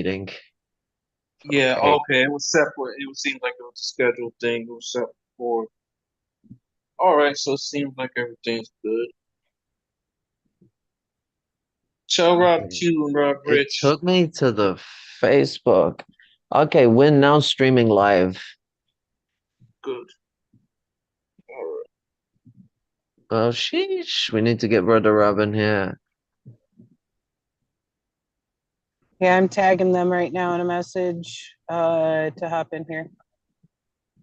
meeting. Yeah, okay. It was separate. It seemed like it was a scheduled thing. It was separate before. All right, so it seems like everything's good. Tell Rob Q and Rob It Rich. took me to the Facebook. Okay, we're now streaming live. Good. All right. Oh, sheesh. We need to get Brother Rob in here. Yeah, I'm tagging them right now in a message to hop in here.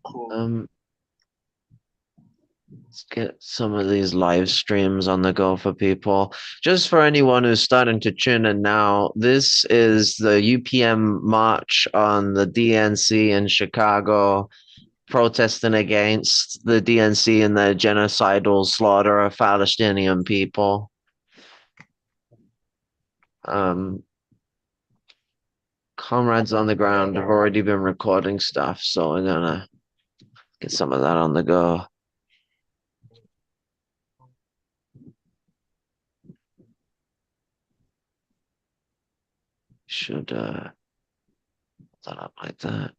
Cool. Let's get some of these live streams on the go for people. Just for anyone who's starting to tune in now, this is the UPM March on the DNC in Chicago, protesting against the DNC and the genocidal slaughter of Palestinian people. Comrades on the ground have already been recording stuff, so I'm gonna get some of that on the go. Should put that up like that.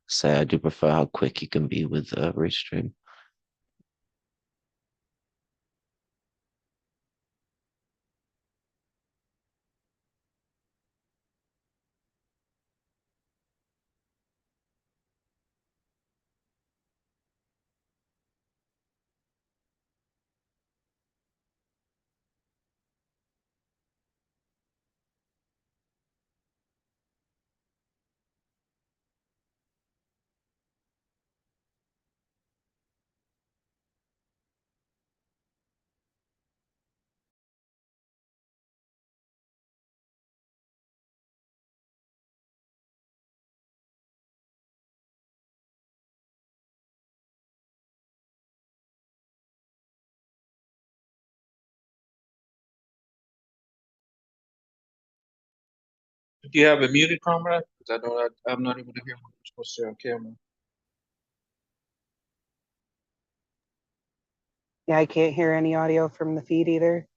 Say I do prefer how quick you can be with restream. Do you have it muted, comrade? Because I know I'm not able to hear what you're supposed to say on camera. Yeah, I can't hear any audio from the feed either.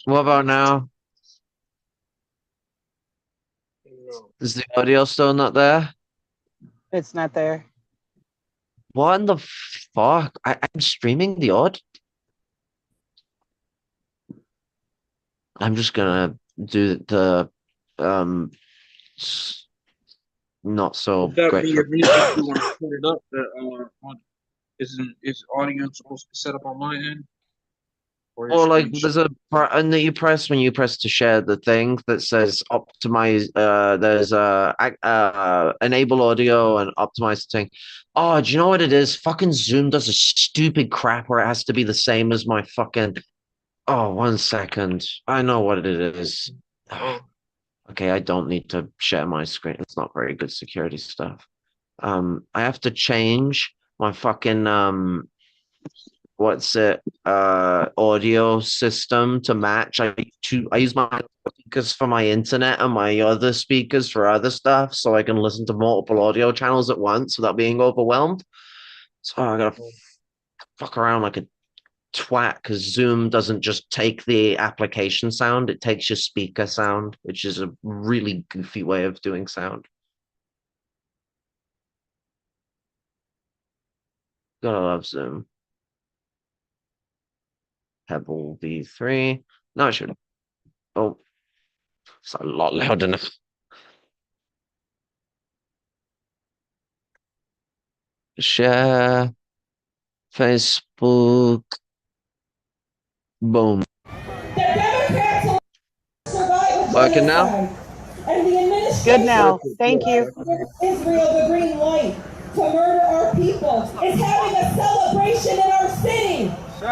What about now? No. Is the audio still not there? It's not there. What in the fuck? I'm streaming the odd. I'm just gonna do the not so Would that great. be a reason you want to put it up? That is audio supposed to be set up on my end? Or like there's a button that you press when you press to share the thing that says optimize. There's enable audio and optimize the thing. Oh, do you know what it is? Fucking Zoom does a stupid crap where it has to be the same as my fucking. Oh, 1 second. I know what it is. Okay, I don't need to share my screen. It's not very good security stuff. I have to change my fucking audio system to match. I use my speakers for my internet and my other speakers for other stuff, so I can listen to multiple audio channels at once without being overwhelmed. So I gotta fuck around like a twat because Zoom doesn't just take the application sound, it takes your speaker sound, which is a really goofy way of doing sound. Gotta love Zoom. Pebble V3. No, I should. Oh, it's a lot loud enough. Share Facebook. Boom. Working now? And the administration Good now. Thank you. Israel the green light to murder our people is having a celebration in our city. The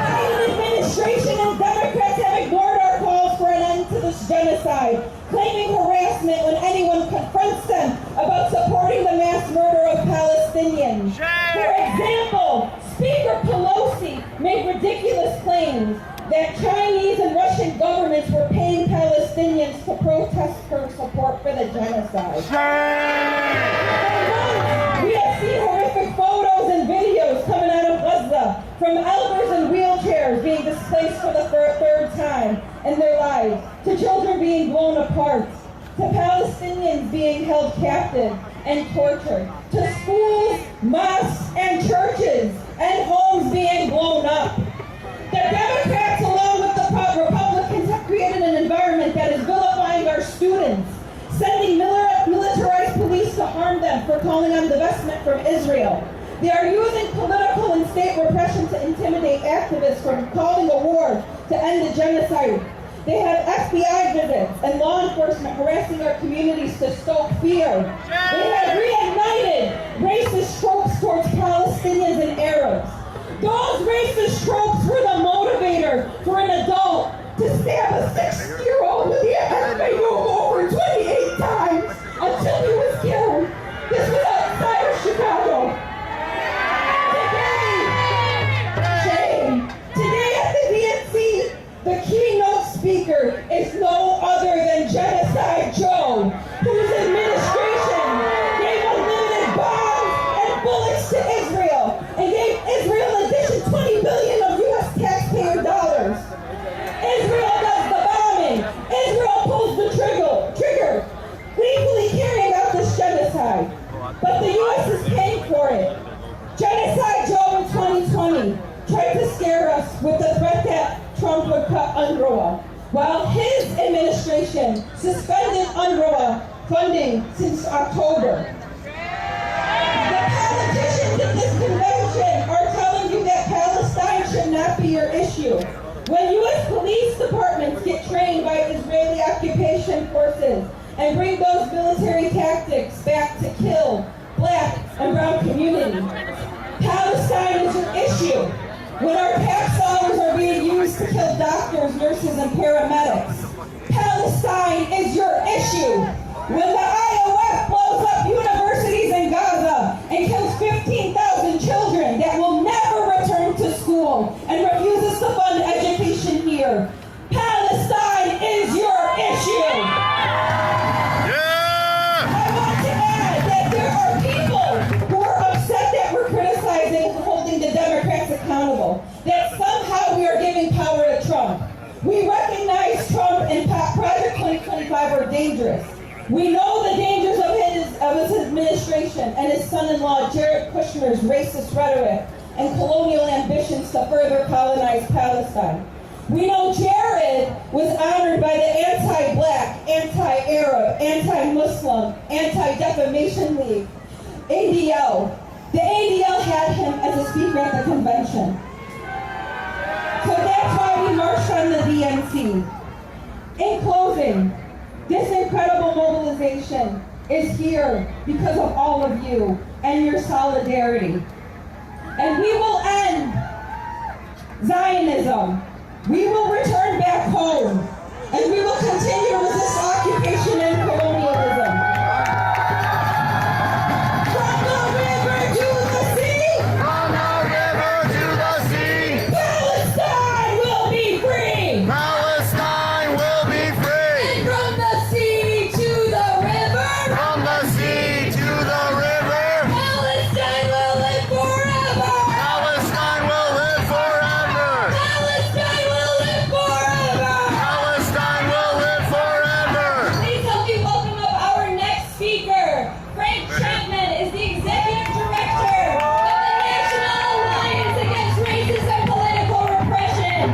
Biden administration and Democrats have ignored our calls for an end to this genocide, claiming harassment when anyone confronts them about supporting the mass murder of Palestinians. For example, Speaker Pelosi made ridiculous claims that Chinese Chinese and Russian governments were paying Palestinians to protest for support for the genocide. We have seen horrific photos and videos coming out of Gaza from elders in wheelchairs being displaced for the third time in their lives, to children being blown apart, to Palestinians being held captive and tortured, to schools, mosques, and churches and homes being blown up. The Democrats, along with the Republicans, have created an environment that is vilifying our students, sending militarized police to harm them for calling on divestment from Israel. They are using political and state repression to intimidate activists from calling a war to end the genocide. They have FBI visits and law enforcement harassing our communities to stoke fear. They have reignited racist tropes towards Palestinians and Arabs. Those racist tropes were the motivator for an adult to stab a 6-year-old with the FAU over 28 times until he was killed. This was outside of Chicago. Today at the DNC, the keynote speaker is no other than Genocide Joe, whose administration gave unlimited bombs and bullets to Israel and gave Israel an addition $20 billion of U.S. taxpayer dollars. Israel does the bombing. Israel pulls the trigger, gleefully carrying out this genocide. But the U.S. is paying for it. Genocide Joe in 2020 tried to scare us with the threat that Trump would cut UNRWA, while his administration suspended UNRWA funding since October. The politicians in this convention are telling you that Palestine should not be your issue. When U.S. police departments get trained by Israeli occupation forces and bring those military tactics back to kill Black and brown communities, Palestine is your issue. When our tax dollars are being used to kill doctors, nurses, and paramedics, Palestine is your issue. When the IOF blows up universities in Gaza and kills 15,000 children that will never return to school and refuses to fund education here, Palestine is your issue. I want to add that there are people who are upset that we're criticizing and holding the Democrats accountable, that somehow we are giving power to Trump. We recognize Trump and Project 2025 are dangerous. We know the dangers of his administration and his son-in-law Jared Kushner's racist rhetoric and colonial ambitions to further colonize Palestine. We know Jared was honored by the anti-Black, anti-Arab, anti-Muslim, Anti-Defamation League, ADL. The ADL had him as a speaker at the convention. So that's why we marched on the DNC. In closing, this incredible mobilization is here because of all of you and your solidarity. And we will end Zionism. We will return back home. And we will continue to resist occupation and colonialism. From the river to the sea! From the river to the sea! Palestine will be free! Palestine will be free! And from the sea to the river! From the sea to the river! Palestine will live forever! Palestine will live forever! Palestine will live forever! Palestine will live forever! Please help me welcome up our next speaker. Frank Chapman is the Executive Director of the National Alliance Against Racism and Political Repression.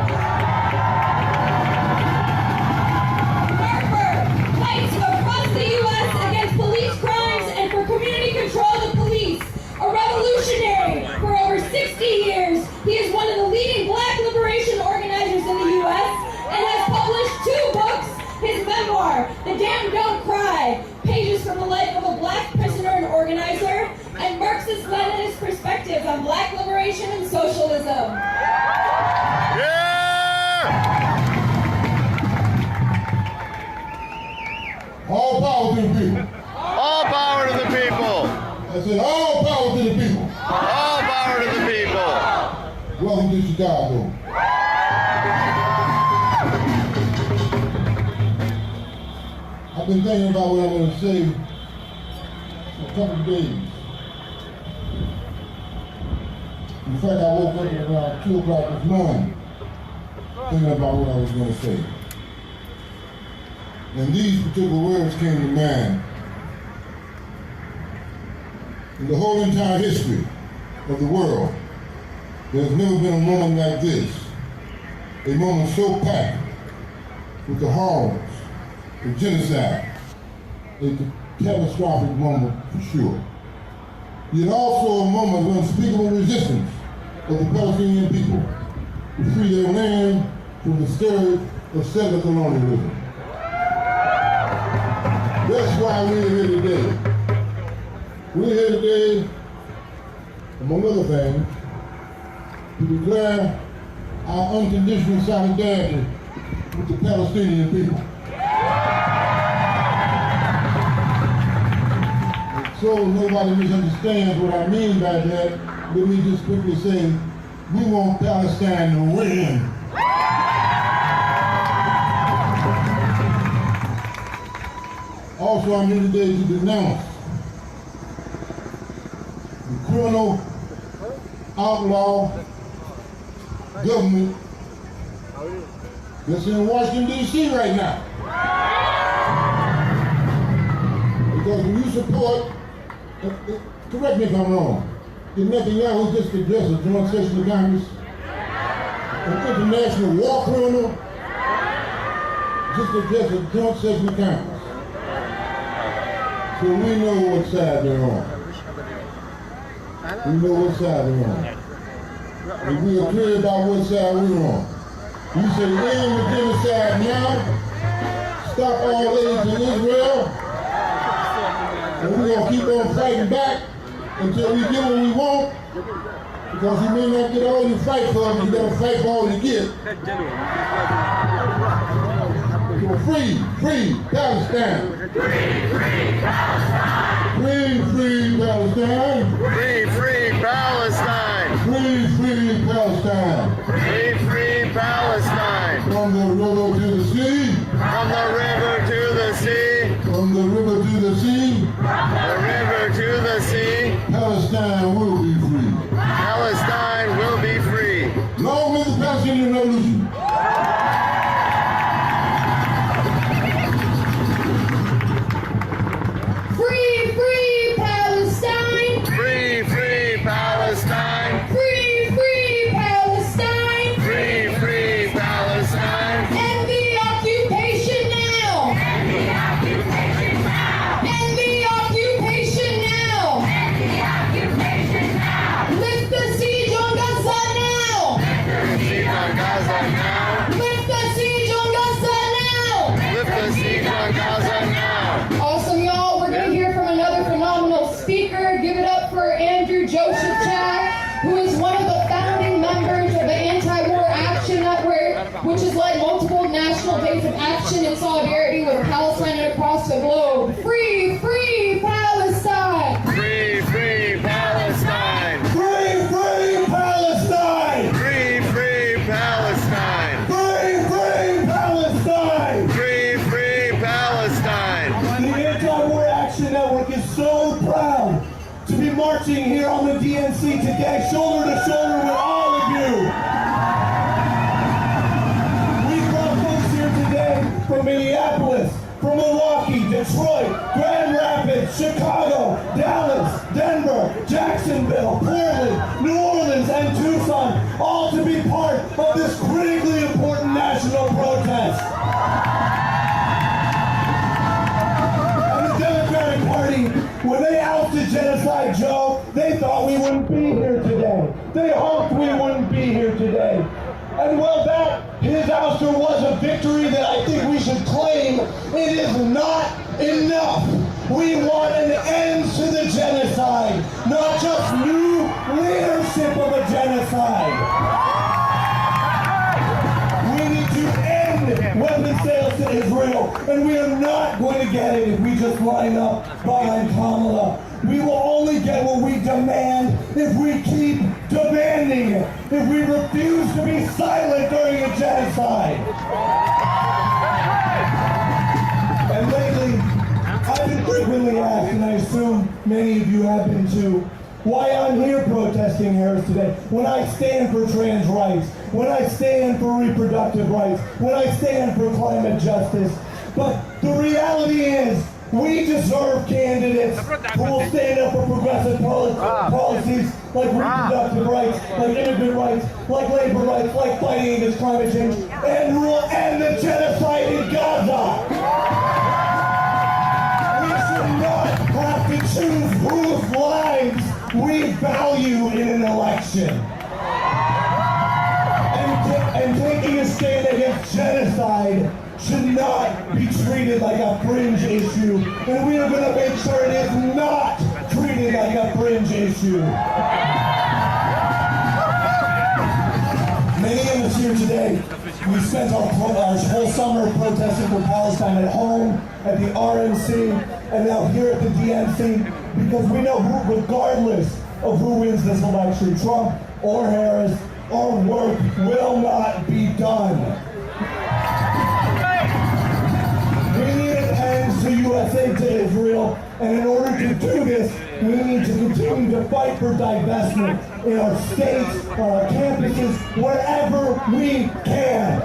Harper fights across the U.S. against police crimes and for community control of police. A revolutionary for over 60 years, he is one of the leading Black liberation organizers in the U.S. and has published 2 books. His memoir, The Damn Don't Cry, pages from the life of a Black prisoner and organizer, and Marxist-Leninist perspectives on Black liberation and socialism. Yeah! All power to the people. All power to the people! I said all power to the people. All power to the people! Welcome to Chicago. I've been thinking about what I'm going to say for a couple of days. In fact, I woke up at around 2 o'clock this morning thinking about what I was going to say. And these particular words came to mind. In the whole entire history of the world, there's never been a moment like this. A moment so packed with the horrors, the genocide, a catastrophic moment for sure. Yet also a moment of unspeakable resistance of the Palestinian people to free their land from the scourge of settler colonialism. That's why we're here today. We're here today, among other things, to declare our unconditional solidarity with the Palestinian people. And so nobody misunderstands what I mean by that, let me just quickly say, we want Palestine to win. Also, I'm here today to denounce the criminal, outlaw government that's in Washington, D.C. right now. Because when you support, correct me if I'm wrong, if Netanyahu just addressed a joint session of Congress, an international war criminal, just addressed a joint session of Congress. So we know what side they're on. We know what side they're on. If we are clear about what side we're on. We say end the genocide now, stop all aid to Israel, and we're going to keep on fighting back until we get what we want, because you may not get all you fight for, but you got to fight for all you get. So free Palestine. Free Palestine. Free Palestine. Free Palestine. Free Palestine. Free Palestine. From the river to the sea. From the river to the sea. From the river to the sea. The river to the sea. Palestine will be free. Palestine will be free. Long live the Palestinian Revolution. Free Palestine! Free Palestine! Free Palestine! Free Palestine! End the occupation now! End the occupation now! End the occupation now! End the occupation now! Lift the siege on Gaza now! Lift the siege on Gaza now! Lift the siege on Gaza now! Lift the siege on Gaza now! Awesome, y'all. We're going to hear from another phenomenal speaker. Give it up for Andrew Joseph, who is one of the founding members of the Anti-War Action Network, which has led multiple national days of action in solidarity with Palestine and across the globe. Free Palestine! Free Palestine! Free Palestine! Free Palestine! Free Palestine! Free Palestine! The Anti-War Action Network is so proud to be marching here on the DNC today, shoulder to shoulder with all of you. We brought folks here today from Minneapolis, from Milwaukee, Detroit, Grand Rapids, Chicago, Dallas, Denver, Jacksonville, Portland, New Orleans, and Tucson, all to be part of this critically important national protest. Party, when they ousted Genocide Joe, they thought we wouldn't be here today. They hoped we wouldn't be here today. And well, his ouster was a victory that I think we should claim. It is not enough. We want an end to the genocide, not just new leadership of a genocide. We need to end weapons sales to Israel, and we are not going to get it if we just line up behind Kamala. We will only get what we demand if we keep demanding it, if we refuse to be silent during a genocide. And lately, many of you have been too. Why I'm here protesting Harris today, when I stand for trans rights, when I stand for reproductive rights, when I stand for climate justice. But the reality is, we deserve candidates who will stand up for progressive policies like reproductive rights, like immigrant rights, like labor rights, like fighting against climate change, and rule end the genocide in Gaza. We should not have to choose whose lives we value in an election. And taking a stand against genocide should not be treated like a fringe issue, and we are going to make sure it is not treated like a fringe issue. Many of us here today, we spent our whole summer protesting for Palestine at home, at the RNC, and now here at the DNC, because we know who, regardless of who wins this election, Trump or Harris, our work will not be done. To USA to Israel, and in order to do this, we need to continue to fight for divestment in our states, on our campuses, wherever we can.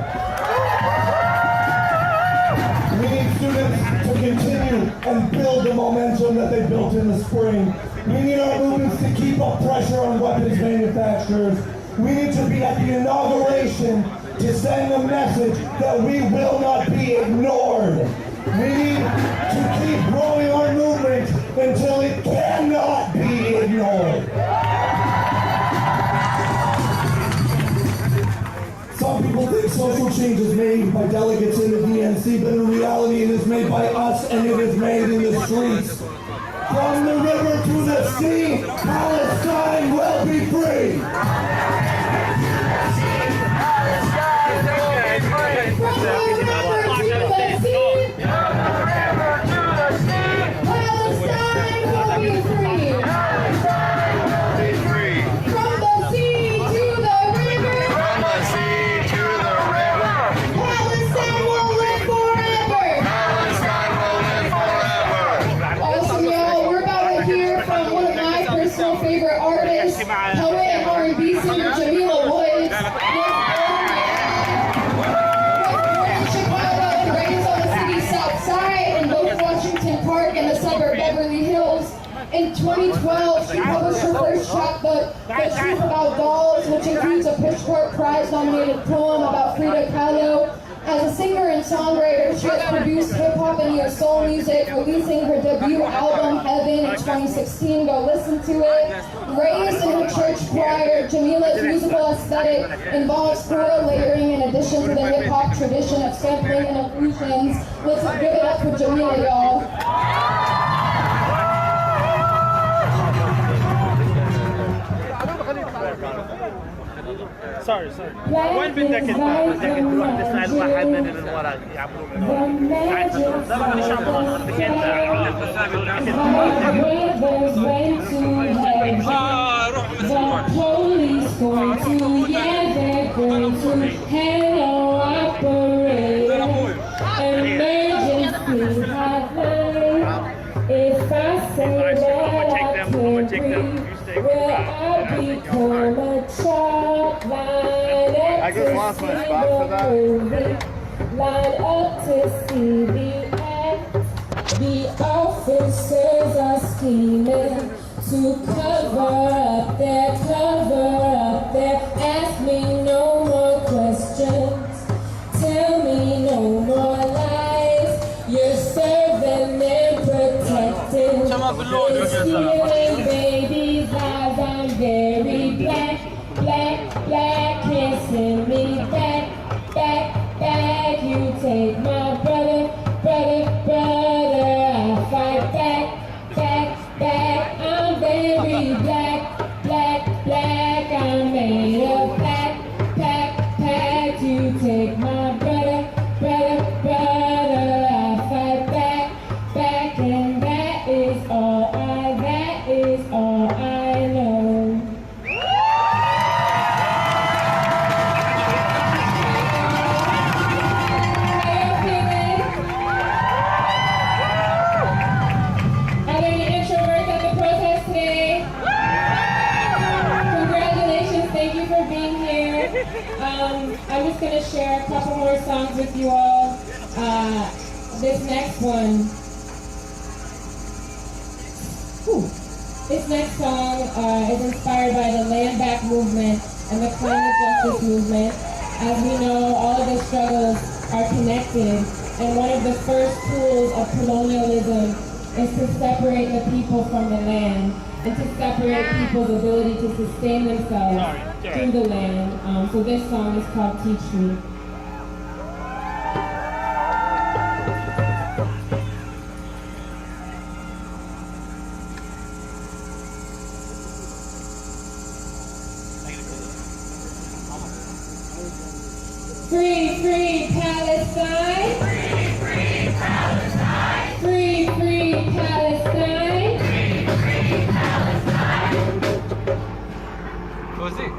We need students to continue and build the momentum that they built in the spring. We need our movements to keep up pressure on weapons manufacturers. We need to be at the inauguration to send a message that we will not be ignored. We need to keep growing our movement until it cannot be ignored. Some people think social change is made by delegates in the DNC, but in reality it is made by us and it is made in the streets. From the river to the sea, Palestine will be free. Favorite artist, poet, and R&B singer Jamila Woods. Was born in Chicago and raised on the city's south side in both Washington Park and the suburb Beverly Hills. In 2012, she published her first chapbook, The Truth About Dolls, which includes a Pitchfork Prize-nominated poem about Frida Kahlo. As a singer and songwriter, she has produced hip-hop and neo-soul music, releasing her debut album, Heaven, in 2016. Go listen to it. Raised in her church choir, Jamila's musical aesthetic involves choral layering in addition to the hip-hop tradition of sampling and illusions. Let's give it up for Jamila, y'all. sorry. وين بدك انت؟ بدك تروح تسأل واحد من الورا يعملوا منه قاعد تضرب ليش عم بدك انت If I say that I can't breathe, will I become a child? I just lost my spot for that. Line up to see the act. The officers are scheming to cover up their ask me no more questions, tell me no more lies. You're serving and protecting. You're stealing babies' lives. I'm very black. Can't send me back. You take my brother. I fight back. I'm very black. I'm made of black. You take my brother. I fight back, and that is all I know. songs with you all. This next one. This next song is inspired by the land back movement and the climate justice movement. As we know, all of the struggles are connected, and one of the first tools of colonialism is to separate the people from the land and to separate people's ability to sustain themselves through the land. So this song is called Teach Me. Free, free Palestine. Free, free Palestine. Free, free Palestine. Free, free Palestine. What was it?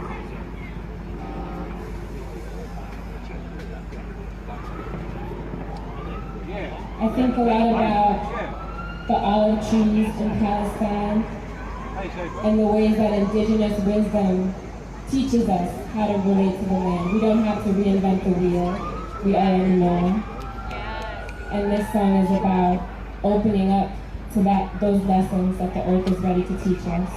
I think a lot about the olive trees in Palestine and the ways that indigenous wisdom teaches us how to relate to the land. We don't have to reinvent the wheel. We already know. And this song is about opening up to those lessons that the earth is ready to teach us.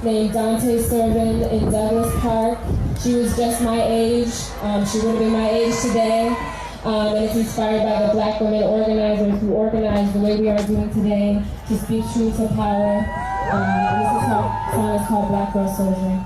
Named Dante Servan in Douglas Park. She was just my age. She would have been my age today. And it's inspired by the Black women organizers who organized the way we are doing today to speak truth to power. This song is called Black Girl Soldier.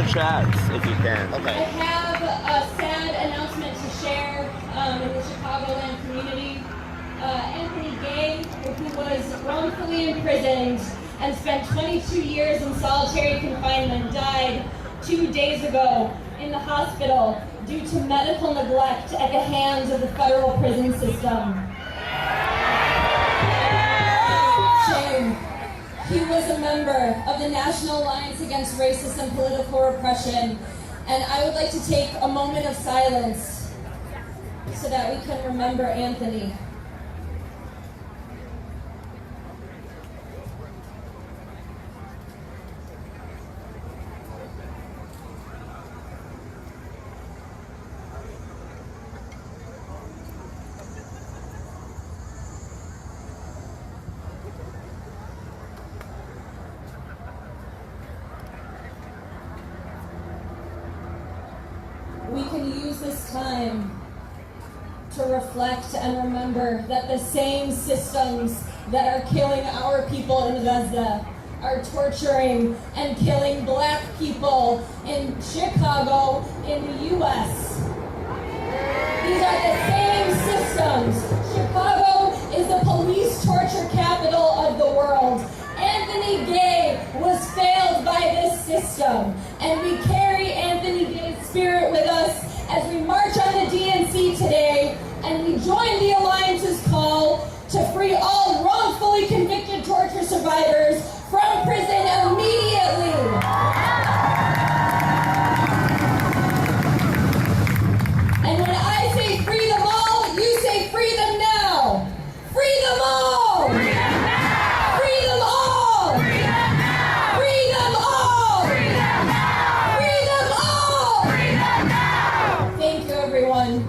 the chats if you can. I have a sad announcement to share in the Chicagoland community. Anthony Gay, who was wrongfully imprisoned and spent 22 years in solitary confinement, died 2 days ago in the hospital due to medical neglect at the hands of the federal prison system. Shame. He was a member of the National Alliance Against Racist and Political Repression, and I would like to take a moment of silence so that we can remember Anthony. We can use this time to reflect and remember that the same systems that are killing our people in Gaza are torturing and killing Black people in Chicago, in the U.S. These are the same systems. Chicago is the police torture capital of the world. Anthony Gay was failed by this system, and we carry Anthony Gay's spirit with us as we march on the DNC today, and we join the Alliance's call to free all wrongfully convicted torture survivors from prison immediately. And when I say free them all, you say free them now. Free them all! Free them now! Free them all! Free them now! Free them all! Free them now! Free them all! Free them now! Thank you, everyone.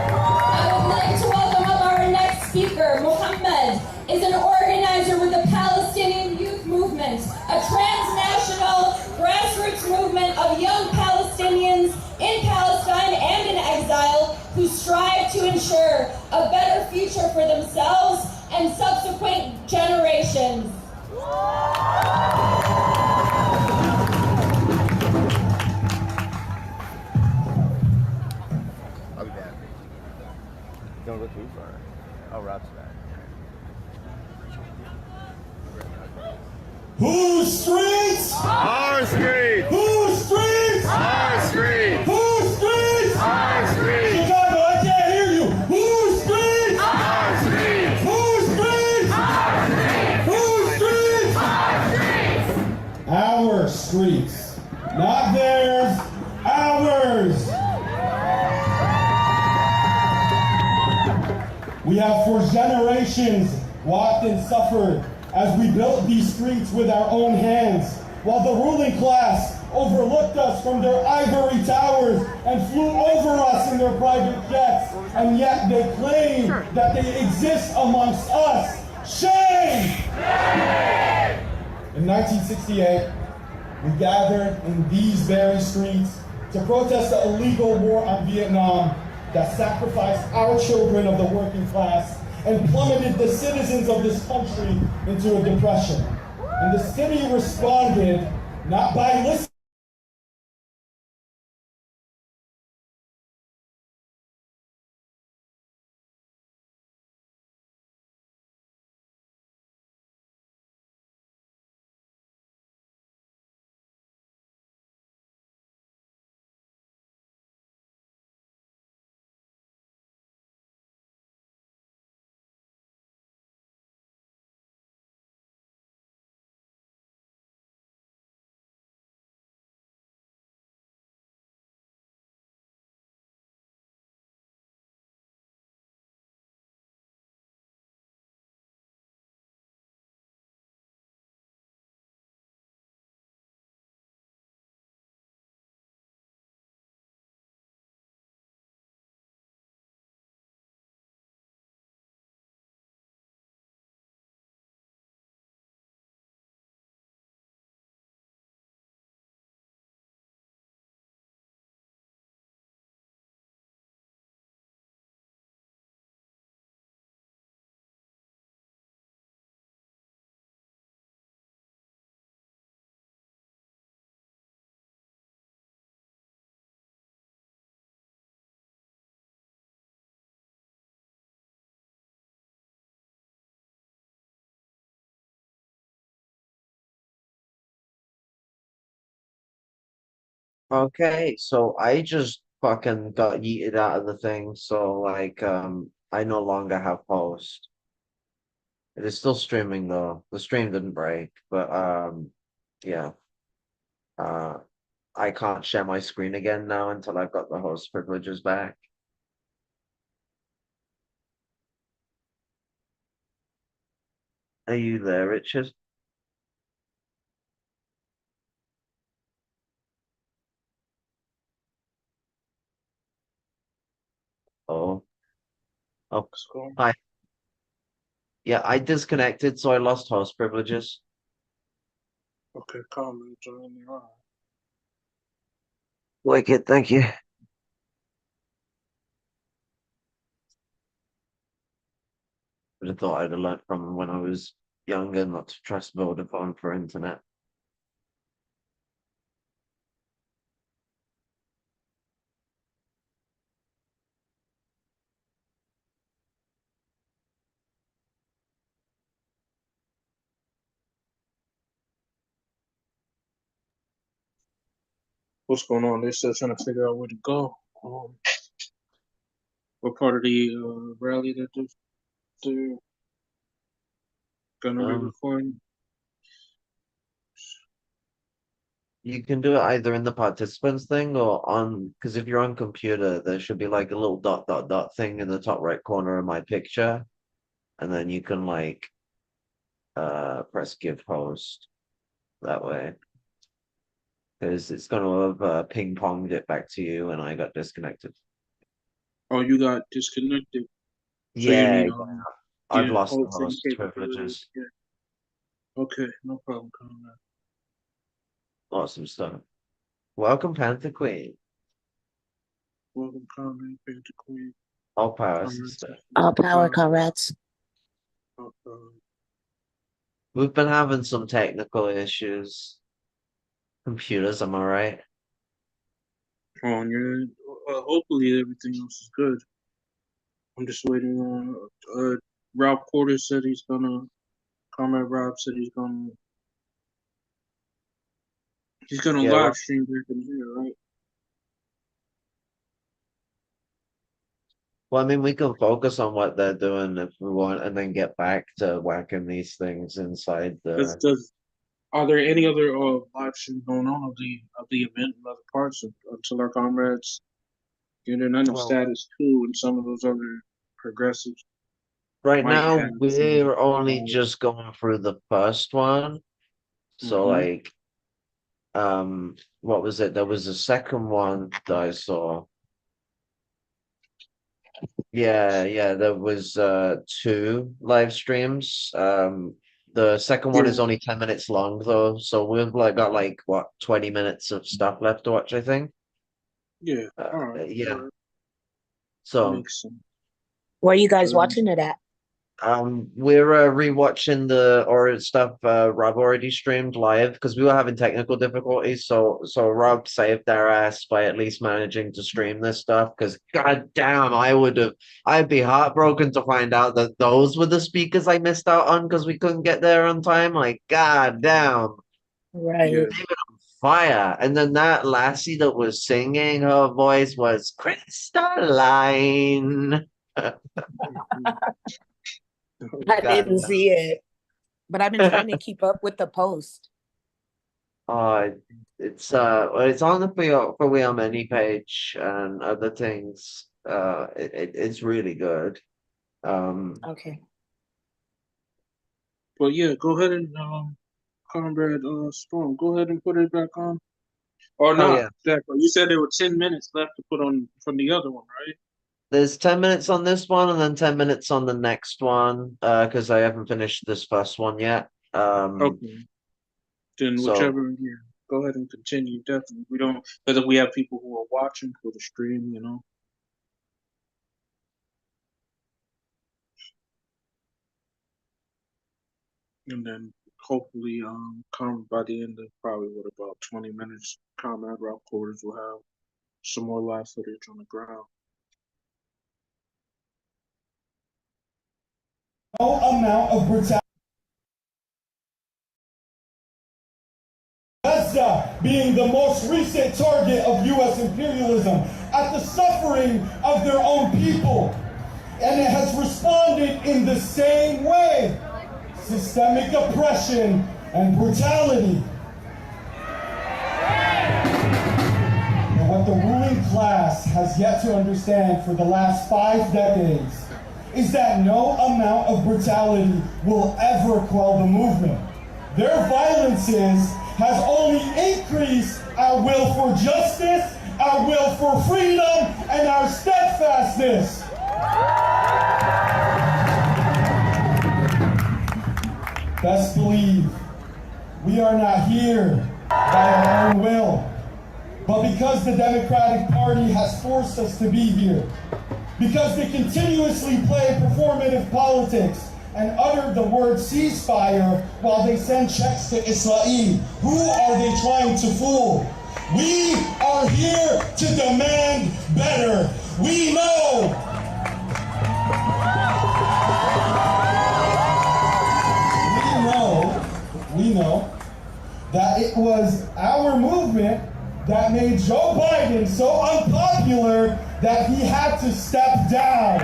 I would like to welcome up our next speaker. Mohammed is an organizer with the Palestinian Youth Movement, a transnational grassroots movement of young Palestinians in Palestine and in exile who strive to ensure a better future for themselves and subsequent generations. I'll be back. Don't go too far. Oh, Rob's back. Whose streets? Our street! Whose streets? Our street! Whose streets? Our street! Chicago, I can't hear you. Whose streets? Our street! Whose streets? Our street! Whose streets? Our street! Our streets. Not theirs, ours. We have for generations walked and suffered as we built these streets with our own hands, while the ruling class overlooked us from their ivory towers and flew over us in their private jets, and yet they claim that they exist amongst us. Shame! In 1968, we gathered in these very streets to protest the illegal war on Vietnam that sacrificed our children of the working class and plummeted the citizens of this country into a depression. And the city responded not by listening Okay, so I just fucking got yeeted out of the thing, so like I no longer have host. It is still streaming though. The stream didn't break, but yeah. Uh I can't share my screen again now until I've got the host privileges back. Are you there, Richard? Oh, oh, What's going on? hi. Yeah, I disconnected, so I lost host privileges. Okay, comment join me on. Wicked, thank you. Would have thought I'd have learned from when I was younger not to trust Vodafone for internet. What's going on? They're still trying to figure out where to go. What part of the rally that they're gonna be recording? You can do it either in the participants thing or on, because if you're on computer, there should be like a little dot dot dot thing in the top right corner of my picture. And then you can like press give host that way. Because it's gonna have ping ponged it back to you and I got disconnected. Oh, you got disconnected. So you Yeah, need I've yeah, lost the hosting host capabilities. privileges. Yeah. Okay, no problem, comrade. Awesome stuff. Welcome, Panther Queen. Welcome, comrade, Panther Queen. All power, sister. All power, comrades. We've been having some technical issues. Computers, am I right? On your hopefully everything else is good. I'm just waiting on Rob Porter said he's gonna Comrade Rob said he's gonna Yeah, live stream back in here, right? well, I mean, we can focus on what they're doing if we want, and then get back to whacking these things inside the. Are there any other live streams going on of the event in other parts until our comrades get in? I know Status Quo and some of those other progressives. Right might now, have we're only just going through the first one. So, like, what was it? There was a second one that I saw. Yeah, there was 2 live streams. The second one is only 10 minutes long though, so we've like got like what 20 minutes of stuff left to watch, I think. Yeah, all right. Yeah. All right. So Makes sense. Where are you guys watching it at? we're rewatching the or stuff Rob already streamed live because we were having technical difficulties. So Rob saved our ass by at least managing to stream this stuff. Because god damn, I'd be heartbroken to find out that those were the speakers I missed out on because we couldn't get there on time. Like god damn, Right. on fire. And then that lassie that was singing, her voice was crystalline. I didn't see it, but I've been trying to keep up with the post. It's on the For We Are Many page and other things. It's really good. Okay. Well, yeah, go ahead and Comrade Storm, go ahead and put it back on. Or not, yeah. Jack, you said there were 10 minutes left to put on from the other one, right? There's 10 minutes on this one and then 10 minutes on the next one, because I haven't finished this first one yet. Okay. Then whichever, yeah, go ahead and continue. Definitely, we don't because we have people who are watching for the stream, you know. And then hopefully, come by the end of probably about 20 minutes, Comrade Rock Quarters will have some more live footage on the ground. No amount of brutality. Gaza being the most recent target of U.S. imperialism, at the suffering of their own people. And it has responded in the same way: systemic oppression and brutality. And what the ruling class has yet to understand for the last 5 decades is that no amount of brutality will ever quell the movement. Their violences has only increased our will for justice, our will for freedom, and our steadfastness. Best believe we are not here by our own will, but because the Democratic Party has forced us to be here, because they continuously play performative politics and utter the word ceasefire while they send checks to Israel. Who are they trying to fool? We are here to demand better. We know that it was our movement that made Joe Biden so unpopular that he had to step down.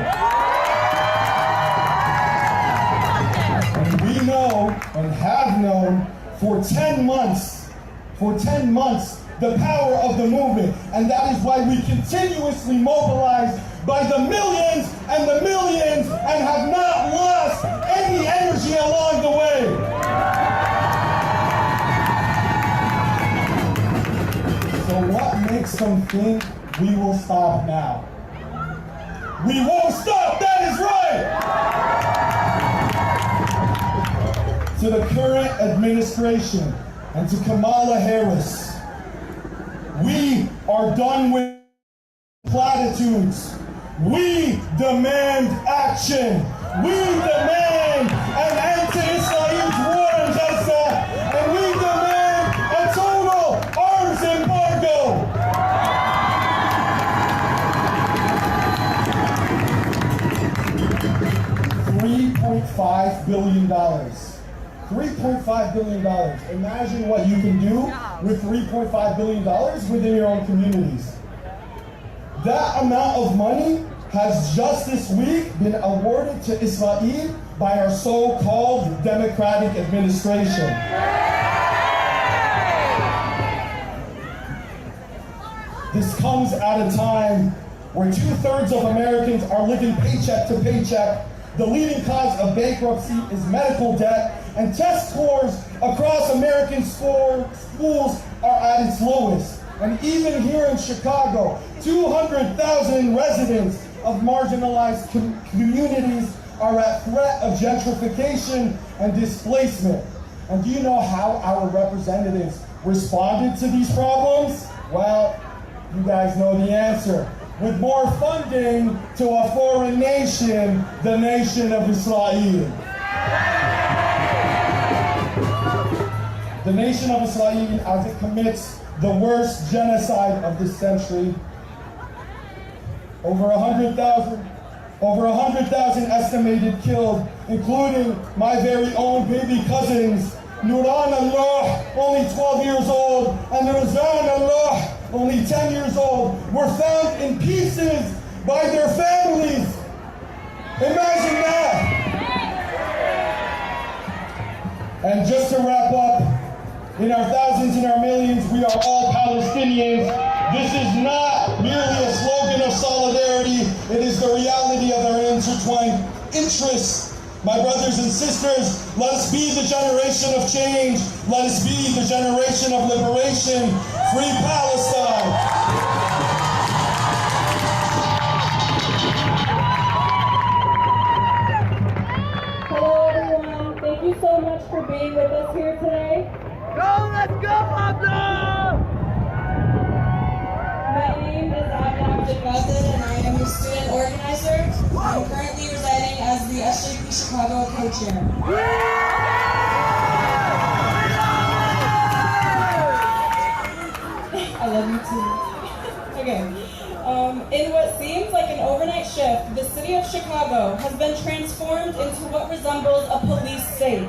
And we know and have known for 10 months, the power of the movement. And that is why we continuously mobilize by the millions and have not lost any energy along the way. So what makes them think we will stop now? We won't stop, that is right! To the current administration and to Kamala Harris, we are done with platitudes. We demand action. We demand an end to Israel's war in Gaza, and we demand a total arms embargo. $3.5 billion. $3.5 billion. Imagine what you can do with $3.5 billion within your own communities. That amount of money has just this week been awarded to Israel by our so-called Democratic administration. This comes at a time where 2/3 of Americans are living paycheck to paycheck. The leading cause of bankruptcy is medical debt, and test scores across American schools are at its lowest. And even here in Chicago, 200,000 residents of marginalized communities are at threat of gentrification and displacement. And do you know how our representatives responded to these problems? Well, you guys know the answer. With more funding to a foreign nation, the nation of Israel. The nation of Israel, as it commits the worst genocide of this century. Over 100,000 estimated killed, including my very own baby cousins, Nuran Allah, only 12 years old, and Razan Allah, only 10 years old, were found in pieces by their families. Imagine that. And just to wrap up, in our thousands and our millions, we are all Palestinians. This is not merely a slogan of solidarity. It is the reality of our intertwined interests. My brothers and sisters, let us be the generation of change. Let us be the generation of liberation. Free Palestine. Hello everyone, thank you so much for being with us here today. Go, let's go, Abdul! My name is Abdul, and I am a student organizer. I'm currently residing as the SJP Chicago co-chair. I love you too. Okay. In what seems like an overnight shift, the city of Chicago has been transformed into what resembles a police state.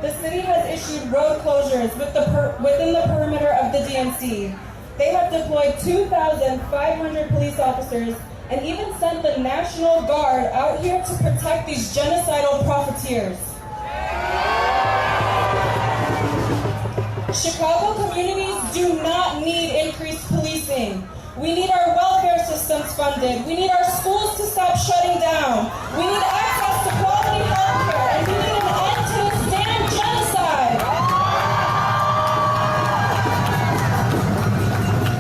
The city has issued road closures within the perimeter the DNC. They have deployed 2,500 police officers and even sent the National Guard out here to protect these genocidal profiteers. Chicago communities do not need increased policing. We need our welfare systems funded. We need our schools to stop shutting down. We need access to quality health care, and we need an end to this damn genocide.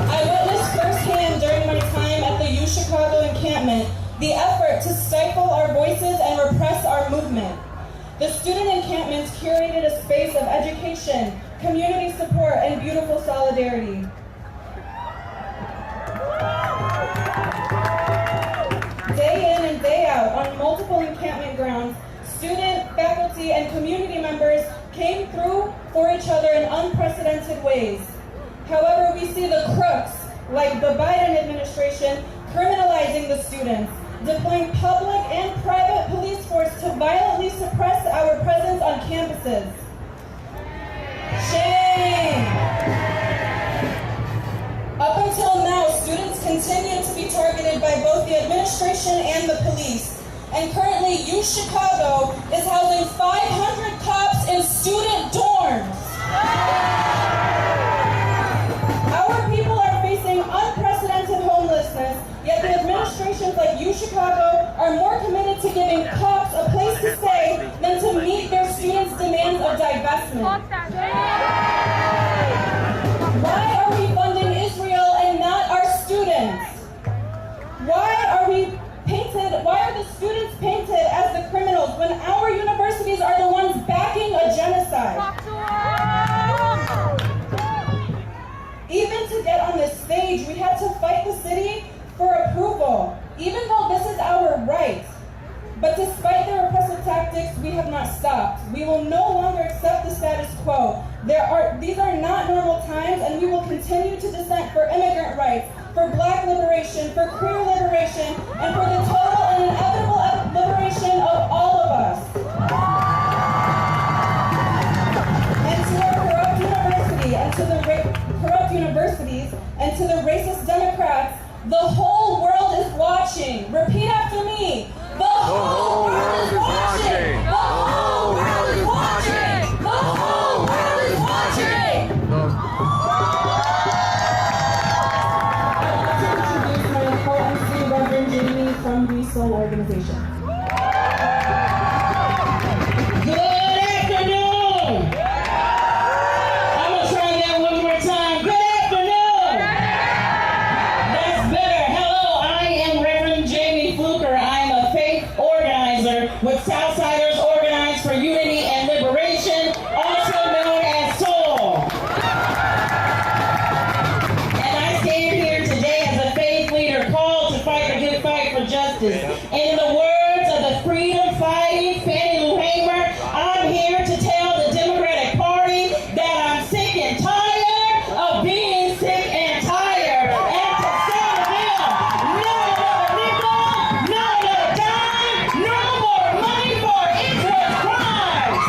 I witnessed firsthand during my time at the Chicago encampment the effort to stifle our voices and repress our movement. The student encampments curated a space of education, community support, and beautiful solidarity. Day in and day out, on multiple encampment grounds, student, faculty, and community members came through for each other in unprecedented ways. However, we see the crooks, like the Biden administration, criminalizing the students, deploying public and private police force to violently suppress our presence on campuses. Shame! Up until now, students continue to be targeted by both the administration and the police. And currently, UChicago is housing 500 cops in student dorms. Our people are facing unprecedented homelessness, yet the administrations like UChicago are more committed to giving cops a place to stay than to meet their students' demands of divestment. Why are we funding Israel and not our students? Why are the students painted as the criminals when our universities are the ones backing a genocide? Even to get on this stage, we had to fight the city for approval, even though this is our right. But despite their repressive tactics, we have not stopped. We will no longer accept the status quo. These are not normal times, and we will continue to dissent for immigrant rights, for Black liberation, for queer liberation, and for the total and inevitable liberation of all of us. And to our corrupt university, and to the corrupt universities, and to the racist Democrats, the whole world is watching. Repeat after me. The whole world is watching. The whole world is watching. The whole world is watching. I'd like to introduce my co-MC, Reverend Jamie from the Soul Organization. Good afternoon. I'm gonna try that one more time. Good afternoon. That's better. Hello, I am Reverend Jamie Fluker. I'm a faith organizer with Southsiders Organized for Unity and Liberation, also known as SOUL. And I stand here today as a faith leader called to fight the good fight for justice. In the words of the freedom-fighting Fannie Lou Hamer, I'm here to tell the Democratic Party that I'm sick and tired of being sick and tired. And to say to them, no more nickel, no more dime, no more money for Israel's crimes.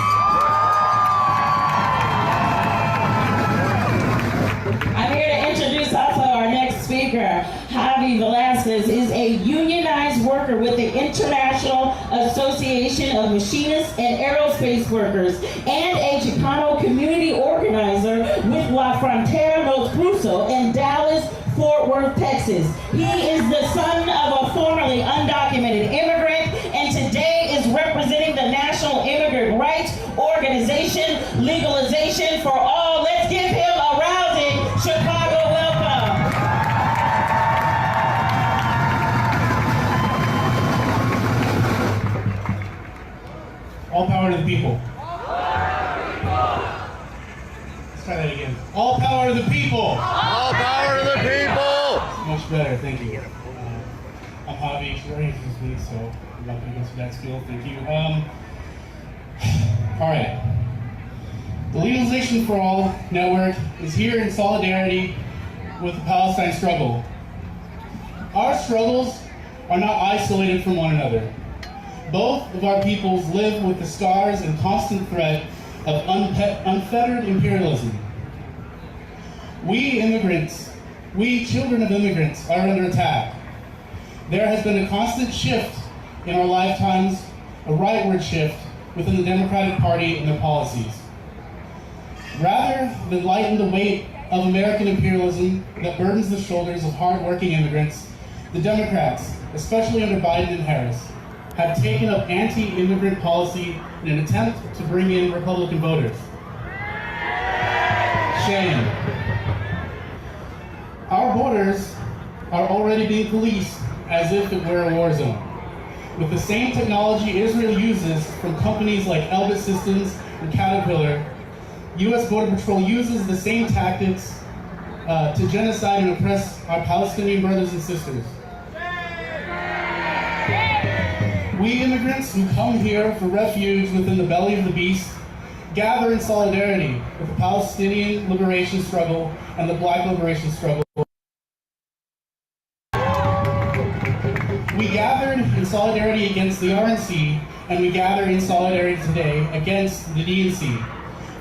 I'm here to introduce also our next speaker. Javi Velasquez is a unionized worker with the International Association of Machinists and Aerospace Workers and a Chicano community organizer with La Frontera Los Cruces in Dallas, Fort Worth, Texas. He is the son of a formerly undocumented immigrant and today is representing the National Immigrant Rights Organization, Legalization for All. Let's give him a rousing Chicago welcome. All power to the people. Let's try that again. All power to the people. All power to the people. Much better, thank you. I'm Javi, she already introduced me, so I'm not going to go through that spiel, thank you. All right. The Legalization for All network is here in solidarity with the Palestine struggle. Our struggles are not isolated from one another. Both of our peoples live with the scars and constant threat of unfettered imperialism. We immigrants, we children of immigrants, are under attack. There has been a constant shift in our lifetimes, a rightward shift within the Democratic Party and their policies. Rather than lighten the weight of American imperialism that burdens the shoulders of hard-working immigrants, the Democrats, especially under Biden and Harris, have taken up anti-immigrant policy in an attempt to bring in Republican voters. Shame. Our borders are already being policed as if it were a war zone. With the same technology Israel uses from companies like Elbit Systems and Caterpillar, U.S. Border Patrol uses the same tactics to genocide and oppress our Palestinian brothers and sisters. We immigrants who come here for refuge within the belly of the beast gather in solidarity with the Palestinian liberation struggle and the Black liberation struggle. We gathered in solidarity against the RNC, and we gather in solidarity today against the DNC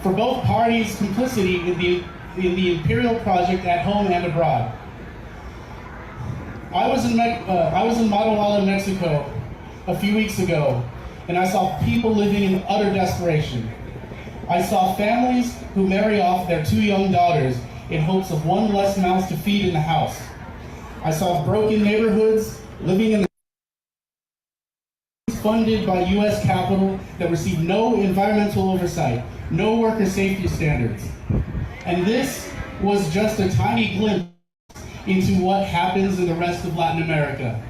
for both parties' complicity in the imperial project at home and abroad. I was in Guatemala, Mexico a few weeks ago, and I saw people living in utter desperation. I saw families who marry off their 2 young daughters in hopes of one less mouth to feed in the house. I saw broken neighborhoods living in funded by U.S. capital that receive no environmental oversight, no worker safety standards. And this was just a tiny glimpse into what happens in the rest of Latin America.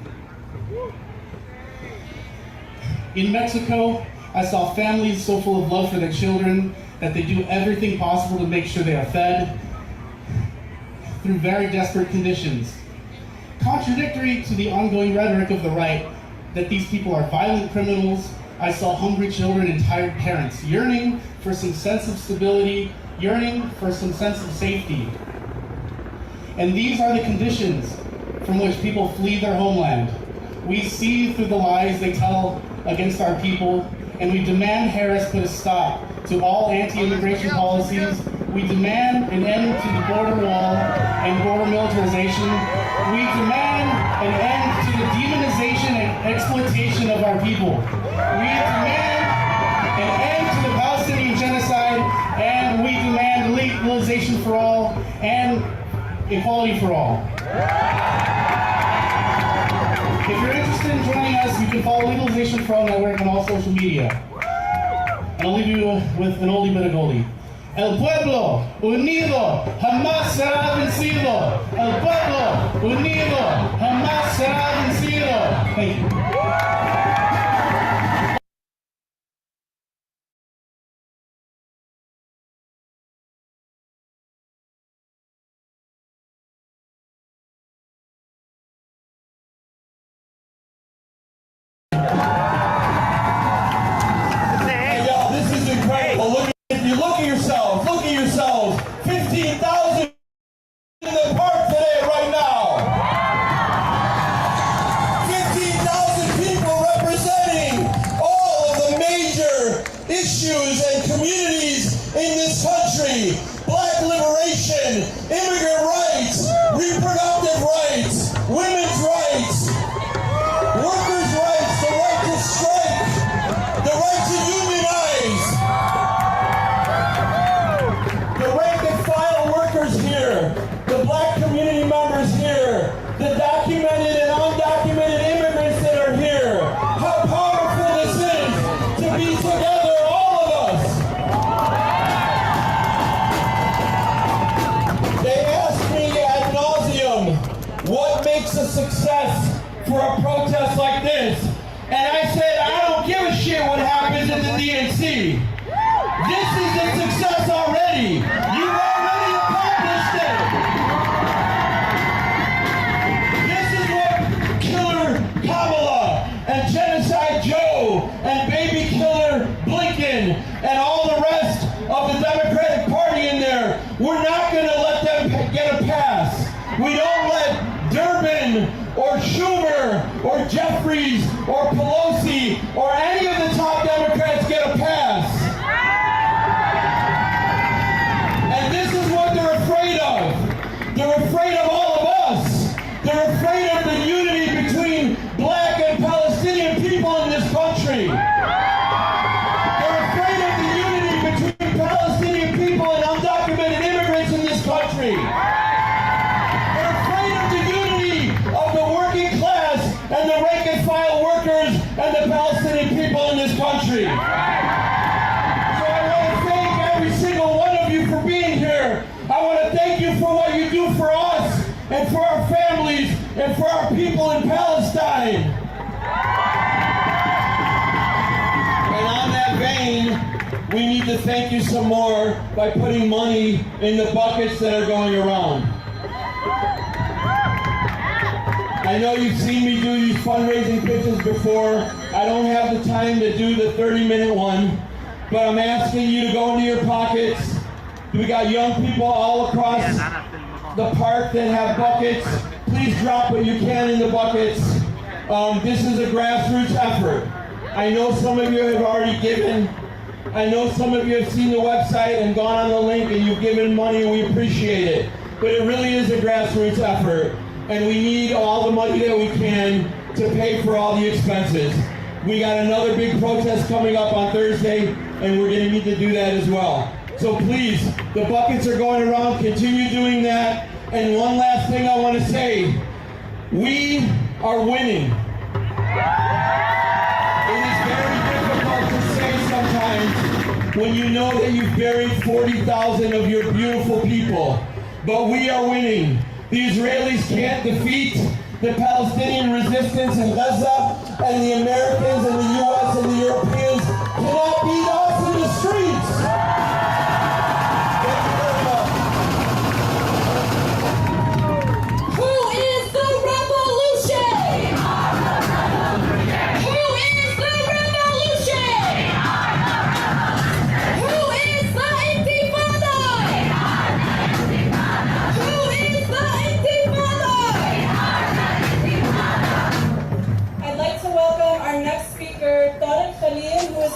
In Mexico, I saw families so full of love for their children that they do everything possible to make sure they are fed through very desperate conditions. Contradictory to the ongoing rhetoric of the right that these people are violent criminals, I saw hungry children and tired parents yearning for some sense of stability, yearning for some sense of safety. And these are the conditions from which people flee their homeland. We see through the lies they tell against our people, and we demand Harris put a stop to all anti-immigration policies. We demand an end to the border wall and border militarization. We demand an end to the demonization and exploitation of our people. We demand an end to the Palestinian genocide, and we demand legalization for all and equality for all. If you're interested in joining us, you can follow Legalization for All Network on all social media. And I'll leave you with an oldie but a goldie. El pueblo unido jamás será vencido. El pueblo unido jamás será vencido. Thank you. Look at yourselves. 15,000 in the park today, right now. 15,000 people representing all of the major issues and communities in this country. Black liberation, immigrant rights, reproductive rights, women's rights, workers' rights, the right to strike, the right to unionize. Here, the black community members here, the documented and undocumented immigrants that are here. How powerful this is to be together, all of us. They asked me ad nauseum, what makes a success for a protest like this? And I said, I don't give a shit what happens in the DNC. This is a success already. You've already accomplished it. This is what Killer Kamala and Genocide Joe and Baby Killer Blinken and all the rest of the Democratic Party in there, we're not going to let them get a pass. We don't let Durbin or Schumer or Jeffries or Pelosi or any of the top Democrats get a pass. And this is what they're afraid of. They're afraid of all of us. They're afraid of the unity between black and Palestinian people in this country. They're afraid of the unity between Palestinian people and undocumented immigrants in this country. They're afraid of the unity of the working class and the rank and file workers and the Palestinian people in this country. So I want to thank every single one of you for being here. I want to thank you for what you do for us and for our families and for our people in Palestine. And on that vein, we need to thank you some more by putting money in the buckets that are going around. I know you've seen me do these fundraising pitches before. I don't have the time to do the 30-minute one, but I'm asking you to go into your pockets. We got young people all across the park that have buckets. Please drop what you can in the buckets. This is a grassroots effort. I know some of you have already given. I know some of you have seen the website and gone on the link and you've given money and we appreciate it. But it really is a grassroots effort. And we need all the money that we can to pay for all the expenses. We got another big protest coming up on Thursday and we're gonna need to do that as well. So please, the buckets are going around, continue doing that. And one last thing I want to say, we are winning. It is very difficult to say sometimes when you know that you've buried 40,000 of your beautiful people. But we are winning. The Israelis can't defeat the Palestinian resistance in Gaza, and the Americans and the US and the Europeans cannot beat us in the streets.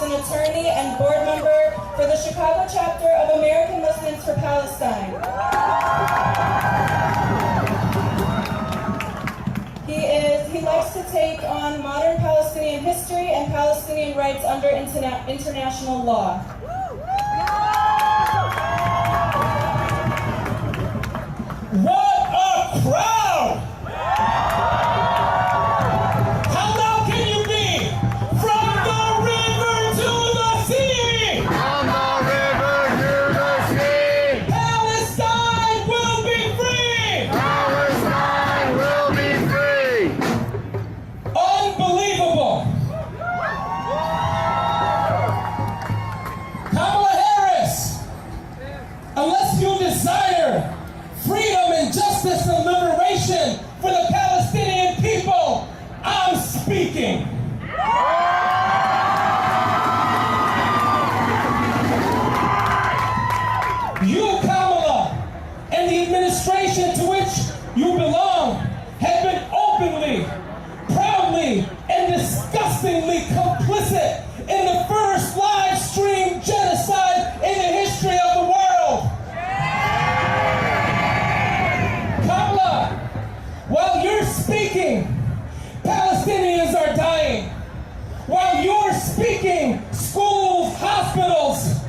An attorney and board member for the Chicago chapter of American Muslims for Palestine. He likes to take on modern Palestinian history and Palestinian rights under international law. What a crowd! And liberation for the Palestinian people, I'm speaking. You, Kamala, and the administration to which you belong have been openly, proudly, and disgustingly complicit in the first live stream genocide in the history of the world. While you're speaking, Palestinians are dying. While you're speaking, schools, hospitals,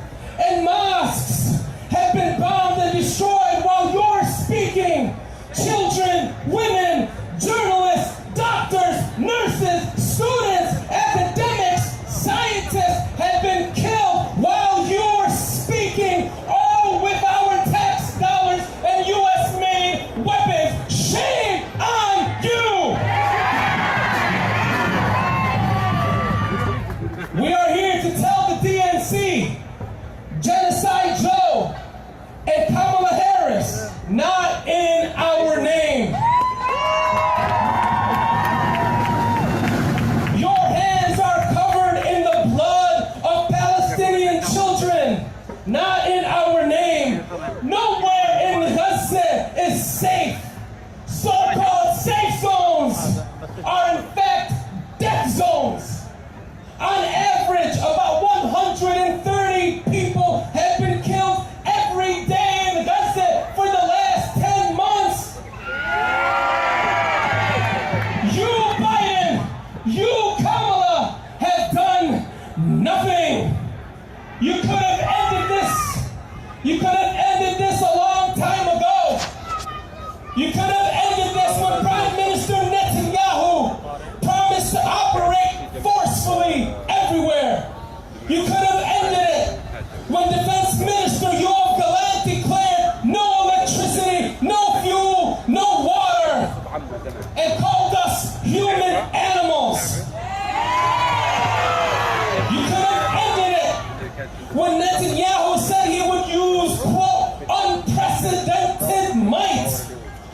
and mosques have been bombed and destroyed. While you're speaking, children, women,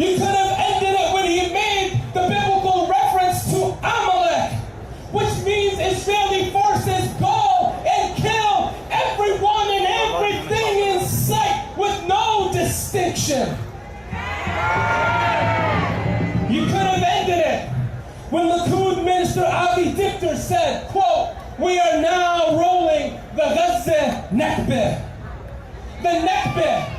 You could have ended it when he made the biblical reference to Amalek, which means Israeli forces go and kill everyone and everything in sight with no distinction. You could have ended it when Likud Minister Avi Dichter said, quote, "We are now rolling the Gaza Nakba." The Nakba,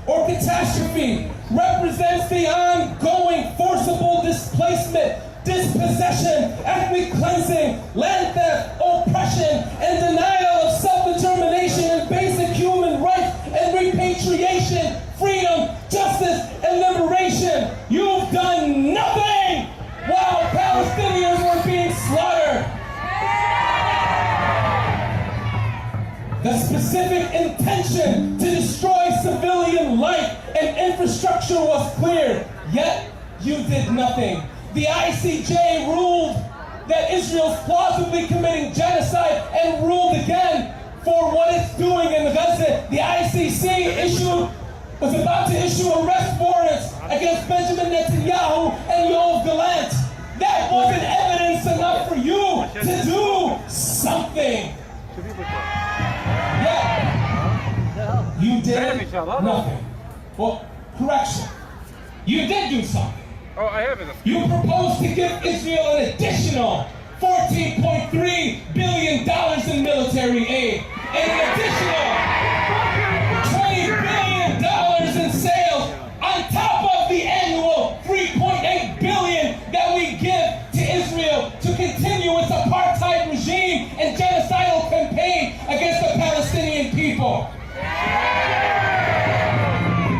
or catastrophe, represents the ongoing forcible displacement, dispossession, ethnic cleansing, land theft, oppression, and denial of self-determination and basic human rights and repatriation, freedom, justice, and liberation. You've done nothing while Palestinians were being slaughtered. The specific intention to destroy civilian life and infrastructure was clear, yet you did nothing. The ICJ ruled that Israel's plausibly committing genocide and ruled again for what it's doing in Gaza. The ICC was about to issue arrest warrants against Benjamin Netanyahu and Yoav Gallant. That wasn't evidence enough for you to do something. Yeah, you did nothing. Well, correction. You did do something. Oh, I haven't. You proposed to give Israel an additional $14.3 billion in military aid, and an additional $20 billion in sales on top of the annual $3.8 billion that we give to Israel to continue its apartheid regime and genocidal campaign against the Palestinian people.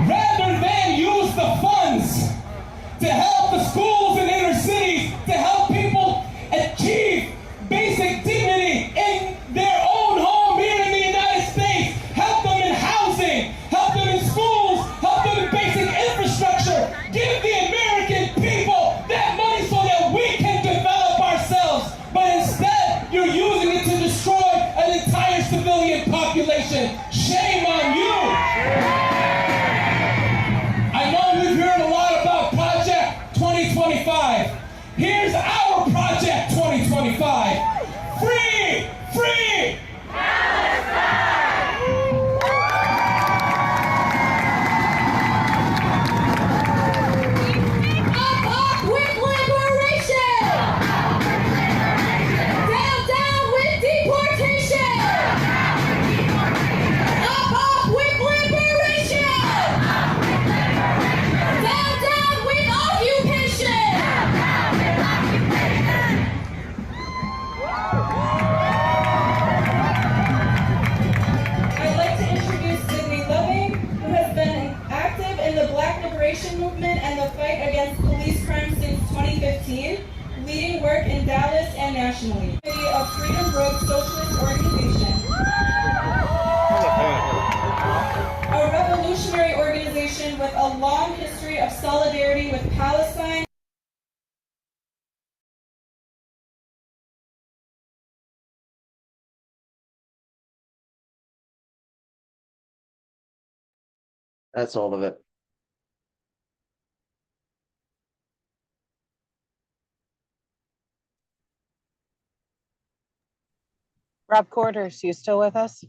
Rather than use the funds to help the schools in inner cities, to help people achieve basic dignity in their own home here in the United States, help them in housing, help them in schools, help them in basic infrastructure, give the American people that money so that we can develop ourselves. But instead, you're using it to destroy an entire civilian population. Shame on you. I know we've heard a lot about Project 2025. Here's our Project 2025. Free! Free! Up with liberation! Down with deportation! Up with liberation! Down with occupation! I'd like to introduce Sydney Loving, who has been active in the Black liberation movement and the fight against police crime since 2015, leading work in Dallas and nationally. A Freedom Road socialist organization. A revolutionary organization with a long history of solidarity with Palestine. That's all of it. Rob Quarters, you still with us?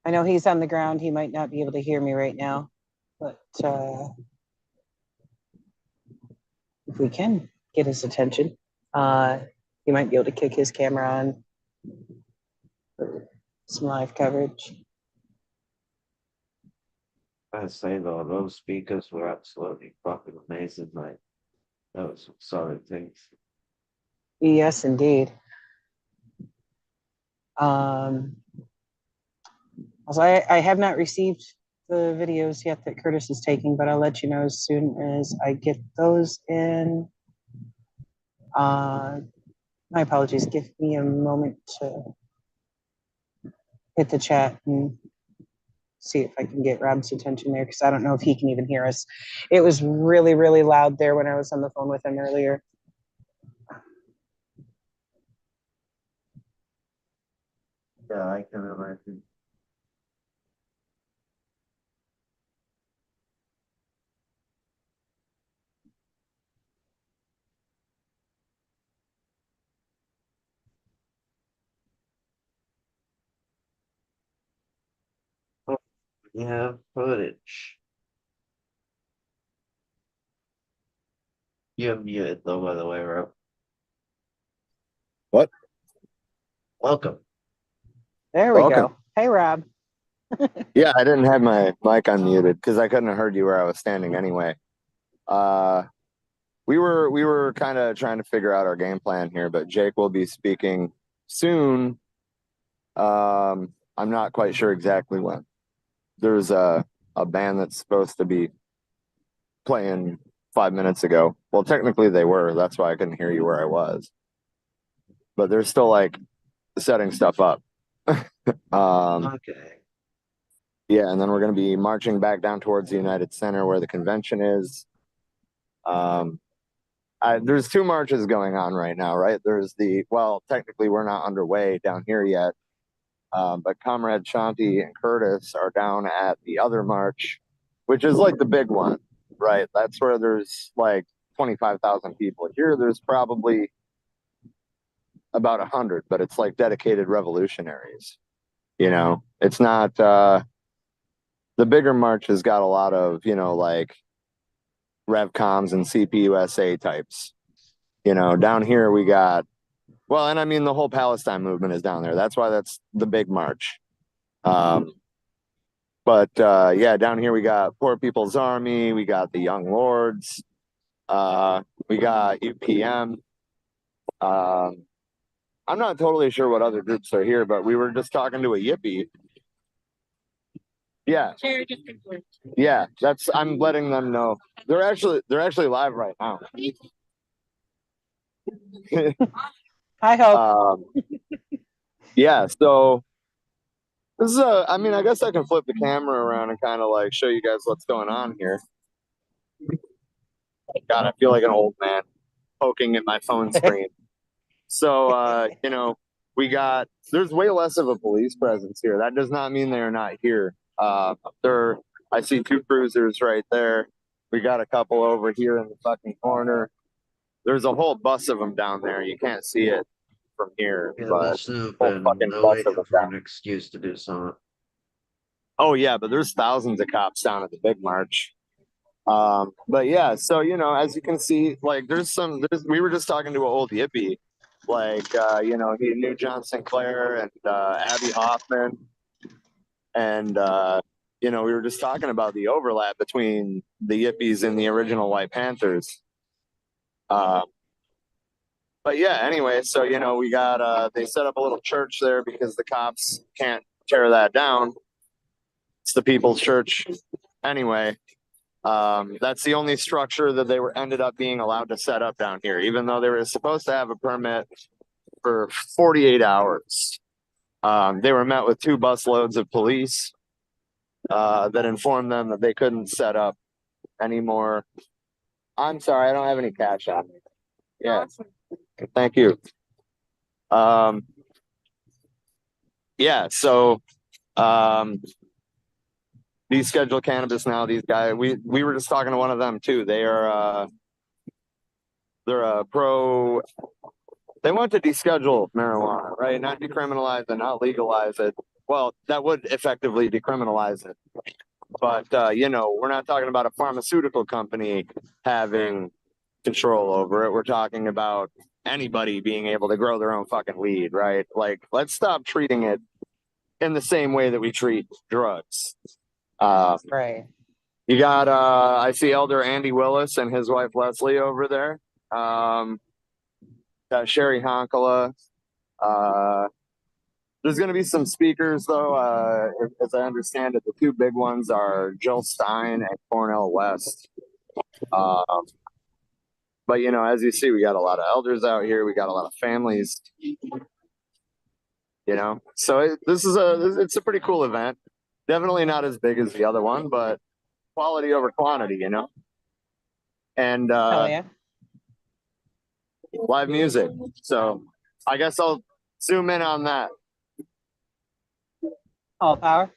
I know he's on the ground. He might not be able to hear me right now, but if we can get his attention, he might be able to kick his camera on for some live coverage. I say though, those speakers were absolutely fucking amazing, mate. That was some solid things. Yes, indeed. Also, I have not received the videos yet that Curtis is taking, but I'll let you know as soon as I get those in. My apologies. Give me a moment to hit the chat and see if I can get Rob's attention there, because I don't know if he can even hear us. It was really, really loud there when I was on the phone with him earlier. Yeah, I can imagine. Oh, yeah, footage. You're muted though, by the way, Rob. What? Welcome. There we go. Hey, Rob. Yeah, I didn't have my mic unmuted because I couldn't have heard you where I was standing anyway. We were kind of trying to figure out our game plan here, but Jake will be speaking soon. I'm not quite sure exactly when. There's a band that's supposed to be playing 5 minutes ago. Well, technically they were. That's why I couldn't hear you where I was. But they're still like setting stuff up. Okay. Yeah, and then we're going to be marching back down towards the United Center where the convention is. There's 2 marches going on right now, right? Well, technically we're not underway down here yet. But Comrade Shanti and Curtis are down at the other march, which is like the big one, right? That's where there's like 25,000 people. Here, there's probably about 100, but it's like dedicated revolutionaries. You know, it's not, the bigger march has got a lot of, like RevComs and CPUSA types. Down here we got, well, and I mean, the whole Palestine movement is down there. That's why that's the big march. But yeah, down here we got Poor People's Army, we got the Young Lords, we got UPM. I'm not totally sure what other groups are here, but we were just talking to a Yippie. Yeah. Yeah, I'm letting them know. They're actually live right now. I hope. Yeah, so this is I mean, I guess I can flip the camera around and kind of like show you guys what's going on here. God, I feel like an old man poking at my phone screen. So, there's way less of a police presence here. That does not mean they're not here. I see 2 cruisers right there. We got a couple over here in the fucking corner. There's a whole bus of them down there. You can't see it from here, Yeah, but they're waiting for an excuse to do something. Oh yeah, but there's thousands of cops down at the big march. But yeah, so as you can see, like we were just talking to an old Yippie, like he knew John Sinclair and Abby Hoffman, and we were just talking about the overlap between the Yippies and the original White Panthers. But yeah, anyway, so we got they set up a little church there because the cops can't tear that down. It's the People's Church. Anyway, that's the only structure that they ended up being allowed to set up down here, even though they were supposed to have a permit for 48 hours. They were met with 2 busloads of police that informed them that they couldn't set up anymore. I'm sorry, I don't have any cash on me. Yeah, thank you. Yeah, so these schedule cannabis now. These guys, we were just talking to one of them too. They're a pro. They want to deschedule marijuana, right? Not decriminalize it, not legalize it. Well, that would effectively decriminalize it. But we're not talking about a pharmaceutical company having control over it. We're talking about anybody being able to grow their own fucking weed, right? Like, let's stop treating it in the same way that we treat drugs. Right. You got I see Elder Andy Willis and his wife Leslie over there. Got Sherry Honkala. There's going to be some speakers though. As I understand it, the 2 big ones are Jill Stein and Cornell West. But as you see, we got a lot of elders out here. We got a lot of families. So it's a pretty cool event. Definitely not as big as the other one, but quality over quantity, you know? And Hell yeah. live music. So I guess I'll zoom in on that. All power.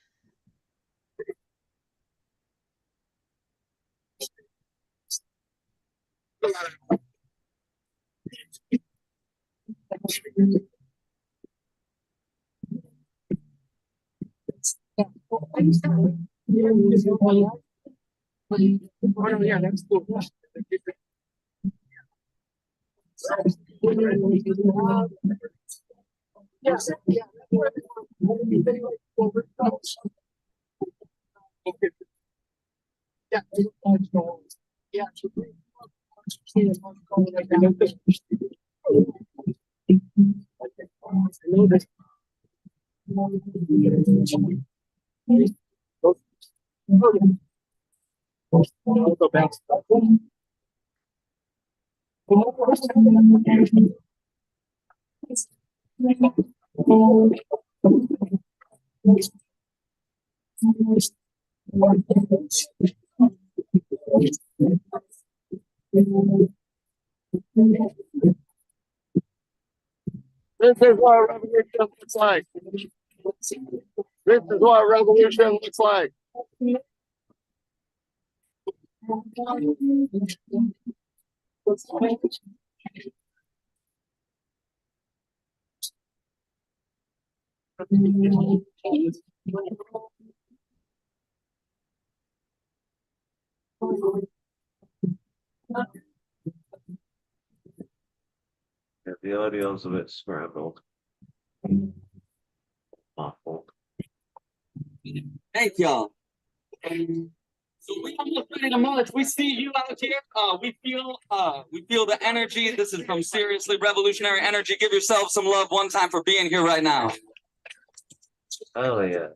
This is what revolution looks like. This is what revolution looks like. Yeah, the audio's a bit scrambled. My fault. Thank y'all. So we almost ready to march. We see you out here. We feel the energy. This is from Seriously Revolutionary Energy. Give yourself some love one time for being here right now. Oh yeah.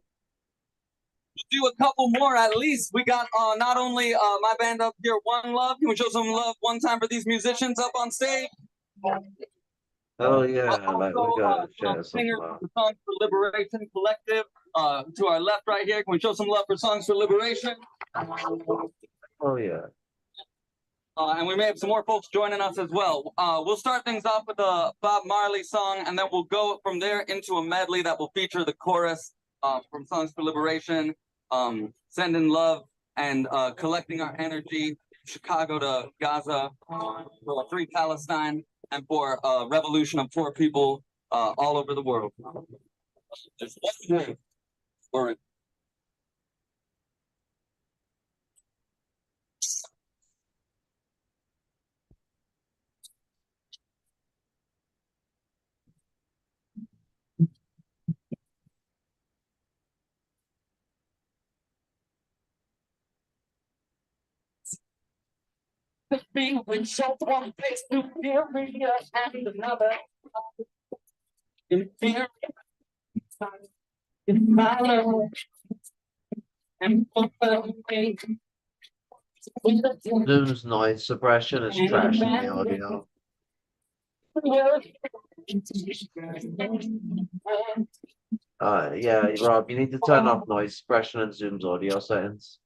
We'll do a couple more at least. We got not only my band up here, One Love. Can we show some love one time for these musicians up on stage? Oh yeah, like we Also, gotta share some singers love. for Songs for Liberation Collective. To our left right here, can we show some love for Songs for Liberation? Oh yeah. And we may have some more folks joining us as well. We'll start things off with a Bob Marley song, and then we'll go from there into a medley that will feature the chorus from Songs for Liberation, Sending Love, and Collecting Our Energy, Chicago to Gaza, for Free Palestine, and for revolution of poor people all over the world. There's one word for it. Being when shows one place superior and another inferior in valor and fulfilling. Zoom's noise suppression is trashing the audio. Yeah, Rob, you need to turn off noise suppression and Zoom's audio settings.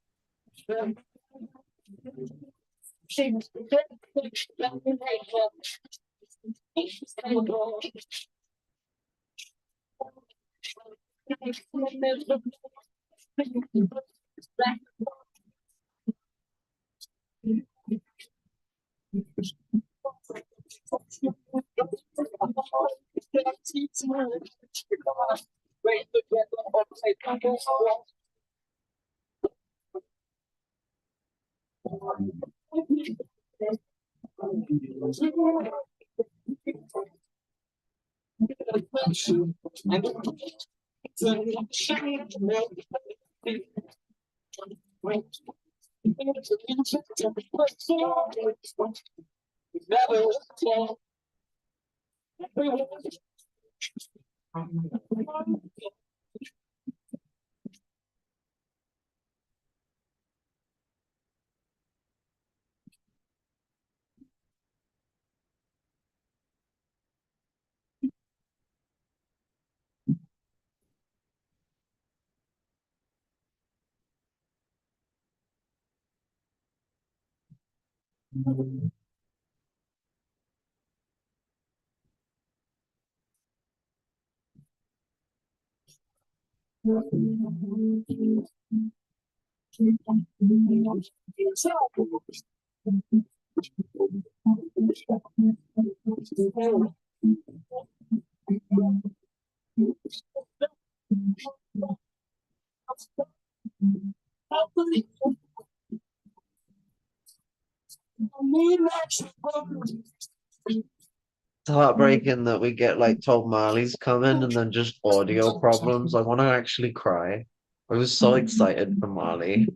It's heartbreaking that we get like told Marley's coming and then just audio problems. I want to actually cry. I was so excited for Marley.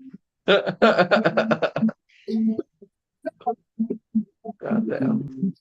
Goddamn.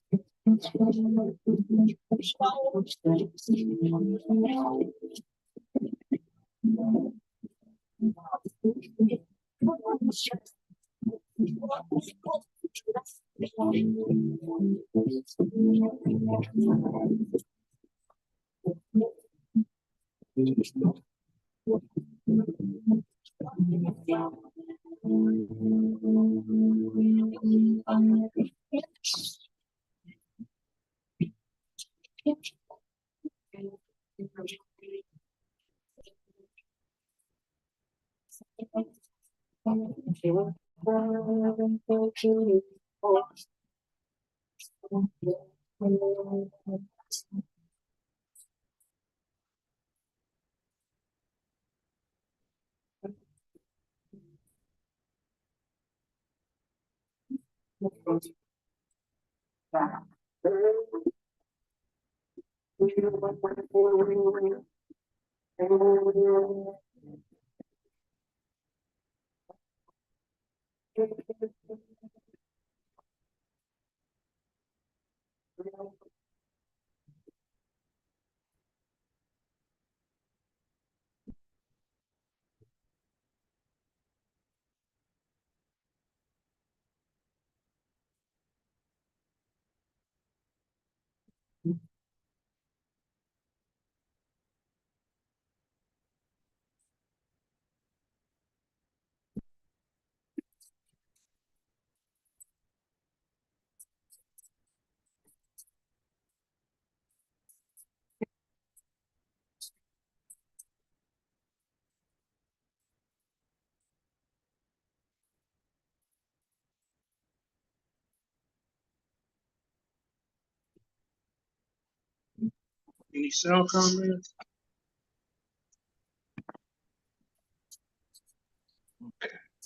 Any sound comments?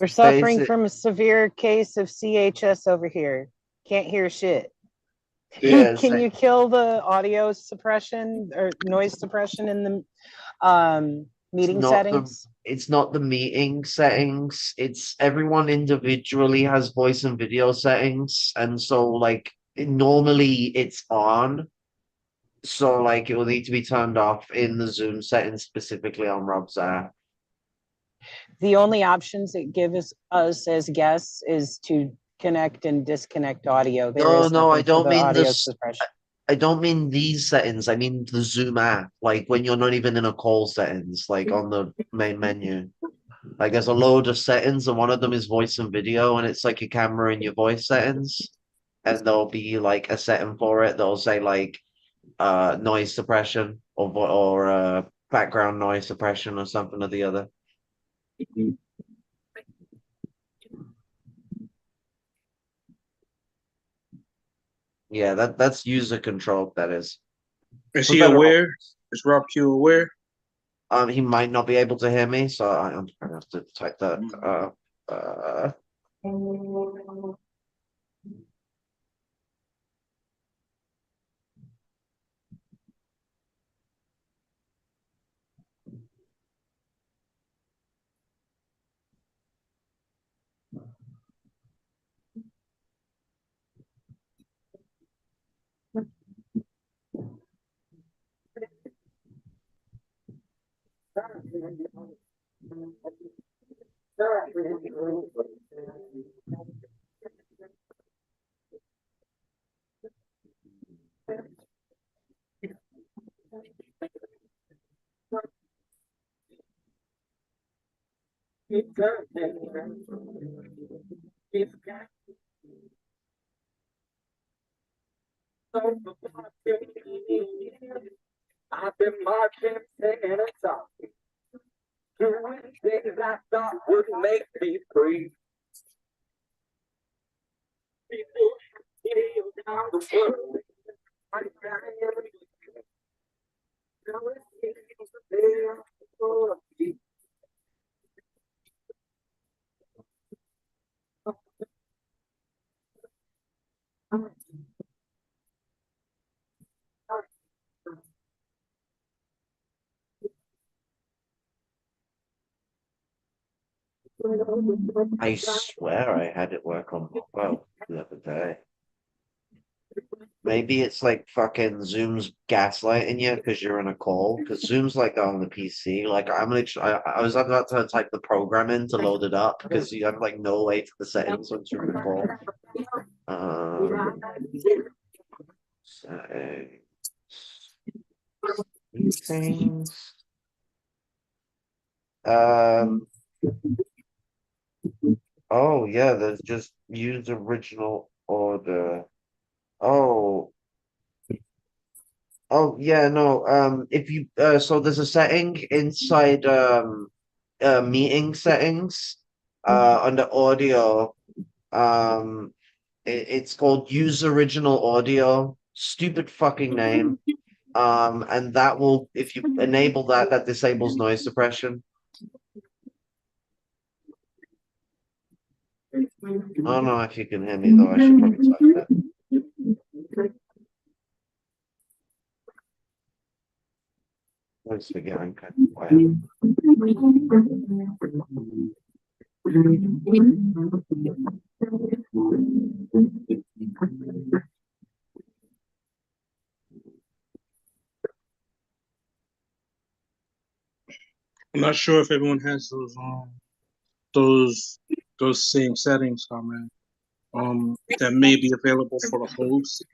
We're suffering Basic. from a severe case of CHS over here. Can't hear shit. Yeah, Can you kill the audio suppression or noise suppression in the meeting settings? It's not the meeting settings. It's everyone individually has voice and video settings, and so like normally it's on. So like it will need to be turned off in the Zoom settings specifically on Rob's app. The only options it gives us as guests is to connect and disconnect audio. No, I don't mean audio this. suppression. I don't mean these settings. I mean the Zoom app, like when you're not even in a call settings, like on the main menu. Like there's a load of settings, and one of them is voice and video, and it's like your camera and your voice settings. And there'll be like a setting for it that'll say like noise suppression or background noise suppression or something or the other. Yeah, that's user controlled, that is. Is For he better or aware? worse. Is Rob Q aware? He might not be able to hear me, so I'm gonna have to type that. I've been marching, singing a song, doing things I thought would make me free. People sail down the world, I'm carrying now it seems there for me. I swear I had it work on mobile the other day. Maybe it's like fucking Zoom's gaslighting you because you're in a call. Because Zoom's like on the PC. Like I'm literally, I was about to type the program in to load it up because you have like no way to the settings once you're in a call. Settings. Oh yeah, there's just use original order. Oh. Oh yeah, no. If you so there's a setting inside meeting settings under audio. It's called use original audio. Stupid fucking name. And that will, if you enable that, that disables noise suppression. I don't know if you can hear me though. I should probably type that. Let's forget I'm kind of quiet. I'm not sure if everyone has those same settings, comrade. That may be available for the host.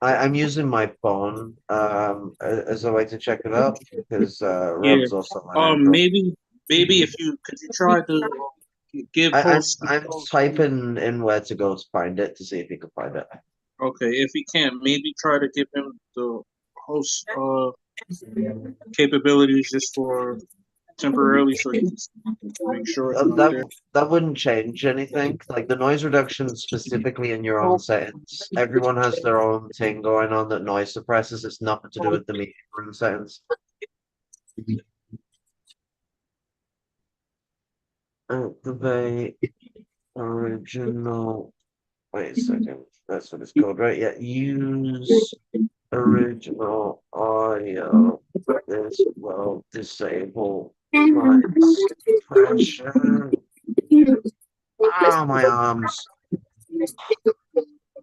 I'm using my phone as a way to check it out because Rob's also on Android. Maybe if you could you try to give host. I'm typing in where to go to find it to see if he can find it. Okay, if he can't, maybe try to give him the host capabilities just for temporarily, so you can make sure that wouldn't change anything. Like the noise reduction specifically in your own settings. Everyone has their own thing going on that noise suppresses. It's nothing to do with the meeting room settings. Activate original. Wait a second. That's what it's called, right? Yeah. Use original audio. This will disable noise suppression. Ah, my arms.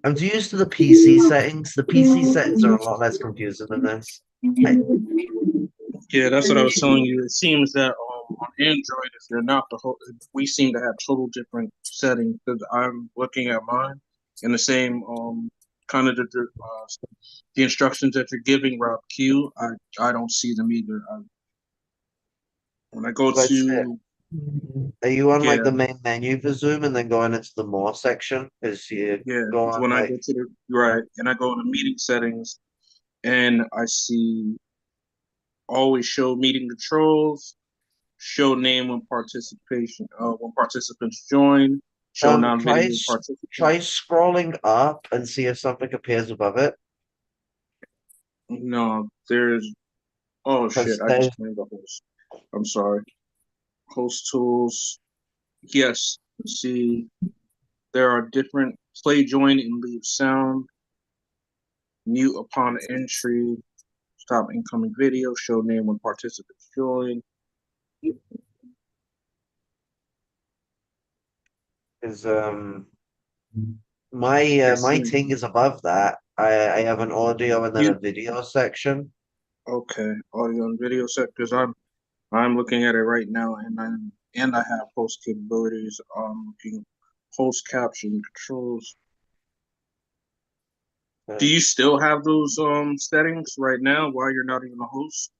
I'm too used to the PC settings. The PC settings are a lot less confusing than this. Yeah, that's what I was telling you. It seems that on Android, if you're not the host, we seem to have total different settings. Because I'm looking at mine in the same kind of the instructions that you're giving, Rob Q. I don't see them either. When I go to. Are you on like the main menu for Zoom and then going into the more section? Is you go on, when I go to the right and I go into meeting settings and I see always show meeting controls, show name when participants join, show non-video participants. Try scrolling up and see if something appears above it. No, there's oh shit, I just named the host. I'm sorry. Host tools. Yes, see, there are different play, join, and leave sound, mute upon entry, stop incoming video, show name when participants join. Is my thing is above that. I have an audio and then a video section. Okay, audio and video set because I'm looking at it right now and I have host capabilities. Looking host caption controls. Do you still have those settings right now while you're not even a host?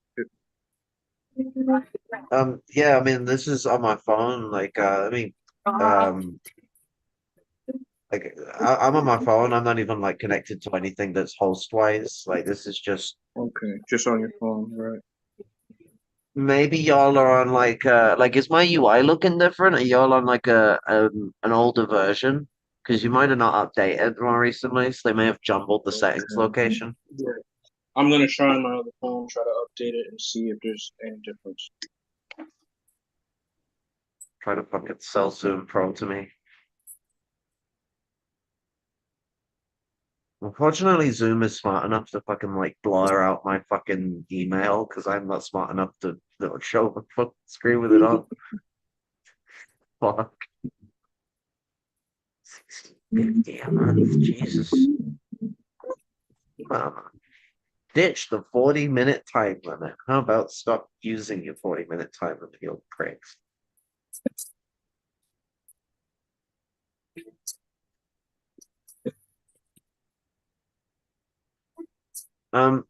Yeah, I mean this is on my phone. Like Like I'm on my phone. I'm not even like connected to anything that's host-wise. Like this is just Okay, just on your phone, right? maybe y'all are on like is my UI looking different? Are y'all on like an older version? Because you might have not updated more recently, so they may have jumbled the settings location. Yeah. I'm gonna try on my other phone, try to update it and see if there's any difference. Try to fucking sell Zoom Pro to me. Unfortunately, Zoom is smart enough to fucking like blur out my fucking email because I'm not smart enough to show the fucking screen with it on. Fuck. 50 a month, Jesus. Ditch the 40-minute time limit. How about stop using your 40-minute time limit, you pricks? Um,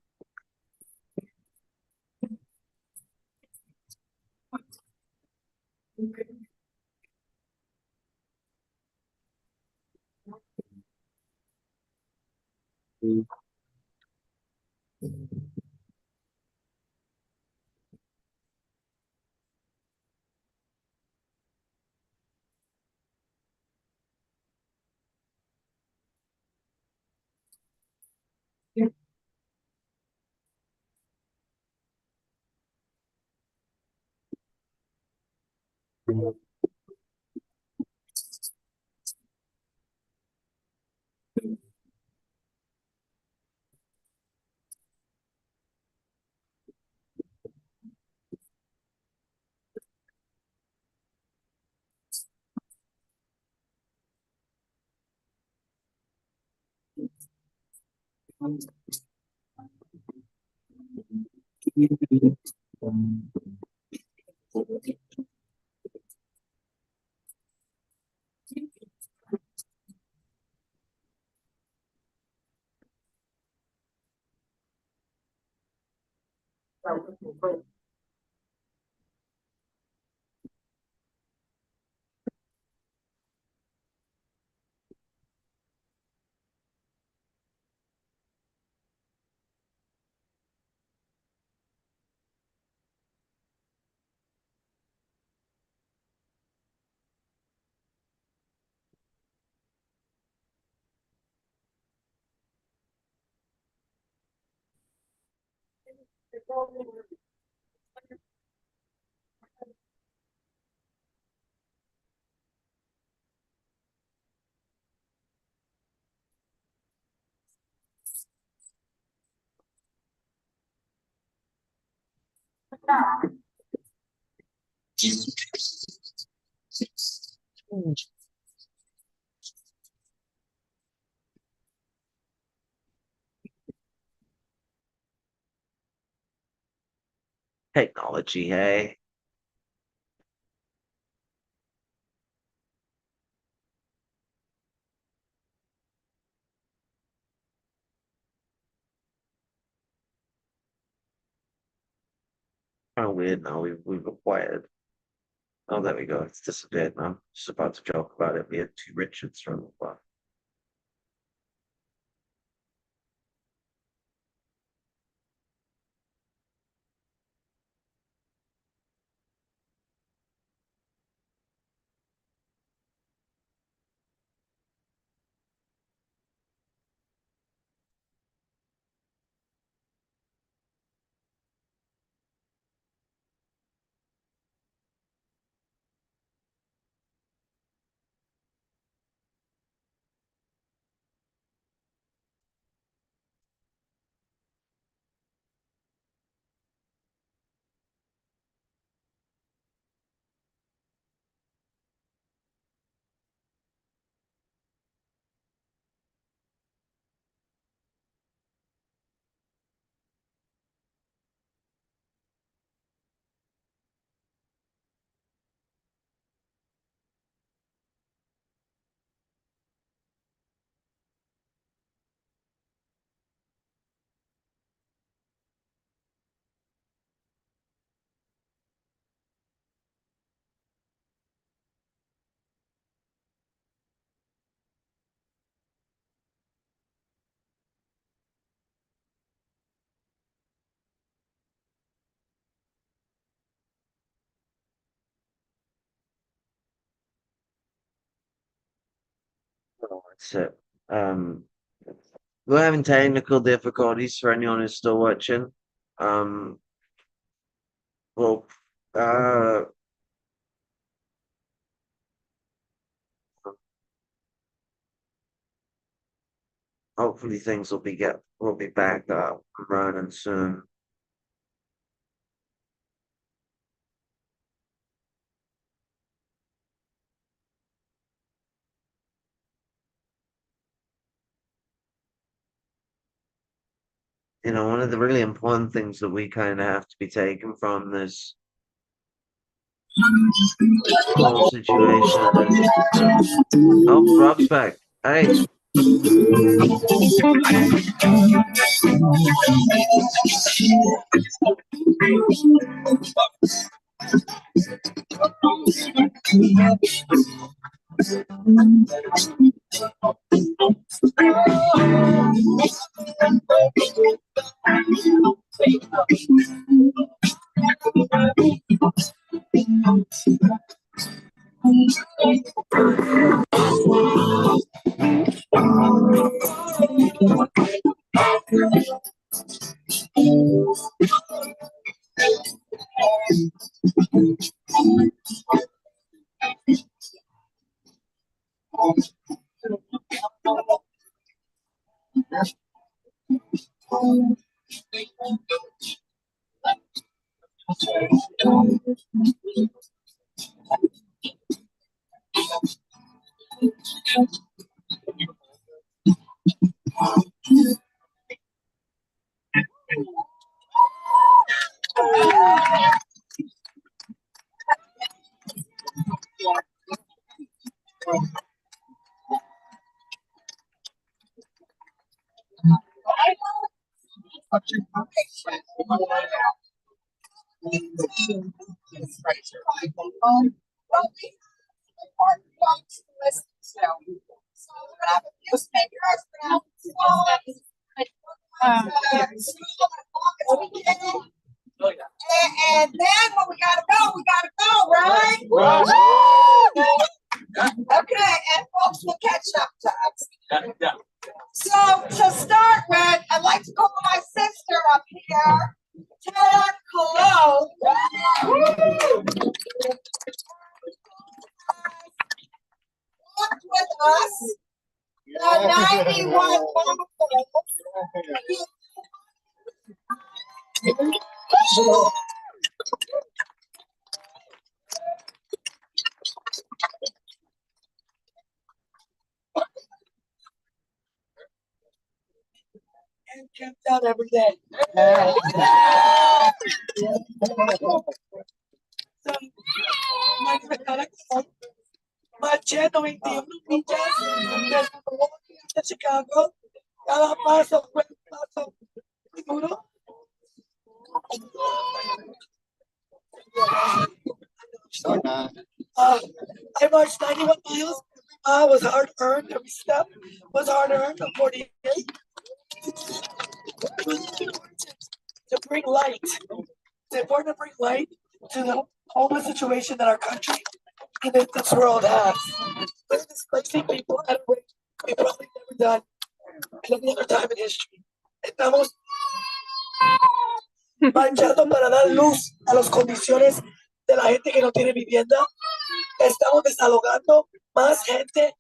technology, hey. Kind of weird now. We've acquired. Oh, there we go. It's disappeared now. Just about to joke about it. We had two Richards from the bar. that's it. We're having technical difficulties for anyone who's still watching. Well, hopefully things will be back up and running soon. You know, one of the really important things that we kind of have to be taken from this whole situation is, oh, Rob's back. Hey. And then when we gotta go, right? Okay, and folks will catch up to us. So to start with, I'd like to call my sister up here, Tara Colo. Worked with us, the 91 and kept out every day. So, marché 91 millas desde Milwaukee hasta Chicago. Cada paso fue un paso muy duro. I marched 91 miles. Every mile was hard earned. Every step was hard earned. I'm 48. It was important to bring light. It's important to bring light to the homeless situation that our country and that this world has. We're displacing people at a rate we've probably never done at any other time in history. Estamos marchando para dar luz a las condiciones de la gente que no tiene vivienda. Estamos desalojando más gente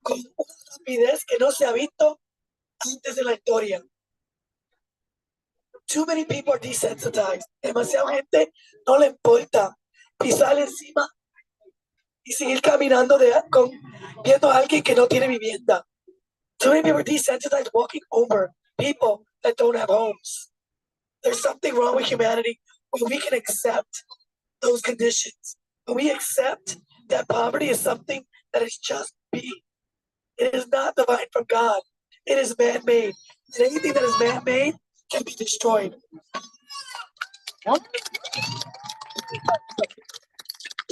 con una rapidez que no se ha visto antes de la historia. Too many people are desensitized. Demasiada gente no le importa pisar encima y seguir caminando viendo a alguien que no tiene vivienda. Too many people are desensitized walking over people that don't have homes. There's something wrong with humanity when we can accept those conditions. When we accept that poverty is something that is just being. It is not divine from God. It is man-made. And anything that is man-made can be destroyed. The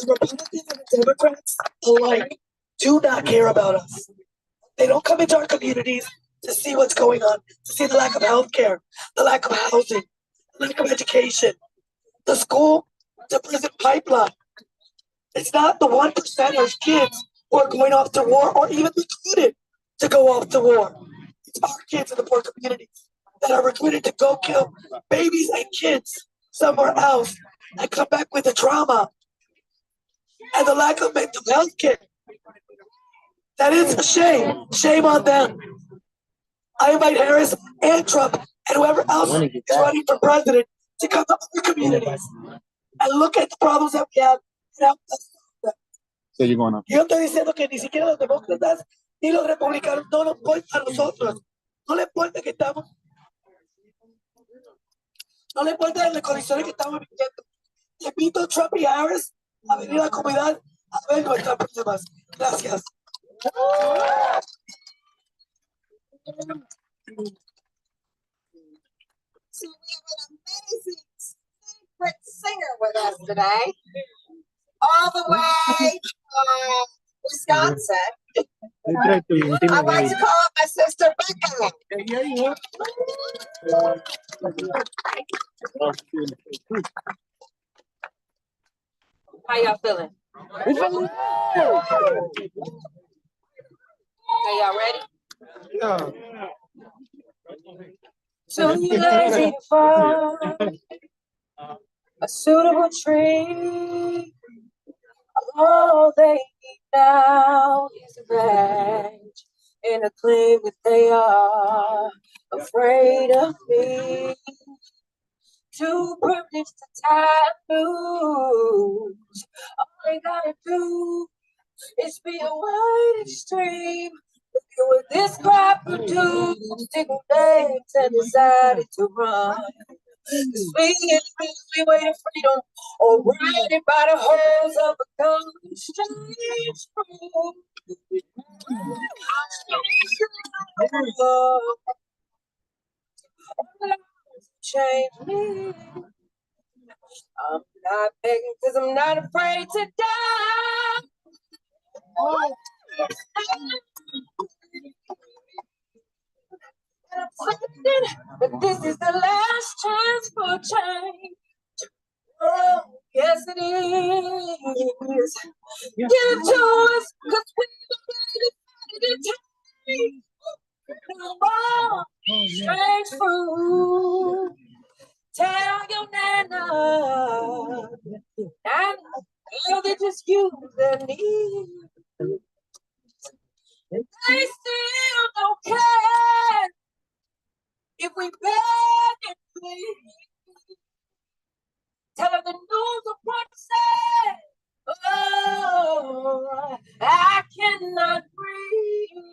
Republicans and the Democrats alike do not care about us. They don't come into our communities to see what's going on, to see the lack of health care, the lack of housing, the lack of education, the school to prison pipeline. It's not the 1%er's kids or going off to war or even recruited to go off to war. It's our kids in the poor communities that are recruited to go kill babies and kids somewhere else and come back with the trauma and the lack of mental health care. That is a shame. Shame on them. I invite Harris and Trump and whoever else is running for president to come to other communities and look at the problems that we have and help us solve them. So you're going up. Yo estoy diciendo que ni siquiera los demócratas ni los republicanos no nos importa a nosotros. No le importa que estamos. No le importa las condiciones que estamos viviendo. Invito a Trump y Harris a venir a la comunidad a ver nuestros problemas. Gracias. So we have an amazing secret singer with us today, all the way from Wisconsin. I'd like to call up my sister Becca. How y'all feeling? Okay, y'all ready? Yeah. Too lazy to find a suitable tree. All they need now is a badge and a claim that they are afraid of me. Too privileged to tie blues. All they gotta do is be a white extreme. Look at what this crowd produced. Tickle legs and decided to run. Cause we waiting freedom or riding by the holes of a gun. Strange fruit. Change me. I'm not begging cause I'm not afraid to die. And I'm certain that this is the last chance for change. Oh, yes it is. Give it to us, cause we've already decided to take. No more strange fruit. Tell your nana, I know they just use their knees. They still don't care if we beg and plead. Tell them the news of what to say. Oh, I cannot breathe.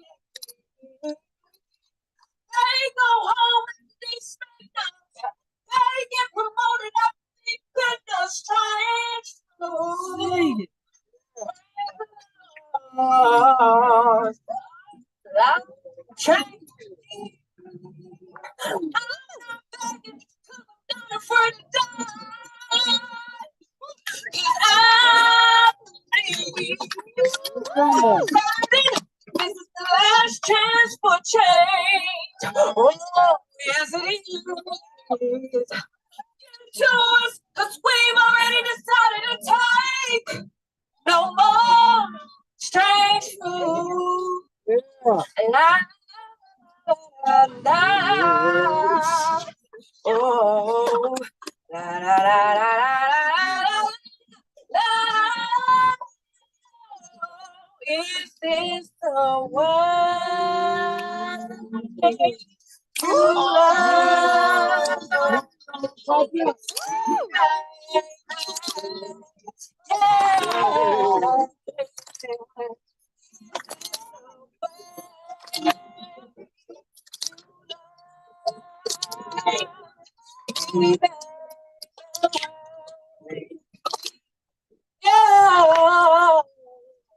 They go home and they spend up. They get promoted up. They been a strange food. Change. I'm not begging because I'm not afraid to die. This is the last chance for change. Oh, yes it is. To us, cause we've already decided to take no more strange food. And oh, la la la la la la. Is this the one to love?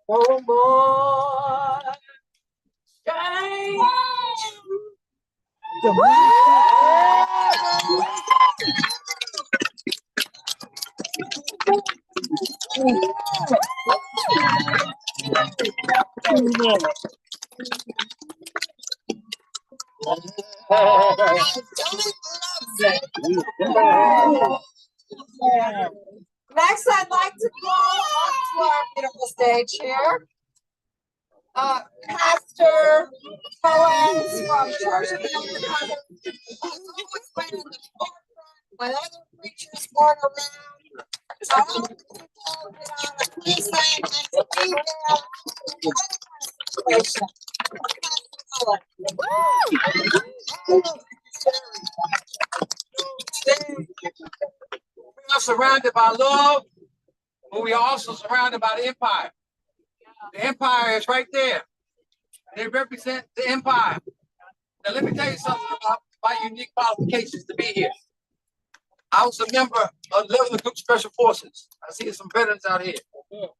No more Next, I'd like to call up to our beautiful stage here Pastor Phalaístin from Church of the Covenant has always been in the forefront when other preachers weren't around. So I hope people get on a crusade and to be there. Situation. We are surrounded by love, but we are also surrounded by the empire. The empire is right there. They represent the empire. Now, let me tell you something about my unique qualifications to be here. I was a member of 11th Group Special Forces. I see some veterans out here.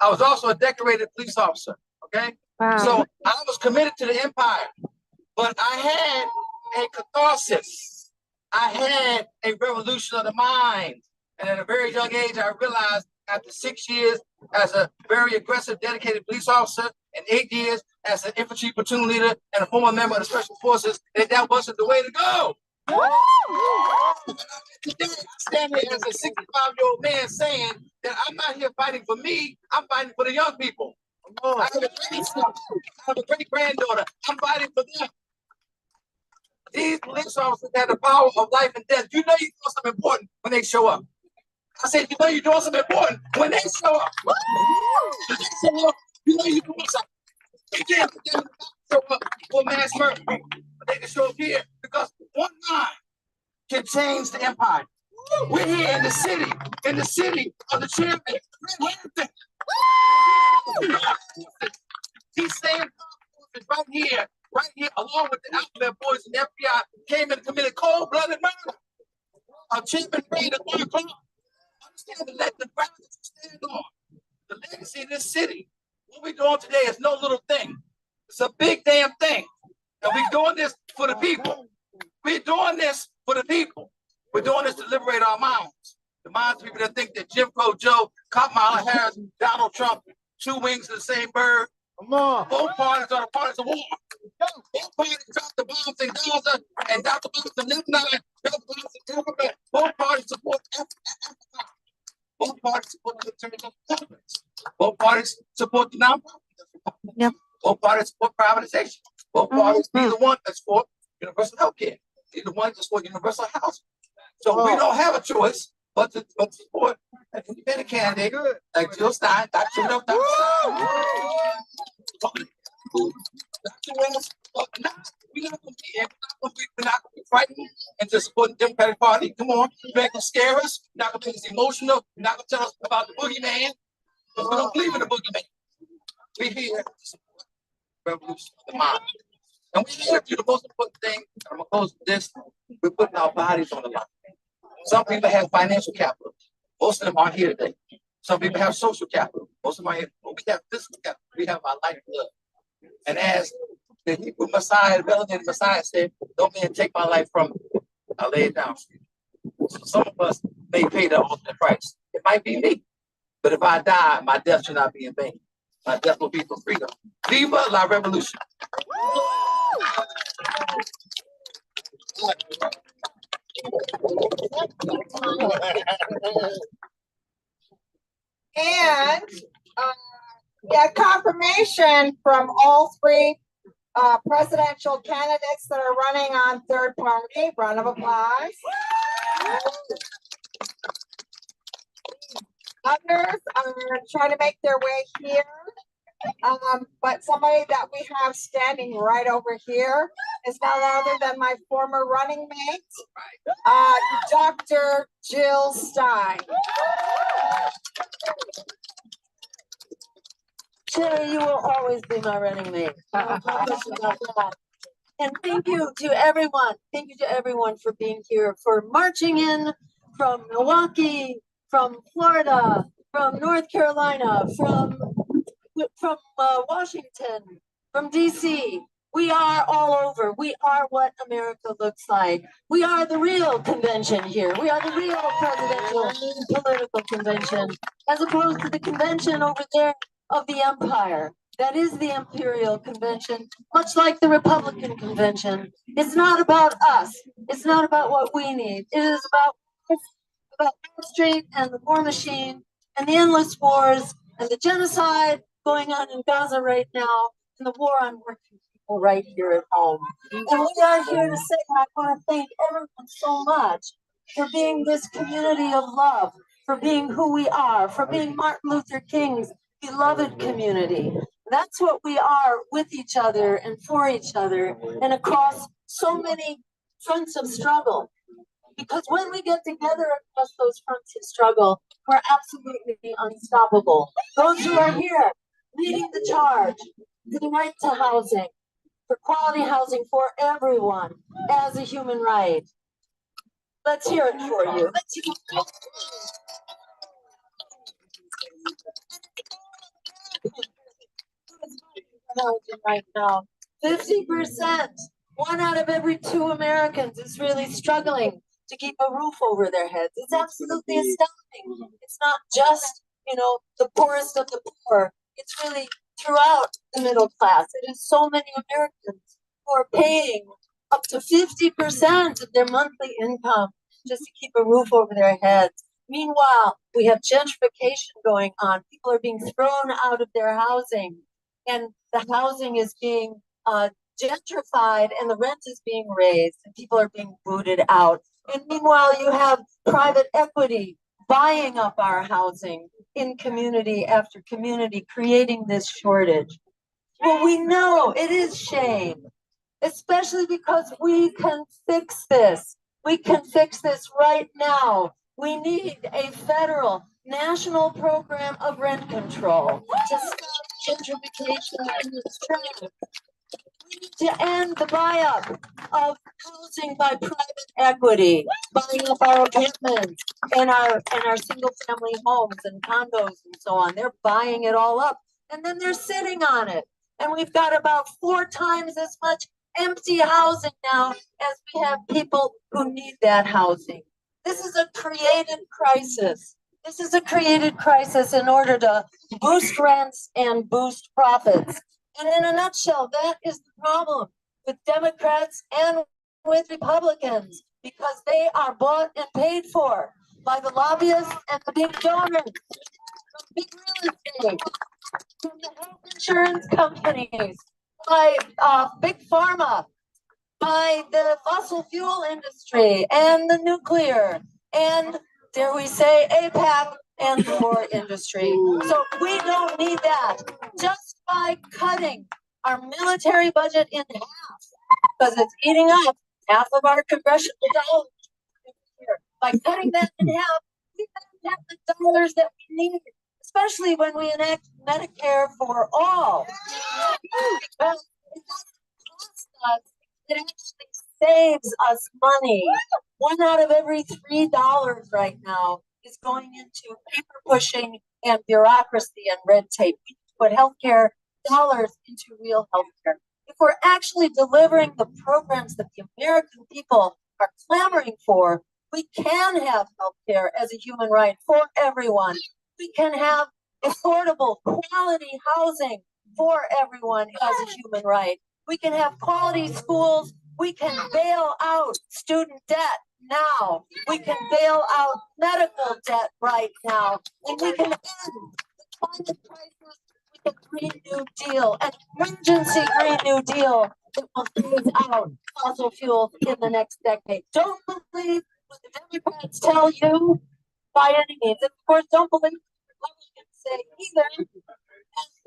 I was also a decorated police officer. Okay? Wow. So I was committed to the empire, but I had a catharsis. I had a revolution of the mind. And at a very young age, I realized after 6 years as a very aggressive, dedicated police officer and 8 years as an infantry platoon leader and a former member of the Special Forces, that wasn't the way to go. Today, I stand here as a 65-year-old man saying that I'm not here fighting for me, I'm fighting for the young people. I have a grandson, I have a great-granddaughter, I'm fighting for them. These police officers have the power of life and death. You know you're doing something important when they show up. I said, you know you're doing something important when they show up. When they show up, you know you're doing something. You can't show up for mass murder. But they can show up here because one mind can change the empire. We're here in the city of the champion. These same forces right here, along with the Alphabet Boys and the FBI, came and committed cold-blooded murder. A champion raid at 1 o'clock. Understand the ground that you stand on. The legacy of this city. What we're doing today is no little thing. It's a big damn thing. And we're doing this for the people. We're doing this for the people. We're doing this to liberate our minds. The minds of people that think that Jim Crow Joe, Kamala Harris, Donald Trump, two wings of the same bird. Come on. Both parties are the parties of war. Both parties dropped the bombs in Gaza and dropped the bombs in Lebanon, dropped the bombs in Africa. Both parties support Africa. Both parties support the military governments. Both parties support the nonprofit. Yep. Both parties support privatization. Both parties, neither one is for universal health care. Neither one is for universal housing. So we don't have a choice but to support an independent candidate like Jill Stein, Dr. Stein. We're not going to be frightened into supporting the Democratic Party. Come on, you're not going to scare us. You're not going to make us emotional. You're not going to tell us about the boogeyman. Because we don't believe in the boogeyman. We're here to support the revolution of the mind. And we're here to do the most important thing. I'm going to close with this. We're putting our bodies on the line. Some people have financial capital. Most of them aren't here today. Some people have social capital. Most of them are here. But we have physical capital. We have our lifeblood. And as the Hebrew Messiah, the melanated Messiah said, "Don't man take my life from me. I lay it down for you." So some of us may pay the ultimate price. It might be me. But if I die, my death should not be in vain. My death will be for freedom. Viva la revolution. And we have confirmation from all three presidential candidates that are running on third party. Round of applause. Others are trying to make their way here. But somebody that we have standing right over here is none other than my former running mate, Dr. Jill Stein. Sherry, you will always be my running mate. And thank you to everyone. Thank you to everyone for being here, for marching in from Milwaukee, from Florida, from North Carolina, from Washington, from DC. We are all over. We are what America looks like. We are the real convention here. We are the real presidential political convention, as opposed to the convention over there of the empire. That is the imperial convention, much like the Republican convention. It's not about us. It's not about what we need. It is about Wall Street and the war machine and the endless wars and the genocide going on in Gaza right now, and the war on working people right here at home. And we are here to say, and I want to thank everyone so much for being this community of love, for being who we are, for being Martin Luther King's beloved community. That's what we are with each other and for each other and across so many fronts of struggle. Because when we get together across those fronts of struggle, we're absolutely unstoppable. Those who are here leading the charge for the right to housing, for quality housing for everyone as a human right. Let's hear it for you. Let's hear it. Right now, 50%, 1 out of every 2 Americans is really struggling to keep a roof over their heads. It's absolutely astounding. It's not just, the poorest of the poor. It's really throughout the middle class. It is so many Americans who are paying up to 50% of their monthly income just to keep a roof over their heads. Meanwhile, we have gentrification going on. People are being thrown out of their housing, and the housing is being gentrified, and the rent is being raised, and people are being booted out. And meanwhile, you have private equity buying up our housing in community after community, creating this shortage. Well, we know it is shame, especially because we can fix this. We can fix this right now. We need a federal, national program of rent control to stop gentrification in its tracks. We need to end the buy-up of housing by private equity, buying up our apartments and our single-family homes and condos and so on. They're buying it all up, and then they're sitting on it. And we've got about 4 times as much empty housing now as we have people who need that housing. This is a created crisis. This is a created crisis in order to boost rents and boost profits. And in a nutshell, that is the problem with Democrats and with Republicans, because they are bought and paid for by the lobbyists and the big donors, from big real estate, from the health insurance companies, by big pharma, by the fossil fuel industry and the nuclear, and dare we say APAC and the war industry. So we don't need that. Just by cutting our military budget in half, because it's eating up half of our congressional dollars. By cutting that in half, we don't have the dollars that we need, especially when we enact Medicare for all. Because it doesn't cost us, it actually saves us money. 1 out of every $3 right now is going into paper pushing and bureaucracy and red tape. We put healthcare dollars into real healthcare. If we're actually delivering the programs that the American people are clamoring for, we can have healthcare as a human right for everyone. We can have affordable, quality housing for everyone as a human right. We can have quality schools. We can bail out student debt now. We can bail out medical debt right now. And we can end the climate crisis with a Green New Deal, an emergency Green New Deal that will phase out fossil fuels in the next decade. Don't believe what the Democrats tell you by any means. And of course, don't believe what Republicans say either. And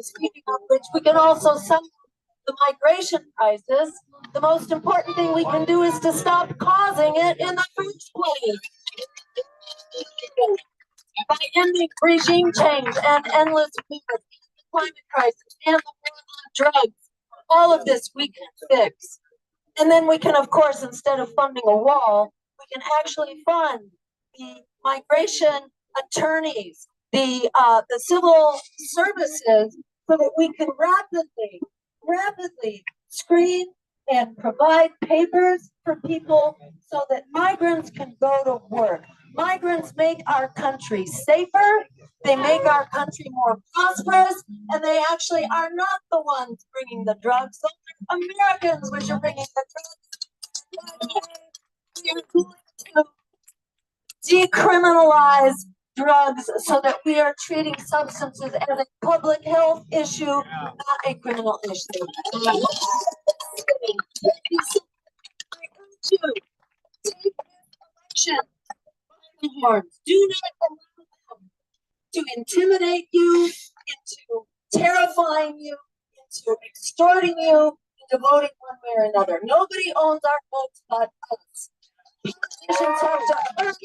speaking of which, we can also sum the migration crisis. The most important thing we can do is to stop causing it in the first place. By ending regime change and endless wars, the climate crisis, and the war on drugs, all of this we can fix. And then we can, of course, instead of funding a wall, we can actually fund the migration attorneys, the civil services, so that we can rapidly screen and provide papers for people so that migrants can go to work. Migrants make our country safer, they make our country more prosperous, and they actually are not the ones bringing the drugs. Those are Americans which are bringing the drugs. We are going to decriminalize drugs so that we are treating substances as a public health issue, not a criminal issue. I urge you, take this election by the horns. Do not allow them to intimidate you, into terrifying you, into extorting you, into voting one way or another. Nobody owns our votes but us. Politicians have to earn it.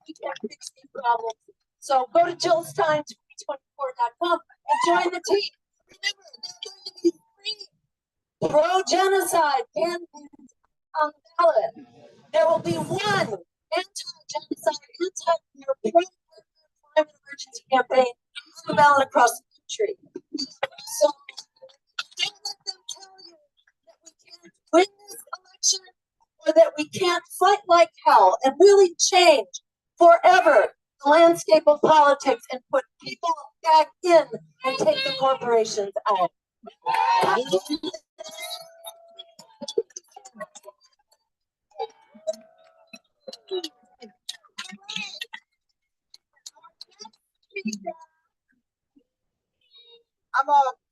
We can fix these problems. So go to jillstimes2024.com and join the team. Remember, there's going to be free pro-genocide campaigns on the ballot. There will be one anti-genocide, anti-war, pro-climate emergency campaign on the ballot across the country. So don't let them tell you that we can't win this election or that we can't fight like hell and really change forever the landscape of politics and put people back in and take the corporations out.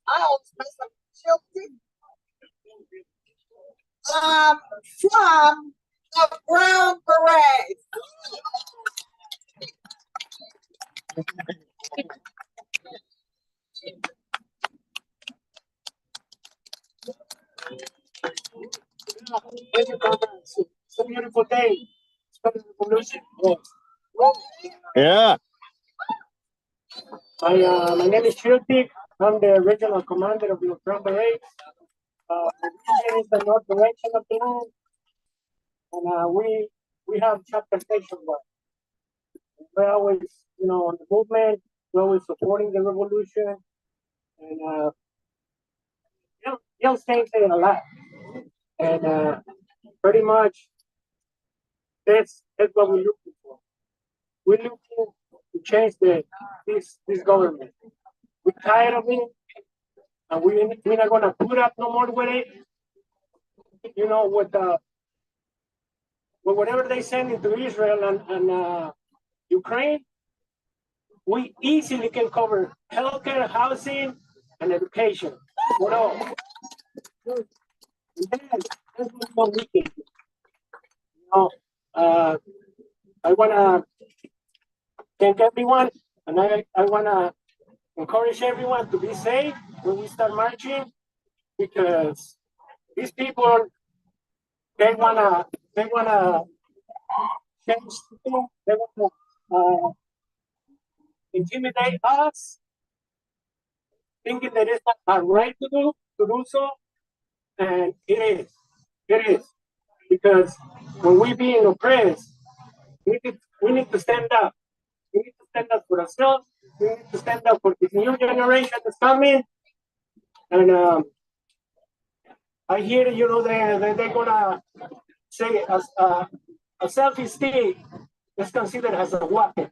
I'll express some children from the Brown Berets. It's a beautiful day. It's been a revolution. Yeah. My name is Shiltik. I'm the regional commander of the Brown Berets. The region is the north direction of the land, and we have chapter station work. We're always, on the movement. We're always supporting the revolution, and young things say a lot. And pretty much, that's what we're looking for. We're looking to change this government. We're tired of it, and we're not gonna put up no more with it. With whatever they send into Israel and Ukraine, we easily can cover healthcare, housing, and education. That's what we can do. I wanna thank everyone, and I wanna encourage everyone to be safe when we start marching, because these people, they wanna change things. They wanna intimidate us, thinking that it's not our right to do so, and it is, because when we being oppressed, we need to stand up. We need to stand up for ourselves. We need to stand up for this new generation that's coming. And I hear, they're gonna say a selfie stick is considered as a weapon.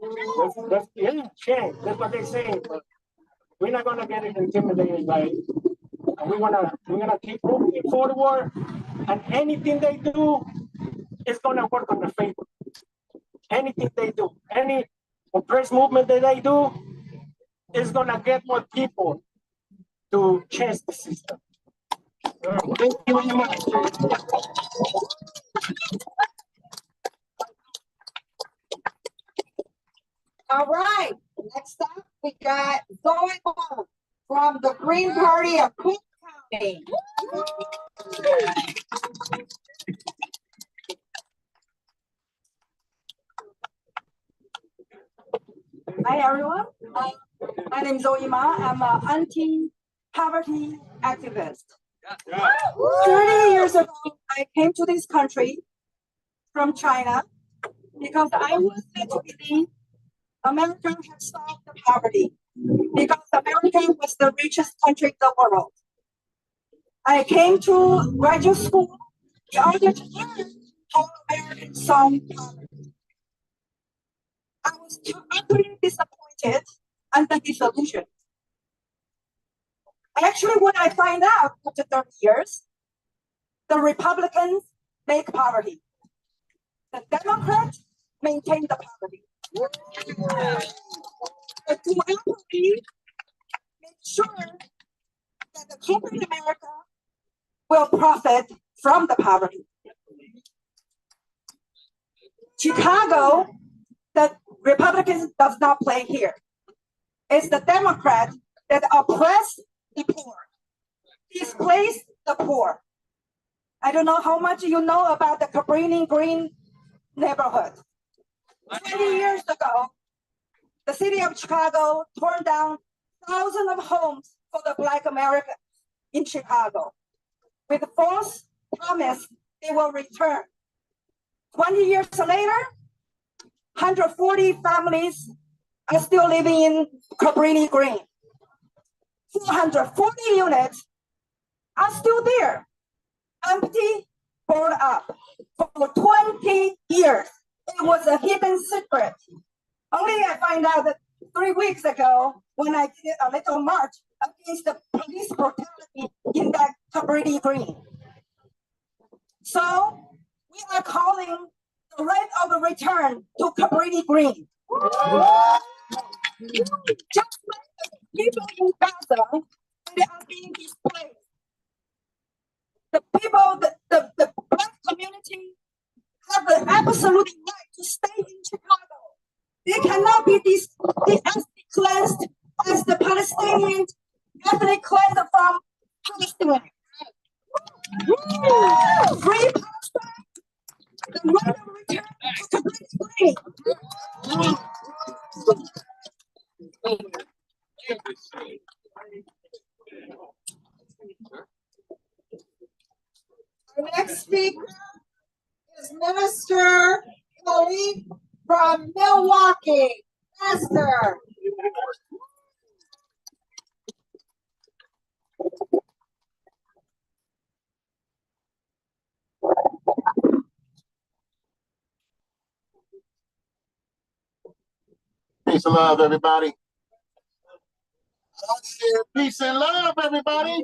That's what they're saying. But we're not gonna get intimidated by it. We're gonna keep moving forward, and anything they do is gonna work on the favor. Anything they do, any oppressed movement that they do, is gonna get more people to change the system. Thank you very much. All right, next up we got Zoe Ball from the Green Party of Cook County. Hi everyone, my name is Zoe Ma. I'm an anti-poverty activist. 30 years ago, I came to this country from China because I was led to believe America had solved the poverty, because America was the richest country in the world. I came to graduate school in order to learn how Americans solve poverty. I was utterly disappointed and disillusioned. Actually, when I find out after 30 years, the Republicans make poverty. The Democrats maintain the poverty. The duopoly make sure that the corporate America will profit from the poverty. Chicago, the Republicans does not play here. It's the Democrats that oppress the poor, displace the poor. I don't know how much you know about the Cabrini Green neighborhood. 20 years ago, the city of Chicago torn down thousands of homes for the Black Americans in Chicago with false promise they will return. 20 years later, 140 families are still living in Cabrini Green. 440 units are still there, empty, boarded up for 20 years. It was a hidden secret. Only I find out that 3 weeks ago when I did a little march against the police brutality in that Cabrini Green. So we are calling the right of the return to Cabrini Green. Just like the people in Gaza, they are being displaced. The people, the Black community have the absolute right to stay in Chicago. They cannot be ethnic cleansed as the Palestinian ethnic cleansed from Palestine. Free Palestine, the right of return to Palestine. Our next speaker is Minister Phalaístin from Milwaukee. Minister. Peace and love, everybody. Peace and love, everybody.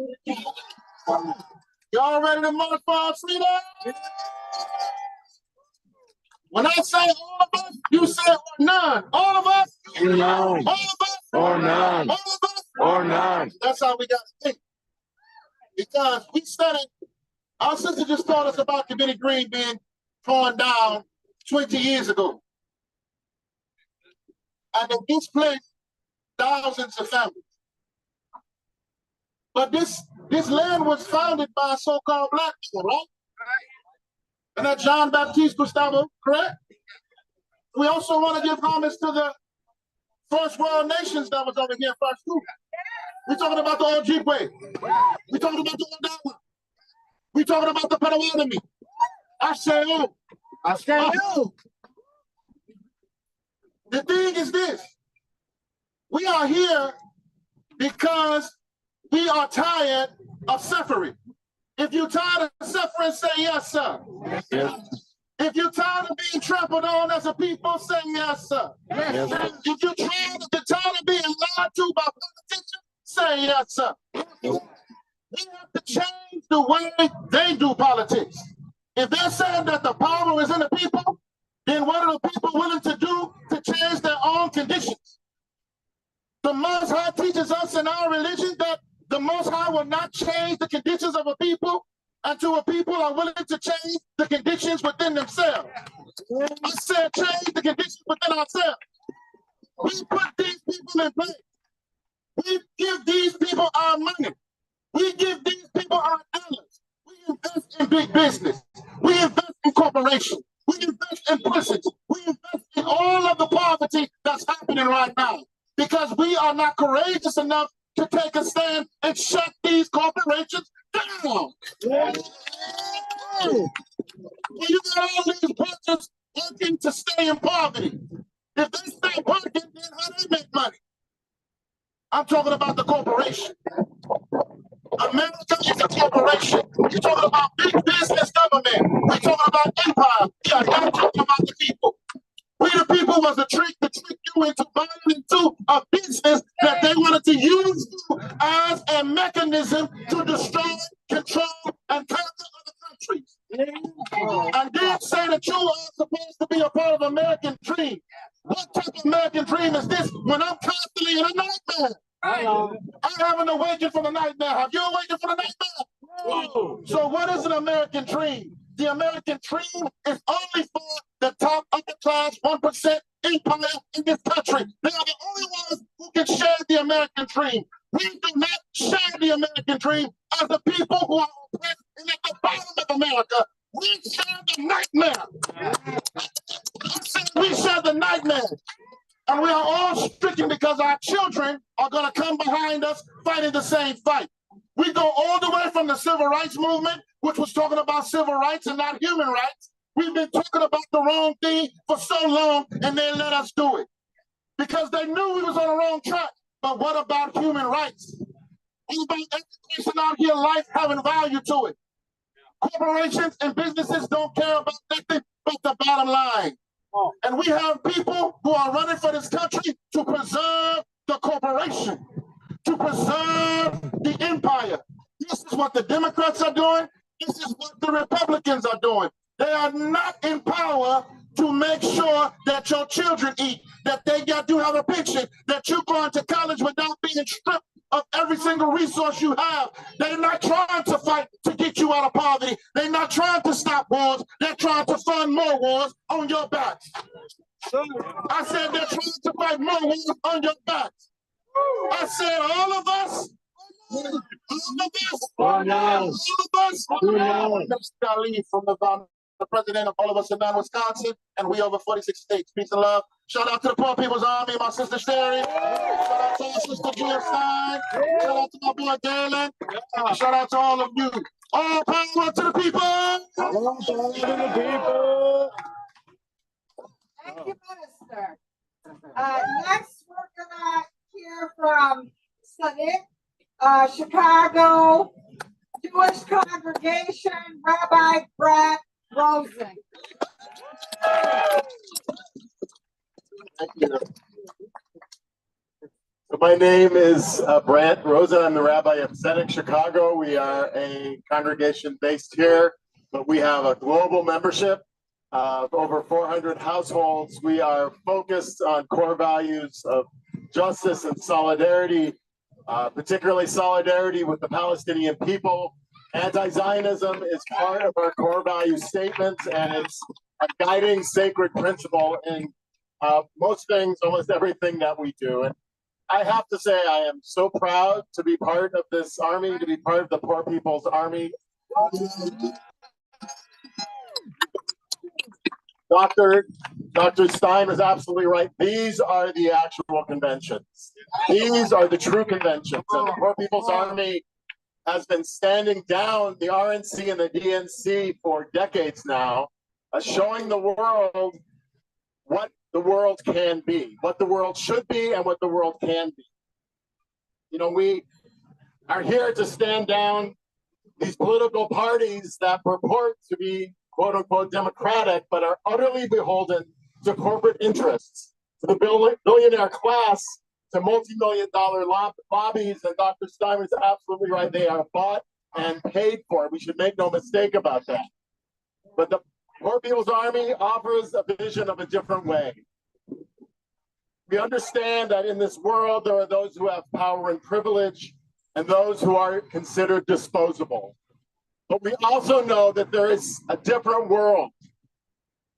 Y'all ready to march for our freedom? When I say all of us, you say or none. All of us? None. All of us? Or none. All of us? Or none. That's how we got to think. Because we studied, our sister just taught us about Cabrini Green being torn down 20 years ago. And in this place, thousands of families. But this land was founded by so-called Black people, right? And that John Baptiste Gustavo, correct? We also want to give homage to the first world nations that was over here first too. We're talking about the Ojibwe. We're talking about the Odawa. We're talking about the Potawatomi. Asheo. Asheo. The thing is this. We are here because we are tired of suffering. If you're tired of suffering, say yes, sir. Yes. If you're tired of being trampled on as a people, say yes, sir. Yes. If you're tired of being lied to by politicians, say yes, sir. We have to change the way they do politics. If they're saying that the power is in the people, then what are the people willing to do to change their own conditions? The Most High teaches us in our religion that the Most High will not change the conditions of a people until a people are willing to change the conditions within themselves. I said change the conditions within ourselves. We put these people in place. We give these people our money. We give these people our dollars. We invest in big business. We invest in corporations. We invest in prisons. We invest in all of the poverty that's happening right now because we are not courageous enough to take a stand and shut these corporations down. Well, you got all these workers working to stay in poverty. If they stop working, then how do they make money? I'm talking about the corporation. America is a corporation. You're talking about big business government. We're talking about empire. We are not talking about the people. We the people was a trick to trick you into buying into a business that they wanted to use you as a mechanism to destroy, control, and conquer other countries. And then say that you are supposed to be a part of American dream. What type of American dream is this when I'm constantly in a nightmare? I haven't awakened from the nightmare. Have you awakened from the nightmare? No. So what is an American dream? The American dream is only for the top upper class 1% empire in this country. They are the only ones who can share the American dream. We do not share the American dream as the people who are oppressed and at the bottom of America. We share the nightmare. We share the nightmare. And we are all stricken because our children are going to come behind us fighting the same fight. We go all the way from the civil rights movement, which was talking about civil rights and not human rights. We've been talking about the wrong thing for so long, and they let us do it because they knew we was on the wrong track. But what about human rights? What about education out here, life having value to it? Corporations and businesses don't care about nothing but the bottom line. And we have people who are running for this country to preserve the corporation, to preserve the empire. This is what the Democrats are doing. This is what the Republicans are doing. They are not in power to make sure that your children eat, that they do have a pension, that you're going to college without being stripped of every single resource you have. They're not trying to fight to get you out of poverty. They're not trying to stop wars. They're trying to fund more wars on your backs. I said they're trying to fight more wars on your backs. I said all of us, from the president of all of us in Wisconsin, and we over 46 states. Peace and love. Shout out to the Poor People's Army, my sister Sherry. Shout out to my sister Jill Stein. Shout out to my boy Galen. Shout out to all of you. All power to the people. All power to the people. Thank you, Minister. Next, we're gonna hear from Chicago Jewish congregation, Rabbi Brett Rosen. Thank you. So my name is Brant Rosen. I'm the rabbi of Tzedek Chicago. We are a congregation based here, but we have a global membership of over 400 households. We are focused on core values of justice and solidarity, particularly solidarity with the Palestinian people. Anti-Zionism is part of our core value statements, and it's a guiding sacred principle in most things, almost everything that we do. And I have to say, I am so proud to be part of this army, to be part of the Poor People's Army. Dr. Stein is absolutely right. These are the actual conventions. These are the true conventions. And the Poor People's Army has been standing down the RNC and the DNC for decades now, showing the world what the world can be, what the world should be, and what the world can be. You know, we are here to stand down these political parties that purport to be quote unquote democratic, but are utterly beholden to corporate interests, to the billionaire class, to multi-million-dollar lobbies. And Dr. Stein is absolutely right. They are bought and paid for. We should make no mistake about that. But the Poor People's Army offers a vision of a different way. We understand that in this world, there are those who have power and privilege and those who are considered disposable. But we also know that there is a different world.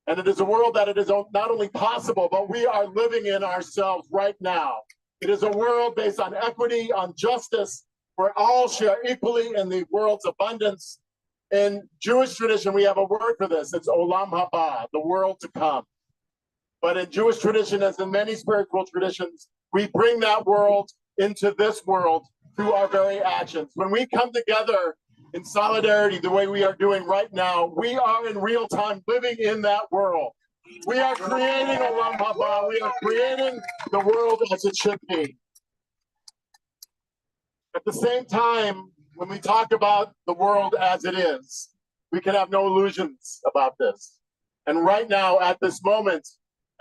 And it is a world that it is not only possible, but we are living in ourselves right now. It is a world based on equity, on justice, where all share equally in the world's abundance. In Jewish tradition, we have a word for this. It's olam haba, the world to come. But in Jewish tradition, as in many spiritual traditions, we bring that world into this world through our very actions. When we come together in solidarity the way we are doing right now, we are in real time living in that world. We are creating olam haba. We are creating the world as it should be. At the same time, when we talk about the world as it is, we can have no illusions about this. And right now, at this moment,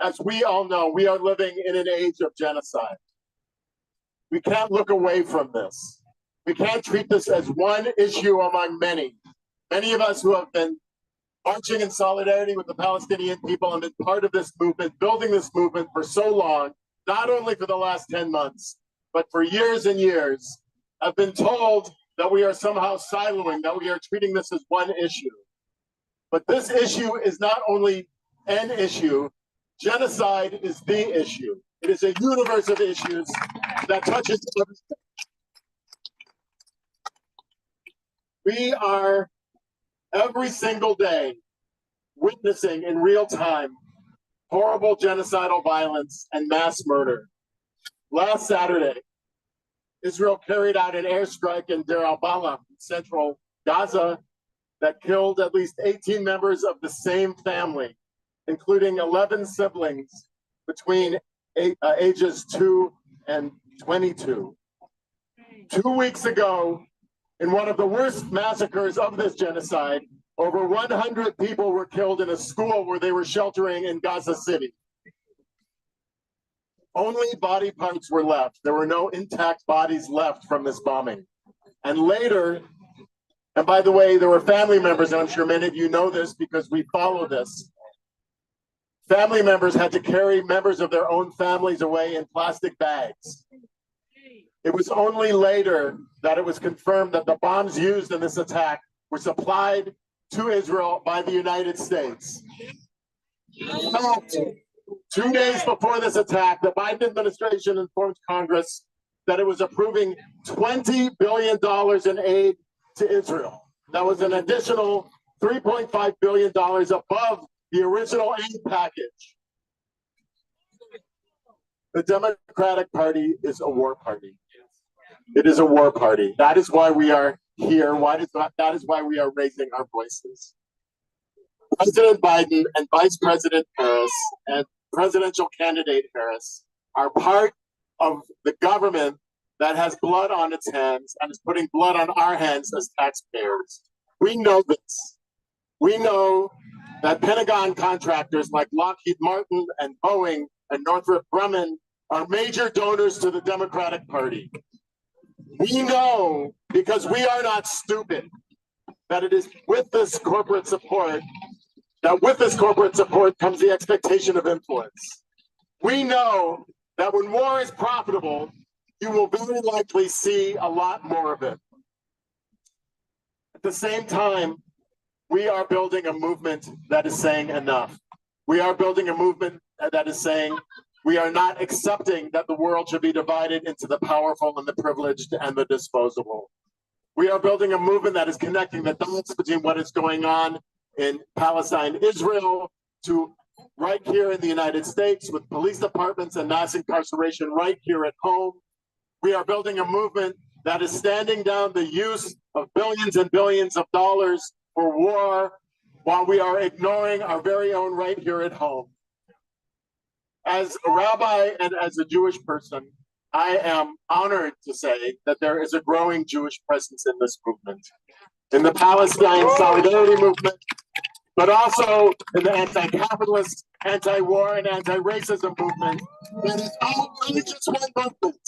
as we all know, we are living in an age of genocide. We can't look away from this. We can't treat this as one issue among many. Many of us who have been marching in solidarity with the Palestinian people and been part of this movement, building this movement for so long, not only for the last 10 months, but for years and years, have been told that we are somehow siloing, that we are treating this as one issue. But this issue is not only an issue, genocide is the issue. It is a universe of issues that touches everything. We are every single day witnessing in real time horrible genocidal violence and mass murder. Last Saturday, Israel carried out an airstrike in Deir al-Balah, central Gaza, that killed at least 18 members of the same family, including 11 siblings between ages 2 and 22. 2 weeks ago, in one of the worst massacres of this genocide, over 100 people were killed in a school where they were sheltering in Gaza City. Only body parts were left. There were no intact bodies left from this bombing. And later, and by the way, there were family members, and I'm sure many of you know this because we follow this. Family members had to carry members of their own families away in plastic bags. It was only later that it was confirmed that the bombs used in this attack were supplied to Israel by the United States. In fact, 2 days before this attack, the Biden administration informed Congress that it was approving $20 billion in aid to Israel. That was an additional $3.5 billion above the original aid package. The Democratic Party is a war party. It is a war party. That is why we are here. That is why we are raising our voices. President Biden and Vice President Harris and presidential candidate Harris are part of the government that has blood on its hands and is putting blood on our hands as taxpayers. We know this. We know that Pentagon contractors like Lockheed Martin and Boeing and Northrop Grumman are major donors to the Democratic Party. We know, because we are not stupid, that it is with this corporate support comes the expectation of influence. We know that when war is profitable, you will very likely see a lot more of it. At the same time, we are building a movement that is saying enough. We are building a movement that is saying we are not accepting that the world should be divided into the powerful and the privileged and the disposable. We are building a movement that is connecting the dots between what is going on in Palestine, Israel, to right here in the United States with police departments and mass incarceration right here at home. We are building a movement that is standing down the use of billions and billions of dollars for war while we are ignoring our very own right here at home. As a rabbi and as a Jewish person, I am honored to say that there is a growing Jewish presence in this movement, in the Palestine Solidarity movement, but also in the anti-capitalist, anti-war, and anti-racism movement. It is all really just one movement.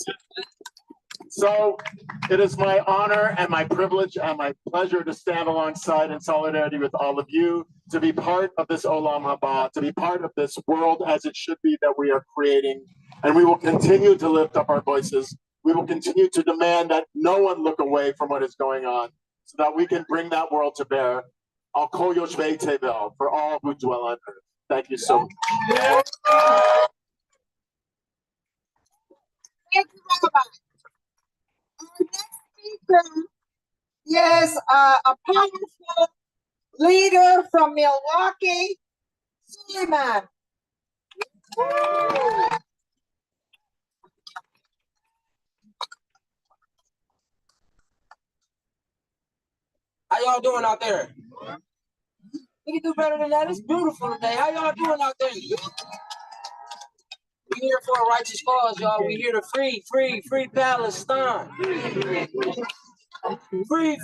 So it is my honor and my privilege and my pleasure to stand alongside in solidarity with all of you, to be part of this Olam Haba, to be part of this world as it should be that we are creating. And we will continue to lift up our voices. We will continue to demand that no one look away from what is going on so that we can bring that world to bear. Al Kol Yoshvei Tevel, for all who dwell on earth. Thank you so much. Thank you, Rabbi. Our next speaker is a powerful leader from Milwaukee, Suleiman. How y'all doing out there? We can do better than that. It's beautiful today. How y'all doing out there? We here for a righteous cause, y'all. We here to free Palestine. Free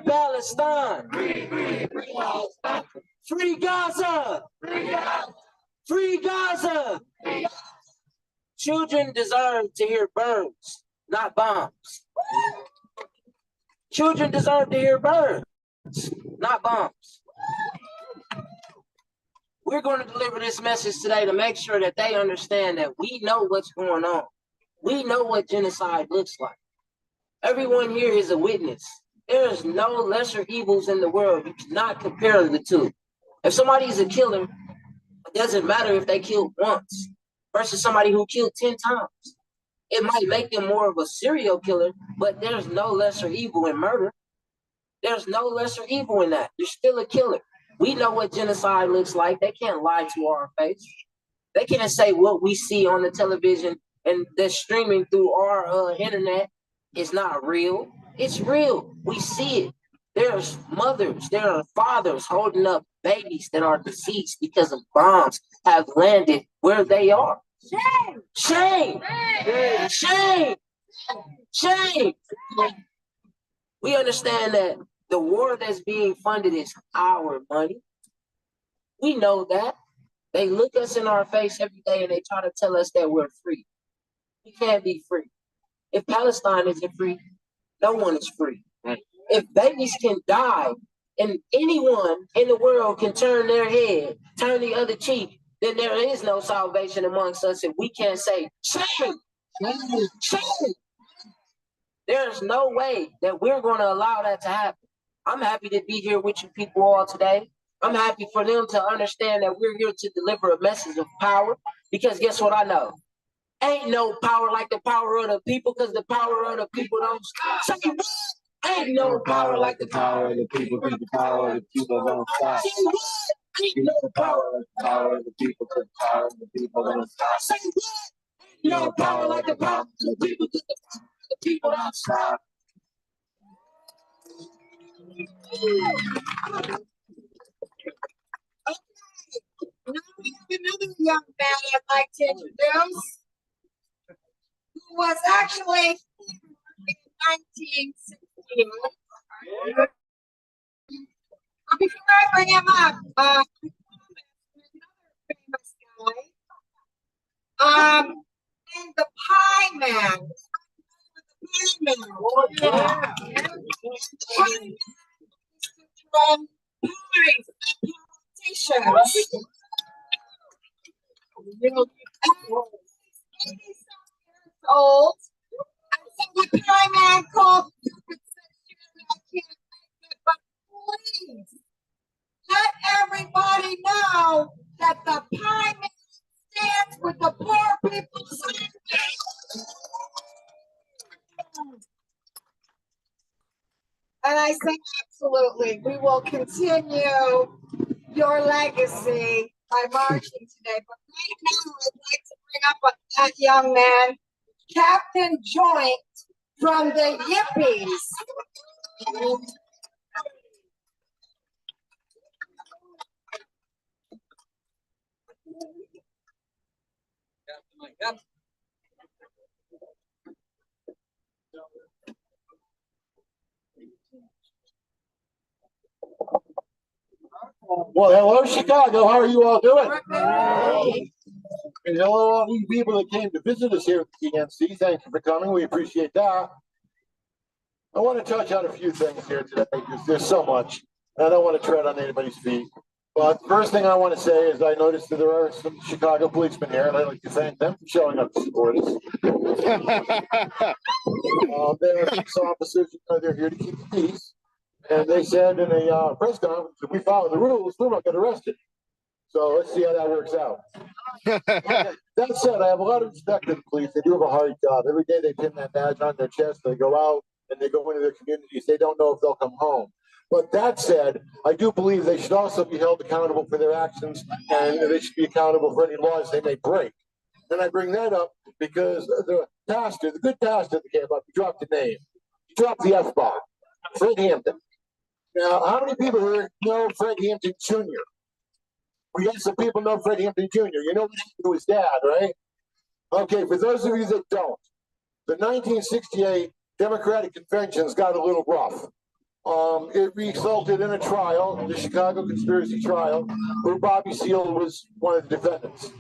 Palestine. Free Gaza. Free Gaza. Children deserve to hear birds, not bombs. Children deserve to hear birds, not bombs. We're going to deliver this message today to make sure that they understand that we know what's going on. We know what genocide looks like. Everyone here is a witness. There is no lesser evils in the world. You cannot compare the two. If somebody is a killer, it doesn't matter if they killed once versus somebody who killed 10 times. It might make them more of a serial killer, but there's no lesser evil in murder. There's no lesser evil in that. You're still a killer. We know what genocide looks like. They can't lie to our face. They can't say what we see on the television and that's streaming through our internet is not real. It's real. We see it. There's mothers, there are fathers holding up babies that are deceased because of bombs have landed where they are. Shame! Shame! Shame! Shame! Shame! We understand that the war that's being funded is our money. We know that. They look us in our face every day and they try to tell us that we're free. We can't be free. If Palestine isn't free, no one is free. If babies can die and anyone in the world can turn their head, turn the other cheek, then there is no salvation amongst us if we can't say, shame, shame. There's no way that we're going to allow that to happen. I'm happy to be here with you people all today. I'm happy for them to understand that we're here to deliver a message of power, because guess what I know? Ain't no power like the power of the people, because the power of the people don't stop. Say what? Ain't no power like the power of the people, because the power of the people don't stop. Say what? Ain't no power like the power of the people, because the power of the people don't stop. Say what? Ain't no power like the power of the people, because the power of the people don't stop. Now we have another young man I'd like to introduce, who was actually in 1968. Before I bring him up, another famous guy, named the Pie Man. The Pie Man. Oh, yeah. From pies and politicians. Old, and so the Pie Man called stupid section. I can't make it, but please let everybody know that the Pie Man stands with the poor people's side. And I say absolutely, we will continue your legacy by marching today. But right now, I'd like to bring up that young man, Captain Joint from the Yippies. Well, hello, Chicago. How are you all doing? And hello, all you people that came to visit us here at the DNC. Thank you for coming. We appreciate that. I want to touch on a few things here today because there's so much. I don't want to tread on anybody's feet. But first thing I want to say is I noticed that there are some Chicago policemen here, and I'd like to thank them for showing up to support us. There are police officers, they're here to keep the peace. And they said in a press conference, if we follow the rules, we won't get arrested. So let's see how that works out. That said, I have a lot of respect for the police. They do have a hard job. Every day they pin that badge on their chest. They go out and they go into their communities. They don't know if they'll come home. But that said, I do believe they should also be held accountable for their actions, and they should be accountable for any laws they may break. And I bring that up because the pastor, the good pastor that came up, he dropped the name. He dropped the F-bomb. Fred Hampton. Now, how many people here know Fred Hampton Jr.? We got some people know Fred Hampton Jr. You know what happened to his dad, right? Okay, for those of you that don't, the 1968 Democratic conventions got a little rough. It resulted in a trial, the Chicago conspiracy trial, where Bobby Seale was one of the defendants.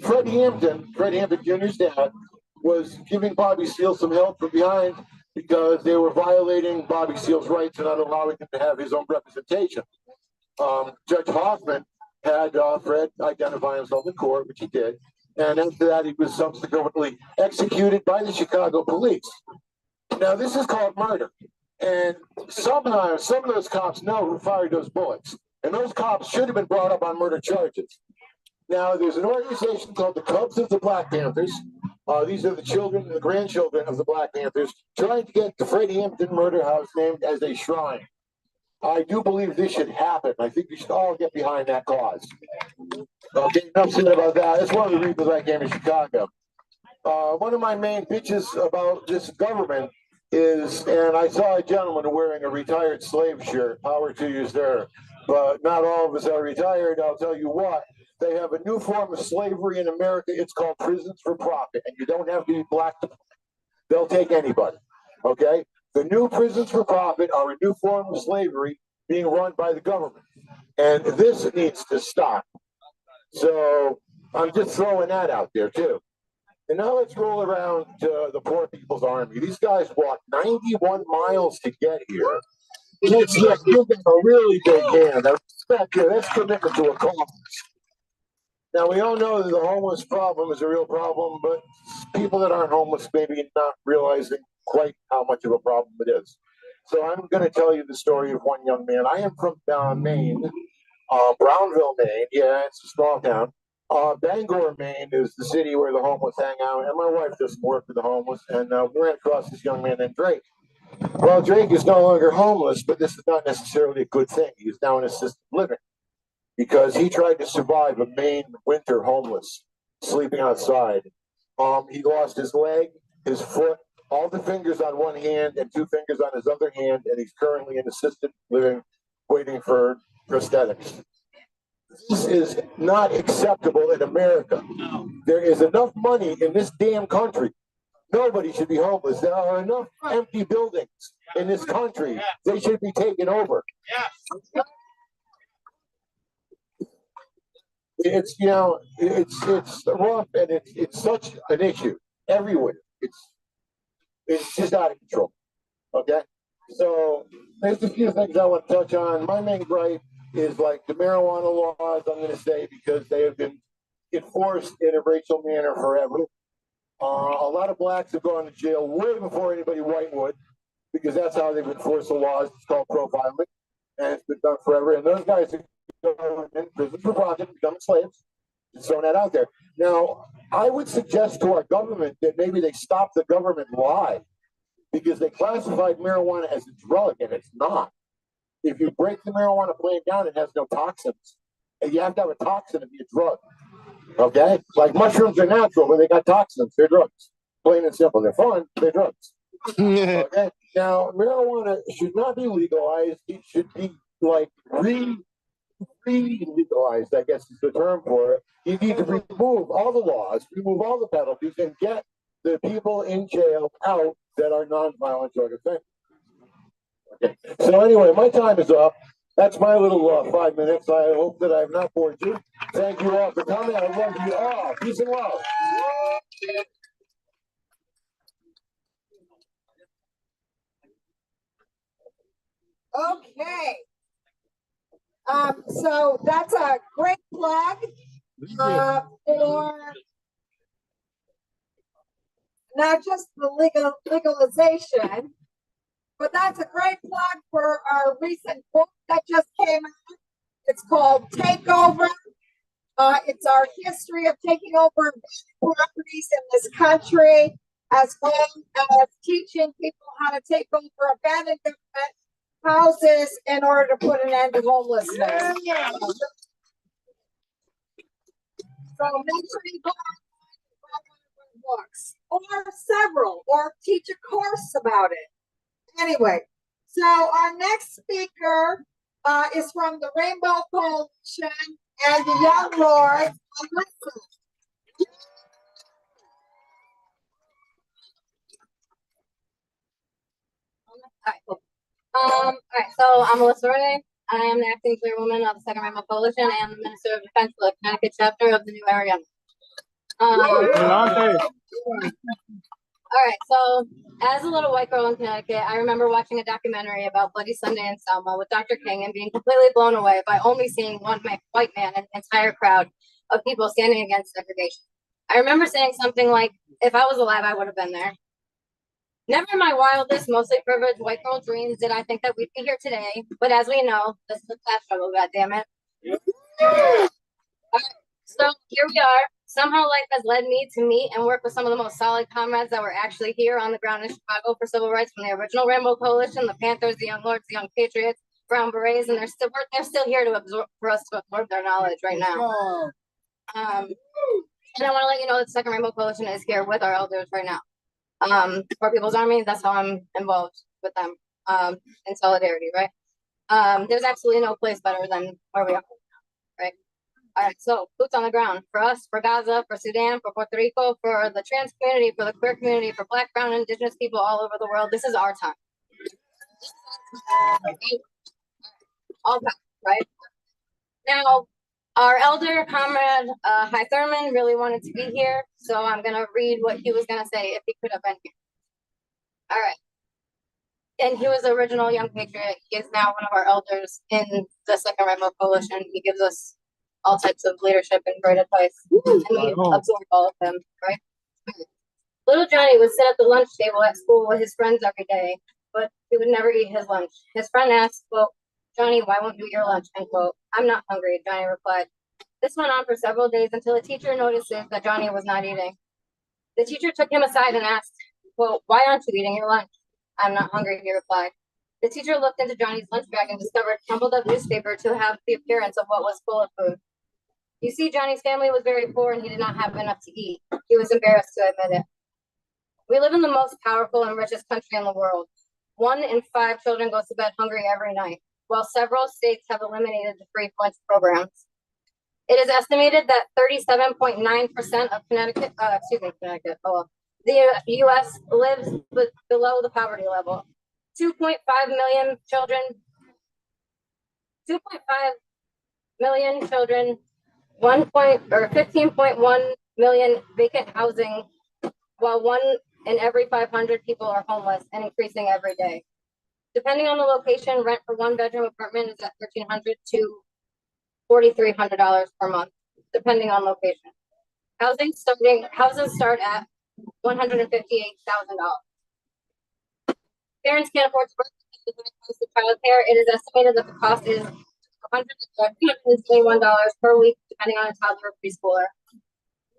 Fred Hampton Jr.'s dad, was giving Bobby Seale some help from behind because they were violating Bobby Seale's rights and not allowing him to have his own representation. Judge Hoffman had Fred identify himself in court, which he did. And after that, he was subsequently executed by the Chicago police. Now, this is called murder. And somehow, some of those cops know who fired those bullets. And those cops should have been brought up on murder charges. Now, there's an organization called the Cubs of the Black Panthers. These are the children and the grandchildren of the Black Panthers trying to get the Fred Hampton murder house named as a shrine. I do believe this should happen. I think we should all get behind that cause. Okay, enough said about that. That's one of the reasons I came to Chicago. One of my main bitches about this government is, and I saw a gentleman wearing a retired slave shirt. Power to you, sir. But not all of us are retired. I'll tell you what. They have a new form of slavery in America. It's called prisons for profit. And you don't have to be black to. They'll take anybody. Okay? The new prisons for profit are a new form of slavery being run by the government. And this needs to stop. So I'm just throwing that out there, too. And now let's roll around to the Poor People's Army. These guys walked 91 miles to get here. It's like giving a really big hand. I respect you. That's commitment to a cause. Now, we all know that the homeless problem is a real problem, but people that aren't homeless maybe not realizing quite how much of a problem it is. So I'm going to tell you the story of one young man. I am from Maine, Brownville, Maine. Yeah, it's a small town. Bangor, Maine is the city where the homeless hang out, and my wife does work with the homeless, and we ran across this young man named Drake. Well, Drake is no longer homeless, but this is not necessarily a good thing. He's now in assisted living because he tried to survive a Maine winter homeless, sleeping outside. He lost his leg, his foot, all the fingers on one hand and 2 fingers on his other hand, and he's currently in assisted living, waiting for prosthetics. This is not acceptable in America. There is enough money in this damn country. Nobody should be homeless. There are enough empty buildings in this country. They should be taken over. It's, you know, it's rough, and it's such an issue everywhere. It's just out of control. Okay, so there's a few things I want to touch on. My main gripe is like the marijuana laws. I'm going to say because they have been enforced in a racial manner forever. A lot of blacks have gone to jail way before anybody white would, because that's how they've enforced the laws. It's called profiling, and it's been done forever. And those guys are going in prison for profit, becoming slaves. Just throwing that out there. Now, I would suggest to our government that maybe they stop the government lie, because they classified marijuana as a drug, and it's not. If you break the marijuana plant down, it has no toxins. And you have to have a toxin to be a drug. Okay? Like mushrooms are natural, but they got toxins. They're drugs. Plain and simple. They're fun, they're drugs. Okay? Now, marijuana should not be legalized. It should be like re-legalized, I guess is the term for it. You need to remove all the laws, remove all the penalties, and get the people in jail out that are nonviolent drug offenders. Okay. So anyway, my time is up. That's my little 5 minutes. I hope that I have not bored you. Thank you all for coming. I love you all. Peace and love. Okay. So that's a great plug for not just the legalization, but that's a great plug for our recent book that just came out. It's called Takeover. It's our history of taking over properties in this country, as well as teaching people how to take over abandoned government houses in order to put an end to homelessness. Yeah. So make sure you go out and buy books, or several, or teach a course about it. Anyway, so our next speaker is from the Rainbow Coalition and the Young Lords. All right, so I'm Melissa Ray. I am the acting chairwoman of the Second Rainbow Coalition and the Minister of Defense for the Connecticut chapter of the new area. All right, right, so as a little white girl in Connecticut, I remember watching a documentary about Bloody Sunday in Selma with Dr. King and being completely blown away by only seeing one white man and an entire crowd of people standing against segregation. I remember saying something like, if I was alive, I would have been there. Never in my wildest, mostly privileged white girl dreams did I think that we'd be here today, but as we know, this is a class struggle, goddammit. So here we are. Somehow life has led me to meet and work with some of the most solid comrades that were actually here on the ground in Chicago for civil rights, from the original Rainbow Coalition, the Panthers, the Young Lords, the Young Patriots, Brown Berets, and they're still here to absorb for us to absorb their knowledge right now. And I want to let you know that the Second Rainbow Coalition is here with our elders right now. For People's Army, that's how I'm involved with them in solidarity, right? There's absolutely no place better than where we are, right? All right, so boots on the ground for us, for Gaza, for Sudan, for Puerto Rico, for the trans community, for the queer community, for Black, brown, indigenous people all over the world. This is our time. All time, right? Now, our elder comrade, Hy Thurman, really wanted to be here, so I'm going to read what he was going to say if he could have been here. All right. And he was the original Young Patriot. He is now one of our elders in the Second Rainbow Coalition. He gives us all types of leadership and great advice. And we absorb all of them, right? Little Johnny would sit at the lunch table at school with his friends every day, but he would never eat his lunch. His friend asked, quote, "Johnny, why won't you eat your lunch?" End quote. "I'm not hungry," Johnny replied. This went on for several days until a teacher notices that Johnny was not eating. The teacher took him aside and asked, quote, "Why aren't you eating your lunch?" "I'm not hungry," he replied. The teacher looked into Johnny's lunch bag and discovered crumpled up newspaper to have the appearance of what was full of food. You see, Johnny's family was very poor and he did not have enough to eat. He was embarrassed to admit it. We live in the most powerful and richest country in the world. 1 in 5 children goes to bed hungry every night, while several states have eliminated the free lunch programs. It is estimated that 37.9% of the U.S. lives below the poverty level. 2.5 million children, 15.1 million vacant housing, while 1 in every 500 people are homeless and increasing every day. Depending on the location, rent for 1-bedroom apartment is at $1,300 to $4,300 per month, depending on location. Houses start at $158,000. Parents can't afford to work when it comes to child care. It is estimated that the cost is $121 per week, depending on a toddler or preschooler.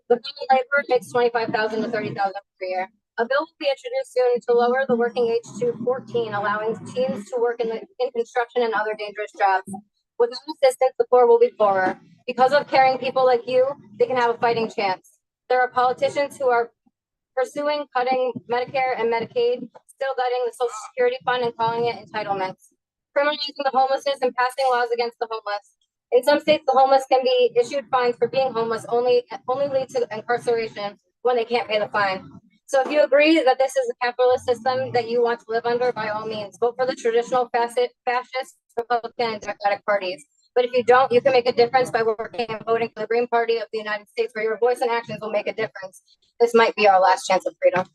The common labor makes $25,000 to $30,000 per year. A bill will be introduced soon to lower the working age to 14, allowing teens to work in construction and other dangerous jobs. Without assistance, the poor will be poorer. Because of caring people like you, they can have a fighting chance. There are politicians who are pursuing cutting Medicare and Medicaid, still gutting the Social Security Fund and calling it entitlements, criminalizing the homelessness and passing laws against the homeless. In some states, the homeless can be issued fines for being homeless, only lead to incarceration when they can't pay the fine. So if you agree that this is a capitalist system that you want to live under, by all means, vote for the traditional fascist, Republican, and Democratic parties. But if you don't, you can make a difference by working and voting for the Green Party of the United States, where your voice and actions will make a difference. This might be our last chance of freedom.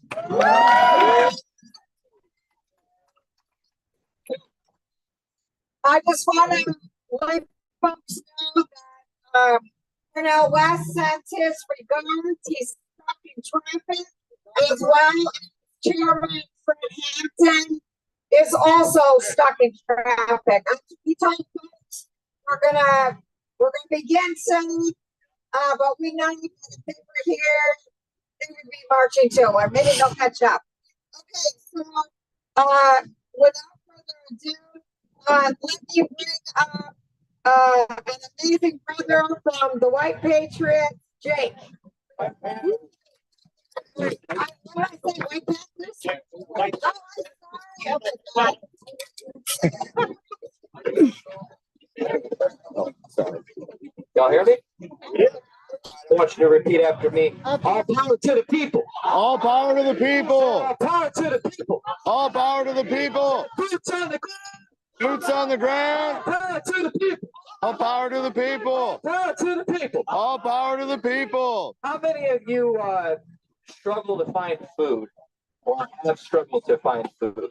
I just want to let folks know that, last sentence regards he's stuck in traffic, as well as Chairman Fred Hampton is also stuck in traffic. We told folks we're gonna begin soon, but we know you got the paper here. They would be marching too, or maybe they'll catch up. Okay, so without further ado, let me bring up an amazing brother from the White Patriot, Jake. Y'all hear me? I want you to repeat after me. All power to the people. All power to the people. All power to the people. All power to the people. Boots on the ground. Boots on the ground. Power to the people. All power to the people. Power to the people. All power to the people. How many of you struggle to find food? or have struggled to find food?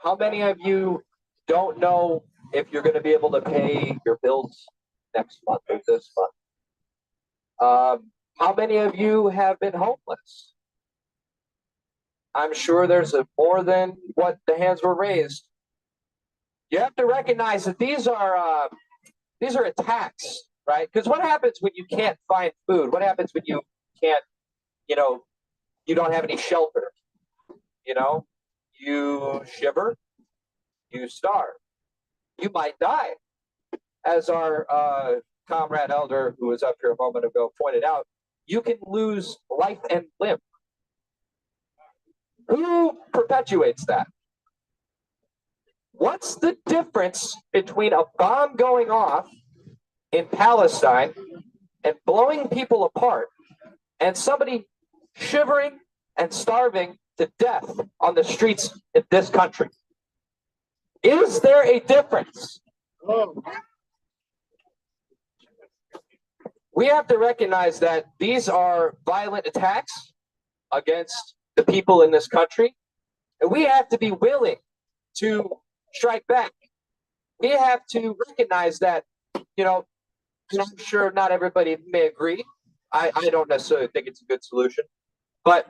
How many of you don't know if you're going to be able to pay your bills next month or this month? How many of you have been homeless? I'm sure there's more than what the hands were raised. You have to recognize that these are attacks, right? Because what happens when you can't find food? What happens when you can't, you don't have any shelter? You shiver, you starve, you might die. As our comrade elder who was up here a moment ago pointed out, you can lose life and limb. Who perpetuates that? What's the difference between a bomb going off in Palestine and blowing people apart and somebody shivering and starving to death on the streets in this country? Is there a difference? We have to recognize that these are violent attacks against the people in this country, and we have to be willing to strike back. We have to recognize that, I'm sure not everybody may agree. I don't necessarily think it's a good solution, but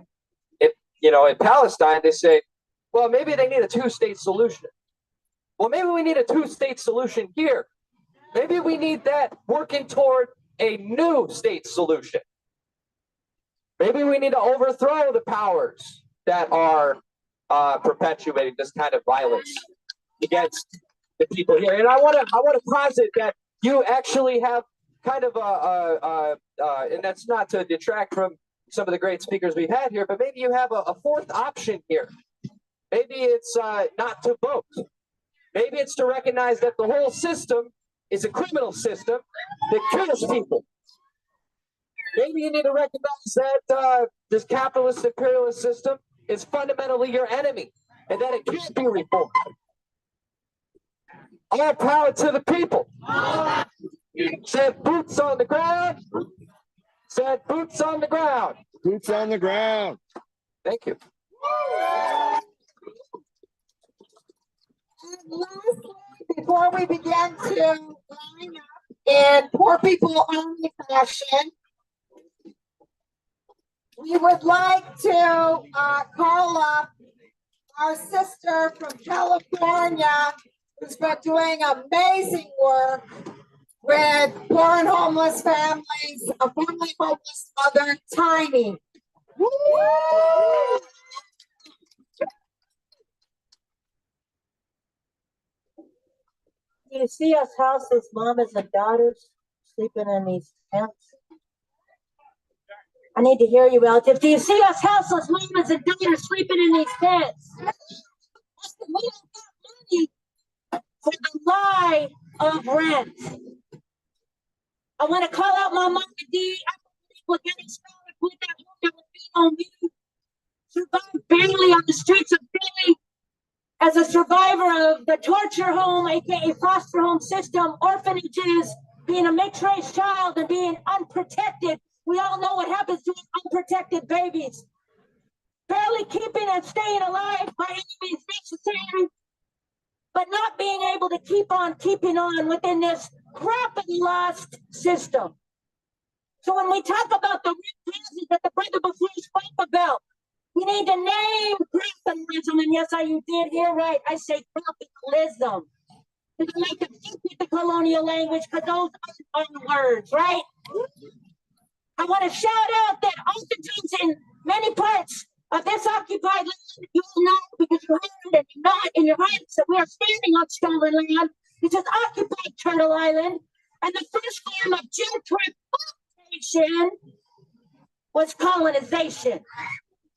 if, in Palestine, they say, well, maybe they need a two-state solution. Well, maybe we need a two-state solution here. Maybe we need that working toward a new state solution. Maybe we need to overthrow the powers that are perpetuating this kind of violence against the people here. And I want to posit that you actually have kind of and that's not to detract from some of the great speakers we've had here, but maybe you have a fourth option here. Maybe it's not to vote. Maybe it's to recognize that the whole system is a criminal system that kills people. Maybe you need to recognize that this capitalist imperialist system is fundamentally your enemy and that it can't be reformed. All power to the people. Said boots on the ground. Said boots on the ground. Boots on the ground. Thank you. And lastly, before we begin to line up in poor people only fashion, we would like to call up our sister from California who's been doing amazing work with poor and homeless families, a formerly homeless mother, Tiny. Woo! Do you see us houseless mamas and daughters sleeping in these tents? I need to hear you, relative. Do you see us houseless mamas and daughters sleeping in these tents? We don't got money for the lie of rent. I want to call out my mom and D. I believe we're getting started with that home that would be on me. Survived barely on the streets of Philly as a survivor of the torture home, aka foster home system, orphanages, being a mixed race child and being unprotected. We all know what happens to unprotected babies. Barely keeping and staying alive by any means necessary, but not being able to keep on keeping on within this crap and lust system. So when we talk about the root causes that the brother before spoke about, we need to name capitalism, and yes, you did hear right. I say capitalism. Because I like to think with the colonial language, because those are the words, right? I want to shout out that oftentimes in many parts of this occupied land, you will know because you heard and you know it in your hearts that we are standing on stolen land. This is occupied Turtle Island, and the first form of gentrification was colonization.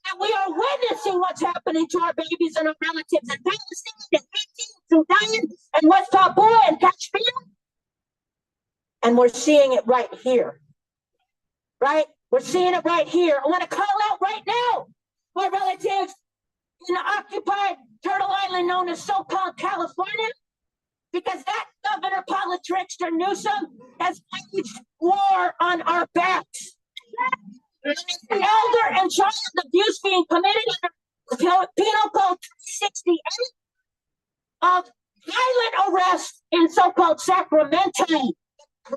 And we are witnessing what's happening to our babies and our relatives in Palestine and Sudan and West Papua and Kashmir. And we're seeing it right here. Right? We're seeing it right here. I want to call out right now my relatives in the occupied Turtle Island known as so-called California, because that Governor Trickster Newsom has waged war on our backs. The elder and child abuse being committed under of violent arrests in so-called Sacramento,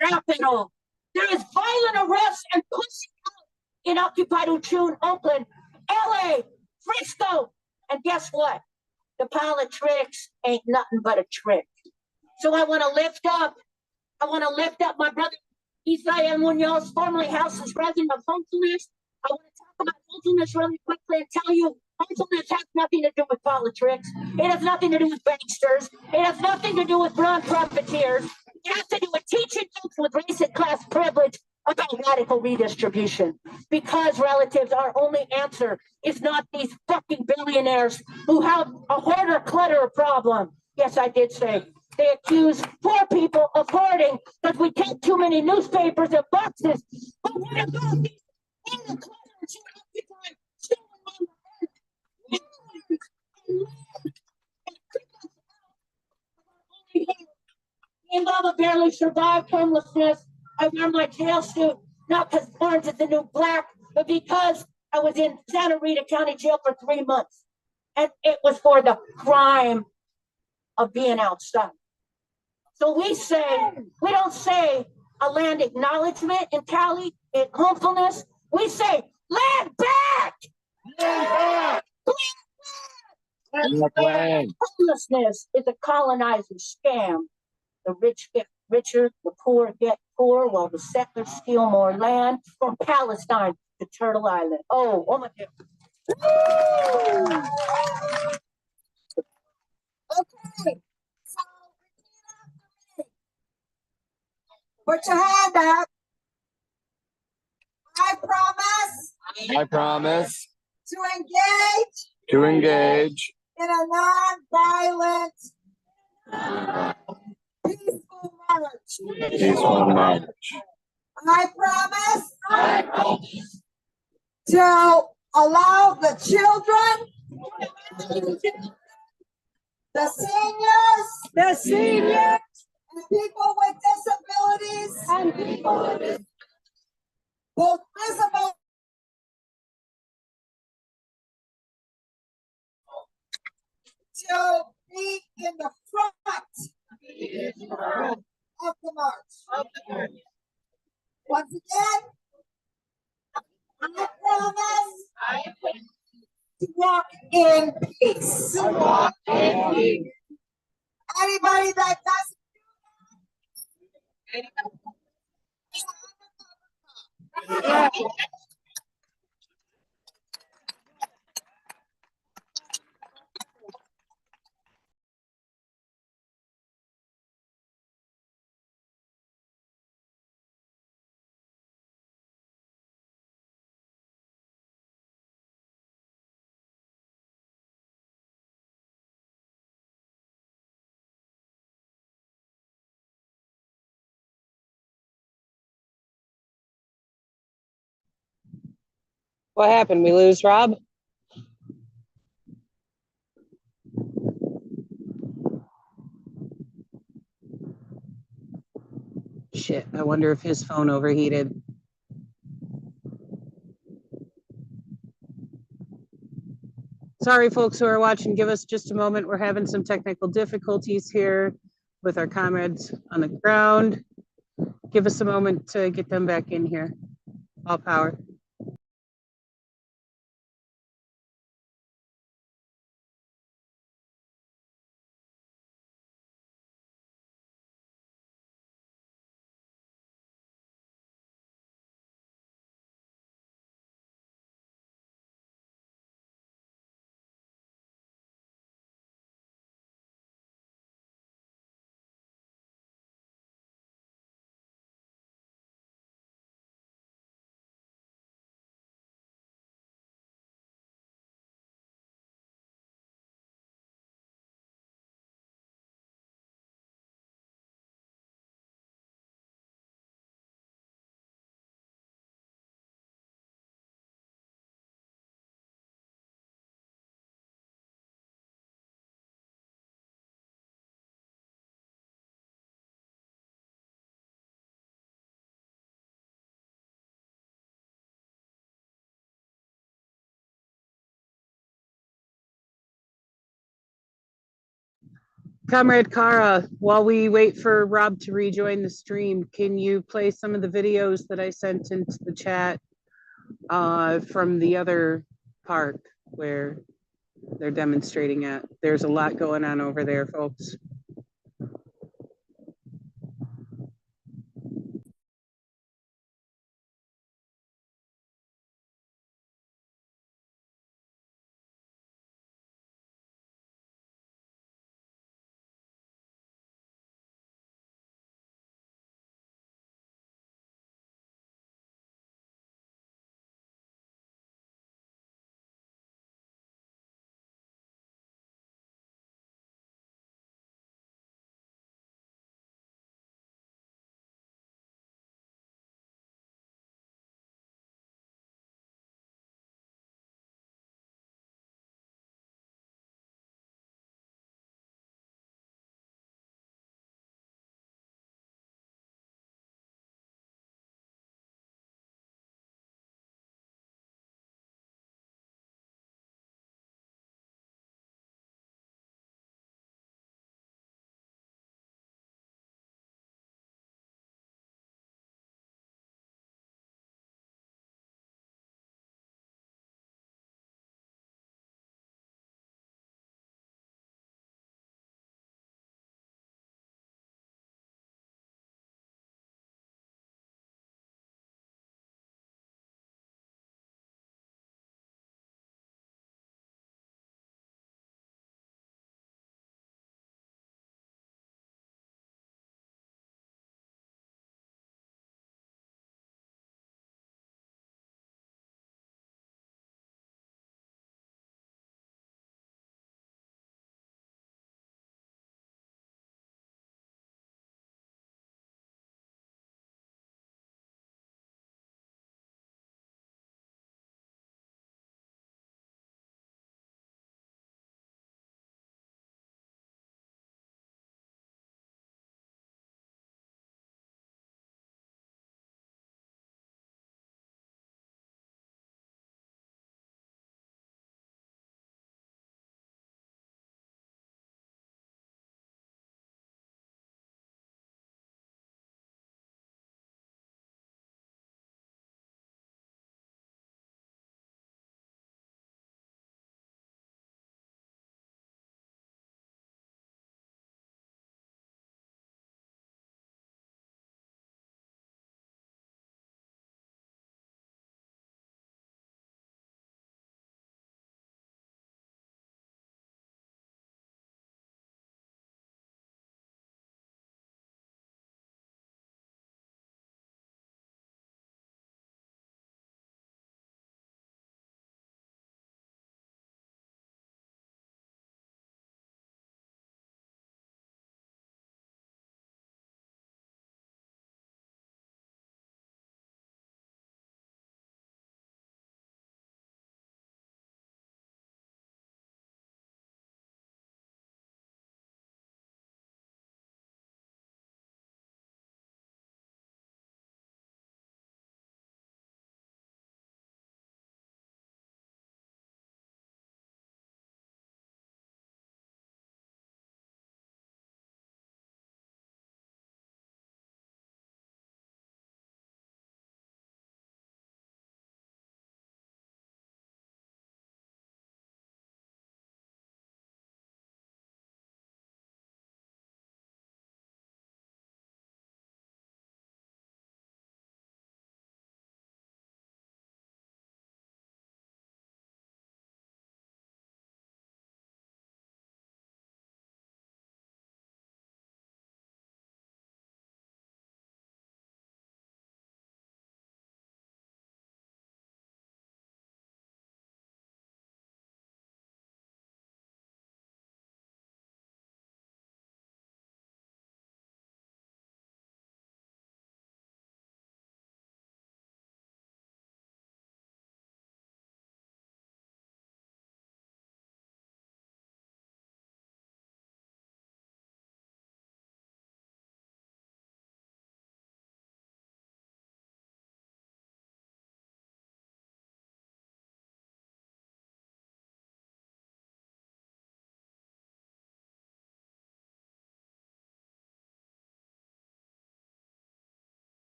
capital. There is violent arrests and pushing out in occupied Uchun, Oakland, LA, Frisco, and guess what? The politics ain't nothing but a trick. So I want to lift up my brother Israel Munoz, formerly House's president of Hopefulness. I want to talk about Hopefulness really quickly and tell you Hopefulness has nothing to do with politics. It has nothing to do with banksters. It has nothing to do with non-profiteers. It has to do with teaching folks with race and class privilege about radical redistribution. Because relatives, our only answer is not these fucking billionaires who have a hoarder clutter problem. Yes, I did say. They accuse poor people of hoarding because we take too many newspapers and boxes. But what about these hoarder clutters who occupy and Mama barely survived homelessness. I wear my jail suit, not because orange is the new black, but because I was in Santa Rita County Jail for 3 months. And it was for the crime of being outside. So we don't say a land acknowledgement in Cali, in hopefulness. We say land back! Land back! Homelessness is a colonizing scam. The rich get richer, the poor get poor, while the settlers steal more land from Palestine to Turtle Island. Oh my God. Okay. So put your hand up. I promise to engage in a non-violent peaceful march. I promise to allow the children, the seniors, and people with disabilities, both visible to be in the front of the march. Once again, I promise to walk in peace. Anybody that doesn't What happened? We lose Rob? Shit, I wonder if his phone overheated. Sorry, folks who are watching, give us just a moment. We're having some technical difficulties here with our comrades on the ground. Give us a moment to get them back in here. All power. Comrade Kara, while we wait for Rob to rejoin the stream, can you play some of the videos that I sent into the chat from the other park where they're demonstrating at? There's a lot going on over there, folks.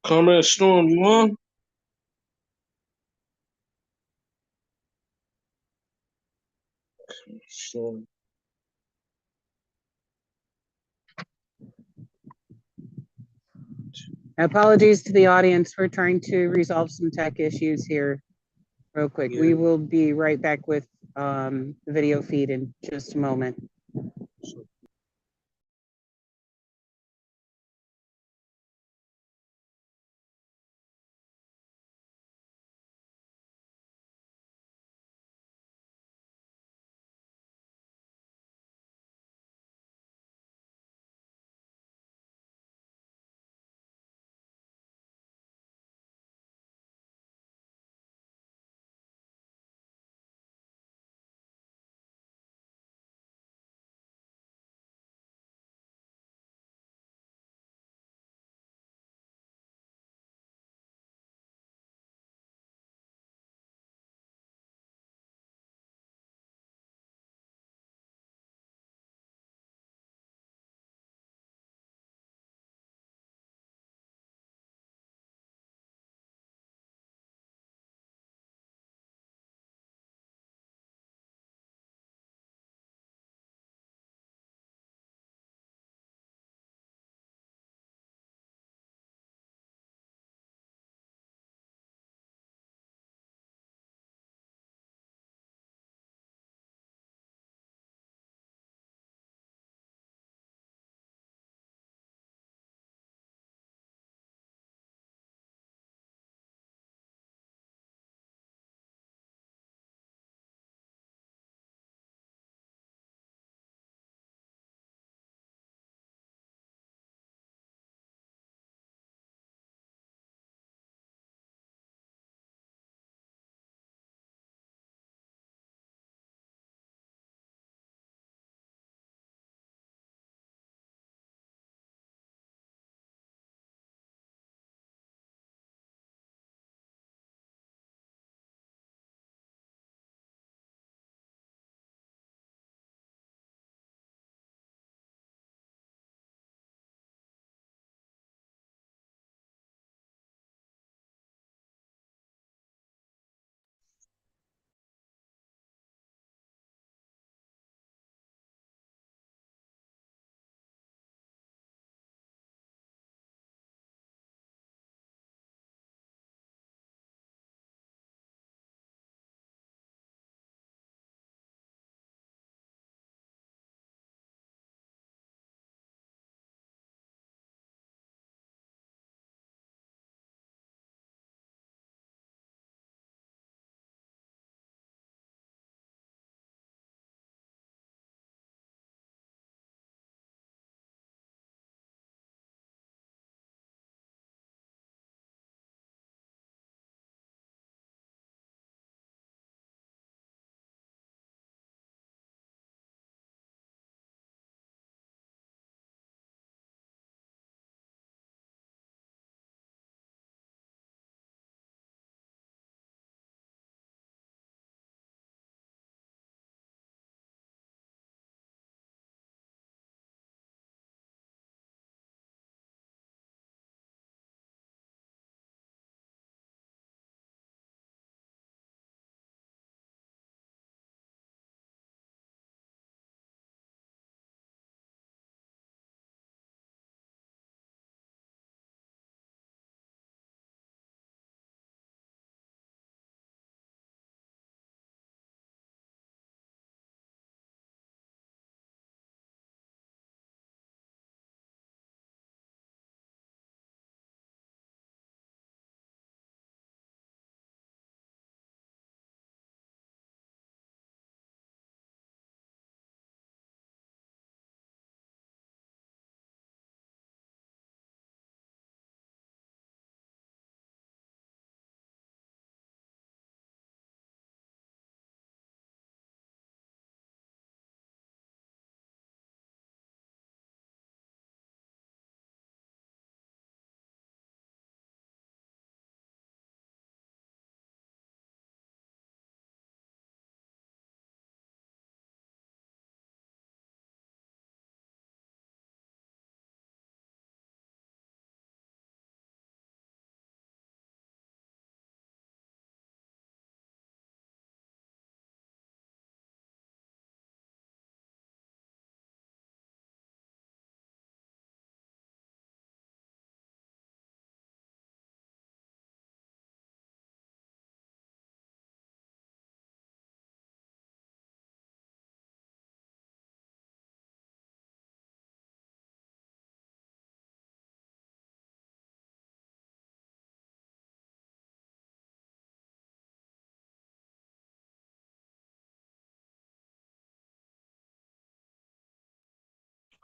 Comrade Storm, you on? Storm. Apologies to the audience. We're trying to resolve some tech issues here real quick. We will be right back with the video feed in just a moment.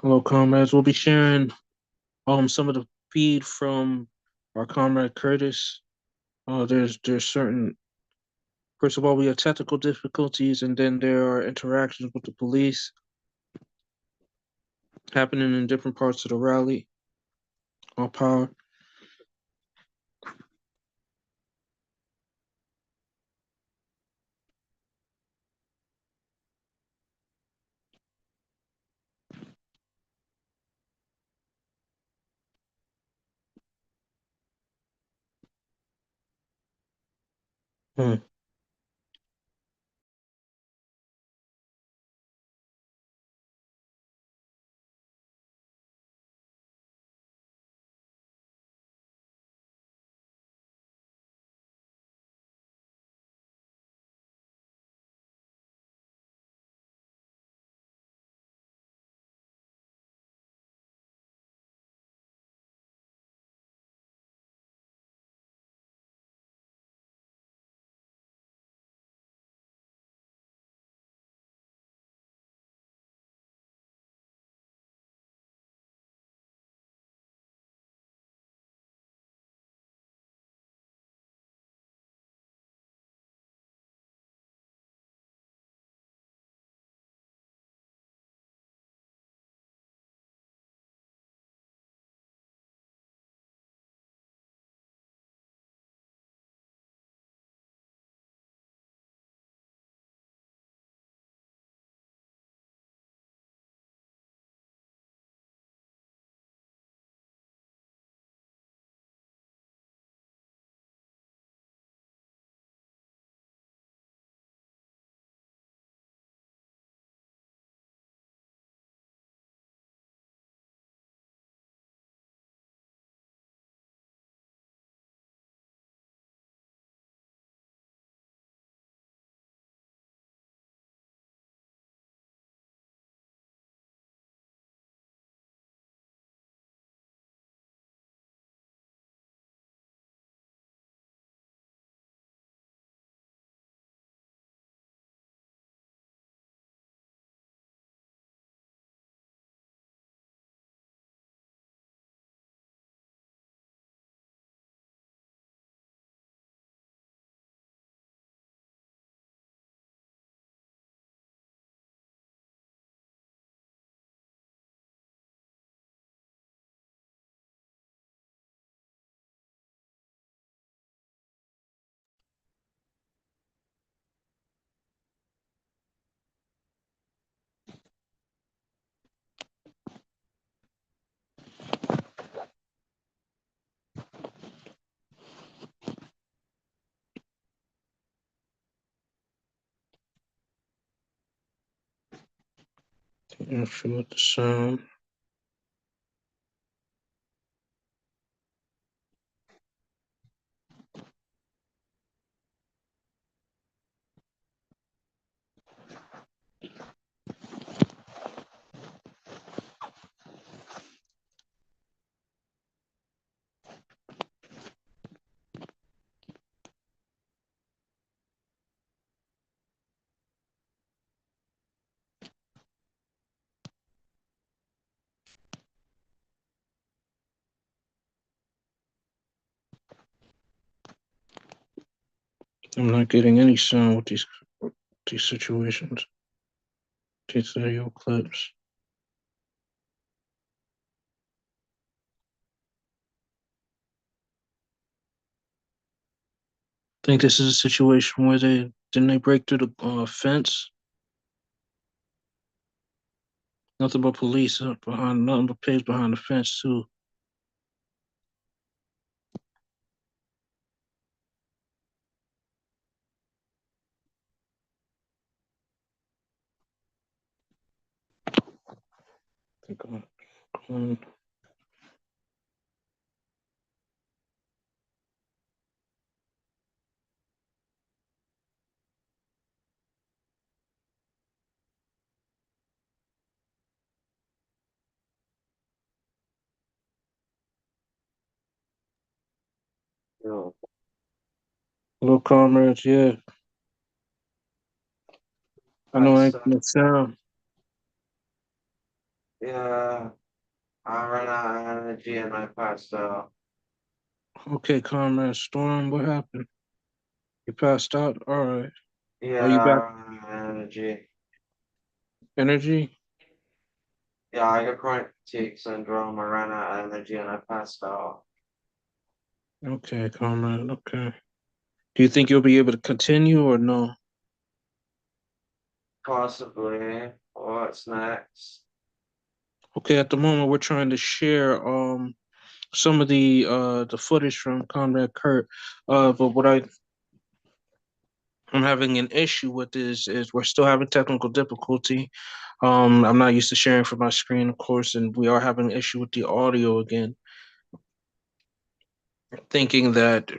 Hello, comrades. We'll be sharing some of the feed from our comrade Curtis. There's certain, first of all, we have technical difficulties, and then there are interactions with the police happening in different parts of the rally. All power. Hmm. Interfere with the sound. I'm not getting any sound with these situations. These audio clips. I think this is a situation where they break through the fence. Nothing but police behind, nothing but pigs behind the fence too. Hello, comrades. Yeah, I know I ain't gonna sound. Yeah, I ran out of energy and I passed out. Okay, Comrade Storm, what happened? You passed out? All right. Yeah, Are you I back? ran out of energy. Energy? Yeah, I got chronic fatigue syndrome. I ran out of energy and I passed out. Okay, Comrade. Okay. Do you think you'll be able to continue or no? Possibly. What's next? Okay, at the moment we're trying to share some of the footage from Comrade Kurt. But what I'm having an issue with is we're still having technical difficulty. I'm not used to sharing from my screen, of course, and we are having an issue with the audio again. Thinking that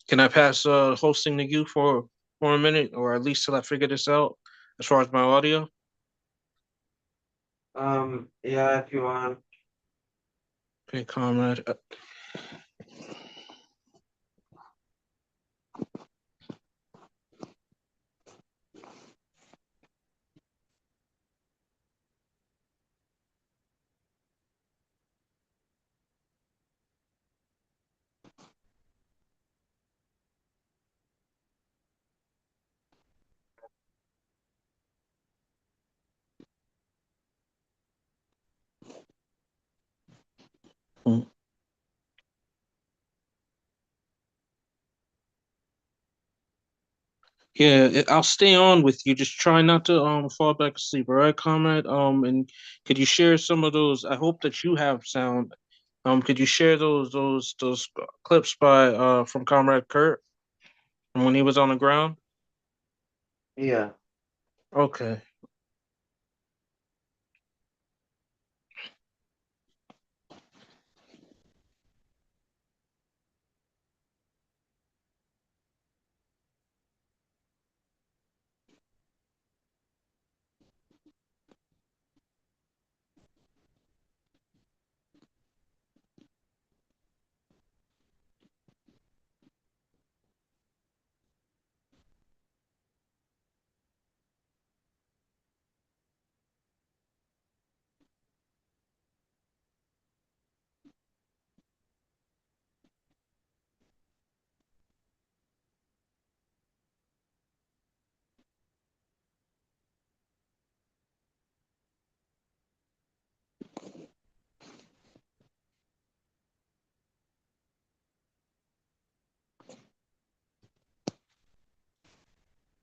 can I pass hosting to you for a minute, or at least till I figure this out as far as my audio? Yeah, if you want. Okay, Comrade. Yeah, I'll stay on with you. Just try not to fall back asleep, all right, Comrade? And could you share some of those? I hope that you have sound. Could you share those clips by from Comrade Kurt from when he was on the ground? Yeah. Okay.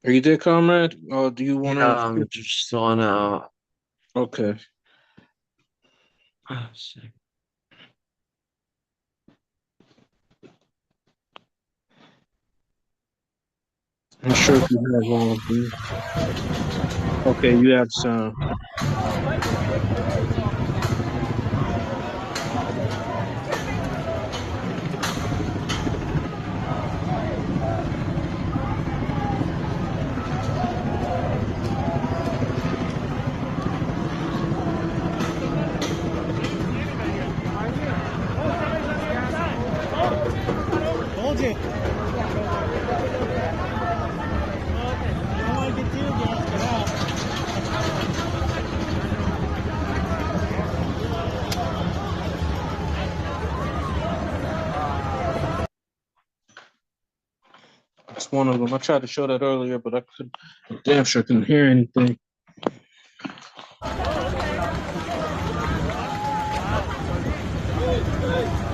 Are you there, Comrade? Or do you want to? Yeah, I'm just throwing it out. Okay. Oh, shit. I'm sure if you have all of these. Okay, you have sound. Told you. It's one of them. I tried to show that earlier, but I damn sure couldn't hear anything.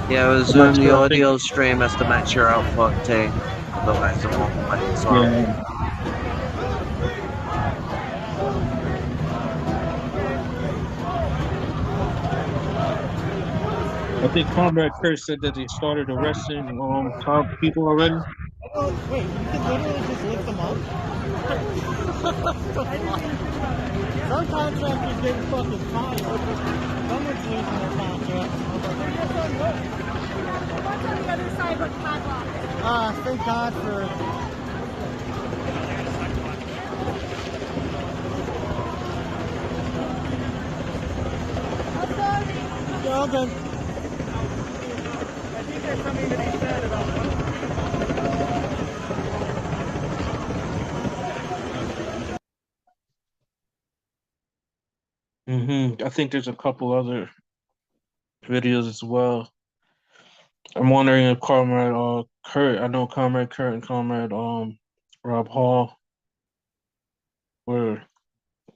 Yeah, it was Zoom. The audio stream has to match your output too. Otherwise, it won't play as well. Yeah. I think Comrade Kurt said that they started arresting top people already. Oh, wait, you can literally just lift them up? Some contractors getting fucking fined. Someone's losing their contract. What's on the other side but padlock? Thank God for... Yeah, all good. I think there's something to be said about I think there's a couple other videos as well. I'm wondering if Comrade Kurt, I know Comrade Kurt and Comrade Rob Hall were.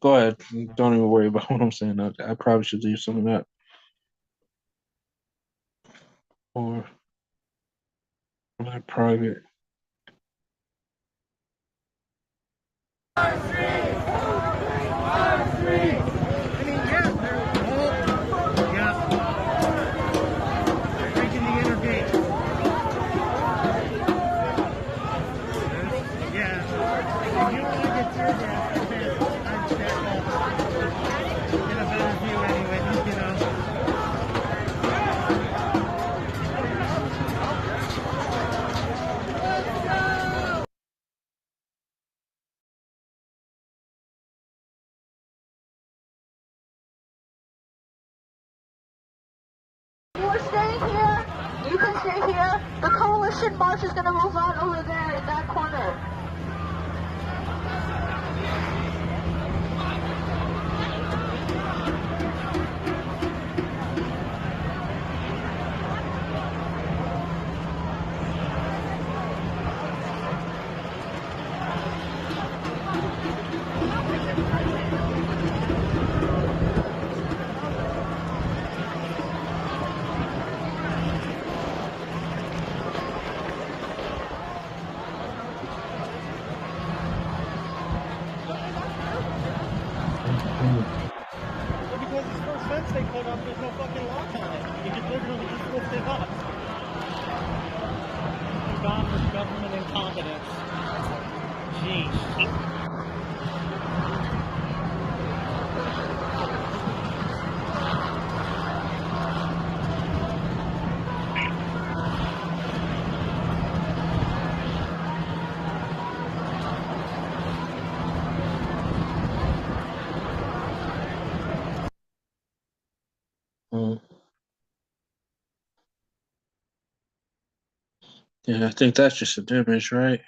Go ahead. Don't even worry about what I'm saying. I probably should leave some of that. Or my private. We're staying here. You can stay here. The coalition march is going to move on over there in that corner. Because this first fence they put up, there's no fucking lock on it. You just literally just lift it up. Gone with government incompetence. Jeez. Yeah, I think that's just an image, right?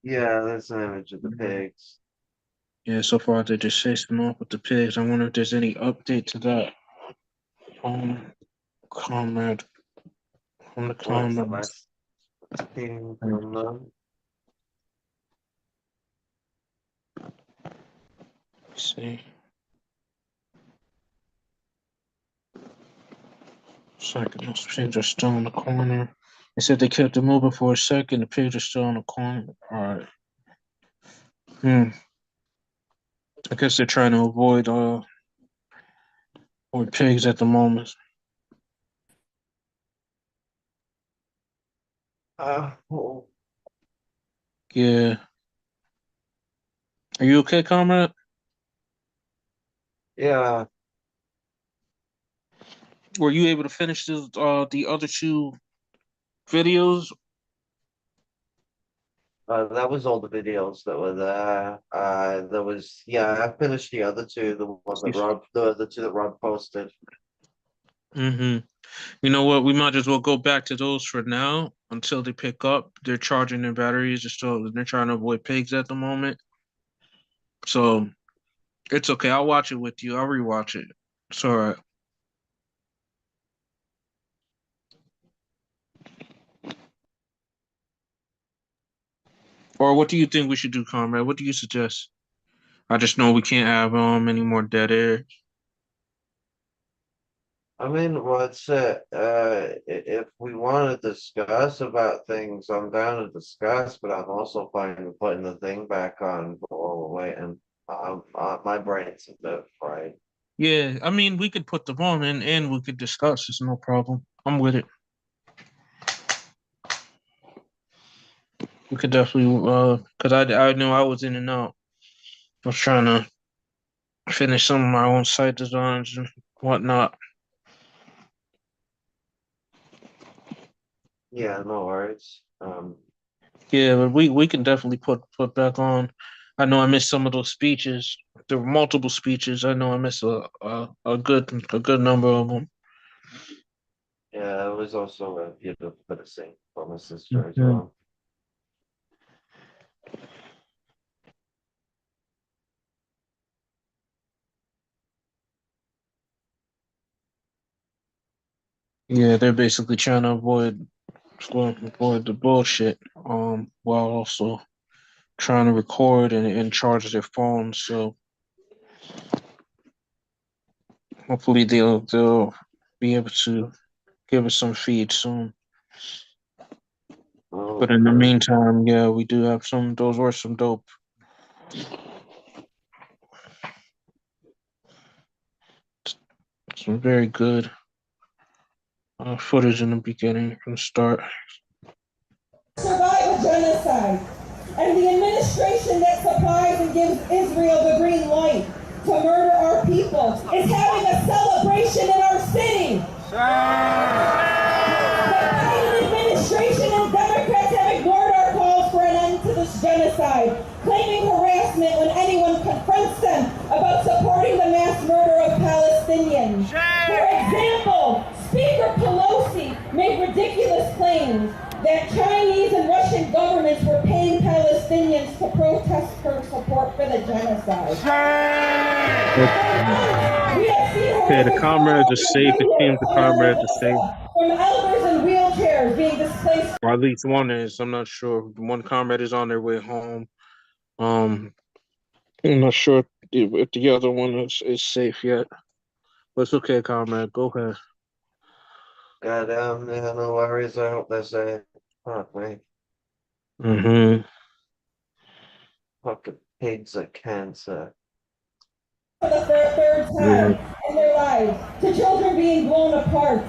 Yeah, that's an image of the pigs. Yeah, so far they just chased them off with the pigs. I wonder if there's any update to that. Comrade from the What's the comrades. last thing from them? Let's see. Second, those pigs are still in the corner. They said they kept it moving for a second. The pigs are still in the corner. All right. I guess they're trying to avoid pigs at the moment. Oh. Yeah. Are you okay, comrade? Yeah. Were you able to finish the other two videos? That was all the videos that were there. There was, yeah, I finished the other two, the one that Rob, the two that Rob posted. You know what? We might as well go back to those for now until they pick up. They're charging their batteries, they're trying to avoid pigs at the moment. So it's okay. I'll watch it with you. I'll rewatch it. It's all right. Or what do you think we should do, comrade? What do you suggest? I just know we can't have any more dead air. I mean, what's it? If we want to discuss about things, I'm down to discuss, but I'm also fine with putting the thing back on while we're waiting. My brain's a bit fried. Yeah, I mean we could put them on and we could discuss. It's no problem. I'm with it. We could definitely because I knew I was in and out. I was trying to finish some of my own site designs and whatnot. Yeah, no worries. Yeah, but we can definitely put back on. I know I missed some of those speeches. There were multiple speeches. I know I missed a good number of them. Yeah, it was also a beautiful bit of Saint for my sister as well. Yeah, they're basically trying to avoid the bullshit, while also trying to record and charge their phones. So hopefully they'll be able to give us some feed soon. But in the meantime, yeah, we do have those were some dope. Some very good footage in the beginning from the start. Survive a genocide, and the administration that supplies and gives Israel the green light to murder our people is having a celebration in our city. The Biden administration and Democrats have ignored our calls for an end to this genocide, claiming harassment when anyone confronts them about supporting the mass murder of Palestinians. For example, Speaker Pelosi made ridiculous claims that Chinese and Russian governments were paying Palestinians to protest her support for the genocide. Okay, the comrades are safe. It seems the comrades are safe. From elders in wheelchairs being displaced. Or at least one is. I'm not sure. One comrade is on their way home. I'm not sure if the other one is safe yet. But it's okay, comrade. Go ahead. Goddamn, yeah, no worries. I hope they're safe. Fuck me. Fucking pigs are cancer. For the third time in their lives, to children being blown apart,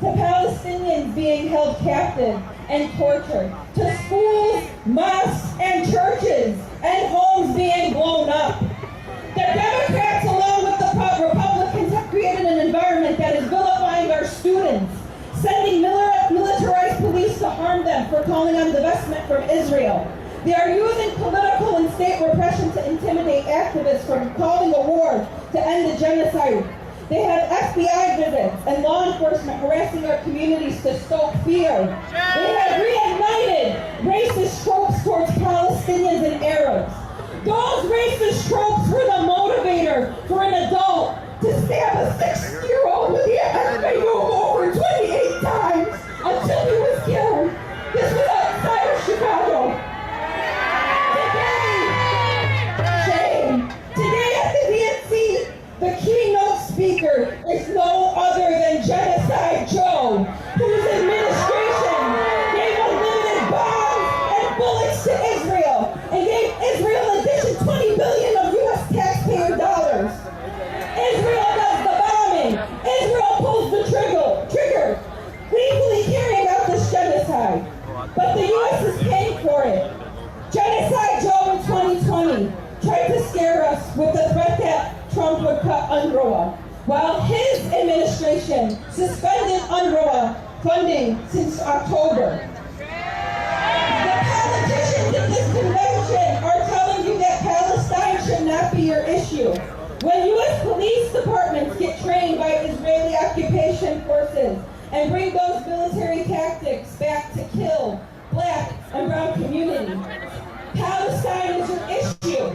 to Palestinians being held captive and tortured, to schools, mosques, and churches, and homes being blown up. The Democrats, along with the Republicans, have created an environment that is vilifying our students, sending militarized police to harm them for calling on divestment from Israel. They are using political and state repression to intimidate activists from calling a war to end the genocide. They have FBI visits and law enforcement harassing our communities to stoke fear. They have reignited racist tropes towards Palestinians and Arabs. Those racist tropes were the motivator for an adult to stab a 6-year-old with the FAU over 28 times until he was killed. This was outside of Chicago. Today at the DNC, the keynote speaker is no other than Genocide Joe, whose administration gave unlimited bombs and bullets to Israel and gave Israel an addition $20 billion of U.S. taxpayer dollars. Israel does the bombing. Israel pulls the trigger, legally carrying out this genocide. But the U.S. is paying for it. Genocide Joe in 2020 tried to scare us with the threat that Trump would cut UNRWA, while his administration suspended UNRWA funding since October. The politicians in this convention are telling you that Palestine should not be your issue. When U.S. police departments get trained by Israeli occupation forces and bring those military tactics back to kill Black and brown communities, Palestine is your issue.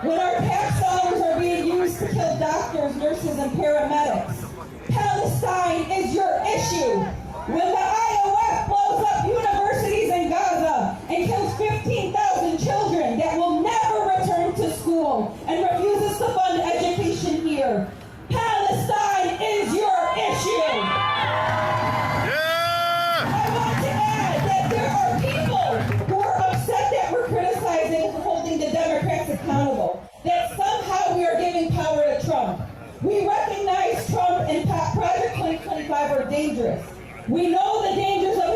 When our tax dollars are being used to kill doctors, nurses, and paramedics, Palestine is your issue. When the IOF blows up universities in Gaza and kills 15,000 children that will never return to school and refuses to fund education here, Palestine is your issue. I want to add that there are people who are upset that we're criticizing and holding the Democrats accountable, that somehow we are giving power to Trump. We recognize Trump and Project 2025 are dangerous. We know the dangers of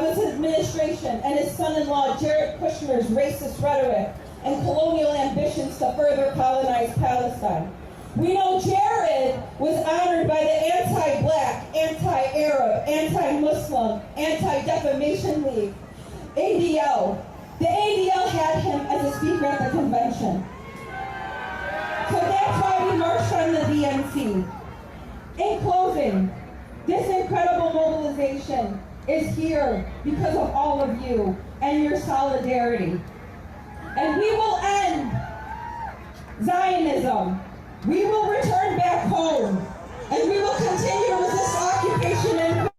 his administration and his son-in-law Jared Kushner's racist rhetoric and colonial ambitions to further colonize Palestine. We know Jared was honored by the anti-Black, anti-Arab, anti-Muslim, Anti-Defamation League, ADL. The ADL had him as a speaker at the convention. So that's why we marched on the DNC. In closing, this incredible mobilization is here because of all of you and your solidarity. And we will end Zionism. We will return back home. And we will continue to resist occupation and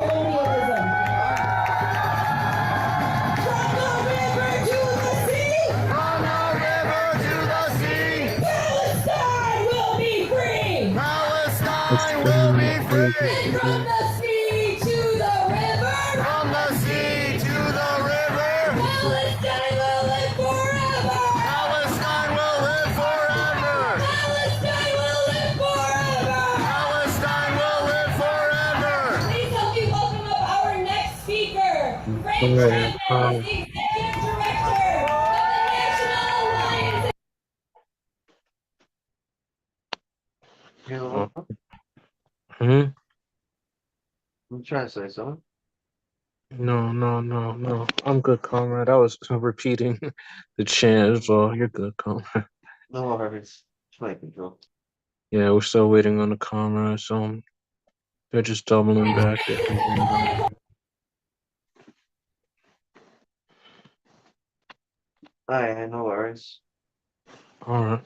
will be free. From the sea to the river. From the sea to the river. Palestine will live forever. Palestine will live forever. Palestine will live forever. Palestine will live forever. Please help me welcome up our next speaker. Frank Chapman is the Executive Director of the National Alliance. Hmm? I'm trying to say something. No. I'm good, comrade. I was repeating the chant as well. You're good, comrade. No worries. Just making sure. Yeah, we're still waiting on the comrades. They're just doubling back. Alright, no worries. All right.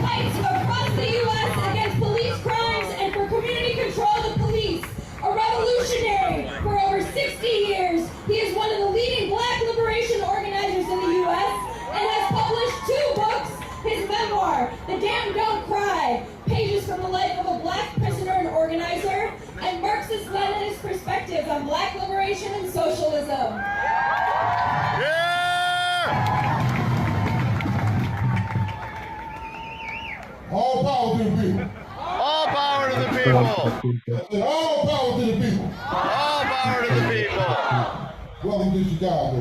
Fights across the U.S. against police crimes and for community control of the police. A revolutionary for over 60 years, he is one of the leading Black liberation organizers in the U.S. and has published 2 books. His memoir, The Damn Don't Cry, pages from the life of a Black prisoner and organizer, and Marxist-Leninist perspectives on Black liberation and socialism. All power to the people. All power to the people. All power to the people. All power to the people. Welcome to Chicago.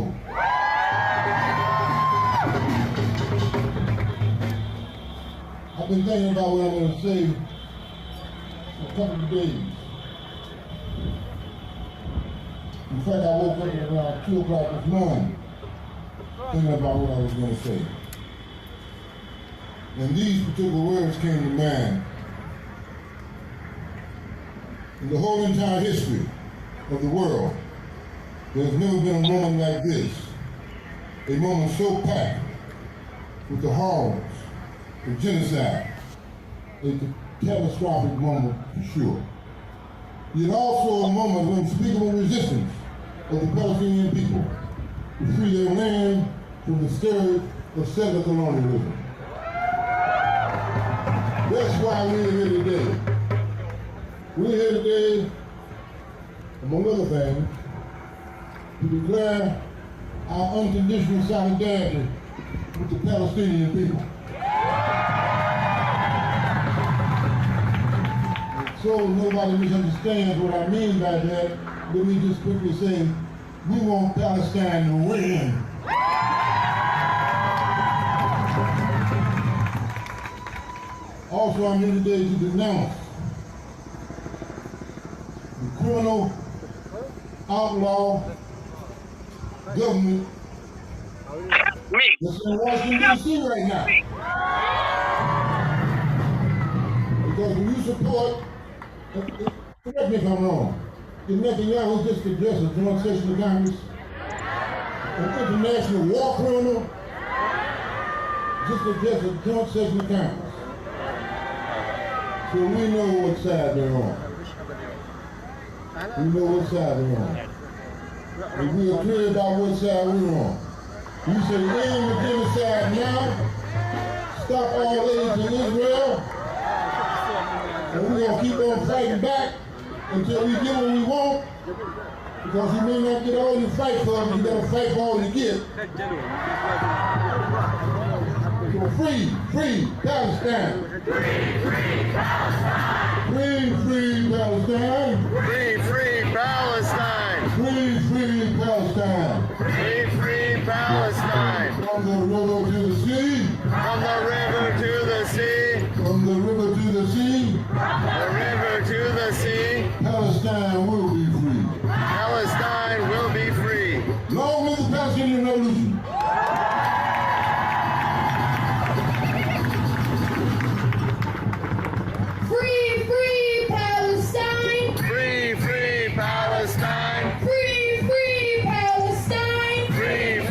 I've been thinking about what I'm going to say for a couple of days. In fact, I woke up at around 2 o'clock this morning thinking about what I was going to say. And these particular words came to mind. In the whole entire history of the world, there's never been a moment like this. A moment so packed with the horrors, the genocide, a catastrophic moment for sure. Yet also a moment of unspeakable resistance of the Palestinian people to free their land from the scourge of settler colonialism. That's why we're here today. We're here today, among other things, to declare our unconditional solidarity with the Palestinian people. So nobody misunderstands what I mean by that, let me just quickly say, we want Palestine to win. Also, I'm here today to denounce the criminal, outlaw government that's in Washington, D.C. right now. Because when you support, correct me if I'm wrong, if Netanyahu just addressed a joint session of Congress, an international war criminal, just addressed a joint session of Congress. So we know what side they're on. We know what side they're on. And we are clear about what side we're on. We say end the genocide now, stop all aid to Israel, and we're going to keep on fighting back until we get what we want, because you may not get all you fight for, but you got to fight for all you get. So free Palestine. Free Palestine. Free Palestine. Free Palestine. Free Palestine. Free Palestine. From the river to the sea. From the river to the sea. From the river to the sea. The river to the sea. Palestine will be free. Palestine will be free. Long live the Palestinian Revolution. Free Palestine! Free Palestine! Free Palestine!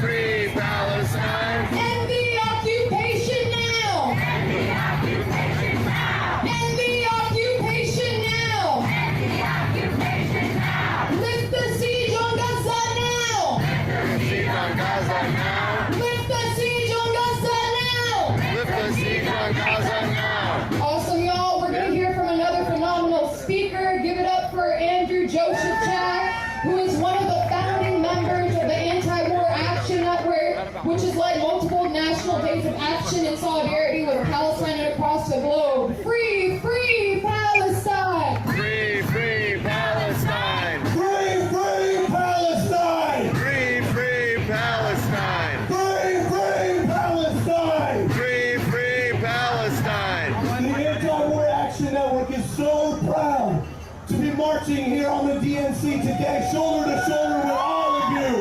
Free Palestine! End the occupation now! solidarity with Palestine and across the globe. Free, free Palestine! Free, free Palestine! Free, free Palestine! Free, free Palestine! Free, free Palestine! Free, free Palestine! The Anti-War Action Network is so proud to be marching here on the DNC today, shoulder to shoulder with all of you.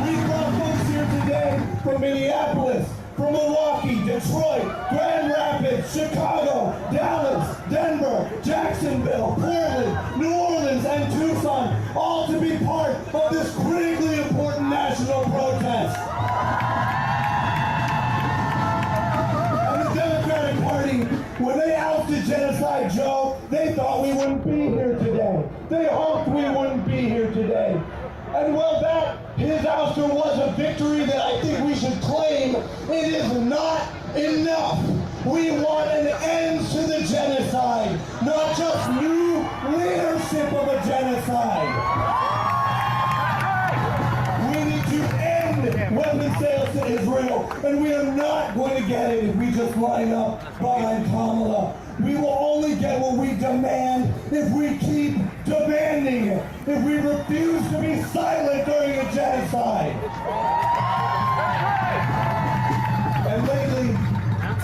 We brought folks here today from Minneapolis, from Milwaukee, Detroit, Grand Rapids, Chicago, Dallas, Denver, Jacksonville, Portland, New Orleans, and Tucson, all to be part of this critically important national protest. And the Democratic Party, when they ousted Genocide Joe, they thought we wouldn't be here today. They hoped we wouldn't be here today. And well, his ouster was a victory that I think we should claim. It is not enough. We want an end to the genocide, not just new leadership of a genocide. We need to end weapons sales to Israel, and we are not going to get it if we just line up behind Kamala. We will only get what we demand if we keep demanding it, if we refuse to be silent during a genocide. And lately,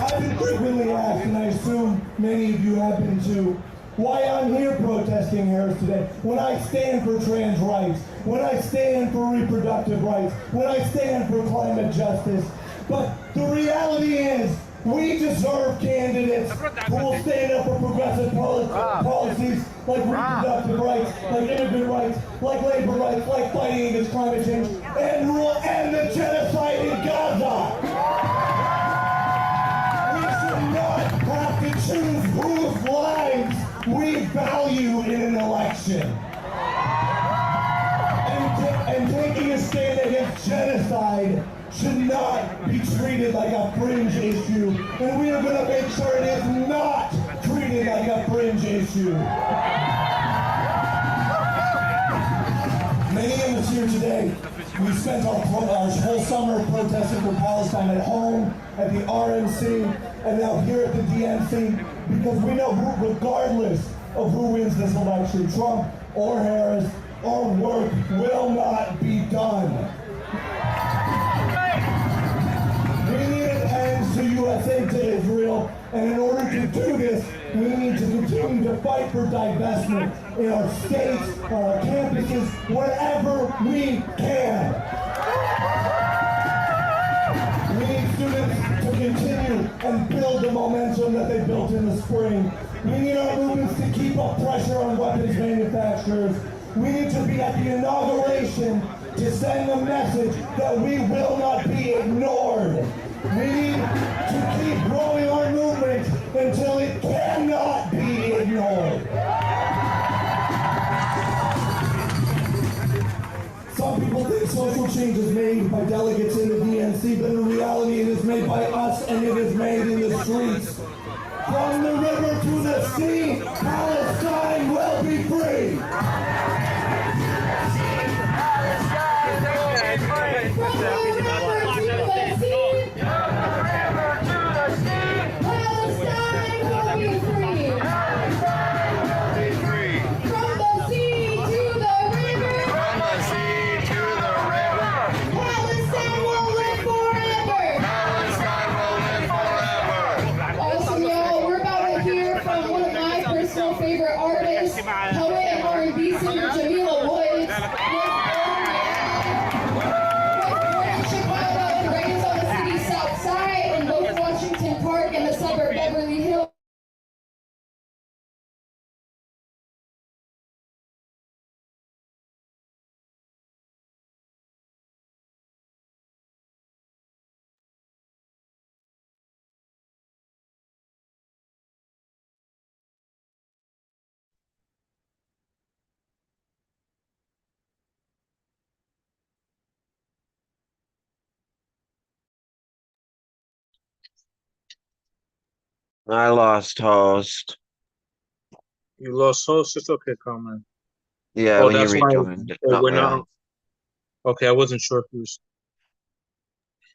I've been frequently asked, and I assume many of you have been too, why I'm here protesting Harris today, when I stand for trans rights, when I stand for reproductive rights, when I stand for climate justice. But the reality is, we deserve candidates who will stand up for progressive policies like reproductive rights, like immigrant rights, like labor rights, like fighting against climate change, and who will end the genocide in Gaza. We should not have to choose whose lives we value in an election. And taking a stand against genocide should not be treated like a fringe issue, and we are going to make sure it is not treated like a fringe issue. Many of us here today, we spent our whole summer protesting for Palestine at home, at the RNC, and now here at the DNC, because we know regardless of who wins this election, Trump or Harris, our work will not be done. We need an end to USA to Israel, and in order to do this, we need to continue to fight for divestment in our states, on our campuses, wherever we can. We need students to continue and build the momentum that they built in the spring. We need our movements to keep up pressure on weapons manufacturers. We need to be at the inauguration to send a message that we will not be ignored. We need to keep growing our movement until it cannot be ignored. Some people think social change is made by delegates in the DNC, but in reality it is made by us, and it is made in the streets. From the river to the sea, Palestine will be free. Favorite artist, poet, and R&B singer Jamila Woods. Born in Chicago and raised on the city's south side in both Washington Park and the suburb Beverly Hills. I lost host. You lost host? It's okay, comrade. Yeah, when you rejoined. We're not. Okay, I wasn't sure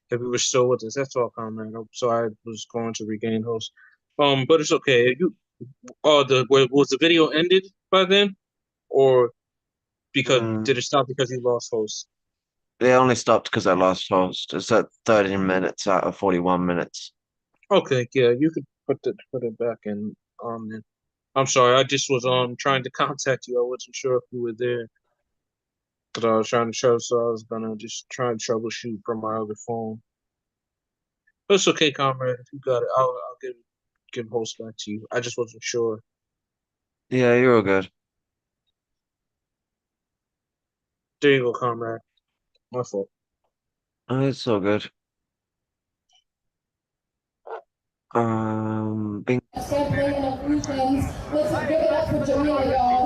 if if you were still with us. That's all, comrade. So I was going to regain host. But it's okay. Was the video ended by then, or did it stop because you lost host? They only stopped because I lost host. It's at 30 minutes out of 41 minutes. Okay, yeah, you could put it back in. Then. I'm sorry, I just was trying to contact you. I wasn't sure if you were there, but I was trying to show, so I was gonna just try and troubleshoot from my other phone. But it's okay, comrade. If you got it, I'll give host back to you. I just wasn't sure. Yeah, you're all good. There you go, comrade. My fault. It's all good. Bing. Start bringing up new things. Let's give it up for Jamila, y'all.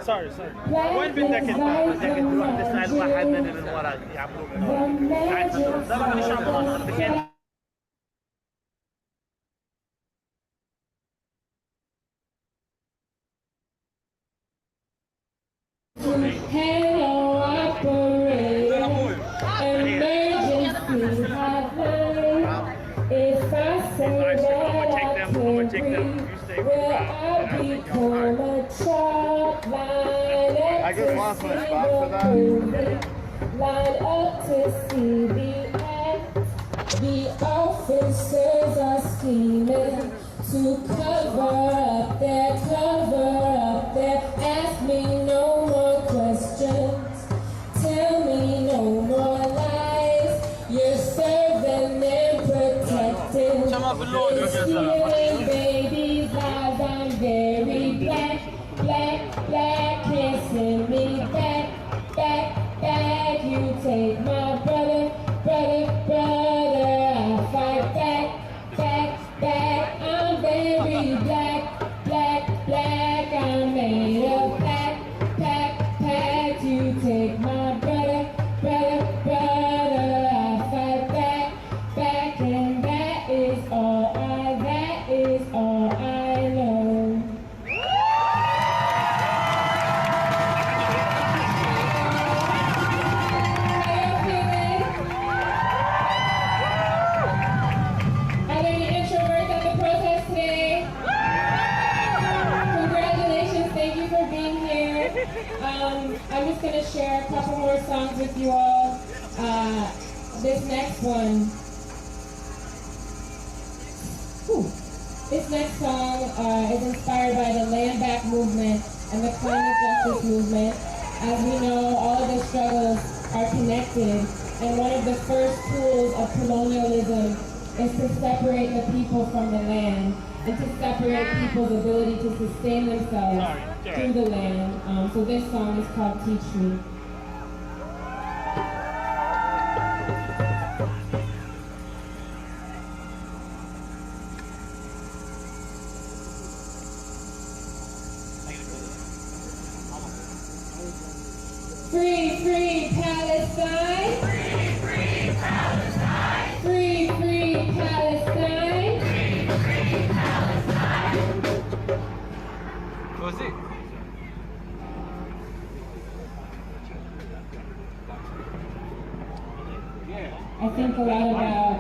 sorry وين بدك انت؟ بدك تروح تسال واحد من ورا يعملوا منه Hello, operator. Emergency hotline. If I say that I can't breathe, will I become a child? Line up to see the movie. Line up to see the act. The officers are scheming to cover up their Ask me no more questions. Tell me no more lies. You're serving and protecting. Stealing babies' lives. I'm very black. Can't send me back. You take my brother. I fight back. I'm very black. I'm made of black. You take my brother. I fight back. And that is all I know. Are there any introverts at the protest today? Congratulations, thank you for being here. I'm just gonna share a couple more songs with you all. This next song is inspired by the Land Back movement and the climate justice movement. As we know, all of the struggles are connected, and one of the first tools of colonialism is to separate the people from the land and to separate people's ability to sustain themselves through the land. So this song is called Teach Me. Free Palestine. Free Palestine. Free Palestine. Free Palestine. Così. I think a lot about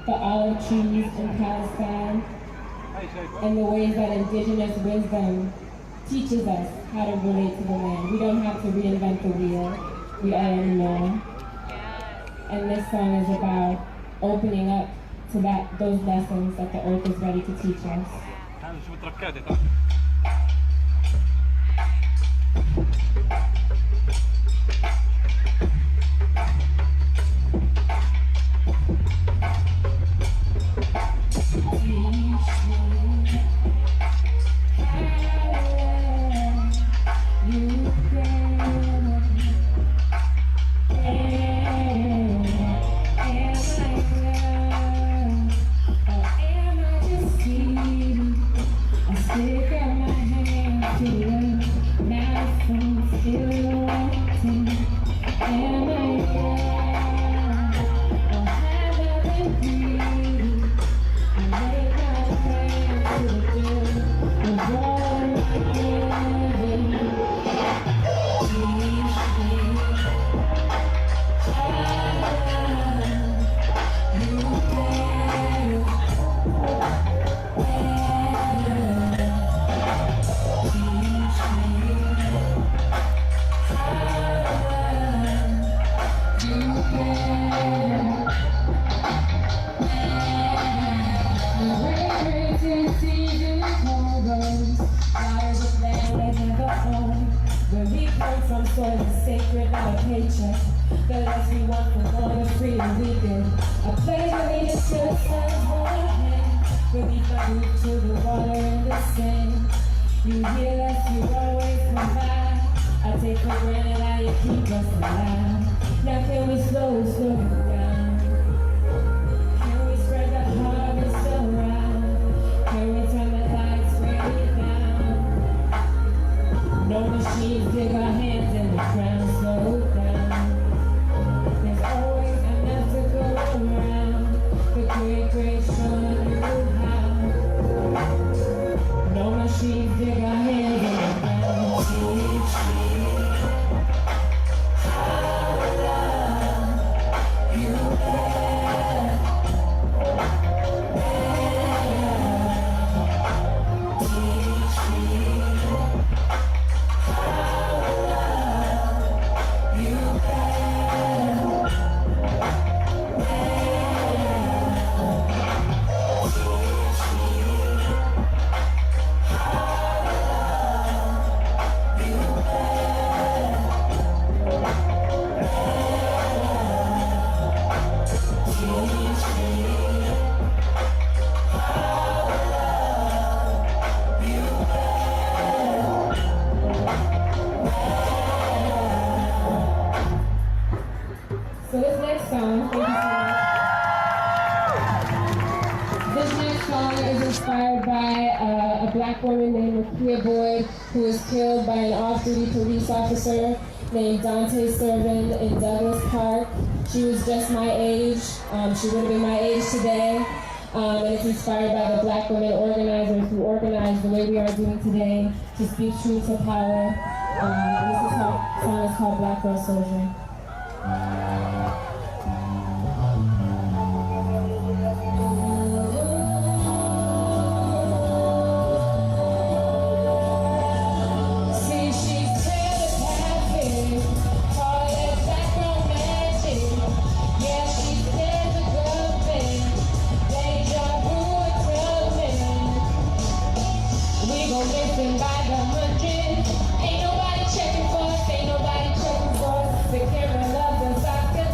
the olive trees in Palestine and the ways that indigenous wisdom teaches us how to relate to the land. We don't have to reinvent the wheel. We already know. And this song is about opening up to those lessons that the earth is ready to teach us. Stick and seasons, cornrows, daughters of land they never own. Where we come from, soil is sacred, not a paycheck. The less we want for more, the freer we get. A place where we just till the sun's warm. Where we can move to the water and the sand. You hear us, you always come by. I take for granted how you keep us alive. Now can we slow down? Can we spread the harvest around? Can we turn the lights way down? No machines dig our hands in the ground, slow down. There's always enough to go around. The great showing you how. No machines dig our hands in the ground. So this next song, thank you so much. This next song is inspired by a black woman named Makia Boyd, who was killed by an off-duty police officer named Dante Servin in Douglas Park. She was just my age. She would have been my age today. And it's inspired by the black women organizers who organized the way we are doing today to speak truth to power. This song is called Black Girl Soldier. Ain't nobody checking for us, ain't nobody checking for us. The camera loves us, I can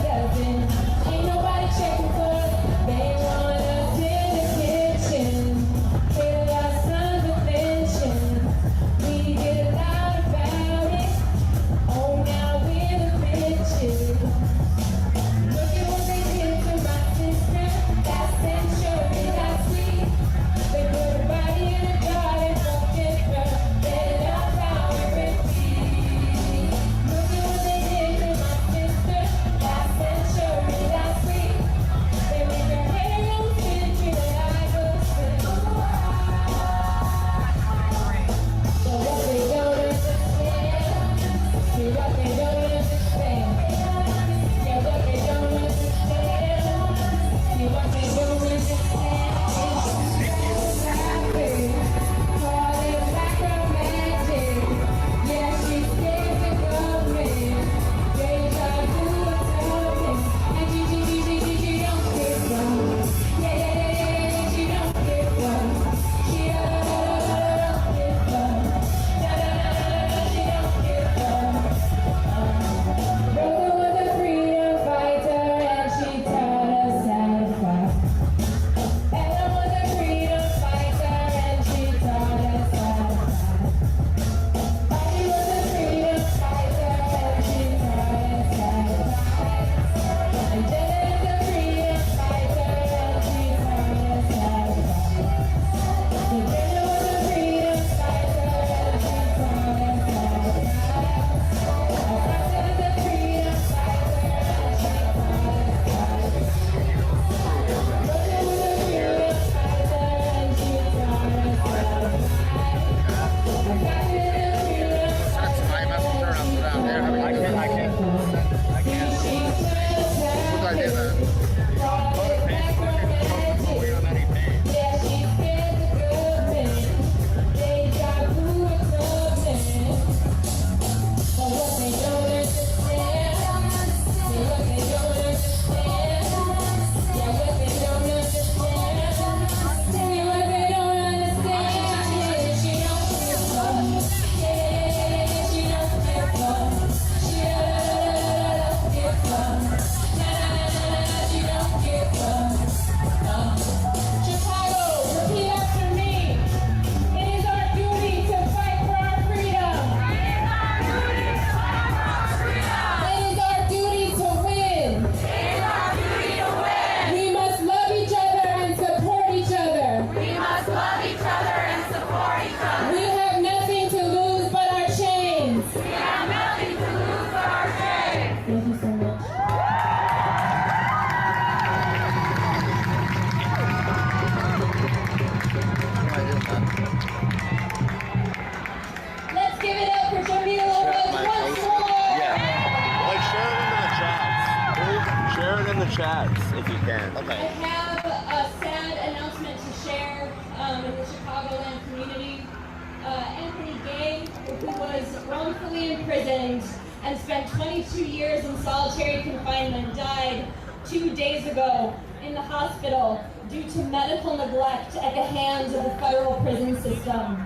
wrongfully imprisoned and spent 22 years in solitary confinement, died 2 days ago in the hospital due to medical neglect at the hands of the federal prison system.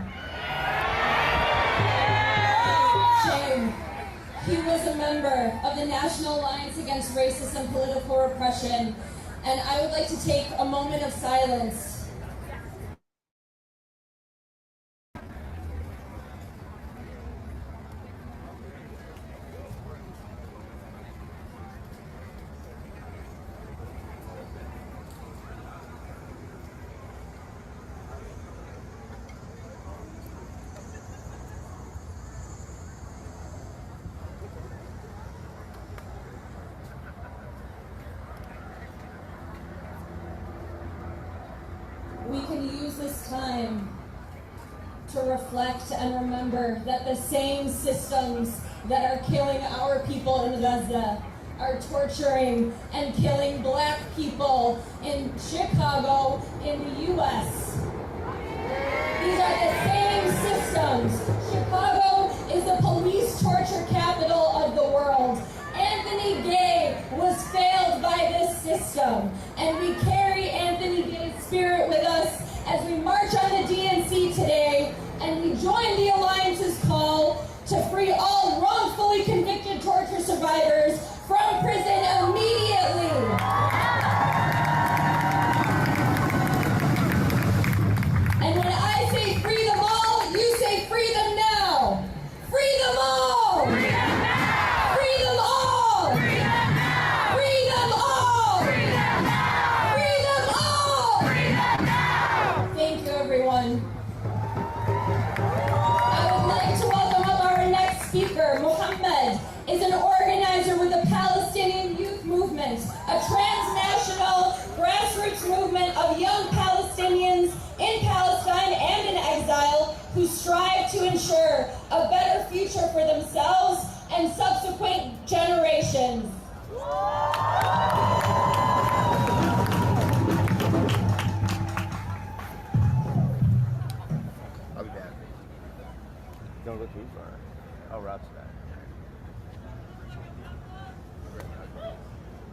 Shame. He was a member of the National Alliance Against Racist and Political Repression, and I would like to take a moment of silence. We can use this time to reflect and remember that the same systems that are killing our people in Gaza are torturing and killing Black people in Chicago, in the U.S. These are the same systems. Chicago is the police torture capital of the world. Anthony Gay was failed by this system, and we carry Anthony Gay's spirit with us as we march on the DNC today, and we join the Alliance's call to free all wrongfully convicted torture survivors from prison immediately. And when I say free them all, you say free them now. Free them all! Free them now! Free them all! Free them now! Free them all! Free them now! Free them all! Free them now! Thank you, everyone. I would like to welcome up our next speaker. Mohammed is an organizer with the Palestinian Youth Movement, a transnational grassroots movement of young Palestinians in Palestine and in exile who strive to ensure a better future for themselves and subsequent generations. I'll be back. Don't go too far. Oh, Rob's back.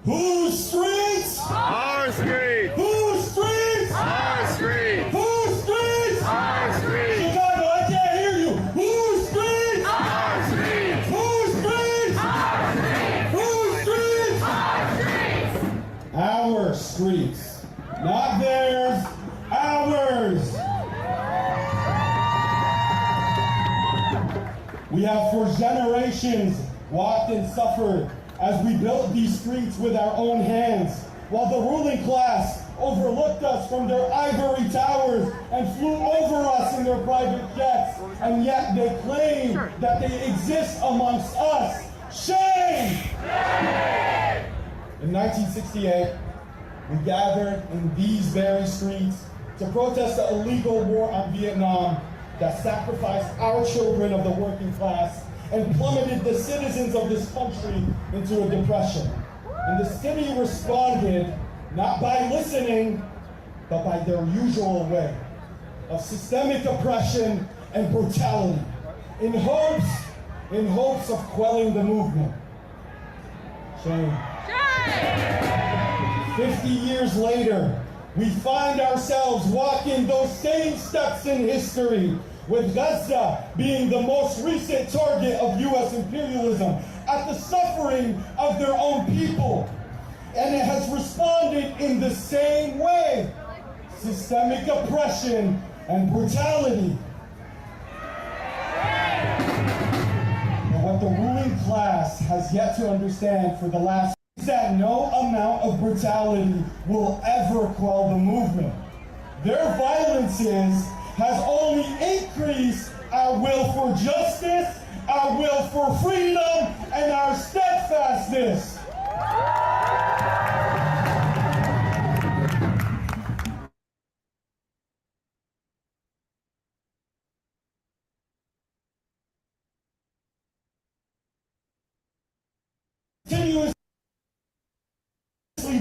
Whose streets? Our streets! Whose streets? Our streets! Whose streets? Our streets! Chicago, I can't hear you. Whose streets? Our streets! Whose streets? Our streets! Whose streets? Our streets! Our streets. Not theirs, ours. We have for generations walked and suffered as we built these streets with our own hands, while the ruling class overlooked us from their ivory towers and flew over us in their private jets, and yet they claim that they exist amongst us. Shame! In 1968, we gathered in these very streets to protest the illegal war on Vietnam that sacrificed our children of the working class and plummeted the citizens of this country into a depression. And the city responded not by listening, but by their usual way of systemic oppression and brutality, in hopes of quelling the movement. Shame. 50 years later, we find ourselves walking those same steps in history, with Gaza being the most recent target of U.S. imperialism at the suffering of their own people. And it has responded in the same way: systemic oppression and brutality. But what the ruling class has yet to understand for the last is that no amount of brutality will ever quell the movement. Their violences has only increased our will for justice, our will for freedom, and our steadfastness. Continuously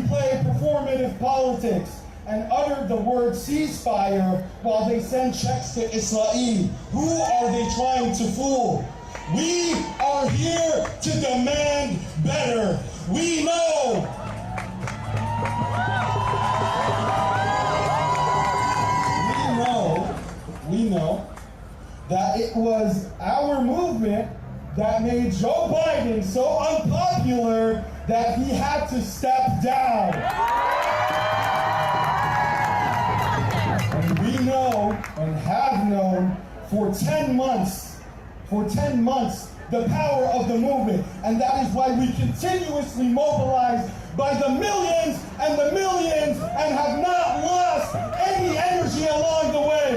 play performative politics and utter the word ceasefire while they send checks to Israel. Who are they trying to fool? We are here to demand better. We know that it was our movement that made Joe Biden so unpopular that he had to step down. And we know and have known for 10 months, the power of the movement. And that is why we continuously mobilize by the millions and have not lost any energy along the way.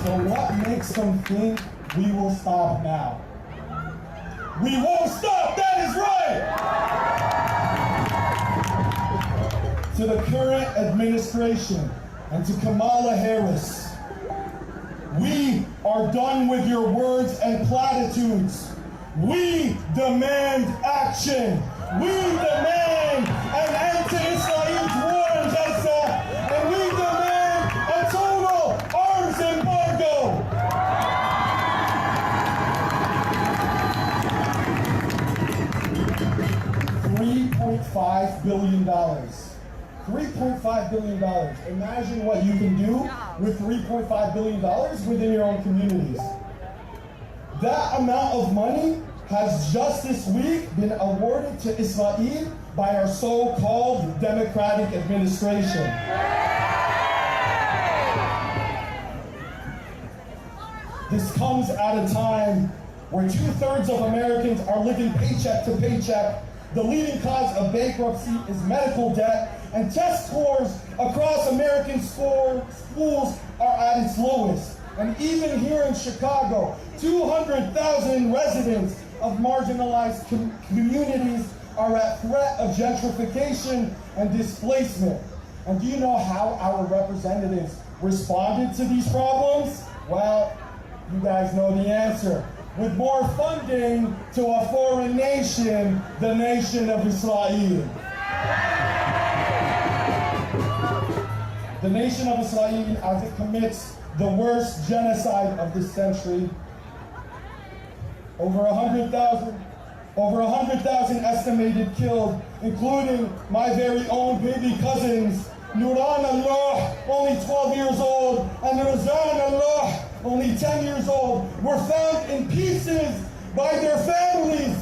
So what makes them think we will stop now? We won't stop, that is right! To the current administration and to Kamala Harris, we are done with your words and platitudes. We demand action. We demand an end to Israel's war on Gaza, and we demand a total arms embargo. $3.5 billion. $3.5 billion. Imagine what you can do with $3.5 billion within your own communities. That amount of money has just this week been awarded to Israel by our so-called democratic administration. This comes at a time where 2/3 of Americans are living paycheck to paycheck. The leading cause of bankruptcy is medical debt, and test scores across American schools are at its lowest. And even here in Chicago, 200,000 residents of marginalized communities are at threat of gentrification and displacement. And do you know how our representatives responded to these problems? Well, you guys know the answer. With more funding to a foreign nation, the nation of Israel. The nation of Israel, as it commits the worst genocide of this century, over 100,000 estimated killed, including my very own baby cousins, Nuran Allah, only 12 years old, and Razan Allah, only 10 years old, were found in pieces by their families.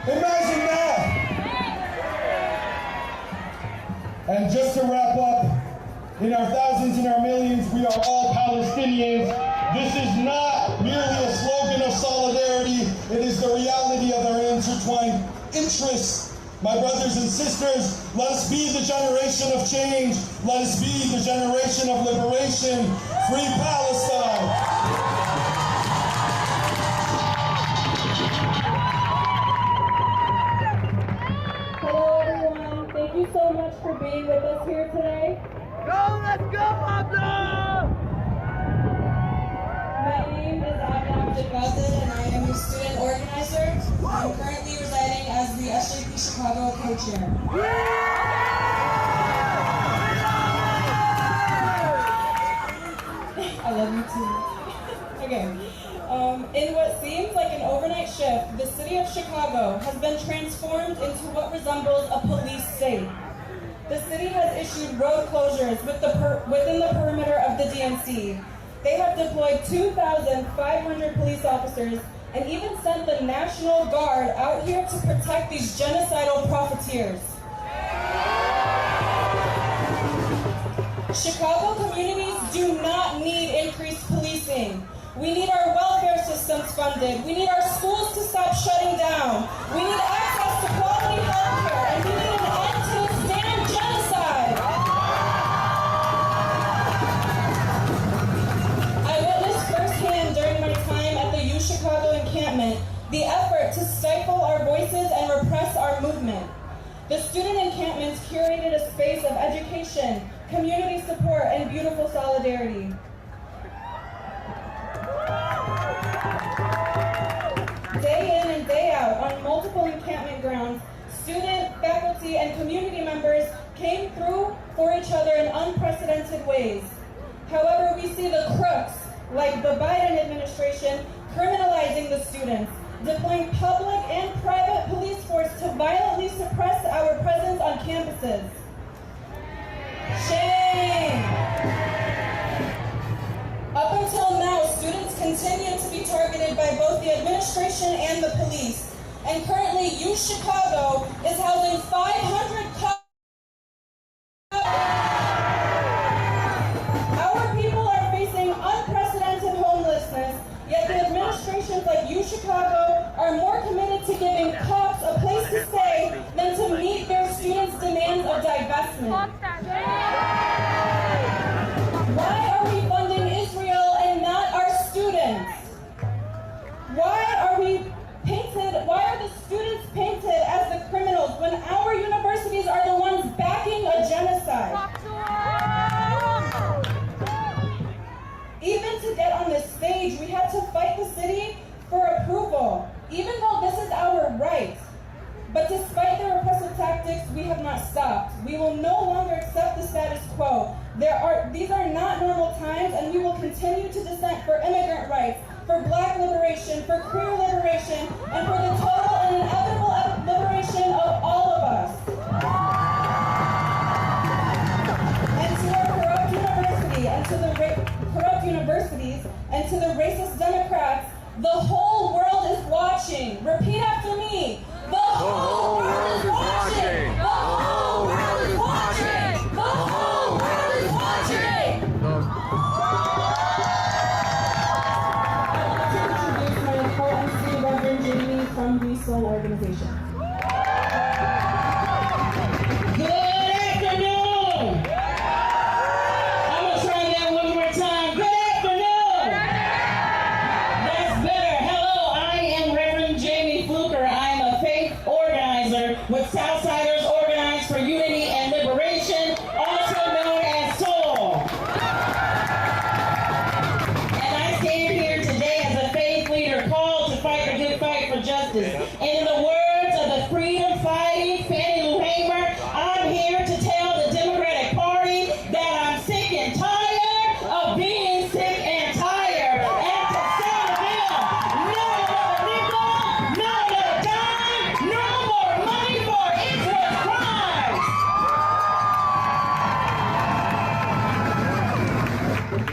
Imagine that. And just to wrap up, in our thousands and our millions, we are all Palestinians. This is not merely a slogan of solidarity. It is the reality of our intertwined interests. My brothers and sisters, let us be the generation of change. Let us be the generation of liberation. Free Palestine. Hello everyone, thank you so much for being with us here today. Go, let's go, Abdul! My name is Abdul and I am a student organizer. I'm currently residing as the SJP Chicago co-chair. I love you too. Okay. In what seems like an overnight shift, the city of Chicago has been transformed into what resembles a police state. The city has issued road closures within the perimeter of the DNC. They have deployed 2,500 police officers and even sent the National Guard out here to protect these genocidal profiteers. Chicago communities do not need increased policing. We need our welfare systems funded. We need our schools to stop shutting down. We need access to quality health care, and we need an end to this damn genocide. I witnessed firsthand during my time at the Chicago encampment the effort to stifle our voices and repress our movement. The student encampments curated a space of education, community support, and beautiful solidarity. Day in and day out, on multiple encampment grounds, student, faculty, and community members came through for each other in unprecedented ways. However, we see the crooks, like the Biden administration, criminalizing the students, deploying public and private police force to violently suppress our presence on campuses. Shame! Up until now, students continue to be targeted by both the administration and the police. And currently, UChicago is housing 500 cops. Our people are facing unprecedented homelessness, yet the administrations like UChicago are more committed to giving cops a place to stay than to meet their students' demands of divestment. Why are we funding Israel and not our students? Why are the students painted as the criminals when our universities are the ones backing a genocide? Even to get on this stage, we had to fight the city for approval, even though this is our right. But despite their repressive tactics, we have not stopped. We will no longer accept the status quo. These are not normal times, and we will continue to dissent for immigrant rights, for Black liberation, for queer liberation, and for the total and inevitable liberation of all of us. And to our corrupt university, and to the corrupt universities, and to the racist Democrats, the whole world is watching. Repeat after me. The whole world is watching. The whole world is watching. The whole world is watching. Reverend Jamie from the Soul Organization. Good afternoon! I'm going to try that one more time. Good afternoon! That's better. Hello, I am Reverend Jamie Fluker. I am a faith organizer with Southsiders Organized for Unity and Liberation, also known as Soul. And I stand here today as a faith leader called to fight the good fight for justice. In the words of the freedom-fighting Fannie Lou Hamer, I'm here to tell the Democratic Party that I'm sick and tired of being sick and tired. And to say to them, no more nickel, no more dime, no more money for Israel's crimes.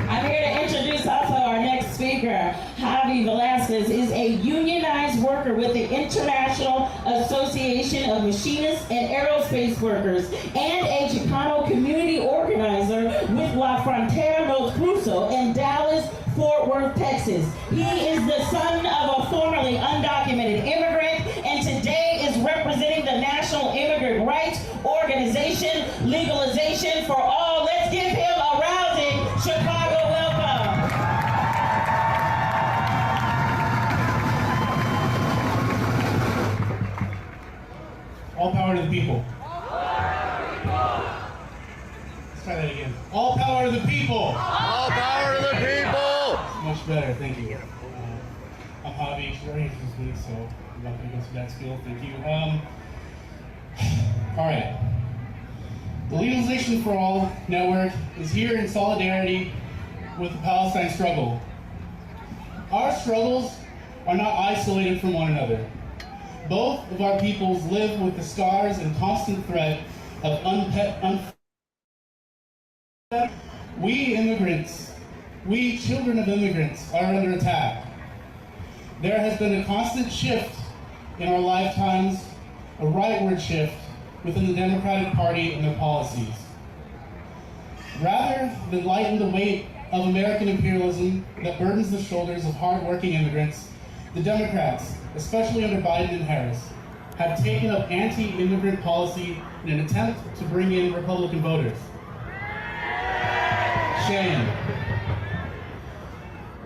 I'm here to introduce also our next speaker. Javi Velasquez is a unionized worker with the International Association of Machinists and Aerospace Workers and a Chicano community organizer with La Frontera Los Cruces in Dallas, Fort Worth, Texas. He is the son of a formerly undocumented immigrant and today is representing the National Immigrant Rights Organization, Legalization for All. Let's give him a rousing Chicago welcome. All power to the people. Let's try that again. All power to the people. All power to the people. Much better, thank you. I'm Javi, very anxious week, so I'm not going to go through that spiel. Thank you. All right. The Legalization for All network is here in solidarity with the Palestine struggle. Our struggles are not isolated from one another. Both of our peoples live with the scars and constant threat of We immigrants, we children of immigrants are under attack. There has been a constant shift in our lifetimes, a rightward shift within the Democratic Party and their policies. Rather than lighten the weight of American imperialism that burdens the shoulders of hard-working immigrants, the Democrats, especially under Biden and Harris, have taken up anti-immigrant policy in an attempt to bring in Republican voters. Shame.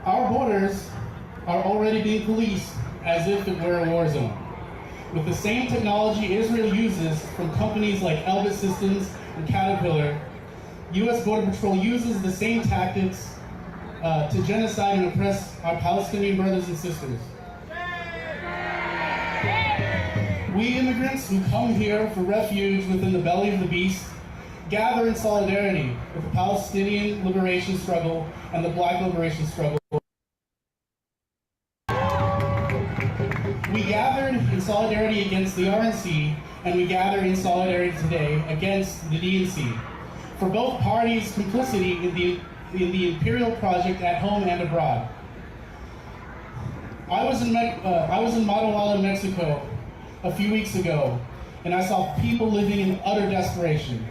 Our borders are already being policed as if it were a war zone. With the same technology Israel uses from companies like Elbit Systems and Caterpillar, U.S. Border Patrol uses the same tactics to genocide and oppress our Palestinian brothers and sisters. We immigrants who come here for refuge within the belly of the beast gather in solidarity with the Palestinian liberation struggle and the Black liberation struggle. We gathered in solidarity against the RNC, and we gather in solidarity today against the DNC for both parties' complicity in the imperial project at home and abroad. I was in Matehuala, Mexico a few weeks ago, and I saw people living in utter desperation.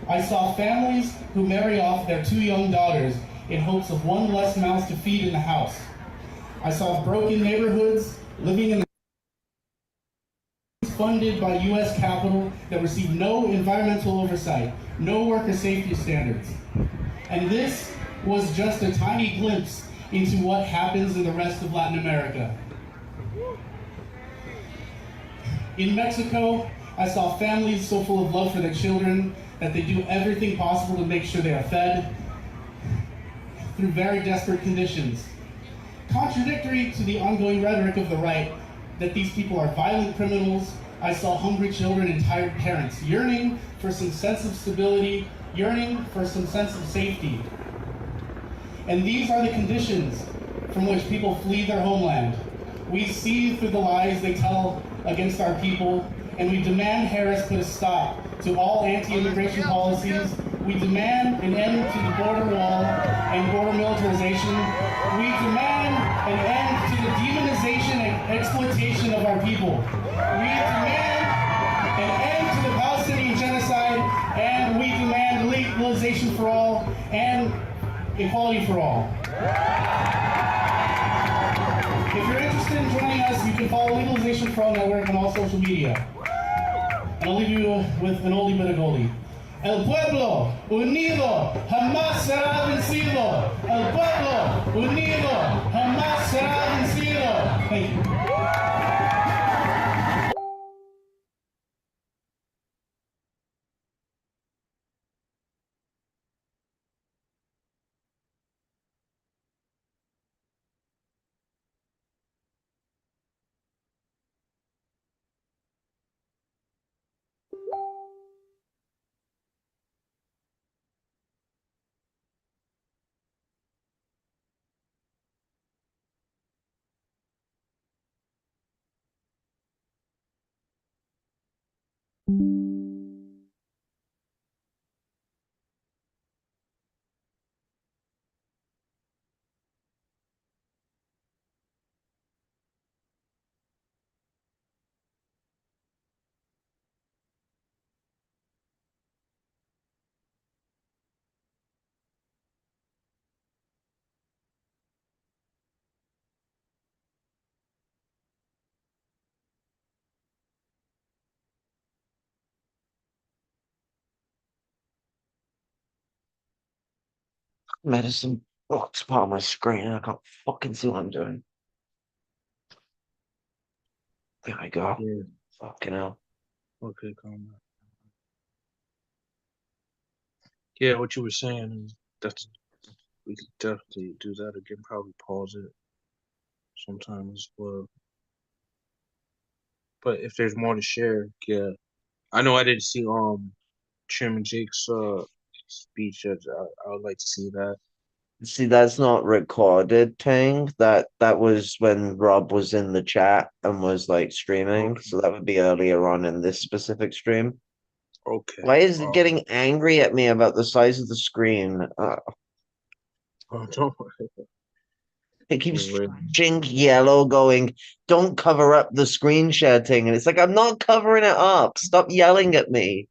I saw families who marry off their 2 young daughters in hopes of one less mouth to feed in the house. I saw broken neighborhoods living in funded by U.S. capital that receive no environmental oversight, no worker safety standards. And this was just a tiny glimpse into what happens in the rest of Latin America. In Mexico, I saw families so full of love for their children that they do everything possible to make sure they are fed through very desperate conditions. Contradictory to the ongoing rhetoric of the right that these people are violent criminals, I saw hungry children and tired parents yearning for some sense of stability, yearning for some sense of safety. And these are the conditions from which people flee their homeland. We see through the lies they tell against our people, and we demand Harris put a stop to all anti-immigration policies. We demand an end to the border wall and border militarization. We demand an end to the demonization and exploitation of our people. We demand an end to the Palestinian genocide, and we demand legalization for all and equality for all. If you're interested in joining us, you can follow Legalization for All Network on all social media. And I'll leave you with an oldie but a goldie. El pueblo unido jamás será vencido. El pueblo unido jamás será vencido. Thank you. Medicine box part of my screen and I can't fucking see what I'm doing. There I go. Yeah. Fucking hell. Okay, calm down. Yeah, what you were saying, that's we could definitely do that again. Probably pause it sometime as well. But if there's more to share, yeah. I know I didn't see Chairman Jake's speech. I would like to see that. See, that's not recorded thing. That was when Rob was in the chat and was like streaming. Okay. So that would be earlier on in this specific stream. Okay. Why is it getting angry at me about the size of the screen? Oh, don't worry. It keeps flashing yellow going, don't cover up the screen share thing. And it's like, I'm not covering it up. Stop yelling at me.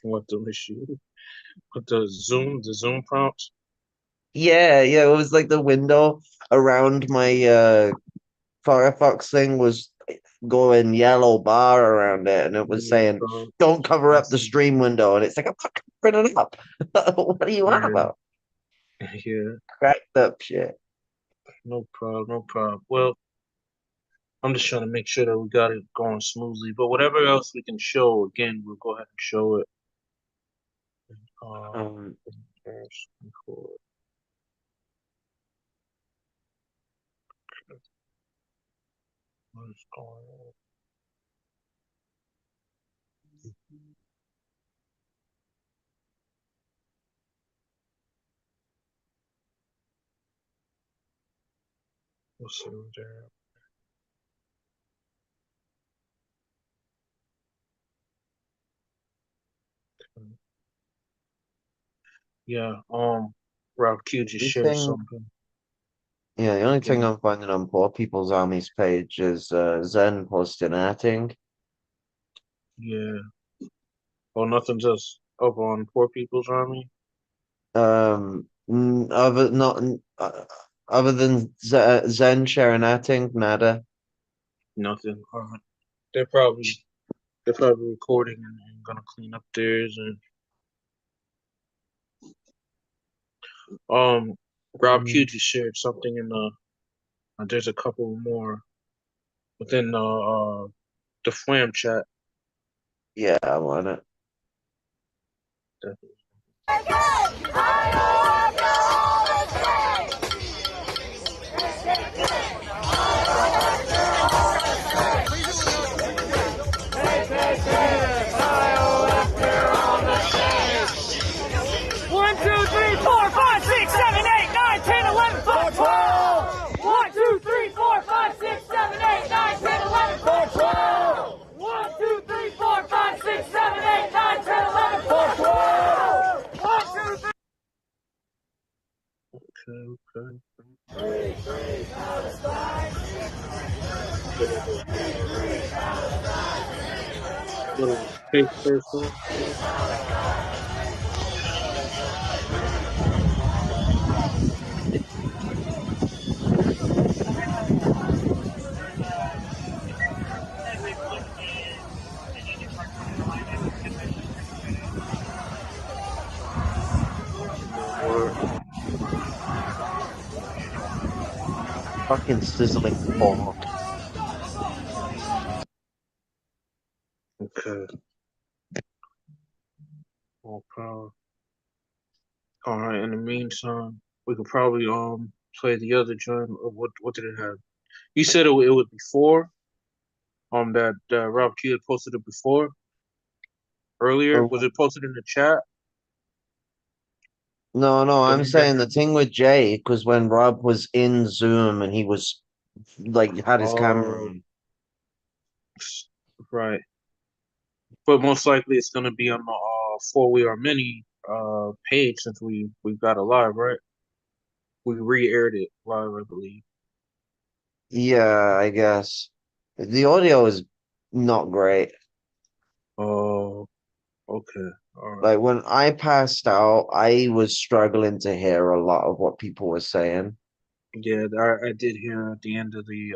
What the issue? With the Zoom prompts? Yeah, it was like the window around my Firefox thing was going yellow bar around it, and it was saying, don't cover up the stream window. And it's like, I'm not covering it up. What are you on about? Yeah. Cracked up shit. No problem. Well, I'm just trying to make sure that we got it going smoothly. But whatever else we can show, again, we'll go ahead and show it. What is going on? Let's see what there. Yeah, Rob Q just shared something. Yeah, the only thing I'm finding on Poor People's Army's page is Zen posting acting. Yeah. Oh, nothing just up on Poor People's Army? Other than Zen sharing acting, nada. Nothing. They're probably recording and gonna clean up theirs and Rob Q just shared something in the there's a couple more within the Flam chat. Yeah, I want it. Definitely. One, two, three, four, five, six, seven, eight, nine, 10, 11, 12, 12. 1, 2, 3, 4, 5, 6, 7, 8, 9, 10, 11, 12, 12. 1, 2, 3, 4, 5, 6, 7, 8, 9, 10, 11, 12, 12. 1, 2, 3. Okay. Free, free Palestine. Little case person. Fucking sizzling pork. Okay. All power. All right. In the meantime, we could probably play the other joint. What did it have? You said it was before that Rob Q had posted it before earlier. Was it posted in the chat? No, I'm saying the thing with Jay, because when Rob was in Zoom and he was like had his camera on. Right. But most likely it's gonna be on the 4 We Are Many page since we got it live, right? We re-aired it live, I believe. Yeah, I guess. The audio is not great. Oh, okay. All right. Like when I passed out, I was struggling to hear a lot of what people were saying. Yeah, I did hear at the end of the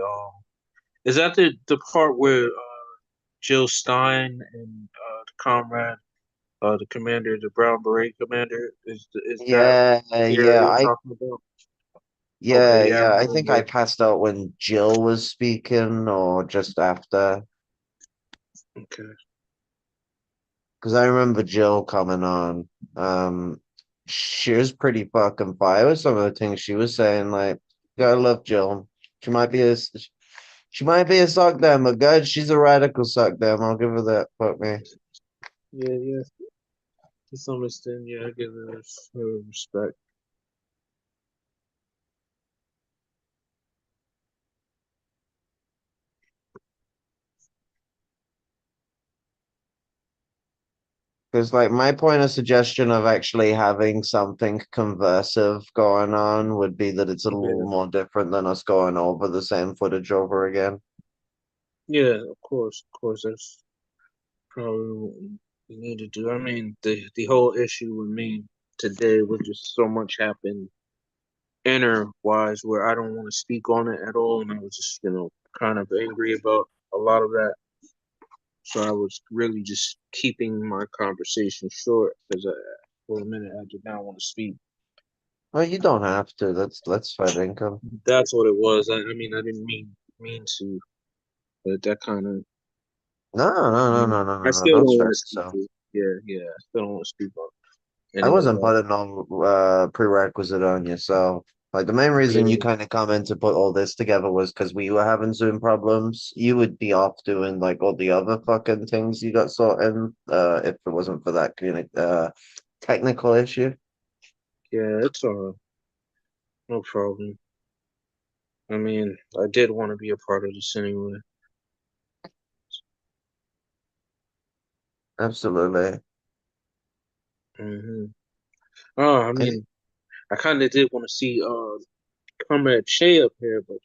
is that the part where Jill Stein and the comrade, the commander, the Brown Beret commander, is that Yeah, you're talking about? Okay, yeah, I I think I remember. passed out when Jill was speaking or just after. Okay. Because I remember Jill coming on. She was pretty fucking fire with some of the things she was saying. Like, gotta love Jill. She might be a sock dam, but God, she's a radical sock dam. I'll give her that. Fuck me. Yeah. To some extent, yeah, I give her respect. Because like my point of suggestion of actually having something conversive going on would be that it's a little more different than us going over the same footage over again. Yeah, of course, that's probably what we need to do. I mean, the whole issue with me today was just so much happened inner wise where I don't want to speak on it at all, and I was just kind of angry about a lot of that. So I was really just keeping my conversation short because for a minute I did not want to speak. Well, you don't have to. That's Fed income. That's what it was. I mean, I didn't mean to, but that kind of. No. I still Don't don't want to stress speak. yourself. Yeah. I still don't want to speak on I any of wasn't that. putting no prerequisite on you, so like the main reason you kind of come in to put all this together was because we were having Zoom problems. You would be off doing like all the other fucking things you got sorted if it wasn't for that technical issue. Yeah, it's all right. No problem. I mean, I did want to be a part of this anyway. Absolutely. Oh, I mean, I kind of did want to see Comrade Shay up here, but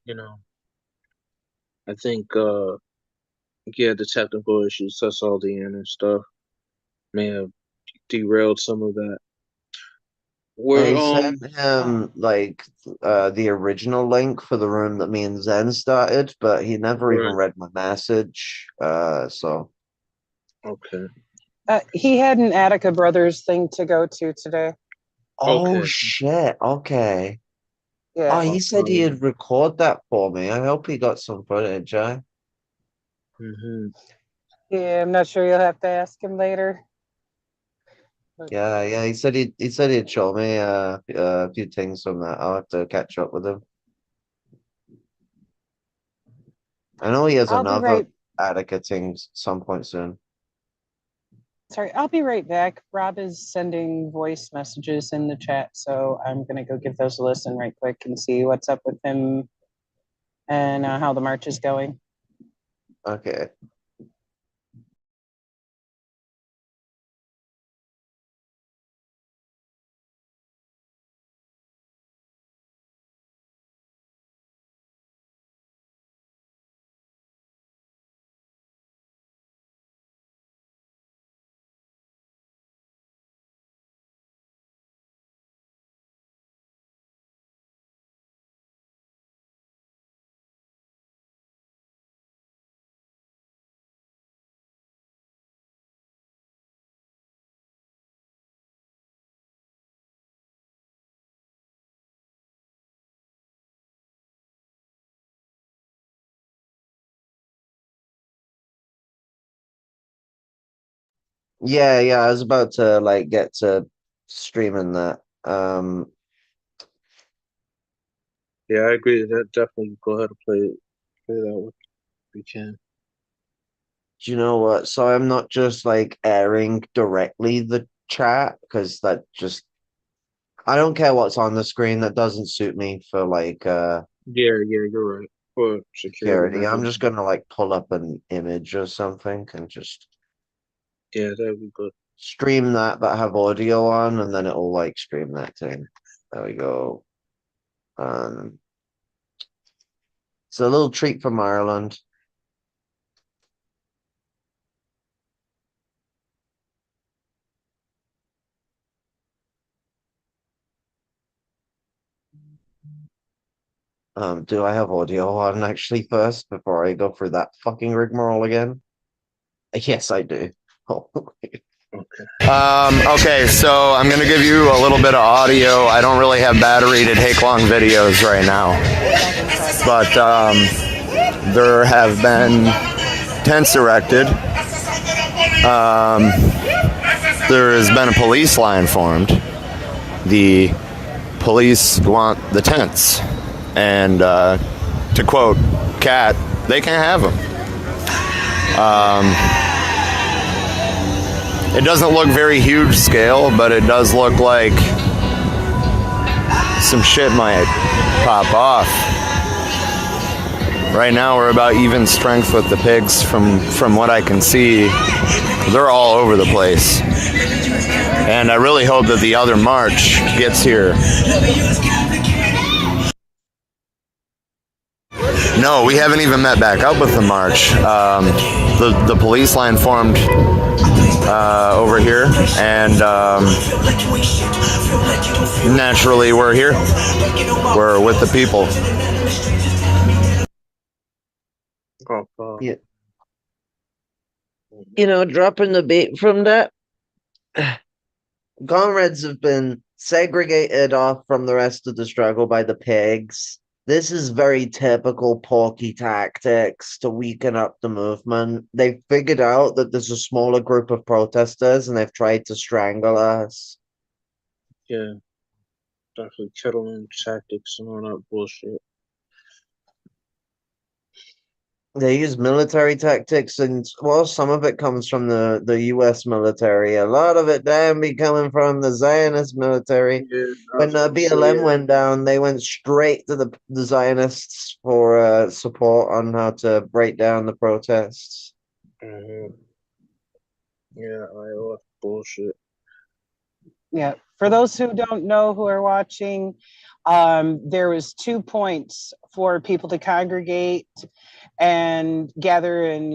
I think yeah, the technical issues, that's all the and stuff may have derailed some of that. I sent him like the original link for the room that me and Zen started, but he never even read my message. So okay. He had an Attica Brothers thing to go to today. Oh shit, okay. Yeah. Oh, he said he'd record that for me. I hope he got some footage, eh? Yeah, I'm not sure. You'll have to ask him later. Yeah, he said he'd show me a few things from that. I'll have to catch up with him. I know he has I'll be another right- Attica thing some point soon. Sorry, I'll be right back. Rob is sending voice messages in the chat, so I'm gonna go give those a listen right quick and see what's up with him and how the march is going. Okay. Yeah, I was about to like get to streaming that. Yeah, I agree with that. Definitely go ahead and play that one if you can. Do you know what? So I'm not just like airing directly the chat because that just I don't care what's on the screen. That doesn't suit me for like Yeah, you're right. For security. I'm measures. just gonna like pull up an image or something and just that'd be good. stream that but have audio on and then it'll like stream that thing. There we go. It's a little treat from Ireland. Do I have audio on actually first before I go through that fucking rigmarole again? Yes, I do. Okay, so I'm gonna give you a little bit of audio. I don't really have battery to take long videos right now, but there have been tents erected. There has been a police line formed. The police want the tents, and to quote Kat, they can't have them. It doesn't look very huge scale, but it does look like some shit might pop off. Right now we're about even strength with the pigs from what I can see. They're all over the place. And I really hope that the other march gets here. No, we haven't even met back up with the march. The police line formed over here, and naturally we're here. We're with the people. Yeah. You know, dropping the bait from that, comrades have been segregated off from the rest of the struggle by the pigs. This is very typical Porky tactics to weaken up the movement. They've figured out that there's a smaller group of protesters and they've tried to strangle us. Yeah, definitely kettling tactics and all that bullshit. They use military tactics, and well, some of it comes from the U.S. military. A lot of it damn be coming from the Zionist military. When BLM went down, they went straight to the Zionists for support on how to break down the protests. Yeah, that's bullshit. Yeah. For those who don't know, who are watching, there was 2 points for people to congregate and gather and,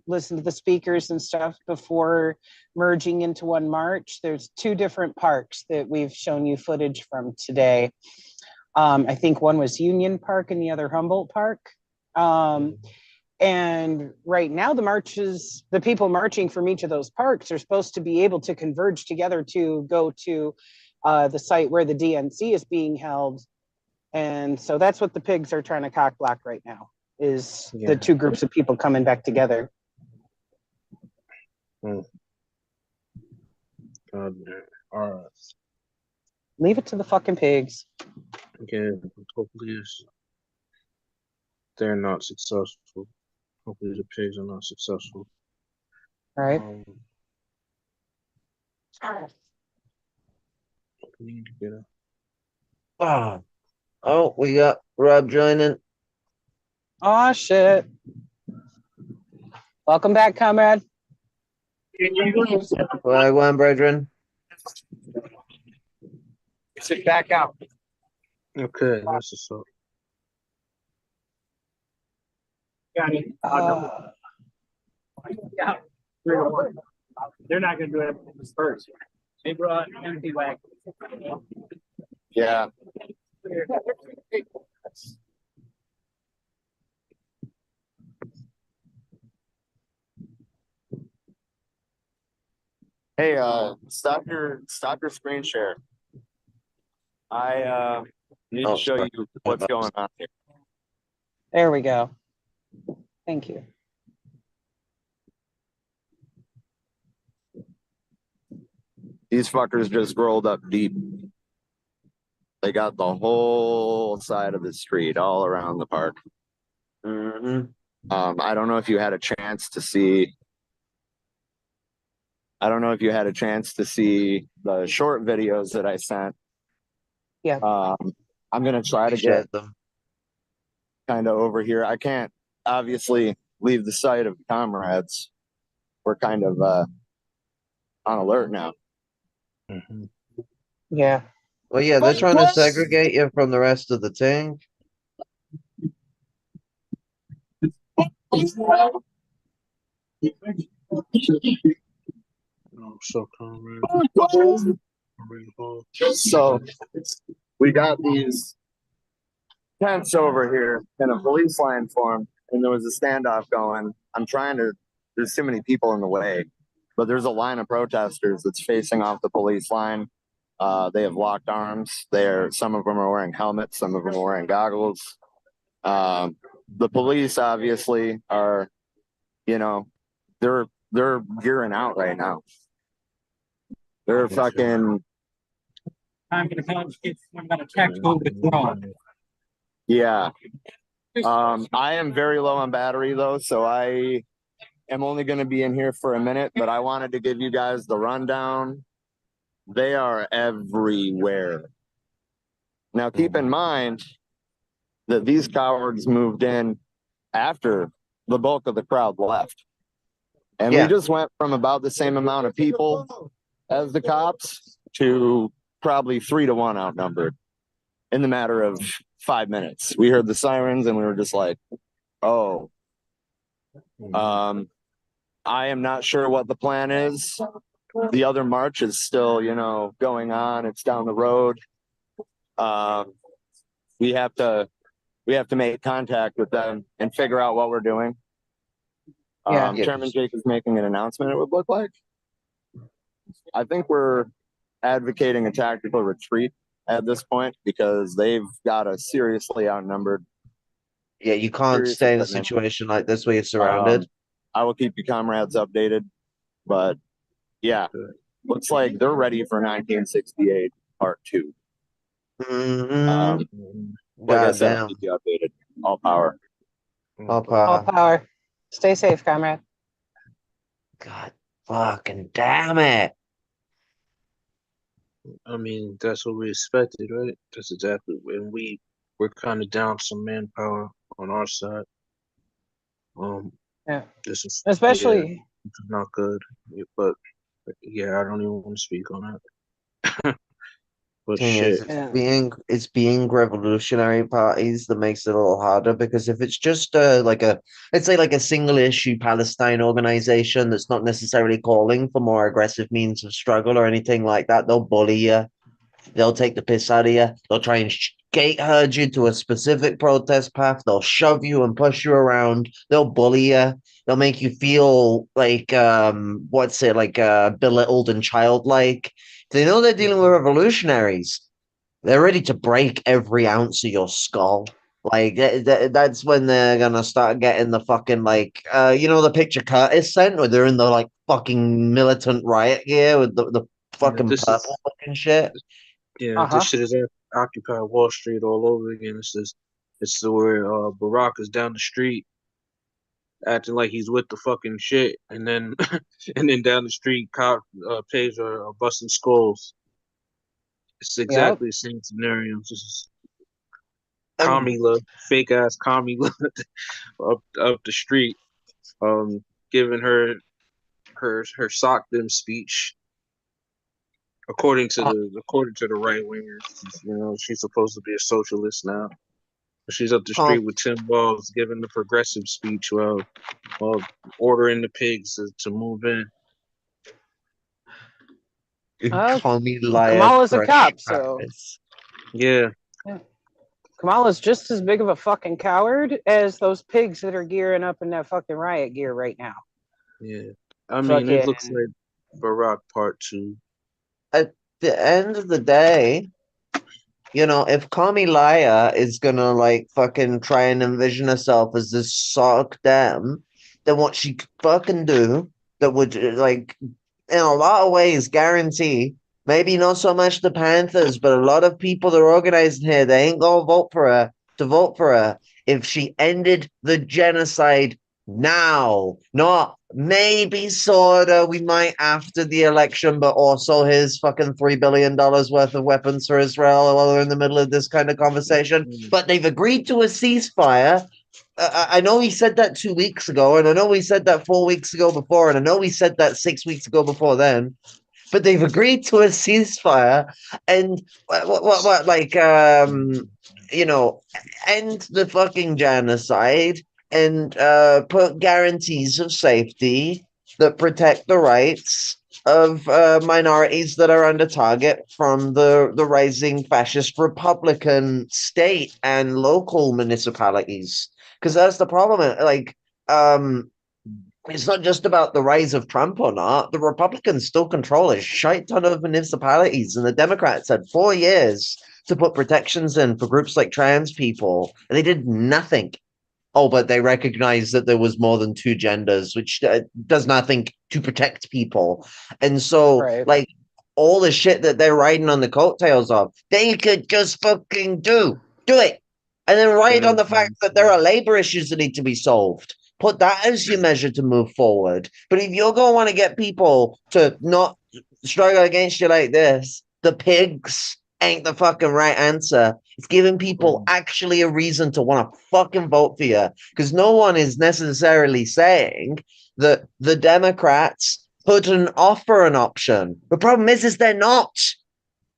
listen to the speakers and stuff before merging into one march. There's 2 different parks that we've shown you footage from today. I think one was Union Park and the other Humboldt Park. And right now the people marching from each of those parks are supposed to be able to converge together to go to the site where the DNC is being held. And so that's what the pigs are trying to cock block right now, is the 2 groups of people coming back together. God damn. All right. Leave it to the fucking pigs. Okay, hopefully they're not successful. Hopefully the pigs are not successful. All right. We need to get a... Oh, we got Rob joining. Oh, shit. Welcome back, comrade. Wagwan, brethren. Sit back out. Okay, that's what's up. Yeah. They're not going to do it first. They brought empty wagon. Yeah. Hey, stop your screen share. I need to show you what's going on here. There we go. Thank you. These fuckers just rolled up deep. They got the whole side of the street all around the park. I don't know if you had a chance to see. I don't know if you had a chance to see the short videos that I sent. Yeah. I'm gonna try to get them kind of over here. I can't obviously leave the site of the comrades. We're kind of on alert now. Yeah. Well, yeah, they're trying to segregate you from the rest of the tank. So we got these tents over here in a police line form, and there was a standoff going. There's too many people in the way, but there's a line of protesters that's facing off the police line. They have locked arms. Some of them are wearing helmets, some of them are wearing goggles. The police obviously are, they're gearing out right now. They're fucking. Time for the college kids to learn about a tactical withdrawal. Yeah. I am very low on battery though, so I am only going to be in here for a minute, but I wanted to give you guys the rundown. They are everywhere. Now, keep in mind that these cowards moved in after the bulk of the crowd left. And we just went from about the same amount of people as the cops to probably 3 to 1 outnumbered in the matter of 5 minutes. We heard the sirens and we were just like, oh. I am not sure what the plan is. The other march is still, going on. It's down the road. We have to make contact with them and figure out what we're doing. Chairman Jake is making an announcement, it would look like. I think we're advocating a tactical retreat at this point because they've got us seriously outnumbered. Yeah, you can't stay in a situation like this where you're surrounded. I will keep you comrades updated, but yeah, looks like they're ready for 1968 Part 2. Like I said, I'll keep you updated. All power. All All power. power. Stay safe, comrade. God fucking damn it. I mean, that's what we expected, right? That's exactly when we're kind of down some manpower on our side. Yeah. This is Especially this is not good. But yeah, I don't even want to speak on that. But Thing is, shit. it's being revolutionary parties that makes it a little harder, because if it's just let's say like a single issue Palestine organization that's not necessarily calling for more aggressive means of struggle or anything like that, they'll bully you. They'll take the piss out of you. They'll try and gate herd you to a specific protest path. They'll shove you and push you around. They'll bully you. They'll make you feel like belittled and childlike. They know they're dealing with revolutionaries. They're ready to break every ounce of your skull. Like that's when they're gonna start getting the fucking the picture Curtis sent, where they're in the like fucking militant riot gear with the fucking purple fucking shit. This shit is Occupy Wall Street all over again. It's where Barack is down the street acting like he's with the fucking shit, and then and then down the street, cop pigs are busting skulls. It's exactly the same scenario. Just Kamila, fake ass Kamila, up the street, giving her sock them speech. According to the right wingers, she's supposed to be a socialist now. She's up the street with Tim Walz giving the progressive speech while ordering the pigs to move in. Call me liar. Kamala's a cop, so yeah. Kamala's just as big of a fucking coward as those pigs that are gearing up in that fucking riot gear right now. Yeah, I mean, it looks like Barack Part 2. At the end of the day, if Kami Laya is gonna like fucking try and envision herself as this sock dem, then what she could fucking do that would like in a lot of ways guarantee, maybe not so much the Panthers, but a lot of people that are organizing here, they ain't gonna vote for her if she ended the genocide now. Not maybe sorta, we might after the election, but also here's fucking $3 billion worth of weapons for Israel while we're in the middle of this kind of conversation. But they've agreed to a ceasefire. I know he said that 2 weeks ago, and I know he said that 4 weeks ago before, and I know he said that 6 weeks ago before then. But they've agreed to a ceasefire, and end the fucking genocide and put guarantees of safety that protect the rights of minorities that are under target from the rising fascist Republican state and local municipalities. Because that's the problem. It's not just about the rise of Trump or not. The Republicans still control a shite ton of municipalities, and the Democrats had 4 years to put protections in for groups like trans people, and they did nothing. Oh, but they recognized that there was more than 2 genders, which does nothing to protect people. And so, all the shit that they're riding on the coattails of, they could just fucking do it. And then ride on the fact that there are labor issues that need to be solved. Put that as your measure to move forward. But if you're going to want to get people to not struggle against you like this, the pigs ain't the fucking right answer. It's giving people actually a reason to want to fucking vote for you. Because no one is necessarily saying that the Democrats put an option. The problem is they're not.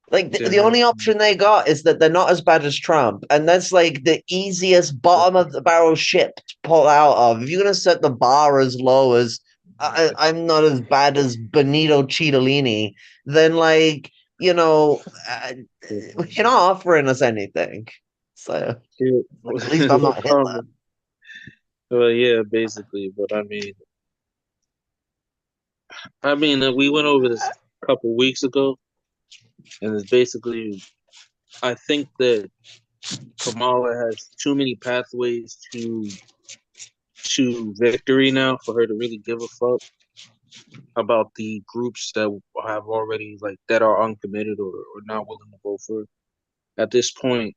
Like, the only option they got is that they're not as bad as Trump. And that's like the easiest bottom of the barrel ship to pull out of. If you're going to set the bar as low as I'm not as bad as Benito Cittadini, then you're not offering us anything. So at least I'm not Hitler. Well, yeah, basically. But I mean, we went over this a couple weeks ago. And it's basically, I think that Kamala has too many pathways to victory now for her to really give a fuck about the groups that have already that are uncommitted or not willing to vote for her. At this point,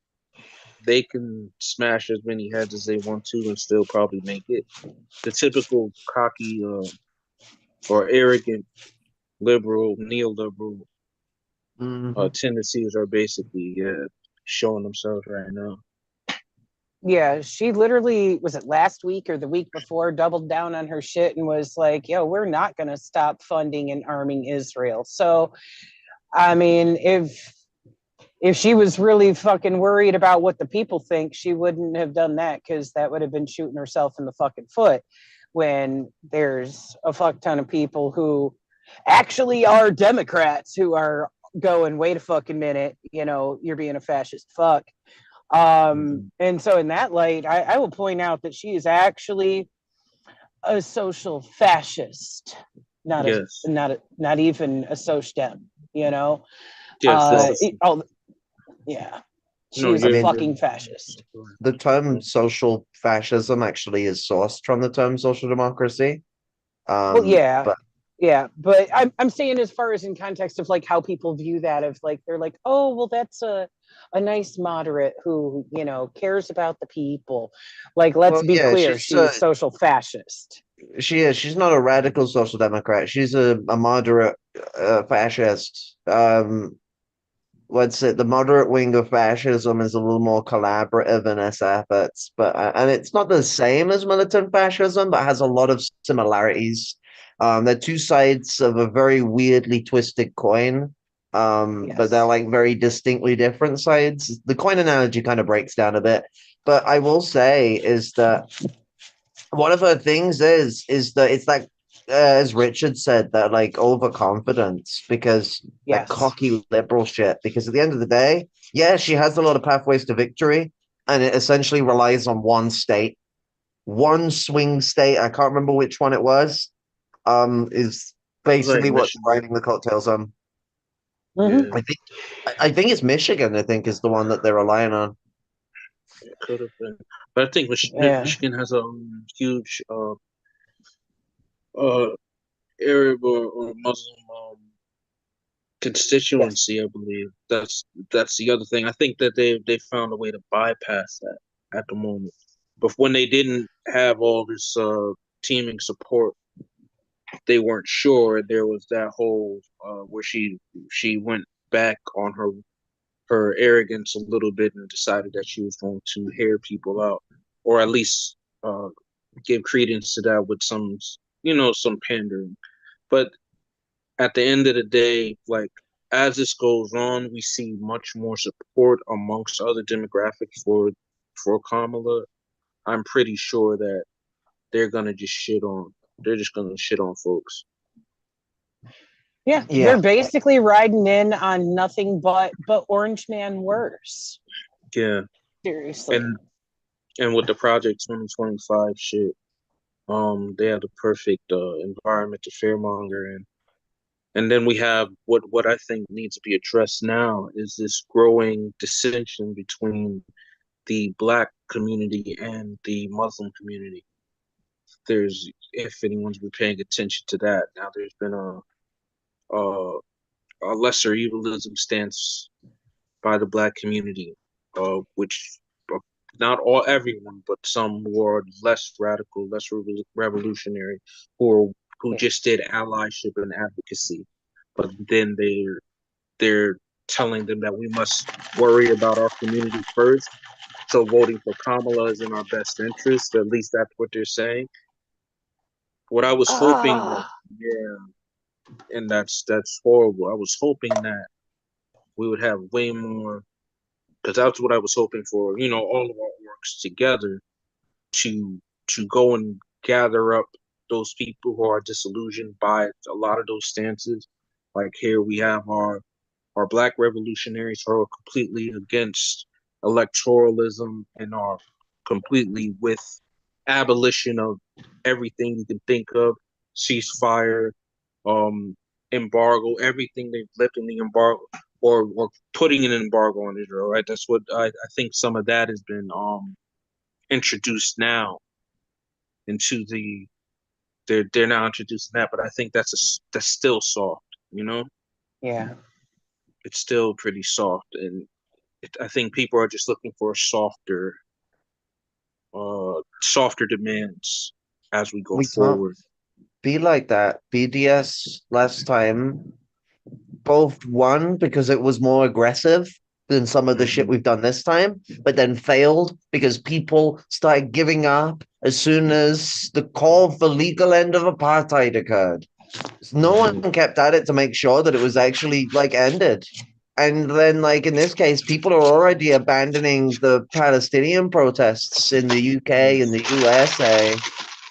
they can smash as many heads as they want to and still probably make it. The typical cocky or arrogant liberal, neoliberal tendencies are basically showing themselves right now. Yeah, she literally, was it last week or the week before, doubled down on her shit and was like, yo, we're not going to stop funding and arming Israel. So, I mean, if she was really fucking worried about what the people think, she wouldn't have done that, because that would have been shooting herself in the fucking foot when there's a fuck ton of people who actually are Democrats who are going, wait a fucking minute, you know, you're being a fascist fuck. And so in that light, I will point out that she is actually a social fascist, not not even a social dem, you know. Yeah, she's a fucking fascist. The term social fascism actually is sourced from the term social democracy. Well, yeah, but but I'm saying, as far as in context of like how people view that, of like, they're like, oh, well, that's a nice moderate who, you know, cares about the people. Like, let's be clear, she's a social fascist. She is. She's not a radical social democrat. She's a moderate fascist. Let's say the moderate wing of fascism is a little more collaborative in its efforts, but and it's not the same as militant fascism, but has a lot of similarities. They're two sides of a very weirdly twisted coin, but they're like very distinctly different sides. The coin analogy kind of breaks down a bit, but I will say is that one of her things is that it's like as Richard said, that like overconfidence, because that cocky liberal shit. Because at the end of the day, yeah, she has a lot of pathways to victory, and it essentially relies on one state, one swing state. I can't remember which one it was. Is basically what's riding the coattails on. I think it's Michigan. I think is the one that they're relying on. It could have been, but I think Michigan has a huge Arab or Muslim constituency. I believe that's the other thing. I think that they found a way to bypass that at the moment. But when they didn't have all this teaming support, they weren't sure. There was that whole where she went back on her arrogance a little bit and decided that she was going to hear people out, or at least give credence to that with some pandering. But at the end of the day, like, as this goes on, we see much more support amongst other demographics for Kamala. I'm pretty sure that they're gonna just shit on. They're just gonna shit on folks. Yeah, they're basically riding in on nothing but Orange Man worse. Yeah, seriously. And with the Project 2025 shit, they have the perfect environment to fearmonger in. And then we have what I think needs to be addressed now is this growing dissension between the Black community and the Muslim community. If anyone's been paying attention to that, now there's been a lesser evilism stance by the Black community, which not everyone, but some who are less radical, less revolutionary, who just did allyship and advocacy, but then they're telling them that we must worry about our community first. So voting for Kamala is in our best interest. At least that's what they're saying. What I was hoping, and that's horrible. I was hoping that we would have way more, because that's what I was hoping for. All of our works together to go and gather up those people who are disillusioned by a lot of those stances. Like, here we have our Black revolutionaries who are completely against electoralism and are completely with abolition of everything you can think of, ceasefire, embargo, everything they've lifted the embargo or putting an embargo on Israel, right? That's what I think some of that has been introduced now into they're now introducing that, but I think that's still soft, Yeah. It's still pretty soft, and I think people are just looking for softer demands as we go We can't forward. be like that. BDS last time both won because it was more aggressive than some of the shit we've done this time, but then failed because people started giving up as soon as the call for legal end of apartheid occurred. No one kept at it to make sure that it was actually like ended. And then, like in this case, people are already abandoning the Palestinian protests in the UK and the USA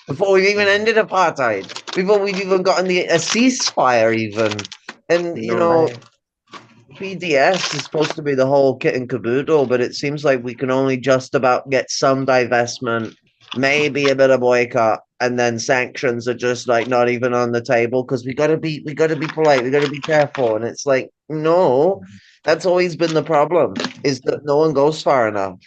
before we've even ended apartheid, before we've even gotten a ceasefire, even. And you know, BDS is supposed to be the whole kit and caboodle, but it seems like we can only just about get some divestment, maybe a bit of boycott, and then sanctions are just like not even on the table because we gotta be polite, we gotta be careful. And it's like, no, that's always been the problem, is that no one goes far enough.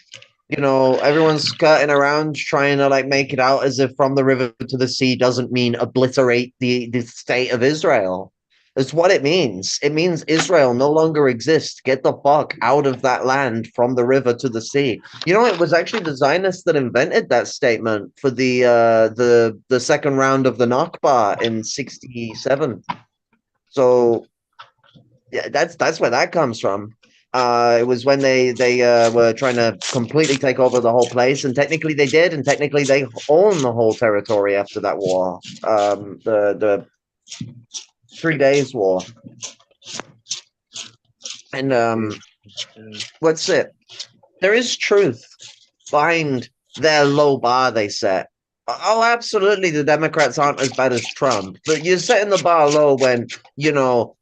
You know, everyone's skirting around trying to like make it out as if from the river to the sea doesn't mean obliterate the state of Israel. That's what it means. It means Israel no longer exists. Get the fuck out of that land from the river to the sea. You know, it was actually the Zionists that invented that statement for the second round of the Nakba in '67. So yeah, that's where that comes from. It was when they were trying to completely take over the whole place, and technically they did, and technically they own the whole territory after that war. The 3 Days War. And what's it? There is truth behind their low bar they set. Oh, absolutely, the Democrats aren't as bad as Trump, but you're setting the bar low when, you know,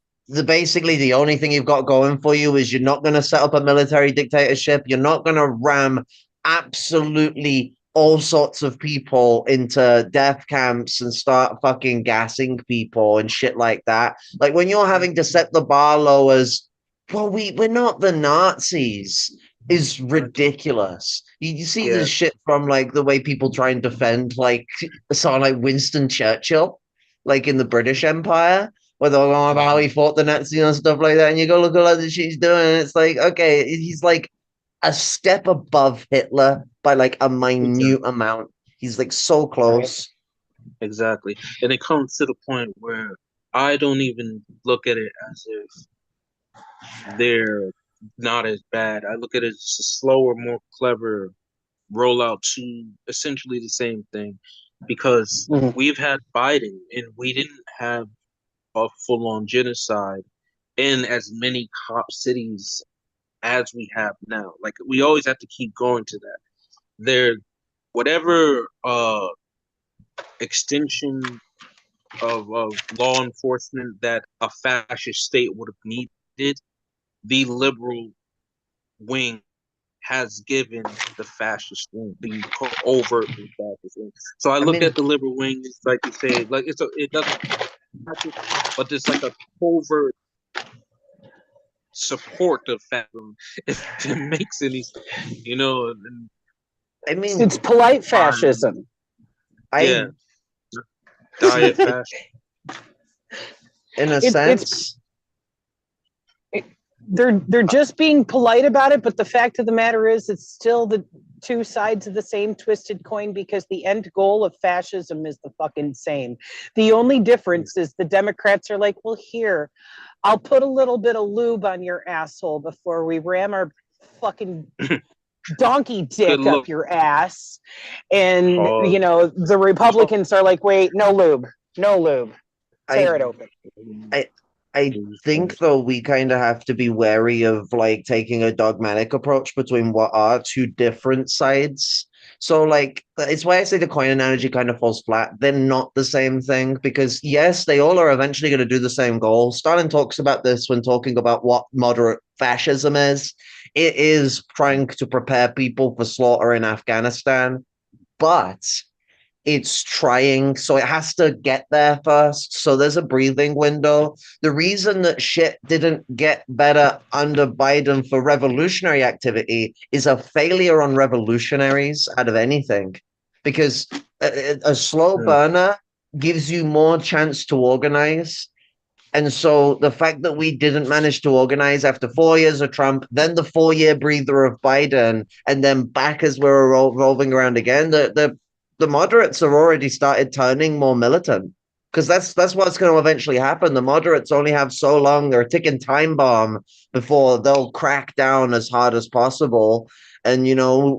basically the only thing you've got going for you is you're not going to set up a military dictatorship. You're not going to ram absolutely all sorts of people into death camps and start fucking gassing people and shit like that. Like when you're having to set the bar low as, well, we're not the Nazis, is ridiculous. You see this shit from like the way people try and defend like someone like Winston Churchill, like in the British Empire, where they're going about how he fought the Nazis and stuff like that, and you go look at what the shit he's doing, and it's like, okay, he's like a step above Hitler by like a minute amount. He's like so close. Exactly. And it comes to the point where I don't even look at it as if they're not as bad. I look at it as a slower, more clever rollout to essentially the same thing, because we've had fighting and we didn't have a full-on genocide in as many top cities as we have now. Like we always have to keep going to that. There, whatever extension of law enforcement that a fascist state would have needed, the liberal wing has given the fascist wing, the overtly fascist wing. So I look at the liberal wing, it's like you say, like it doesn't, but it's like a covert support of fascism, if it makes any, you know. And I mean, it's polite fascism. Yeah, diet fascism. In a sense. They're just being polite about it, but the fact of the matter is it's still the two sides of the same twisted coin, because the end goal of fascism is the fucking same. The only difference is the Democrats are like, well, here, I'll put a little bit of lube on your asshole before we ram our fucking donkey dick up your ass. And, you know, the Republicans are like, wait, no lube. Tear it open. I think, though, we kind of have to be wary of, like, taking a dogmatic approach between what are two different sides. So, like, it's why I say the coin analogy kind of falls flat. They're not the same thing because, yes, they all are eventually going to do the same goal. Stalin talks about this when talking about what moderate fascism is. It is trying to prepare people for slaughter in Afghanistan, but it's trying, so it has to get there first. So there's a breathing window. The reason that shit didn't get better under Biden for revolutionary activity is a failure on revolutionaries out of anything, because a slow burner gives you more chance to organize. And so the fact that we didn't manage to organize after 4 years of Trump, then the 4 year breather of Biden, and then back as we're rolling around again, the moderates have already started turning more militant. Because that's what's going to eventually happen. The moderates only have so long; they're a ticking time bomb before they'll crack down as hard as possible. And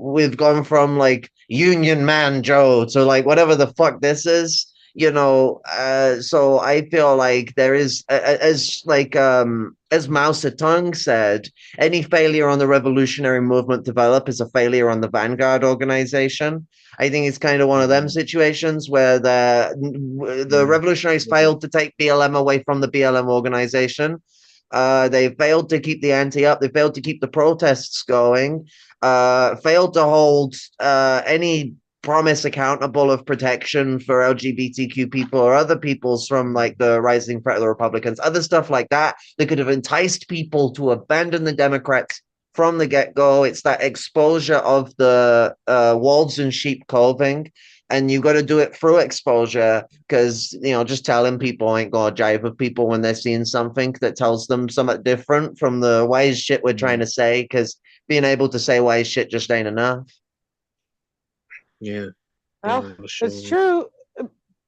we've gone from like Union Man Joe to like whatever the fuck this is. So I feel like there is, as Mao Zedong said, any failure on the revolutionary movement develop is a failure on the vanguard organization. I think it's kind of one of them situations where the revolutionaries failed to take BLM away from the BLM organization. They failed to keep the ante up. They failed to keep the protests going. Failed to hold any promise accountable of protection for LGBTQ people or other peoples from like the rising threat of the Republicans, other stuff like that could have enticed people to abandon the Democrats from the get-go. It's that exposure of the wolves in sheep clothing, and you got to do it through exposure, because just telling people ain't gonna jive with people when they're seeing something that tells them something different from the wise shit we're trying to say, because being able to say wise shit just ain't enough. Yeah. Well, it's true.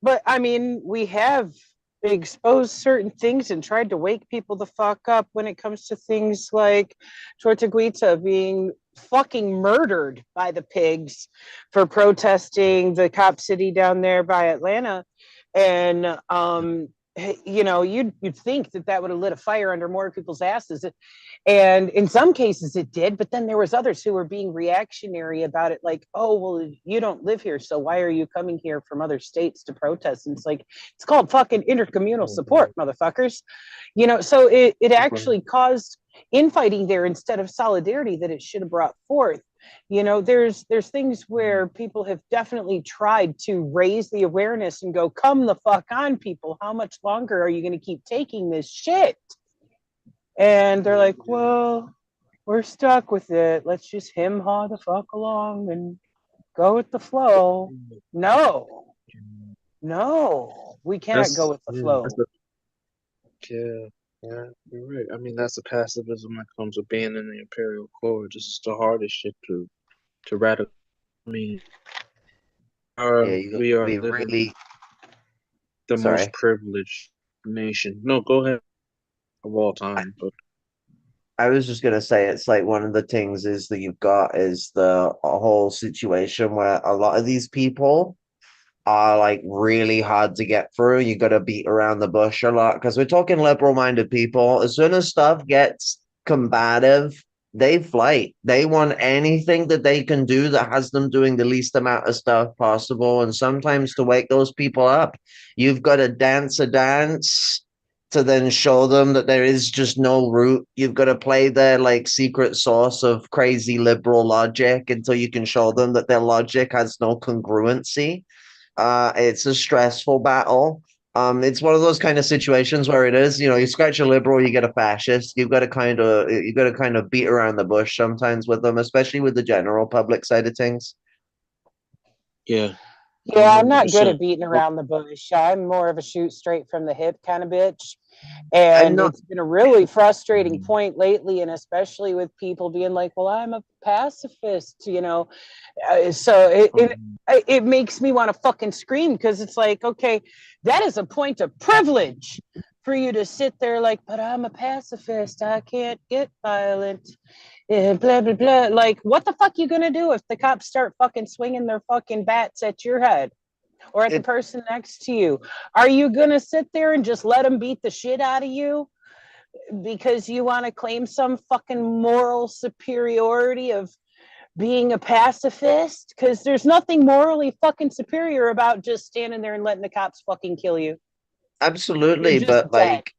But I mean, we have exposed certain things and tried to wake people the fuck up when it comes to things like Tortuguita being fucking murdered by the pigs for protesting the cop city down there by Atlanta. And you'd think that would have lit a fire under more people's asses, and in some cases it did, but then there was others who were being reactionary about it, like, oh well, you don't live here, so why are you coming here from other states to protest? And it's like, it's called fucking intercommunal support, motherfuckers. So it actually caused infighting there instead of solidarity that it should have brought forth. There's things where people have definitely tried to raise the awareness and go, come the fuck on, people, how much longer are you going to keep taking this shit? And they're like, well, we're stuck with it, let's just him-haw the fuck along and go with the flow. No, we cannot go with the flow. Yeah, you're right. I mean, that's the passivism that comes with being in the imperial core. This is the hardest shit to radical. I mean, we are really the most privileged nation. No, go ahead. Of all time, but I was just gonna say, it's like one of the things is that you've got is the whole situation where a lot of these people are like really hard to get through. You got to beat around the bush a lot, because we're talking liberal-minded people. As soon as stuff gets combative, they flight. They want anything that they can do that has them doing the least amount of stuff possible. And sometimes to wake those people up, you've got to dance a dance to then show them that there is just no route. You've got to play their like secret sauce of crazy liberal logic until you can show them that their logic has no congruency. It's a stressful battle. It's one of those kind of situations where it is, you scratch a liberal, you get a fascist. You got to kind of beat around the bush sometimes with them, especially with the general public side of things. Yeah. Yeah, I'm not good at beating around the bush. I'm more of a shoot straight from the hip kind of bitch. And it's been a really frustrating point lately, and especially with people being like, well, I'm a pacifist, so it makes me want to fucking scream, because it's like, okay, that is a point of privilege for you to sit there like, but I'm a pacifist, I can't get violent, and blah blah blah. Like, what the fuck you gonna do if the cops start fucking swinging their fucking bats at your head or at the person next to you? Are you gonna sit there and just let them beat the shit out of you because you want to claim some fucking moral superiority of being a pacifist? Because there's nothing morally fucking superior about just standing there and letting the cops fucking kill you. Absolutely, but like,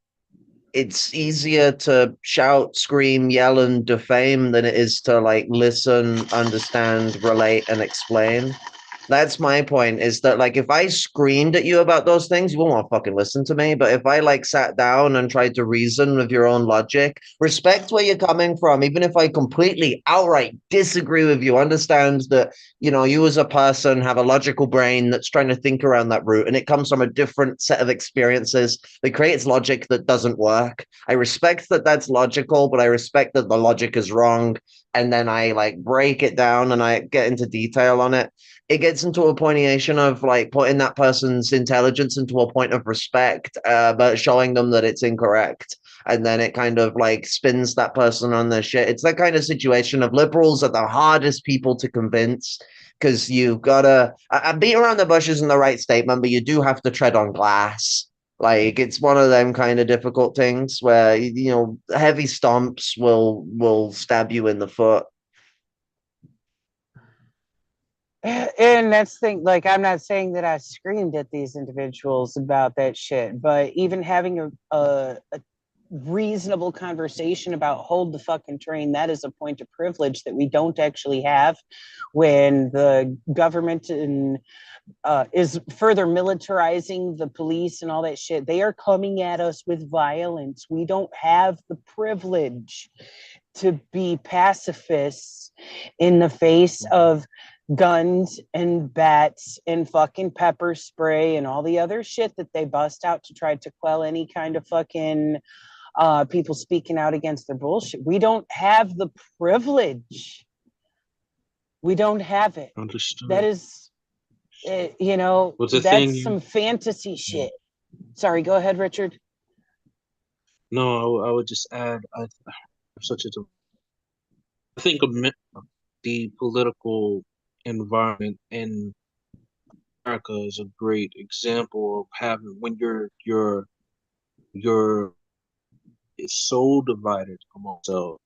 it's easier to shout, scream, yell, and defame than it is to like listen, understand, relate, and explain. That's my point, is that like if I screamed at you about those things, you won't want to fucking listen to me. But if I like sat down and tried to reason with your own logic, respect where you're coming from, even if I completely outright disagree with you, understand that, you know, you as a person have a logical brain that's trying to think around that route, and it comes from a different set of experiences that creates logic that doesn't work. I respect that that's logical, but I respect that the logic is wrong. And then I like break it down and I get into detail on it. It gets into a pointation of like putting that person's intelligence into a point of respect, but showing them that it's incorrect. And then it kind of like spins that person on their shit. It's that kind of situation of liberals are the hardest people to convince because you've got to beat around the bushes in the right statement, but you do have to tread on glass. Like it's one of them kind of difficult things where, you know, heavy stomps will stab you in the foot. And that's the thing, like, I'm not saying that I screamed at these individuals about that shit, but even having a reasonable conversation about hold the fucking train, that is a point of privilege that we don't actually have when the government is further militarizing the police and all that shit. They are coming at us with violence. We don't have the privilege to be pacifists in the face of guns and bats and fucking pepper spray and all the other shit that they bust out to try to quell any kind of fucking people speaking out against their bullshit. We don't have the privilege. We don't have it. Understood. That is, you know, that's some fantasy shit. Sorry, go ahead, Richard. No, I would just add, I think the political environment in America is a great example of having when you're so divided among so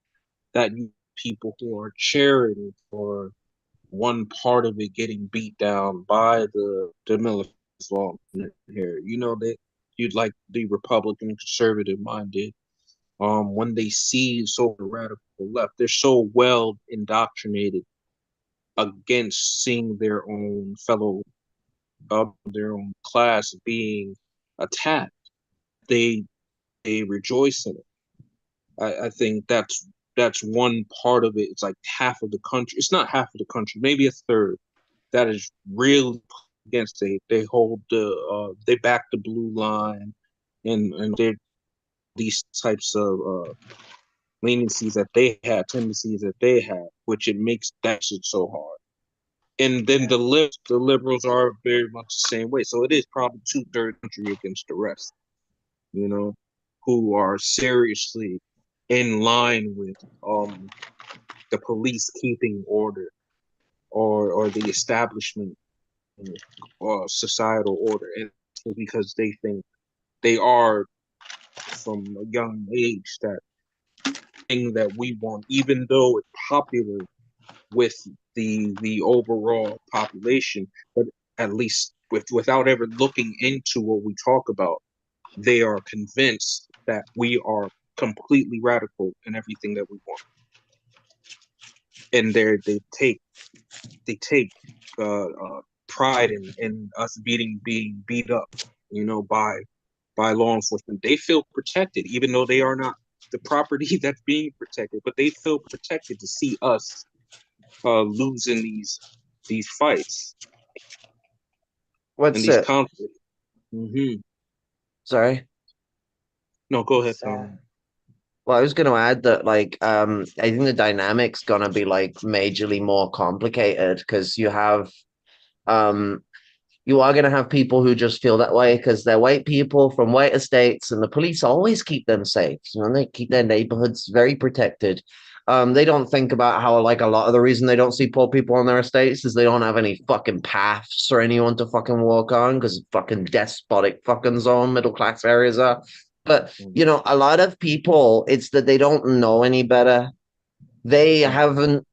that you people who are cheering for one part of it getting beat down by the military law here. You know that you'd like the Republican conservative minded. When they see so radical left, they're so well indoctrinated against seeing their own fellow of their own class being attacked. They rejoice in it. I think that's one part of it. It's like half of the country. It's not half of the country, maybe a third. That is really against it. They hold the they back the blue line, and they're these types of leniencies that they have, tendencies that they have, which it makes that shit so hard. And then the liberals are very much the same way. So it is probably 2/3 country against the rest, you know, who are seriously in line with the police keeping order or the establishment or societal order. And because they think they are from a young age that thing that we want, even though it's popular with the overall population, but at least without ever looking into what we talk about, they are convinced that we are completely radical in everything that we want, and they take pride in us being beat up, you know, by law enforcement. They feel protected, even though they are not the property that's being protected, but they feel protected to see us losing these fights. What's and these it? conflicts. Sorry. No, go ahead, Tom. Well, I was going to add that, like, I think the dynamic's going to be like majorly more complicated because you have, you are going to have people who just feel that way because they're white people from white estates, and the police always keep them safe. You know, they keep their neighborhoods very protected. They don't think about how, like, a lot of the reason they don't see poor people on their estates is they don't have any fucking paths or anyone to fucking walk on because fucking despotic fucking zone middle class areas are. But, you know, a lot of people, it's that they don't know any better. They haven't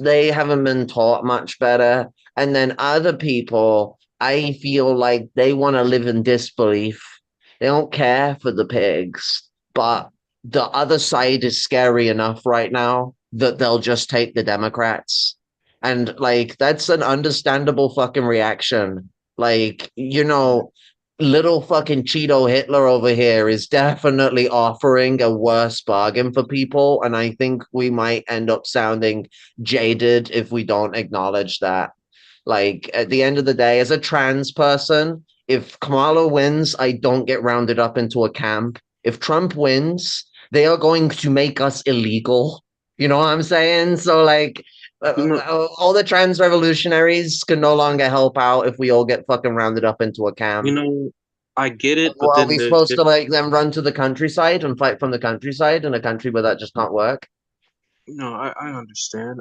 been taught much better. And then other people, I feel like they want to live in disbelief. They don't care for the pigs, but the other side is scary enough right now that they'll just take the Democrats. And like that's an understandable fucking reaction. Like, you know, little fucking Cheeto Hitler over here is definitely offering a worse bargain for people. And I think we might end up sounding jaded if we don't acknowledge that. Like, at the end of the day, as a trans person, if Kamala wins, I don't get rounded up into a camp. If Trump wins, they are going to make us illegal. You know what I'm saying? So, like, all the trans revolutionaries can no longer help out if we all get fucking rounded up into a camp. You know, I get it, but Well, are then we supposed to like them run to the countryside and fight from the countryside in a country where that just can't work? no, I understand.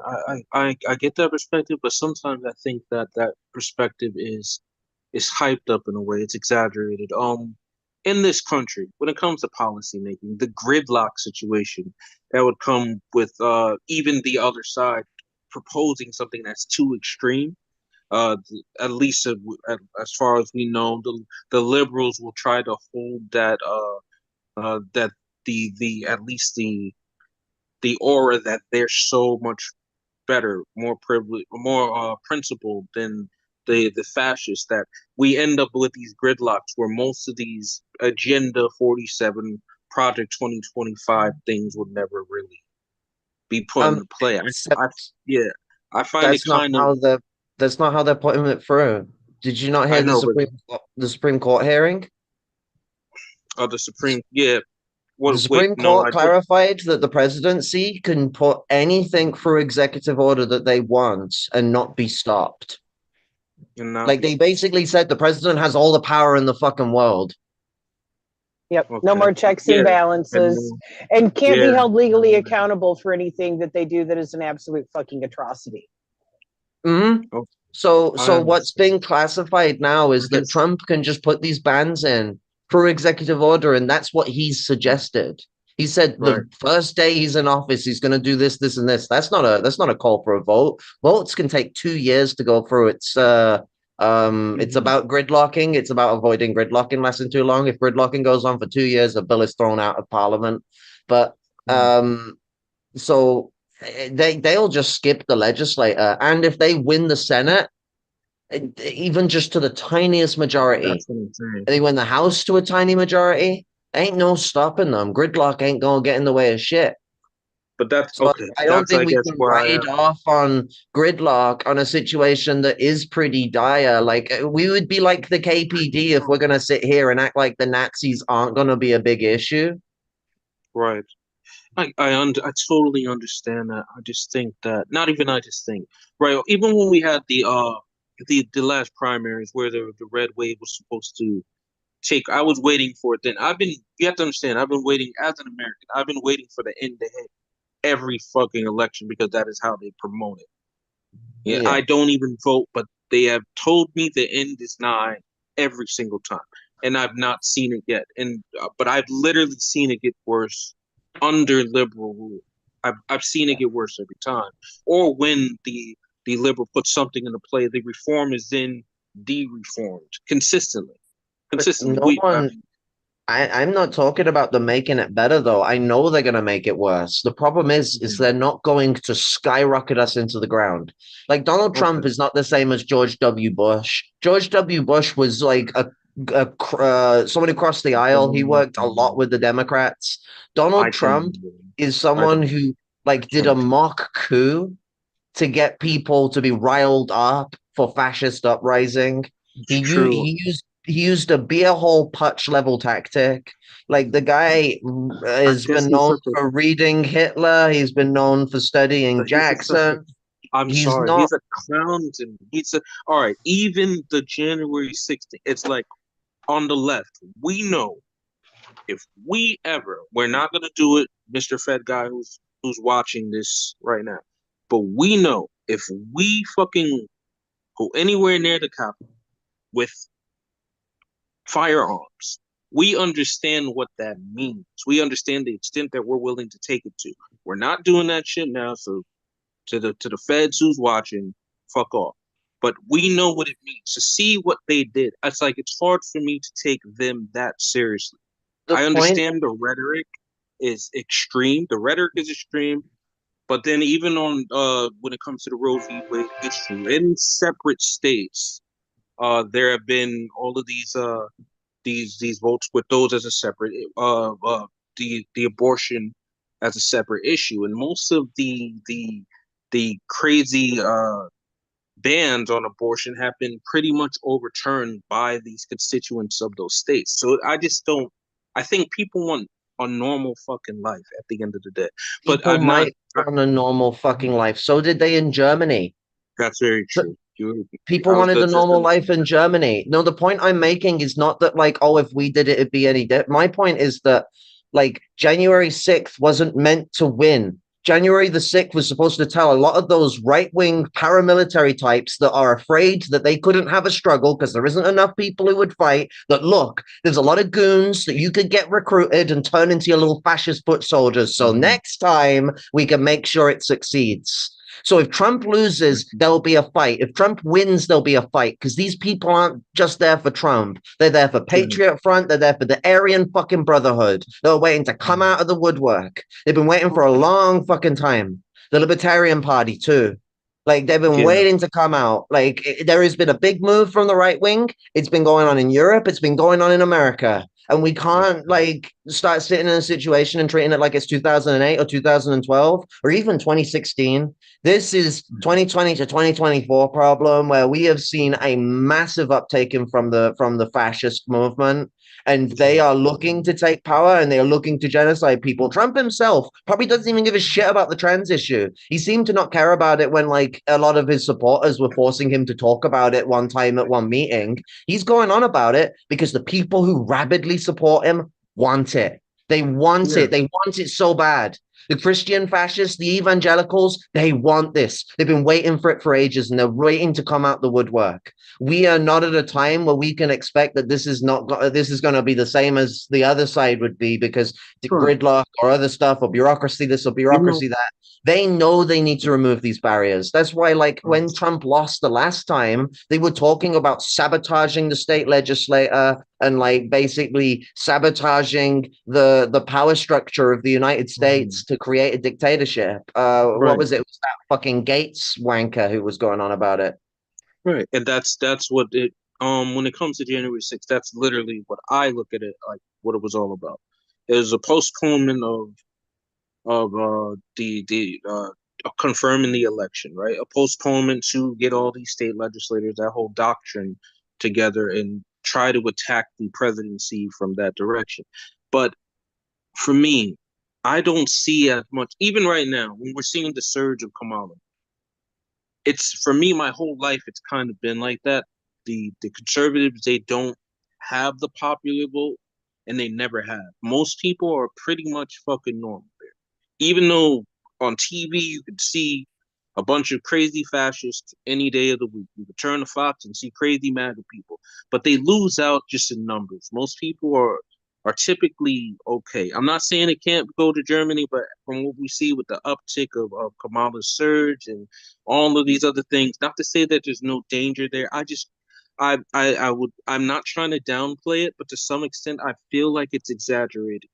I get that perspective, but sometimes I think that that perspective is hyped up in a way. It's exaggerated. In this country, when it comes to policy making, the gridlock situation that would come with even the other side proposing something that's too extreme. At least as far as we know, the liberals will try to hold that the at least the aura that they're so much better, more privileged, more principled than the fascists, that we end up with these gridlocks where most of these Agenda 47, Project 2025 things would never really be put into play. Yeah, I find it That's not kind how of. that's not how they're putting it through. Did you not hear I know, but the Supreme Court hearing? the Supreme, yeah. The Wait, Supreme no, Court I did. clarified that the presidency can put anything through executive order that they want and not be stopped. Like they basically said the president has all the power in the fucking world. Yep. No more checks and balances, and can't be held legally accountable for anything that they do that is an absolute fucking atrocity. Mm-hmm. So what's being classified now is that Trump can just put these bans in through executive order, and that's what he's suggested. He said the first day he's in office, he's going to do this, this, and this. That's not a call for a vote. Votes can take 2 years to go through. It's about gridlocking. It's about avoiding gridlocking lasting too long. If gridlocking goes on for 2 years, a bill is thrown out of Parliament. But so they'll just skip the legislator, and if they win the Senate, even just to the tiniest majority, they win the House to a tiny majority, ain't no stopping them. Gridlock ain't gonna get in the way of shit. But that's so okay. I don't That's, think I we guess, can where I ride am. off on gridlock on a situation that is pretty dire. Like we would be like the KPD if we're gonna sit here and act like the Nazis aren't gonna be a big issue. Right. I totally understand that. I just think that right. Even when we had the last primaries where the red wave was supposed to take, I was waiting for it. Then you have to understand, I've been waiting as an American. I've been waiting for the end to hit every fucking election because that is how they promote it. Yeah, I don't even vote, but they have told me the end is nigh every single time, and I've not seen it yet. And but I've literally seen it get worse under liberal rule. I've seen it get worse every time. Or when the liberal puts something into play, the reform is then de-reformed consistently. I'm not talking about them making it better though. I know they're gonna make it worse. The problem is they're not going to skyrocket us into the ground. Like Donald Trump is not the same as George W. Bush. George W. Bush was like someone who crossed the aisle. He worked a lot with the Democrats. Donald Trump is someone who like did a mock coup to get people to be riled up for fascist uprising. He used a beer hole putsch level tactic. Like the guy has been known for reading Hitler. He's been known for studying Jackson. He's a clown to me. All right. Even the January 16th, it's like on the left. We know if we're not gonna do it, Mr. Fed guy who's watching this right now. But we know if we fucking go anywhere near the Capitol with firearms, we understand what that means. We understand the extent that we're willing to take it to. We're not doing that shit now, so to the feds who's watching, fuck off. But we know what it means to see what they did. It's like it's hard for me to take them that seriously. I understand the rhetoric is extreme. The rhetoric is extreme. But then even on when it comes to the Roe v. Wade issue, in separate states, there have been all of these votes with those as a separate the abortion as a separate issue, and most of the crazy bans on abortion have been pretty much overturned by these constituents of those states. So I just don't. I think people want a normal fucking life at the end of the day. But People I'm not. might want a normal fucking life. So did they in Germany. That's very true. People wanted a normal life in Germany. No, the point I'm making is not that, like, oh, if we did it, it'd be any different. My point is that, like, January 6th wasn't meant to win. January the 6th was supposed to tell a lot of those right-wing paramilitary types that are afraid that they couldn't have a struggle because there isn't enough people who would fight, that, look, there's a lot of goons that you could get recruited and turn into your little fascist foot soldiers. So next time we can make sure it succeeds. So if Trump loses, there'll be a fight. If Trump wins, there'll be a fight, because these people aren't just there for Trump. They're there for Patriot Front. They're there for the Aryan fucking Brotherhood. They're waiting to come out of the woodwork. They've been waiting for a long fucking time. The Libertarian Party too. Like, they've been waiting to come out. Like, there has been a big move from the right wing. It's been going on in Europe. It's been going on in America. And we can't, like, start sitting in a situation and treating it like it's 2008 or 2012 or even 2016. This is 2020 to 2024 problem, where we have seen a massive uptake from the fascist movement, and they are looking to take power, and they are looking to genocide people. Trump himself probably doesn't even give a shit about the trans issue. He seemed to not care about it when, like, a lot of his supporters were forcing him to talk about it one time at one meeting. He's going on about it because the people who rabidly support him want it. They want it. They want it so bad. The Christian fascists, the evangelicals, they want this. They've been waiting for it for ages, and they're waiting to come out the woodwork. We are not at a time where we can expect that this is going to be the same as the other side would be, because the gridlock or other stuff or bureaucracy this or bureaucracy that. They know they need to remove these barriers. That's why, like, when Trump lost the last time, they were talking about sabotaging the state legislature and, like, basically sabotaging the power structure of the United States to create a dictatorship. What was it? It was that fucking Gates wanker who was going on about it. Right, and that's what it. When it comes to January 6th, that's literally what I look at it like. What it was all about. It was a postponement of confirming the election, right? A postponement to get all these state legislators, that whole doctrine, together and try to attack the presidency from that direction. But for me, I don't see as much, even right now, when we're seeing the surge of Kamala. It's, for me, my whole life, it's kind of been like that. The conservatives, they don't have the popular vote, and they never have. Most people are pretty much fucking normal there. Even though on TV you could see a bunch of crazy fascists any day of the week. You could turn to Fox and see crazy MAGA people, but they lose out just in numbers. Most people are typically okay. I'm not saying it can't go to Germany, but from what we see with the uptick of Kamala's surge and all of these other things, not to say that there's no danger there. I'm not trying to downplay it, but to some extent, I feel like it's exaggerated.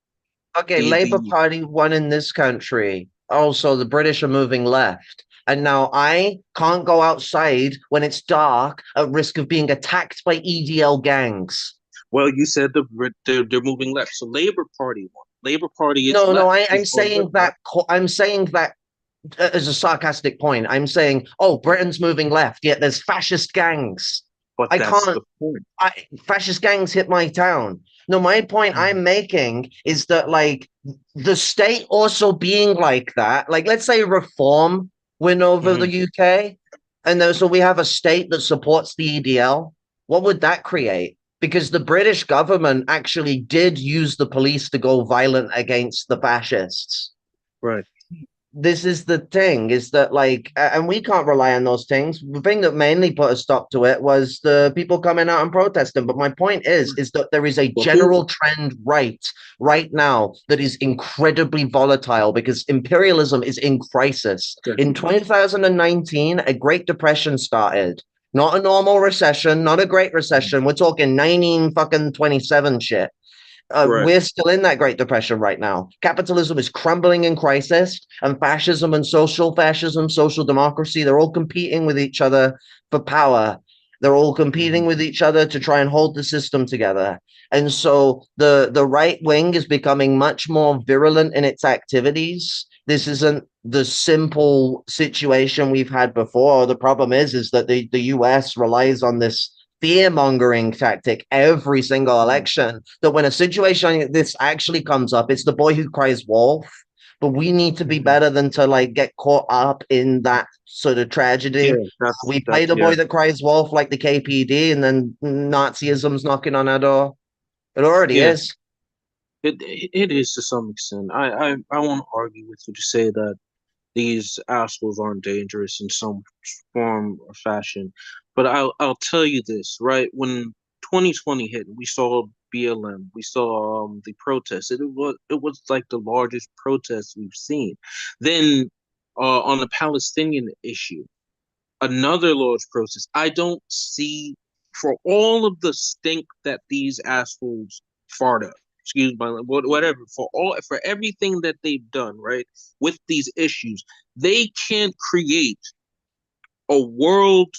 Okay, Labour Party won in this country. Also, the British are moving left. And now I can't go outside when it's dark at risk of being attacked by EDL gangs. Well, you said they're moving left. So Labour Party won. Labour Party is I'm saying that as a sarcastic point. I'm saying, oh, Britain's moving left, yet there's fascist gangs. But that's the point. Fascist gangs hit my town. No, my point I'm making is that, like, the state also being like that, like, let's say Reform win over the UK, and so we have a state that supports the EDL. What would that create? Because the British government actually did use the police to go violent against the fascists. Right. This is the thing, is that, like, and we can't rely on those things. The thing that mainly put a stop to it was the people coming out and protesting. But my point is that there is a general trend right now that is incredibly volatile, because imperialism is in crisis. In 2019, a Great Depression started. Not a normal recession, not a Great Recession. We're talking 1927 shit. We're still in that Great Depression right now. Capitalism is crumbling in crisis, and fascism and social democracy, they're all competing with each other for power. They're all competing with each other to try and hold the system together. And so the right wing is becoming much more virulent in its activities. This isn't the simple situation we've had before. The problem is that the US relies on this fear-mongering tactic every single election, that when a situation like this actually comes up, it's the boy who cries wolf. But we need to be better than to like get caught up in that sort of tragedy. We play the boy that cries wolf like the KPD, and then Nazism's knocking on our door. It already is. It is to some extent. I won't argue with you to say that these assholes aren't dangerous in some form or fashion. But I'll tell you this, right? When 2020 hit, we saw BLM, we saw the protests. It was like the largest protest we've seen. Then on the Palestinian issue, another large protest. I don't see, for all of the stink that these assholes fart up, excuse my whatever, for everything that they've done, right, with these issues, they can't create a world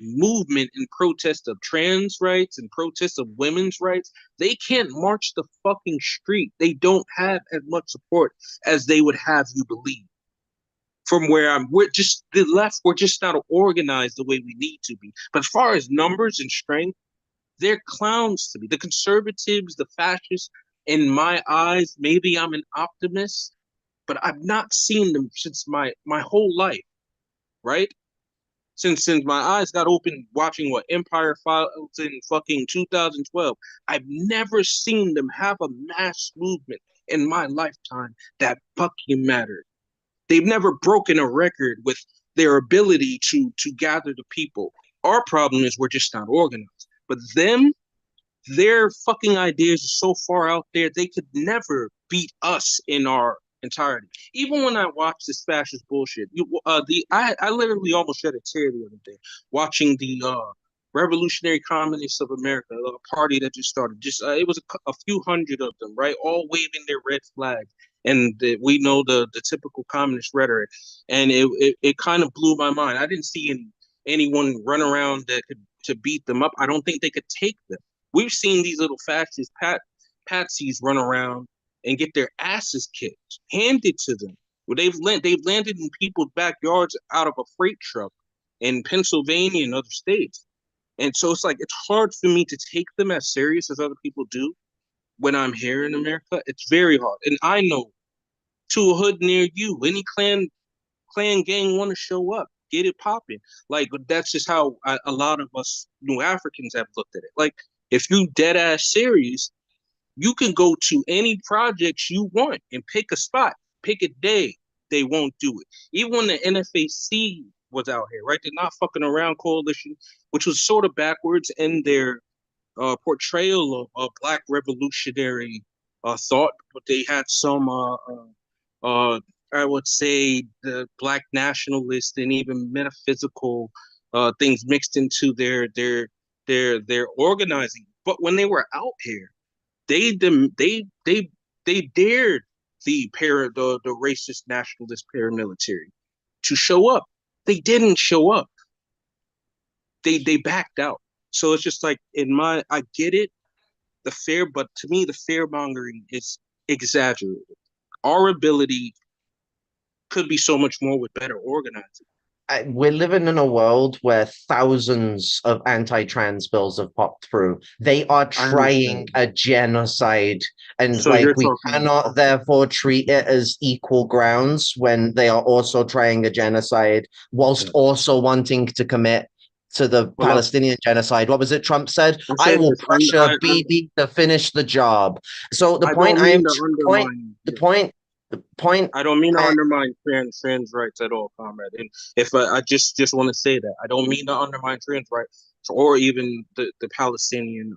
movement in protest of trans rights and protest of women's rights. They can't march the fucking street. They don't have as much support as they would have you believe. From where we're just the left, we're just not organized the way we need to be. But as far as numbers and strength, they're clowns to me. The conservatives, the fascists, in my eyes, maybe I'm an optimist, but I've not seen them since my whole life, right? Since my eyes got open watching Empire Files in fucking 2012, I've never seen them have a mass movement in my lifetime that fucking mattered. They've never broken a record with their ability to gather the people. Our problem is we're just not organized. But their fucking ideas are so far out there, they could never beat us in our entirety. Even when I watch this fascist bullshit, I literally almost shed a tear the other day watching the Revolutionary Communists of America, a party that just started. It was a few hundred of them, right, all waving their red flag. And we know the typical communist rhetoric, and it kind of blew my mind. I didn't see anyone run around that could to beat them up. I don't think they could take them. We've seen these little fascist patsies run around and get their asses kicked, handed to them. Well, they've landed in people's backyards out of a freight truck in Pennsylvania and other states. And so it's like it's hard for me to take them as serious as other people do. When I'm here in America, it's very hard. And I know to a hood near you, any clan gang want to show up, get it popping. Like, that's just how a lot of us New Africans have looked at it. Like, if you dead ass serious, you can go to any projects you want and pick a spot, pick a day. They won't do it. even when the NFAC was out here, right? They're not fucking around coalition, which was sort of backwards in their portrayal of Black revolutionary thought, but they had some, I would say, the Black nationalist and even metaphysical things mixed into their organizing. But when they were out here, they dared the racist nationalist paramilitary to show up. They didn't show up. They backed out. So it's just like I get it, but to me the fear mongering is exaggerated. Our ability could be so much more with better organizing. We're living in a world where thousands of anti-trans bills have popped through. They are trying a genocide, and So we cannot therefore treat it as equal grounds when they are also trying a genocide whilst also wanting to commit to the Palestinian genocide. What was it Trump said? I will pressure Bibi to finish the job. So the point I don't mean to undermine trans rights at all, comrade. And if I just want to say that I don't mean to undermine trans rights or even the Palestinian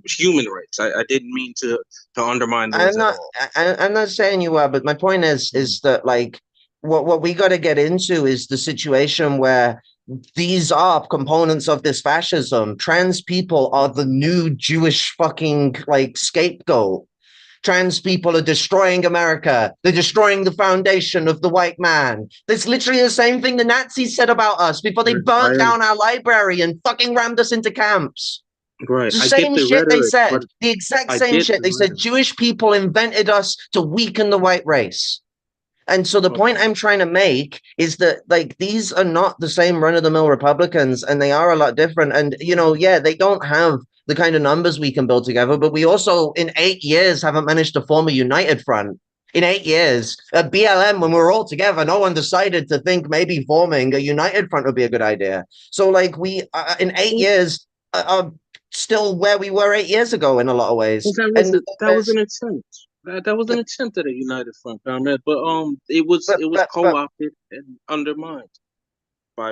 human rights. I didn't mean to undermine those at all. I'm not saying you are, but my point is that like what we got to get into is the situation where these are components of this fascism. Trans people are the new Jewish fucking like scapegoat. Trans people are destroying America. They're destroying the foundation of the white man. That's literally the same thing the Nazis said about us before they burnt down our library and fucking rammed us into camps. Right. It's the I get same the shit they rhetoric, said. but The exact I same get shit. the They said rhetoric. Jewish people invented us to weaken the white race. And so the point I'm trying to make is that like these are not the same run-of-the-mill Republicans, and they are a lot different. And you know, yeah, they don't have the kind of numbers we can build together, but we also in 8 years haven't managed to form a united front. In 8 years, at BLM, when we were all together, no one decided to think maybe forming a united front would be a good idea. So like we in 8 years are still where we were 8 years ago in a lot of ways. And That was an attempt. That was an attempt at a united front, Ahmed, but it was co-opted and undermined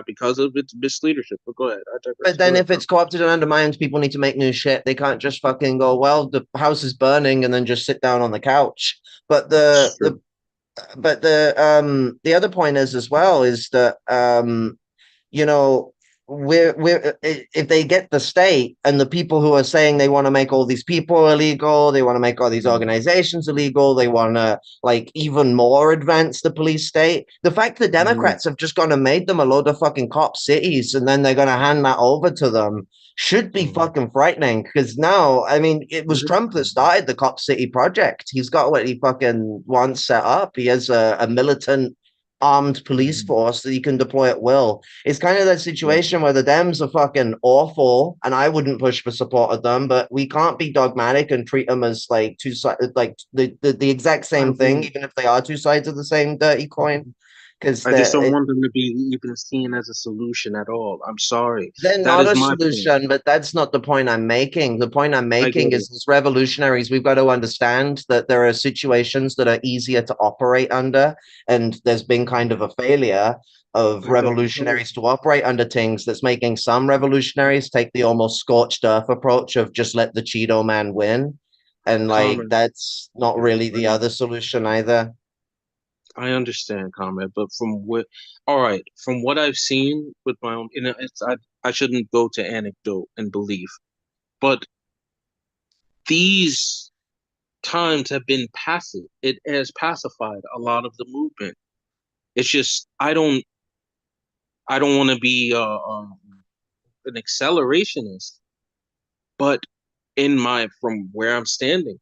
because of its misleadership. But go ahead. But then if it's co-opted and undermined, people need to make new shit. They can't just fucking go, well, the house is burning and then just sit down on the couch. But the other point is as well is that you know, we're if they get the state and the people who are saying they want to make all these people illegal, they want to make all these organizations illegal, they want to like even more advance the police state. The fact the Democrats have just gone and made them a load of fucking cop cities and then they're going to hand that over to them should be fucking frightening, because now, I mean, it was Trump that started the cop city project. He's got what he fucking wants set up. He has a militant armed police force that you can deploy at will. It's kind of that situation where the Dems are fucking awful, and I wouldn't push for support of them, but we can't be dogmatic and treat them as like two sides, like the exact same thing, even if they are two sides of the same dirty coin. Because I just don't want them to be even seen as a solution at all. I'm sorry. They're not a solution, but that's not the point I'm making. The point I'm making is as revolutionaries, we've got to understand that there are situations that are easier to operate under, and there's been kind of a failure of revolutionaries to operate under things that's making some revolutionaries take the almost scorched earth approach of just let the Cheeto man win. And like, that's not really the other solution either. I understand, comment, but from what I've seen with my own, I shouldn't go to anecdote and belief, but these times have been passive. It has pacified a lot of the movement. It's just I don't want to be an accelerationist, but from where I'm standing,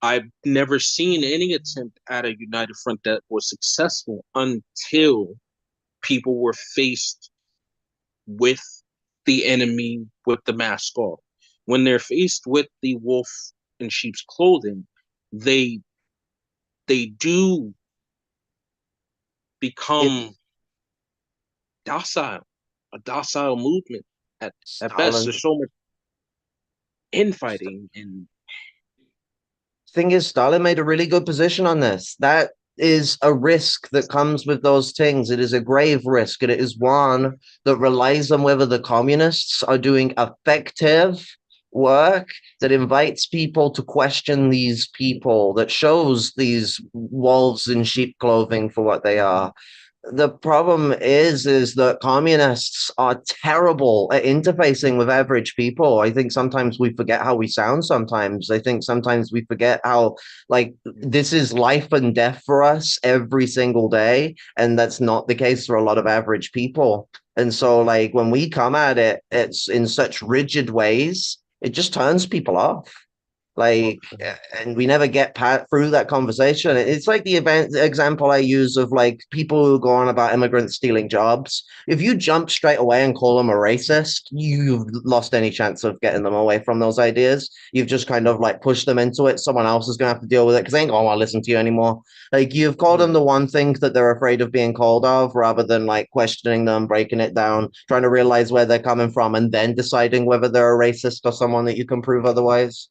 I've never seen any attempt at a united front that was successful until people were faced with the enemy with the mask off. When they're faced with the wolf in sheep's clothing, they do become docile, a docile movement. At best, there's so much infighting and thing is, Stalin made a really good position on this. That is a risk that comes with those things. It is a grave risk, and it is one that relies on whether the communists are doing effective work that invites people to question these people, that shows these wolves in sheep clothing for what they are. The problem is that communists are terrible at interfacing with average people. I think sometimes we forget how we sound sometimes. I think sometimes we forget how, like, this is life and death for us every single day, and that's not the case for a lot of average people. And so, like, when we come at it, it's in such rigid ways, it just turns people off. Like, and we never get through that conversation. It's like the example I use of like people who go on about immigrants stealing jobs. If you jump straight away and call them a racist, you've lost any chance of getting them away from those ideas. You've just kind of like pushed them into it. Someone else is gonna have to deal with it because they ain't gonna want to listen to you anymore. Like, you've called them the one thing that they're afraid of being called of, rather than like questioning them, breaking it down, trying to realize where they're coming from, and then deciding whether they're a racist or someone that you can prove otherwise.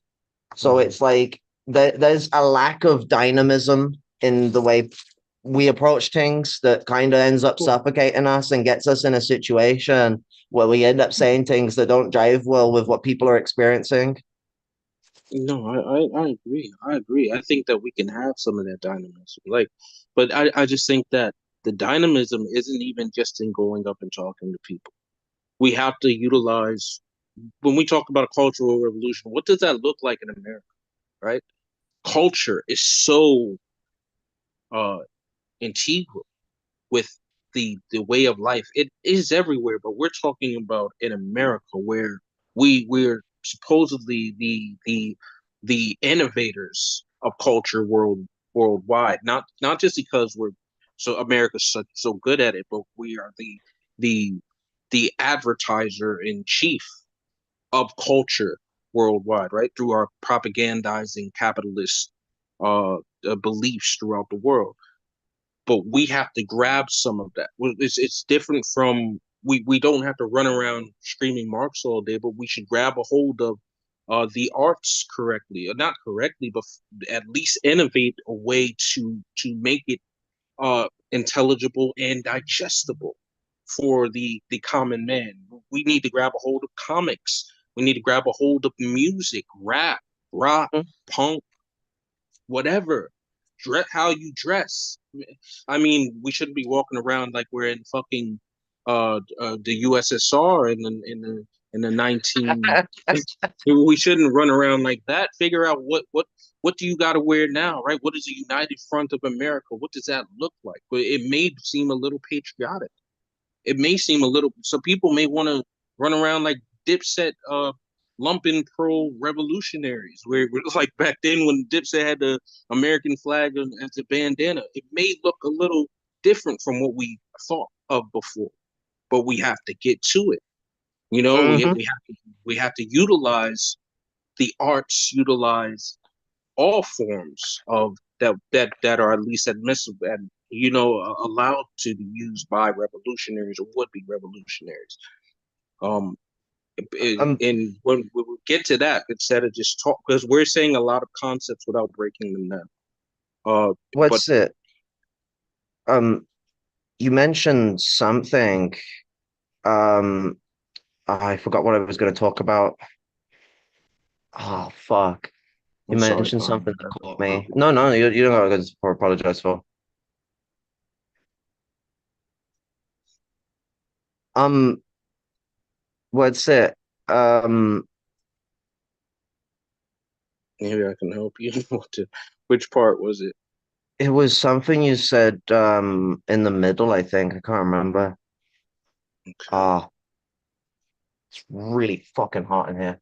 So it's like there's a lack of dynamism in the way we approach things that kind of ends up suffocating us and gets us in a situation where we end up saying things that don't jive well with what people are experiencing. No, I agree. I agree. I think that we can have some of that dynamism. Like, but I just think that the dynamism isn't even just in going up and talking to people. We have to utilize, when we talk about a cultural revolution, what does that look like in America, right? Culture is so integral with the way of life. It is everywhere, but we're talking about in America where we're supposedly the innovators of culture worldwide. Not just because we're America's so good at it, but we are the the advertiser in chief of culture worldwide, right? Through our propagandizing capitalist beliefs throughout the world. But we have to grab some of that. It's different from we don't have to run around screaming Marx all day, but we should grab a hold of the arts correctly, or not correctly, but at least innovate a way to make it intelligible and digestible for the common man. We need to grab a hold of comics. We need to grab a hold of music, rap, rock, punk, whatever. How you dress. I mean, we shouldn't be walking around like we're in fucking the USSR in the 19. We shouldn't run around like that. Figure out what do you got to wear now, right? What is a united front of America? What does that look like? But it may seem a little patriotic. It may seem a little. So people may want to run around like Dipset, Lumpen pro revolutionaries, where it's like back then when Dipset had the American flag as a bandana. It may look a little different from what we thought of before, but we have to get to it. You know, we have to utilize the arts, utilize all forms of that are at least admissible and allowed to be used by revolutionaries or would-be revolutionaries. And when we get to that, instead of just talk, because we're saying a lot of concepts without breaking them down. What's it? You mentioned something. I forgot what I was going to talk about. Oh, fuck. You mentioned something that caught me. No, you don't got to apologize for. What's it? Maybe I can help you. Which part was it? It was something you said in the middle, I think. I can't remember. Ah, it's really fucking hot in here.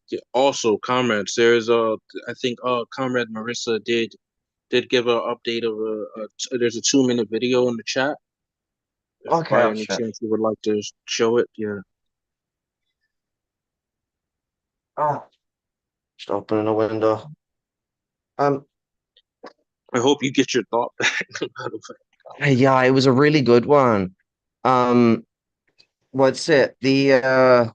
Yeah, also, comrades, there's I think comrade Marissa did give an update of there's a 2-minute video in the chat. Okay, by any chance you would like to show it, yeah. Just opening a window. I hope you get your thought back. Yeah, it was a really good one. What's it? Yeah.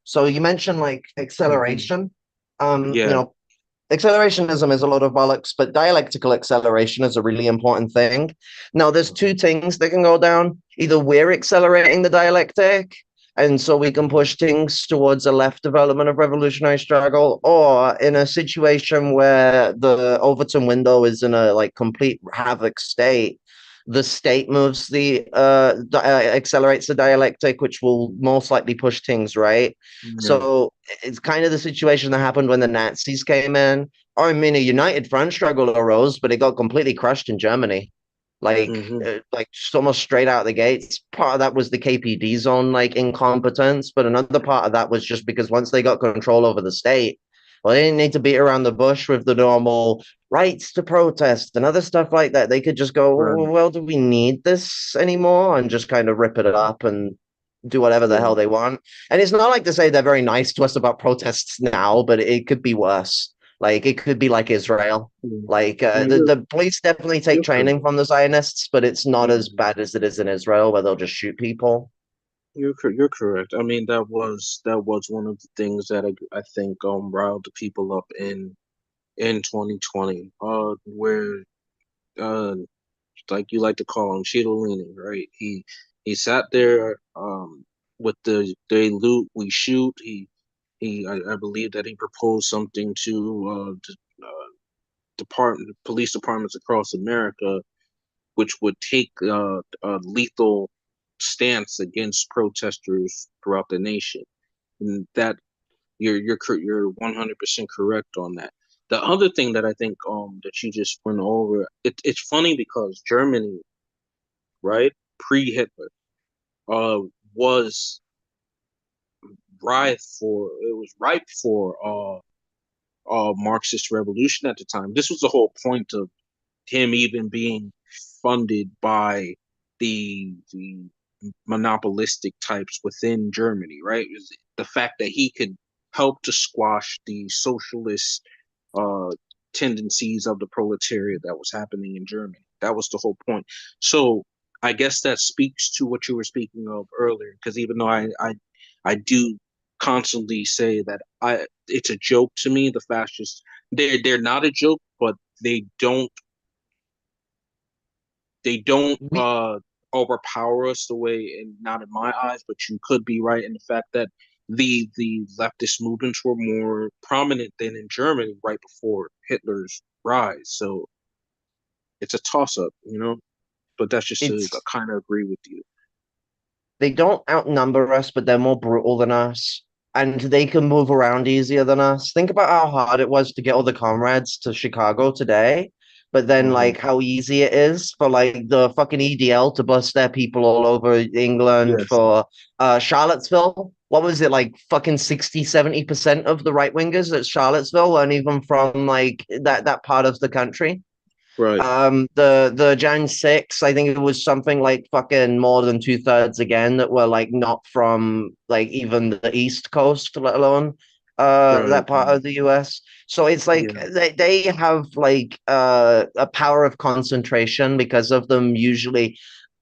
So you mentioned like acceleration. Accelerationism is a lot of bollocks, but dialectical acceleration is a really important thing. Now, there's two things that can go down. Either we're accelerating the dialectic, and so we can push things towards a left development of revolutionary struggle, or in a situation where the Overton window is in a like complete havoc state, the state moves accelerates the dialectic, which will most likely push things right. So it's kind of the situation that happened when the Nazis came in. I mean, a united front struggle arose, but it got completely crushed in Germany. Like almost straight out of the gates. Part of that was the KPD's own like incompetence, but another part of that was just because once they got control over the state, well, they didn't need to beat around the bush with the normal rights to protest and other stuff like that. They could just go, well, do we need this anymore? And just kind of rip it up and do whatever the hell they want. And it's not like to say they're very nice to us about protests now, but it could be worse. Like it could be like Israel. Like the police definitely take training from the Zionists, but it's not as bad as it is in Israel, where they'll just shoot people. You're correct. I mean, that was one of the things that I think riled the people up in 2020, where like you like to call him Cheetolini, right? He sat there with they loot, we shoot. I believe that he proposed something to police departments across America, which would take a lethal stance against protesters throughout the nation. And that you're 100% correct on that. The other thing that I think that you just went over, it's funny because Germany, right, pre-Hitler, was ripe for Marxist revolution at the time. This was the whole point of him even being funded by the monopolistic types within Germany, right? The fact that he could help to squash the socialist tendencies of the proletariat that was happening in Germany. That was the whole point. So I guess that speaks to what you were speaking of earlier, because even though I do constantly say that it's a joke to me, the fascists, they're not a joke, but they don't overpower us the way, and not in my eyes, but you could be right in the fact that the leftist movements were more prominent than in Germany right before Hitler's rise. So it's a toss up, but that's just to kind of agree with you. They don't outnumber us, but they're more brutal than us. And they can move around easier than us. Think about how hard it was to get all the comrades to Chicago today. But then, like, how easy it is for, like, the fucking EDL to bust their people all over England. Yes. For Charlottesville. What was it, like, fucking 60-70% of the right-wingers at Charlottesville weren't even from, like, that part of the country? Right. The Jan 6, I think it was something like fucking more than 2/3 again that were like not from like even the East Coast, let alone that part of the US. So it's like they have like a power of concentration because of them usually.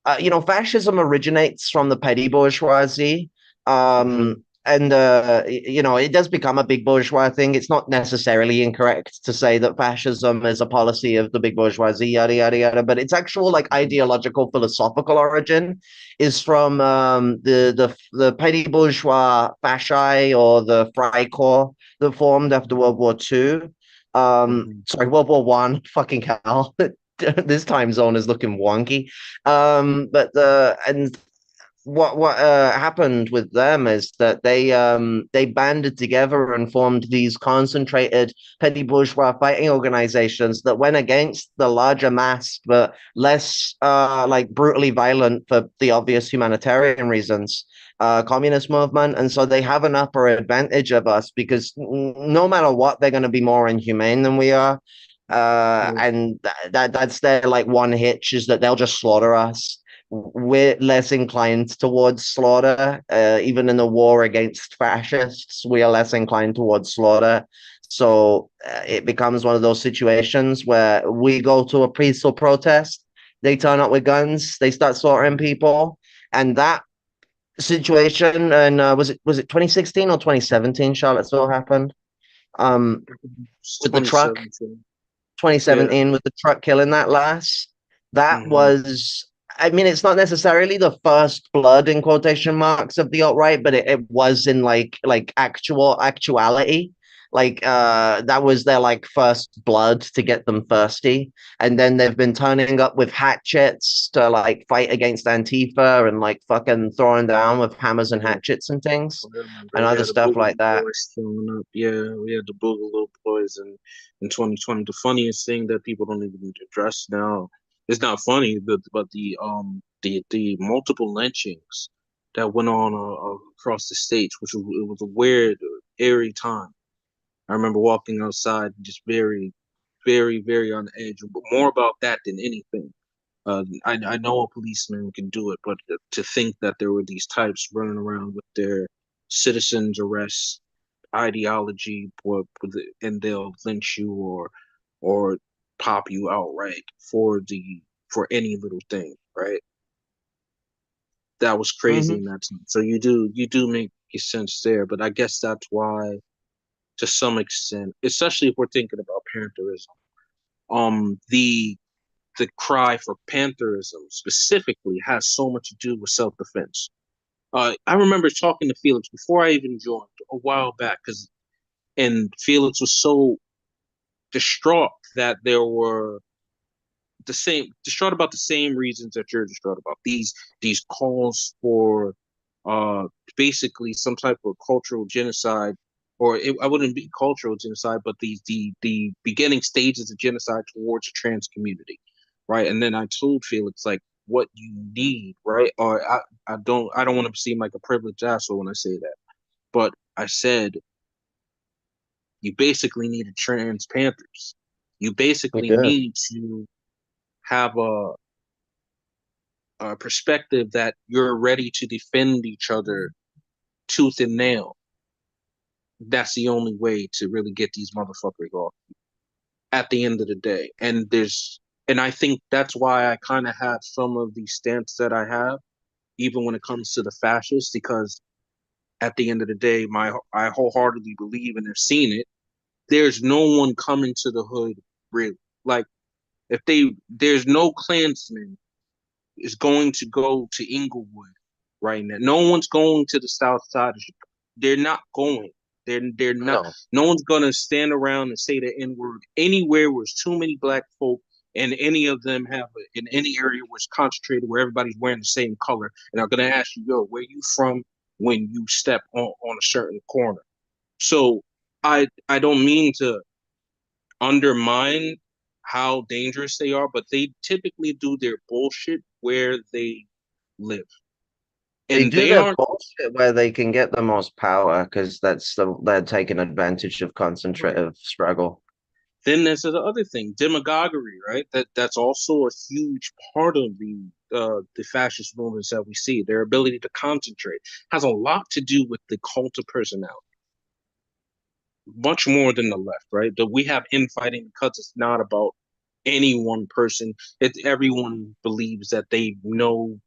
Fascism originates from the petty bourgeoisie. And it does become a big bourgeois thing. It's not necessarily incorrect to say that fascism is a policy of the big bourgeoisie, yada yada yada. But its actual like ideological, philosophical origin is from the petty bourgeois fasci or the Freikorps that formed after World War II. Sorry, World War One. Fucking hell. This time zone is looking wonky. What happened with them is that they banded together and formed these concentrated petty bourgeois fighting organizations that went against the larger mass, but less like brutally violent for the obvious humanitarian reasons, communist movement. And so they have an upper advantage of us because no matter what, they're going to be more inhumane than we are. And that's their like one hitch, is that they'll just slaughter us. We're less inclined towards slaughter. Even in the war against fascists, we are less inclined towards slaughter. So it becomes one of those situations where we go to a peaceful protest, they turn up with guns, they start slaughtering people, and that situation. And was it 2016 or 2017? Charlottesville happened. With the truck. 2017 with the truck killing that lass. That was. I mean, it's not necessarily the first blood in quotation marks of the alt-right, but it was in like actuality. Like that was their like first blood to get them thirsty. And then they've been turning up with hatchets to like fight against Antifa and like fucking throwing down with hammers and hatchets and things and other stuff like that. Yeah, we had the Boogaloo Boys in 2020. The funniest thing that people don't even address now, it's not funny, but the multiple lynchings that went on across the states, which was a weird, eerie time. I remember walking outside just very, very, very on edge. But more about that than anything. I know a policeman can do it, but to think that there were these types running around with their citizens arrest ideology, and they'll lynch you or pop you outright for any little thing, right? That was crazy in that time. So you do make sense there, but I guess that's why, to some extent, especially if we're thinking about pantherism, the cry for pantherism specifically has so much to do with self-defense. I remember talking to Felix before I even joined a while back, and Felix was so distraught that there were distraught about the same reasons that you're distraught about. These calls for basically some type of cultural genocide, or I wouldn't be cultural genocide, but the beginning stages of genocide towards the trans community, right? And then I told Felix like what you need, right? Or I don't want to seem like a privileged asshole when I say that, but I said you basically need a trans Panthers. You basically need to have a perspective that you're ready to defend each other tooth and nail. That's the only way to really get these motherfuckers off at the end of the day. And I think that's why I kind of have some of the stance that I have, even when it comes to the fascists, because at the end of the day, I wholeheartedly believe, and have seen it, there's no one coming to the hood really. Like, there's no Klansman is going to go to Inglewood right now. No one's going to the south side of Chicago. They're not going. They're not. No one's gonna stand around and say the N-word anywhere where there's too many black folk, and any of them have in any area where it's concentrated where everybody's wearing the same color, and are gonna ask you, yo, where you from when you step on a certain corner. So I don't mean to undermine how dangerous they are, but they typically do their bullshit where they live. They do their bullshit where they can get the most power, because they're taking advantage of concentrative struggle. Then there's the other thing, demagoguery, right? That's also a huge part of the fascist movements that we see. Their ability to concentrate has a lot to do with the cult of personality. Much more than the left, right? That we have infighting because it's not about any one person. Everyone believes that they know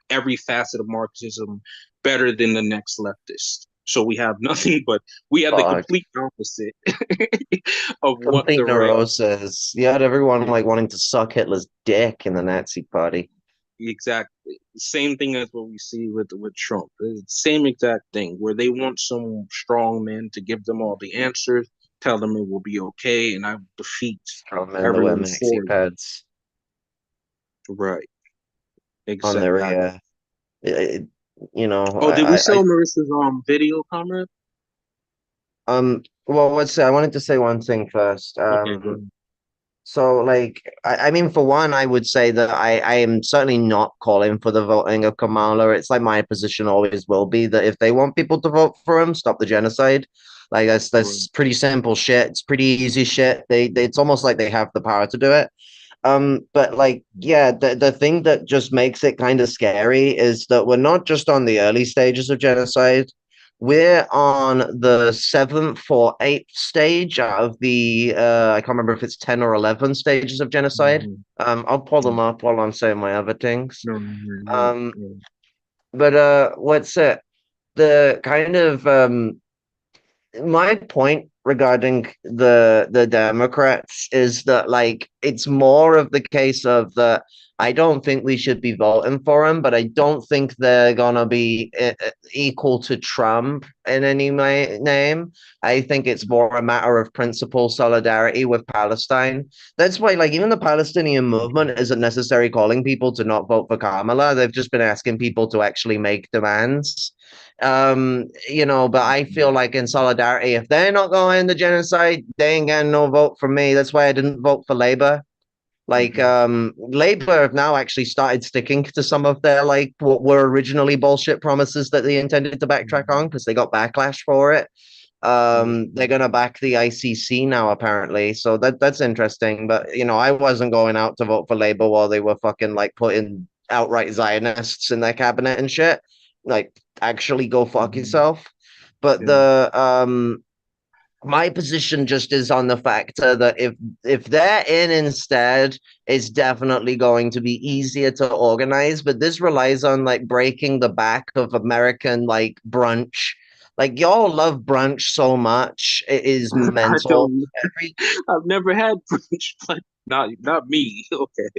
every facet of Marxism better than the next leftist. So we have nothing but we have the complete opposite of what the neurosis. You had everyone like wanting to suck Hitler's dick in the Nazi Party. Exactly. Same thing as what we see with Trump. Same exact thing, where they want some strong man to give them all the answers, tell them it will be okay, and I will defeat everyone for pads. Right. Exactly. On their you know. Oh, did we show Marissa's video, comrade? Well, I wanted to say one thing first. So, like, I mean, for one, I would say that I am certainly not calling for the voting of Kamala. It's like my position always will be that if they want people to vote for him, stop the genocide. Like, that's pretty simple shit. It's pretty easy shit. It's almost like they have the power to do it. But like, yeah, the thing that just makes it kind of scary is that we're not just on the early stages of genocide. We're on the 7th or 8th stage out of the I can't remember if it's 10 or 11 stages of genocide. I'll pull them up while I'm saying my other things. But what's it? The kind of my point regarding the Democrats is that, like, it's more of the case of that I don't think we should be voting for him, but I don't think they're gonna be equal to Trump in any name. I think it's more a matter of principle solidarity with Palestine. That's why, like, even the Palestinian movement isn't necessarily calling people to not vote for Kamala. They've just been asking people to actually make demands. You know, but I feel like in solidarity, if they're not going to genocide, they ain't getting no vote from me. That's why I didn't vote for Labour. Like, Labour have now actually started sticking to some of their, like, what were originally bullshit promises that they intended to backtrack on because they got backlash for it. They're gonna back the ICC now, apparently. So that's interesting. But, you know, I wasn't going out to vote for Labour while they were fucking, like, putting outright Zionists in their cabinet and shit. Like, actually go fuck yourself. But my position just is on the factor that if they're in instead, it's definitely going to be easier to organize. But this relies on, like, breaking the back of American, like, brunch. Like, y'all love brunch so much. It is mental. I've never had brunch, but not me. Okay.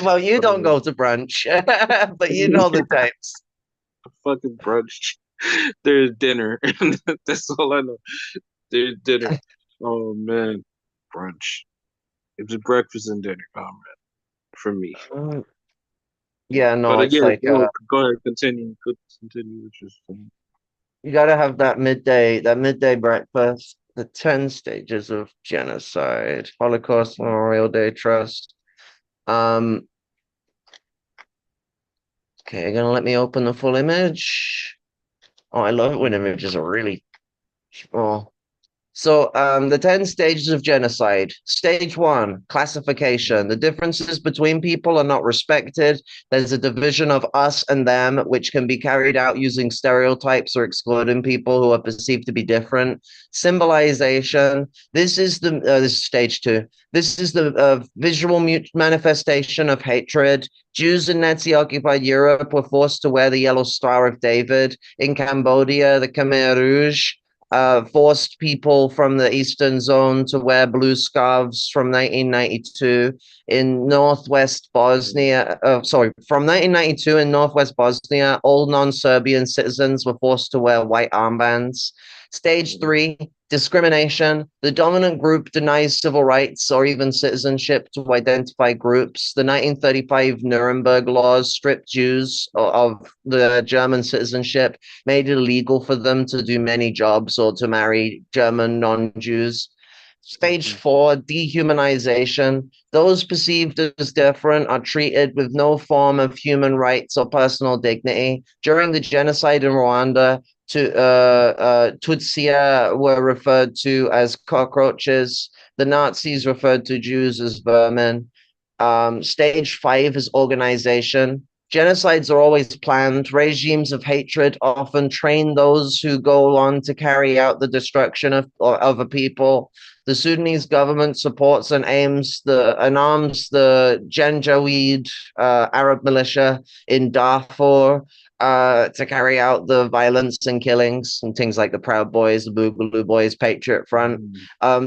Well, you don't go to brunch, but you know the types. Fucking brunch. There's dinner. That's all I know. There's dinner. Oh man, brunch. It's a breakfast and dinner, comrade, for me. Yeah, no, But it's yeah, like go ahead, continue. Continue with your thing. you gotta have that midday breakfast, the 10 stages of genocide, Holocaust Memorial Day Trust. Okay, you're gonna let me open the full image. Oh, I love it when images are really small. So, the 10 stages of genocide. Stage 1, classification. The differences between people are not respected. There's a division of us and them, which can be carried out using stereotypes or excluding people who are perceived to be different. Symbolization. This is stage 2. This is the visual manifestation of hatred. Jews in Nazi-occupied Europe were forced to wear the yellow Star of David. In Cambodia, the Khmer Rouge forced people from the Eastern Zone to wear blue scarves from 1992. In Northwest Bosnia, from 1992 in Northwest Bosnia, all non-Serbian citizens were forced to wear white armbands. Stage 3, discrimination. The dominant group denies civil rights or even citizenship to identified groups. The 1935 Nuremberg laws stripped Jews of the German citizenship, made it illegal for them to do many jobs or to marry German non-Jews. Stage 4, dehumanization. Those perceived as different are treated with no form of human rights or personal dignity. During the genocide in Rwanda, Tutsia were referred to as cockroaches. The Nazis referred to Jews as vermin. Stage 5 is organization. Genocides are always planned. Regimes of hatred often train those who go on to carry out the destruction of a people. The Sudanese government supports and arms the Janjaweed Arab militia in Darfur to carry out the violence and killings and things like the Proud Boys, the Boogaloo Boys, Patriot Front.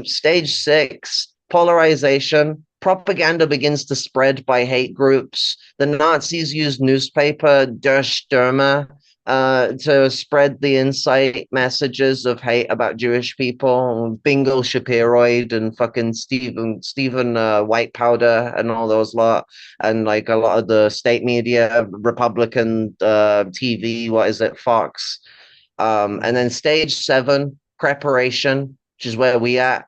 Stage 6, polarization. Propaganda begins to spread by hate groups. The Nazis used newspaper Der Stürmer to spread the incite messages of hate about Jewish people. Bingo Shapiroid and fucking Stephen White Powder and all those lot, and like a lot of the state media, Republican TV, what is it, Fox. And then stage 7, preparation, which is where we at.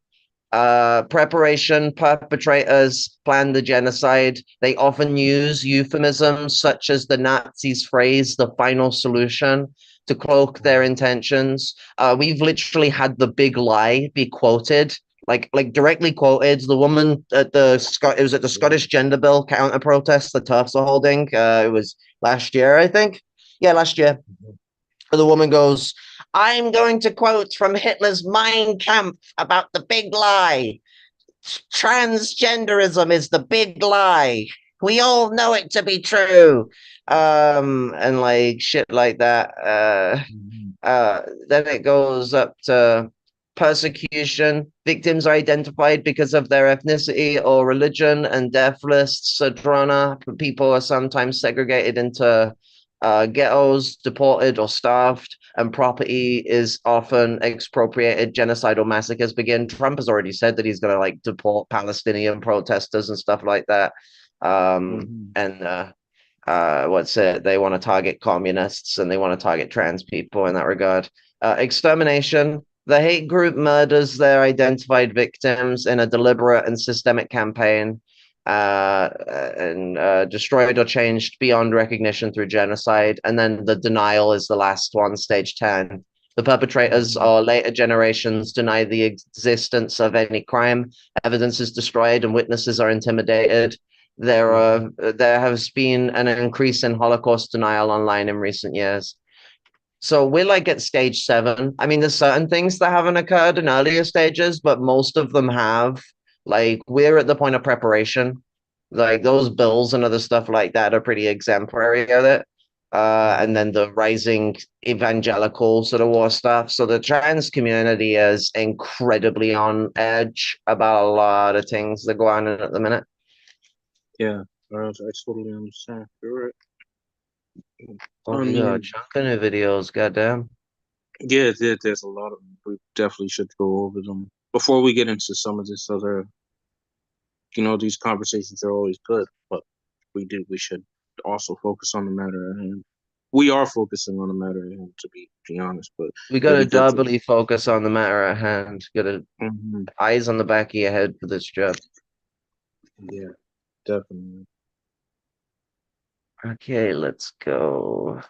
Preparation. Perpetrators plan the genocide. They often use euphemisms such as the Nazis' phrase, the final solution, to cloak their intentions. We've literally had the big lie be quoted, like directly quoted. The woman at the Scottish gender bill counter protest the Turfs are holding. It was last year, I think. Yeah, last year. The woman goes, I'm going to quote from Hitler's Mein Kampf about the big lie. Transgenderism is the big lie. We all know it to be true. And like shit like that. Then it goes up to persecution. Victims are identified because of their ethnicity or religion, and death lists are drawn up. People are sometimes segregated into ghettos, deported or starved, and property is often expropriated. Genocidal massacres begin. Trump has already said that he's going to like deport Palestinian protesters and stuff like that. And what's it? They want to target communists and they want to target trans people in that regard. Extermination. The hate group murders their identified victims in a deliberate and systemic campaign. Destroyed or changed beyond recognition through genocide. And then the denial is the last one, stage 10. The perpetrators or later generations deny the existence of any crime. Evidence is destroyed and witnesses are intimidated. There has been an increase in Holocaust denial online in recent years. So we're like at stage 7. I mean, there's certain things that haven't occurred in earlier stages, but most of them have. Like, we're at the point of preparation. Like, those bills and other stuff like that are pretty exemplary of it. And then the rising evangelical sort of war stuff. So the trans community is incredibly on edge about a lot of things that go on at the minute. Yeah, I totally understand. You're right. Oh, we got a chunk of new videos, goddamn. Yeah, there's a lot of them. We definitely should go over them before we get into some of this other. These conversations are always good, but we should also focus on the matter at hand. We are focusing on the matter at hand, to be honest, but We gotta doubly focus on the matter at hand. Gotta eyes on the back of your head for this job. Yeah, definitely. Okay, let's go.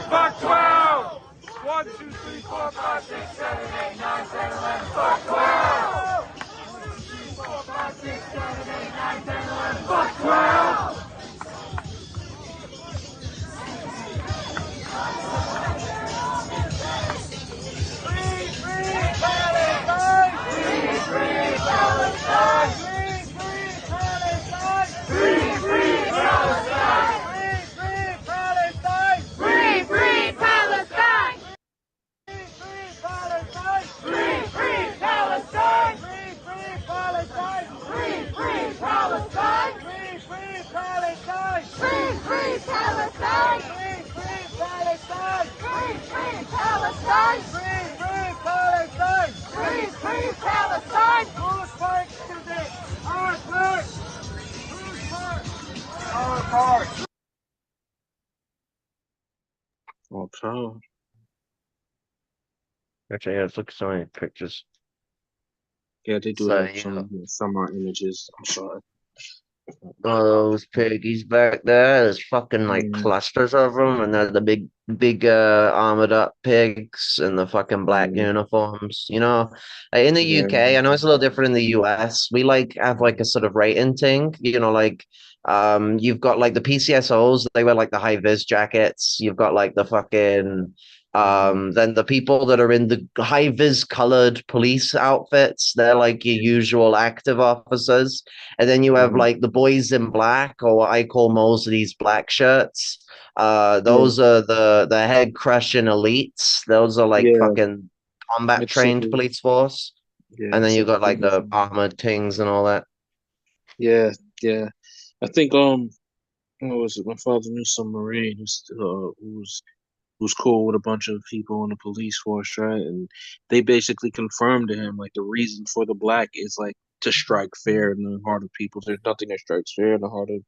Fuck 12! 1, 2, 3, 4, 5, 6, 7, 8, 9, 10, 11. Fuck 12! 1, 2, 3, 4, 5, 6, 7, 8, 9, 10, 11. Fuck 12! Free, free Palestine! Free, free Palestine! Free, free Palestine! Free, free Palestine! Free, free Palestine! Free, free Palestine! Free, free Palestine! Free, free Palestine! Free, free Palestine! Free, free Palestine! Free, free Palestine! Free, free Palestine! Free, free Palestine! Free, free Palestine! Free, free Palestine! Whose part is it? Our part! Whose part? Our part! Okay. Actually, let's look at some of the pictures. Yeah, they do So, have some art images. I'm sorry. Oh, those piggies back there, there's fucking like clusters of them, and they're the big armored up pigs in the fucking black uniforms. Like in the UK, I know it's a little different in the US. We have like a sort of rating thing. You've got like the PCSOs, they wear like the high vis jackets. You've got like the fucking then the people that are in the high vis colored police outfits, they're like your usual active officers. And then you have like the boys in black, or what I call Mosley's black shirts. Those are the head crushing elites. Those are like fucking combat trained police force. And then you got like the armored things and all that. Yeah. I think what was it? My father knew some Marine who's cool with a bunch of people in the police force, right? And they basically confirmed to him like the reason for the black is like to strike fear in the heart of people. There's nothing that strikes fear in the heart of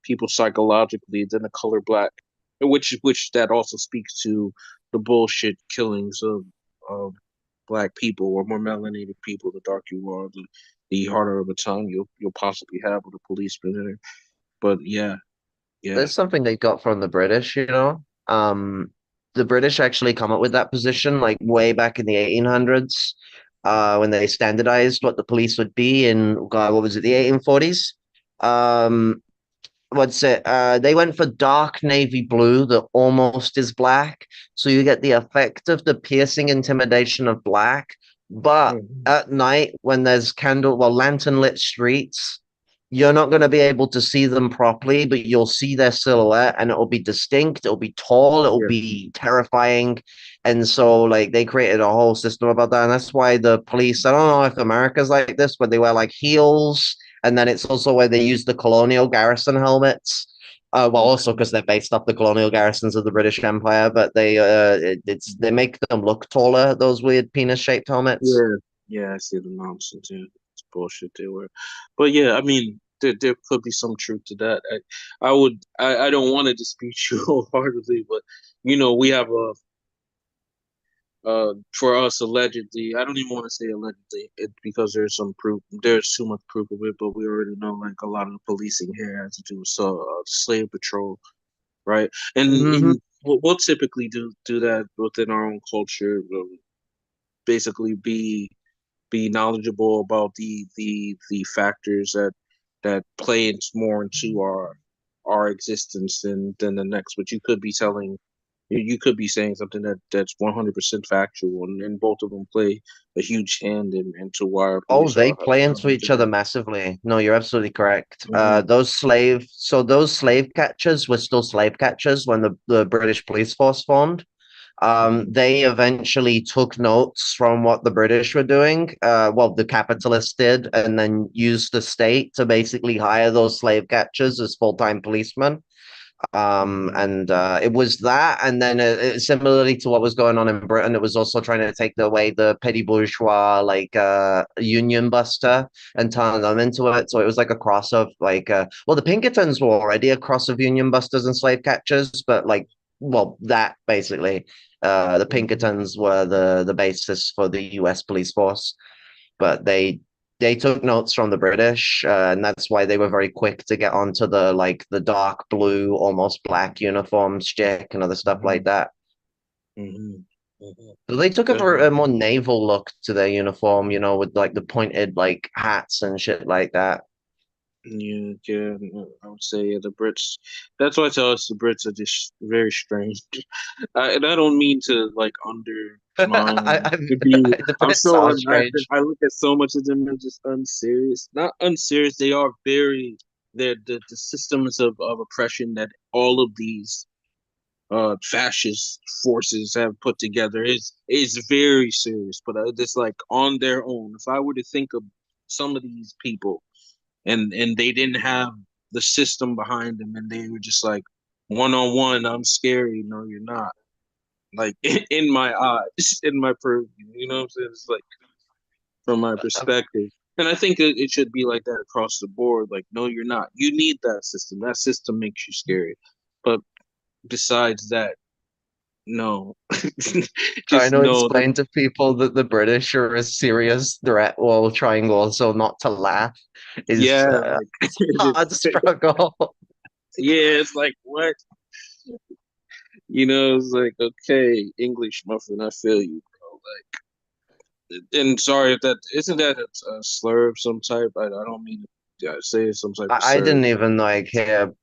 people psychologically than the color black, which that also speaks to the bullshit killings of black people or more melanated people. The darker you are, the harder of a time you'll possibly have with a policeman. But yeah. There's something they got from the British, the British actually come up with that position like way back in the 1800s, when they standardized what the police would be in, God, what was it, the 1840s? They went for dark navy blue that almost is black, so you get the effect of the piercing intimidation of black. But at night, when there's lantern lit streets, you're not going to be able to see them properly, but you'll see their silhouette, and it'll be distinct, it'll be tall, it'll be terrifying. And so like they created a whole system about that, and that's why the police, I don't know if America's like this, but they wear like heels, and then it's also where they use the colonial garrison helmets. Well, also because they're based off the colonial garrisons of the British Empire, but they make them look taller. Those weird penis-shaped helmets. Yeah, I see the nonsense. Yeah, it's bullshit they were. But yeah, I mean, there could be some truth to that. I don't want to dispute you wholeheartedly, but we have for us allegedly, I don't even want to say allegedly, because there's too much proof of it, but we already know like a lot of the policing here has to do with slave patrol, right? And we'll typically do that within our own culture, basically be knowledgeable about the factors that play more into our existence than the next. But you could be saying something that's 100% factual, and both of them play a huge hand into why our police They are play into each other massively. No, you're absolutely correct. Mhm. Those slave catchers were still slave catchers when the British police force formed. They eventually took notes from what the British were doing, the capitalists did, and then used the state to basically hire those slave catchers as full-time policemen. And it was that, and then similarly to what was going on in Britain, it was also trying to take away the petty bourgeois, like union buster, and turn them into it. So it was like a cross of the Pinkertons were already a cross of union busters and slave catchers, but that basically, the Pinkertons were the basis for the U.S. police force, but they took notes from the British, and that's why they were very quick to get onto the dark blue, almost black uniforms, stick, and other stuff like that. So they took a more naval look to their uniform, with like the pointed like hats and shit like that. Yeah, I would say the Brits. That's why I tell us the Brits are just very strange, and I don't mean to like undermine. The I'm Brits so are strange. I look at so much of them as just unserious. Not unserious. They are very. The systems of oppression that all of these fascist forces have put together is very serious. But it's like on their own. If I were to think of some of these people, and they didn't have the system behind them, and they were just like one-on-one, I'm scary. No, you're not. Like in my eyes, in my purview. You know what I'm saying? It's like from my perspective. And I think it should be like that across the board. Like, no, you're not. You need that system. That system makes you scary. But besides that, no. Trying Just to no. explain to people that the British are a serious threat while trying also not to laugh is Yeah, a hard struggle. yeah, it's like what? It's like, okay, English muffin, I feel you, bro. Like, and sorry if that isn't that a slur of some type. I don't mean to say some type of I slur. didn't even hear.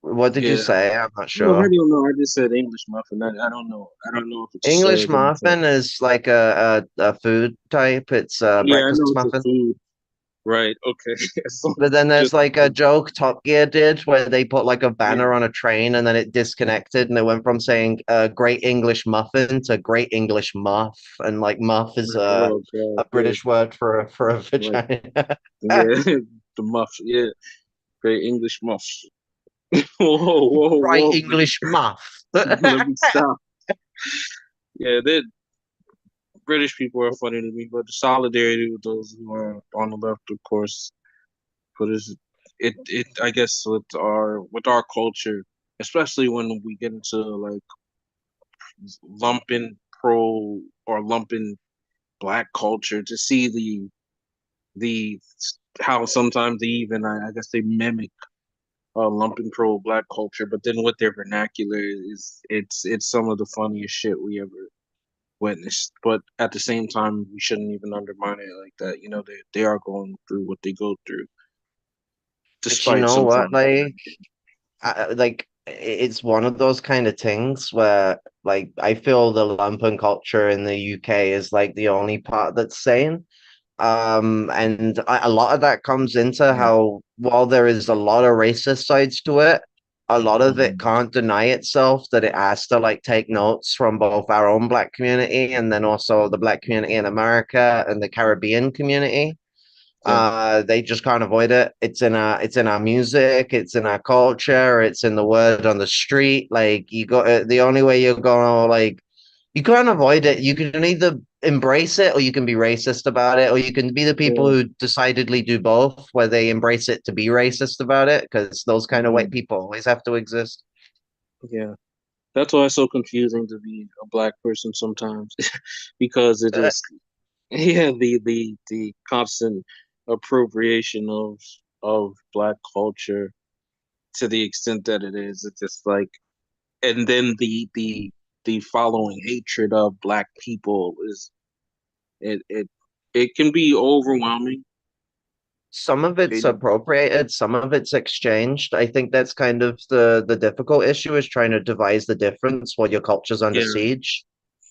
What did you Yeah. say? I'm not No, I sure. don't know. I just said English muffin. I don't know. I don't know if it's a slur English of any type. muffin is like a food type. It's a Yeah, I breakfast know it's a muffin. food. Right. Okay. But then there's Just like a joke Top Gear did where they put like a banner yeah. on a train and then it disconnected and it went from saying Great English Muffin to Great English Muff, and like muff is Oh God. a British word for a Like vagina. yeah, the muff. Yeah, great English muff. Whoa, whoa, Right whoa, man. English Muff. Let me stop. Yeah, the British people are funny to me, but the solidarity with those who are on the left, of course, but it I guess with our culture, especially when we get into like lumping pro or lumping black culture, to see the how sometimes they even I guess they mimic lumping pro black culture, but then with their vernacular is it's some of the funniest shit we ever witnessed. But at the same time, we shouldn't even undermine it like that. They are going through what they go through, But you despite know what? sometimes. It's one of those kind of things where like I feel the lumpen culture in the UK is like the only part that's sane. And a lot of that comes into how while there is a lot of racist sides to it, a lot of it can't deny itself that it has to like take notes from both our own black community and then also the black community in America and the Caribbean community. They just can't avoid it. It's in our music, it's in our culture, it's in the word on the street. Like you got the only way you're gonna like you can't avoid it. You can either embrace it or you can be racist about it, or you can be the people who decidedly do both, where they embrace it to be racist about it, because those kind of white people always have to exist. Yeah. That's why it's so confusing to be a black person sometimes, because it is, the constant appropriation of black culture to the extent that it is. It's just like, and then the following hatred of black people is it can be overwhelming. Some of it's appropriated, some of it's exchanged. I think that's kind of the difficult issue, is trying to devise the difference while your culture's under siege.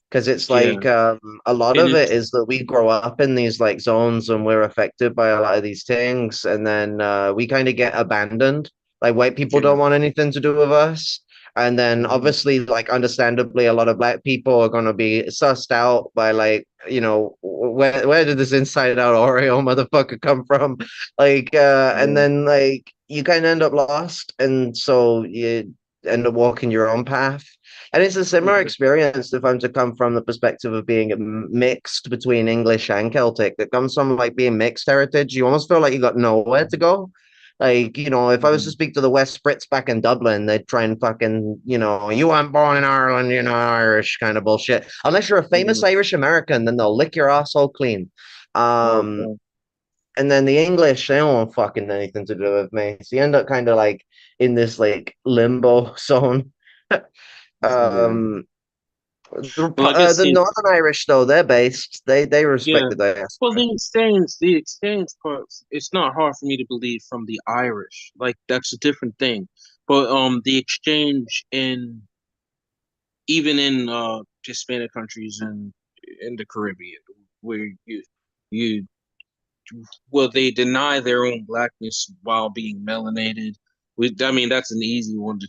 Because it's like a lot And of it is that we grow up in these like zones and we're affected by a lot of these things, and then we kind of get abandoned. Like white people don't want anything to do with us. And then obviously, like understandably, a lot of black people are gonna be sussed out by like, where did this inside out Oreo motherfucker come from? Like and then like you kind of end up lost, and so you end up walking your own path. And it's a similar experience if I'm to come from the perspective of being mixed between English and Celtic. That comes from like being mixed heritage. You almost feel like you got nowhere to go. Like, if I was to speak to the West Brits back in Dublin, they'd try and fucking, you weren't born in Ireland, Irish kind of bullshit. Unless you're a famous Irish American, then they'll lick your asshole clean. And then the English, they don't want fucking anything to do with me. So you end up kind of like in this like limbo zone. The Northern Irish, though, they're based. They respect the diaspora. Well, the exchange part, it's not hard for me to believe from the Irish. Like that's a different thing. But the exchange even in Hispanic countries and in the Caribbean, where you they deny their own blackness while being melanated. I mean, that's an easy one to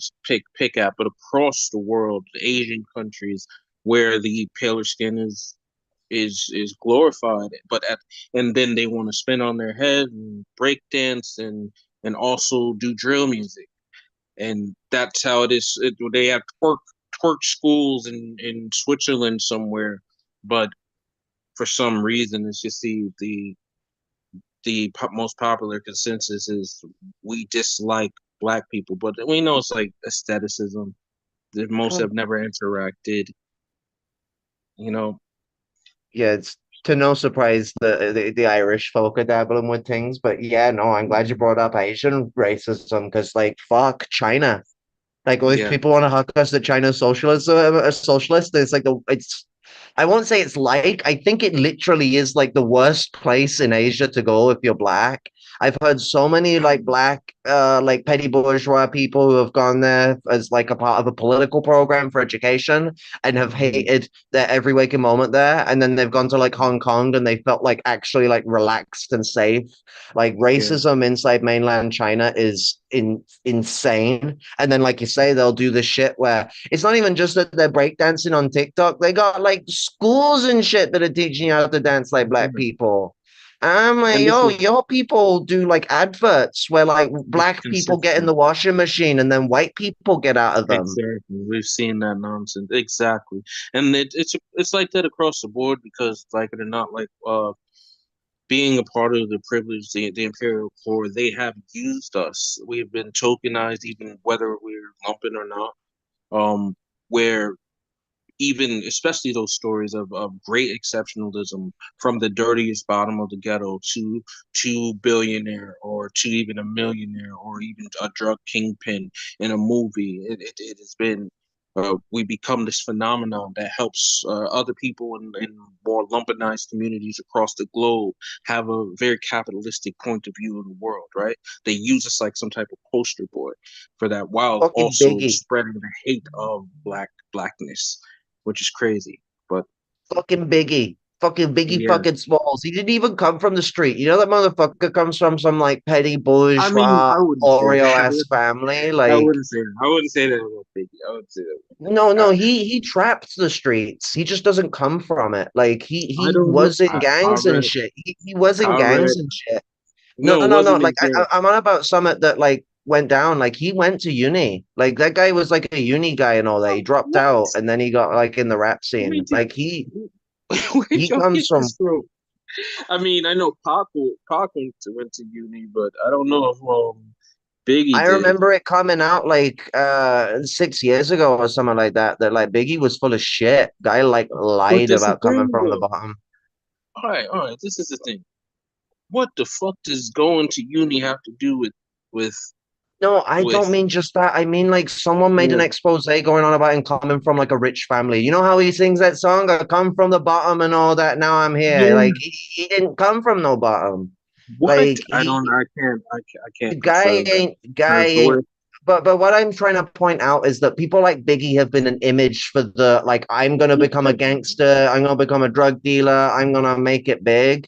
pick at, but across the world, the Asian countries where the paler skin is glorified, and then they want to spin on their head and break dance and also do drill music, and that's how it is. They have twerk schools in Switzerland somewhere, but for some reason, it's just the most popular consensus is we dislike black people, but we know it's like aestheticism. The most have never interacted. Yeah, it's to no surprise the Irish folk are dabbling with things, but yeah, no, I'm glad you brought up Asian racism, because like fuck China, like all these people want to huck us that China's socialist. It's like I won't say it's like, I think it literally is like the worst place in Asia to go if you're black. I've heard so many like black, like petty bourgeois people who have gone there as like a part of a political program for education and have hated their every waking moment there. And then they've gone to like Hong Kong and they felt like actually like relaxed and safe. Like racism inside mainland China is insane. And then, like you say, they'll do the shit where it's not even just that they're breakdancing on TikTok. They got like schools and shit that are teaching you how to dance like black people. I'm like, your people do like adverts where like black people get in the washing machine and then white people get out of them. Exactly, we've seen that nonsense. Exactly, and it's like that across the board, because like it or not, like being a part of the privilege, the imperial core, they have used us. We've been tokenized, even whether we're lumping or not. Where even especially those stories of great exceptionalism, from the dirtiest bottom of the ghetto to billionaire, or to even a millionaire, or even a drug kingpin in a movie. It has been we become this phenomenon that helps other people in more lumpenized communities across the globe have a very capitalistic point of view of the world, right? They use us like some type of poster boy for that, while fucking also Biggie. spreading the hate of blackness, which is crazy. But fucking Biggie fucking Smalls. He didn't even come from the street. You know, that motherfucker comes from some like petty bourgeois Oreo ass family. Like I wouldn't say that about Biggie. I wouldn't say that. No, he trapped the streets. He just doesn't come from it. Like he was in gangs and shit. He was in gangs and shit. No, No, it no, no. wasn't Like his. I'm on about Summit that like went down. Like he went to uni. Like that guy was like a uni guy and all that. He dropped What? out and then he got like in the rap Where scene. did Like where'd he y'all comes get from. this from? I mean, I know Pac went to uni, but I don't know if Biggie I did. remember it coming out like 6 years ago or something like that. That like Biggie was full of shit. Guy like But lied that's the about coming thing, from the though. bottom. All right. This is the thing. What the fuck does going to uni have to do with No, I with? don't mean just that. I mean like someone made an Yeah. expose going on about him coming from like a rich family. You know how he sings that song, I come from the bottom and all that. Now I'm here. Yeah. Like he didn't come from no bottom. What? Like I don't. he I the can't guy confirm that. ain't guy Because the way. ain't but what I'm trying to point out is that people like Biggie have been an image for the like I'm gonna become a gangster, I'm gonna become a drug dealer, I'm gonna make it big.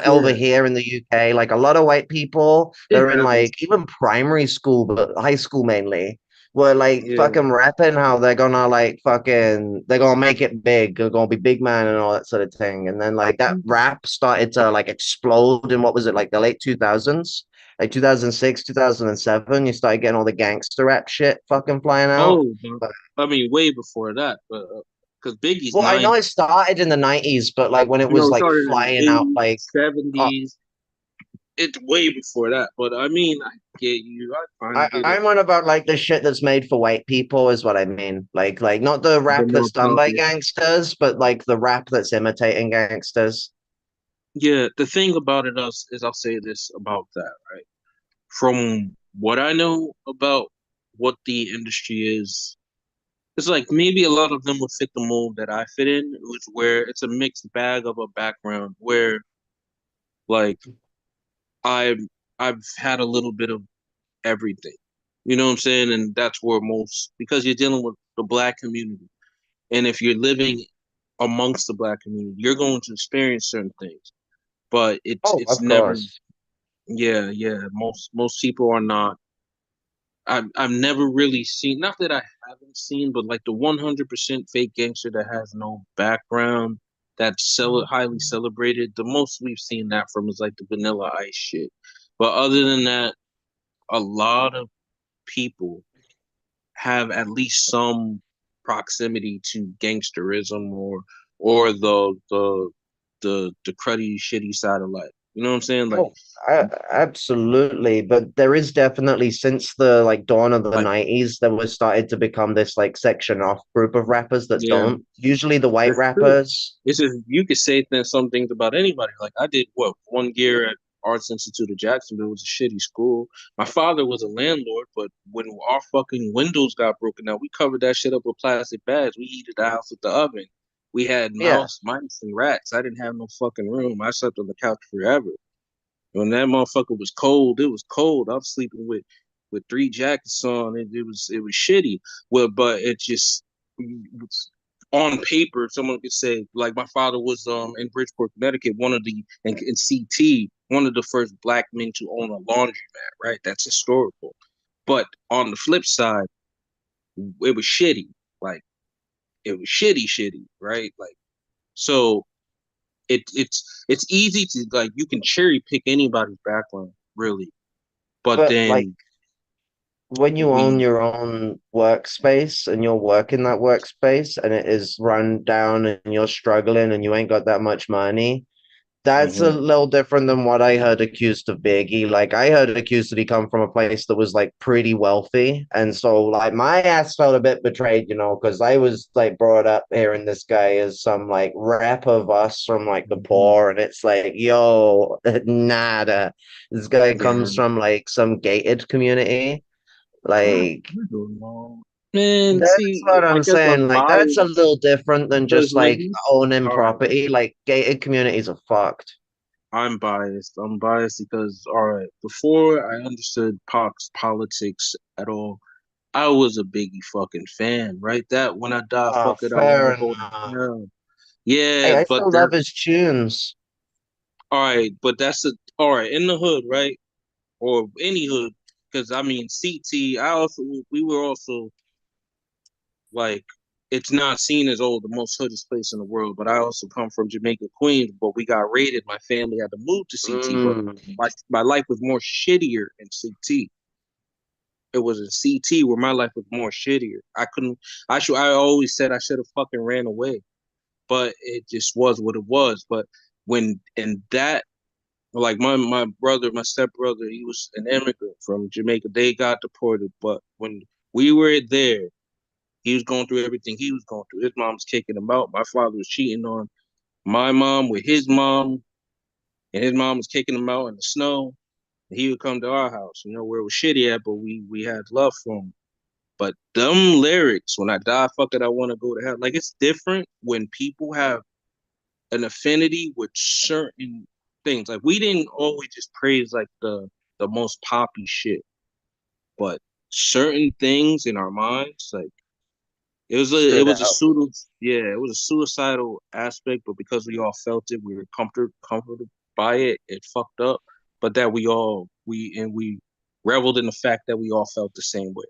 Over Yeah. here in the UK, like a lot of white people, It they're in happens. like even primary school, but high school mainly, were like Yeah. fucking rapping how they're gonna like fucking they're gonna make it big, they're gonna be big man and all that sort of thing. And then like that rap started to like explode in what was it like the late 2000s? Like 2006, 2007, you started getting all the gangster rap shit fucking flying out. Oh, But, I mean, way before that, but because Biggie's well, I know 90. it started in the 90s, but like when it was It like started in flying the out, 80s, like, oh, 70s. It's way before that. But I mean, I get you. I kind of get it. I'm on about like the shit that's made for white people is what I mean. Like not the The rap more that's done by popular. gangsters, but like the rap that's imitating gangsters. Yeah, the thing about it is I'll say this about that, right? From what I know about what the industry is, it's like maybe a lot of them would fit the mold that I fit in, which where it's a mixed bag of a background where like I've I've had a little bit of everything. You know what I'm saying? And that's where most because you're dealing with the black community. And if you're living amongst the black community, you're going to experience certain things. But Oh, it's of never course. yeah. Most people are not I've never really seen, not that I haven't seen, but like the 100% fake gangster that has no background, that's highly celebrated. The most we've seen that from is like the Vanilla Ice shit. But other than that, a lot of people have at least some proximity to gangsterism or the cruddy shitty side of life. You know what I'm saying? Oh, absolutely. But there is definitely since the like dawn of the Like 90s, there was started to become this like section off group of rappers that yeah. don't. Usually the white That's true. rappers. It's just you could say some things about anybody. Like I did what 1 year at Arts Institute of Jacksonville. It was a shitty school. My father was a landlord, but when our fucking windows got broken out, we covered that shit up with plastic bags. We heated the house with the oven. We had Yeah. mice, and rats. I didn't have no fucking room. I slept on the couch forever. When that motherfucker was cold, it was cold. I was sleeping with 3 jackets on. It was shitty. Well, but it just on paper, someone could say like my father was in Bridgeport, Connecticut, one of the in CT, one of the first black men to own a laundromat. Right, that's historical. But on the flip side, it was shitty. Like it was shitty, right? Like so it's easy to like you can cherry pick anybody's background really, but But like then when you own we your own workspace and you're working that workspace and it is run down and you're struggling and you ain't got that much money, that's a Mhm. little different than what I heard accused of Biggie. Like I heard accused that he come from a place that was like pretty wealthy. And so like my ass felt a bit betrayed, because I was like brought up hearing this guy as some like rep of us from like the poor. And it's like, yo, nada. This guy yeah. comes from like some gated community. I Like don't know. Man, that's see, what I I'm guess saying. I'm Like that's a biased little different than because just when like you owning all right, property. Like gated communities are fucked. I'm biased. I'm biased because all right, before I understood Pac's politics at all, I was a Biggie fucking fan, right? That when I die, Oh, fuck it, I want fair to go to enough. hell. Hey, Yeah, I but still love that his tunes. all right, but that's a all right in the hood, right? Or any hood, because I mean CT. We were also like it's not seen as the most hoodest place in the world. But I also come from Jamaica, Queens, but we got raided. My family had to move to CT, but my life was more shittier in CT. It was in CT where my life was more shittier. I always said I should have fucking ran away, but it just was what it was. But when in that, like my brother, my stepbrother, he was an immigrant from Jamaica. They got deported, but when we were there, he was going through everything he was going through. His mom was kicking him out. My father was cheating on my mom with his mom, and his mom was kicking him out in the snow. And he would come to our house, where it was shitty at, but we had love for him. But them lyrics, when I die, fuck it, I want to go to hell. Like, it's different when people have an affinity with certain things. Like, we didn't always just praise like the most poppy shit, but certain things in our minds, like it was a suicidal aspect, but because we all felt it, we were comforted by it. It fucked up, but that we reveled in the fact that we all felt the same way,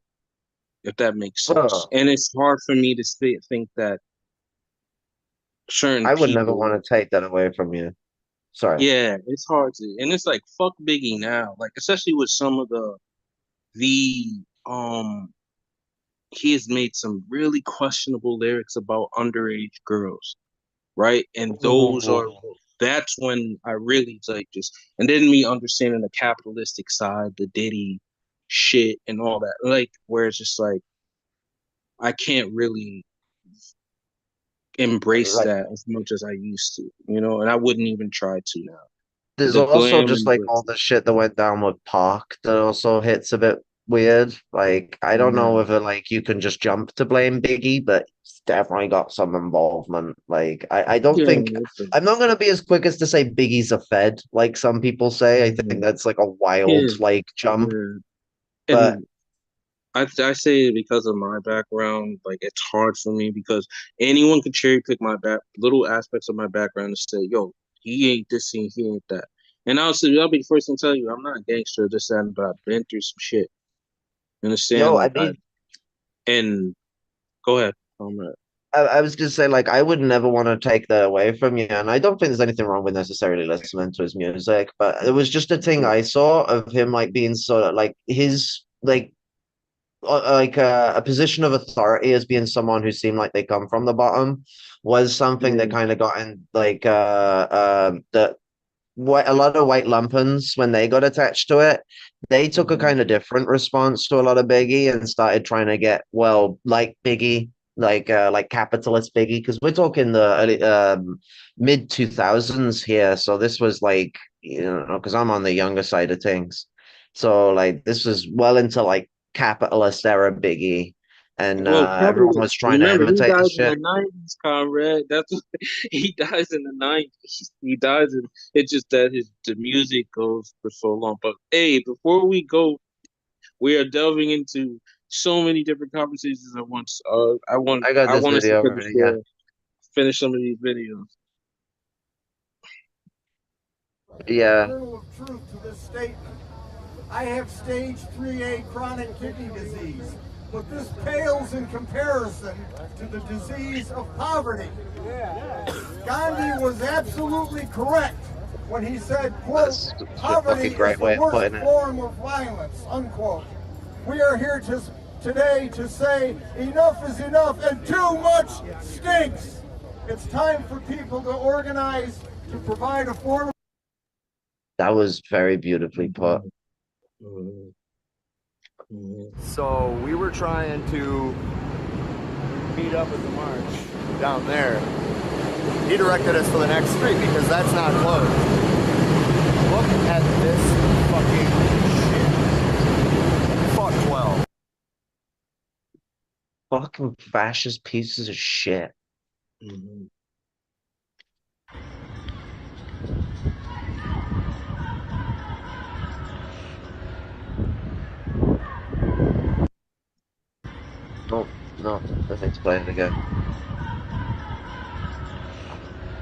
if that makes sense. And it's hard for me to think that certain I would never people want to take that away from you. Sorry. Yeah, it's hard to, and it's like fuck Biggie now, like especially with some of he has made some really questionable lyrics about underage girls, right? And that's when I really like just, and then me understanding the capitalistic side, the Diddy shit and all that, like where it's just like I can't really embrace that as much as I used to, and I wouldn't even try to now. There's also just like all the shit that went down with Park that also hits a bit weird. Like, I don't know whether like you can just jump to blame Biggie, but it's definitely got some involvement. Like, I don't think I'm not gonna be as quick as to say Biggie's a Fed, like some people say. I think that's like a wild like jump. But I say it because of my background. Like, it's hard for me because anyone could cherry pick my little aspects of my background and say, "Yo, he ain't this and he ain't that." And I'll be the first to tell you, I'm not a gangster, this and but I've been through some shit. You understand? Yo, like, and go ahead, comrade. I was gonna say, like, I would never want to take that away from you, and I don't think there's anything wrong with necessarily listening to his music, but it was just a thing I saw of him like being sort of like his a position of authority as being someone who seemed like they come from the bottom was something that kind of got in like that a lot of white lumpens when they got attached to it, they took a kind of different response to a lot of Biggie and started trying to get like Biggie, like capitalist Biggie, because we're talking the early, mid 2000s here, so this was like because I'm on the younger side of things, so like this was well into like capitalist era Biggie, and everyone was trying to imitate he died the shit. in the 90s, comrade. That's what, he dies in the 90s. He dies in. It's just that the music goes for so long. But hey, before we go, we are delving into so many different conversations at once. I want us to finish some of these videos. Yeah. Kernel of truth to this statement. I have stage 3A chronic kidney disease, but this pales in comparison to the disease of poverty. Gandhi was absolutely correct when he said, quote, poverty is the worst form of violence, unquote. We are here today to say enough is enough and too much stinks. It's time for people to organize to provide affordable. That was very beautifully put. So we were trying to meet up at the march down there. He directed us to the next street because that's not closed. Look at this fucking shit. Fuck 12. Fucking fascist pieces of shit. No, let's explain it again.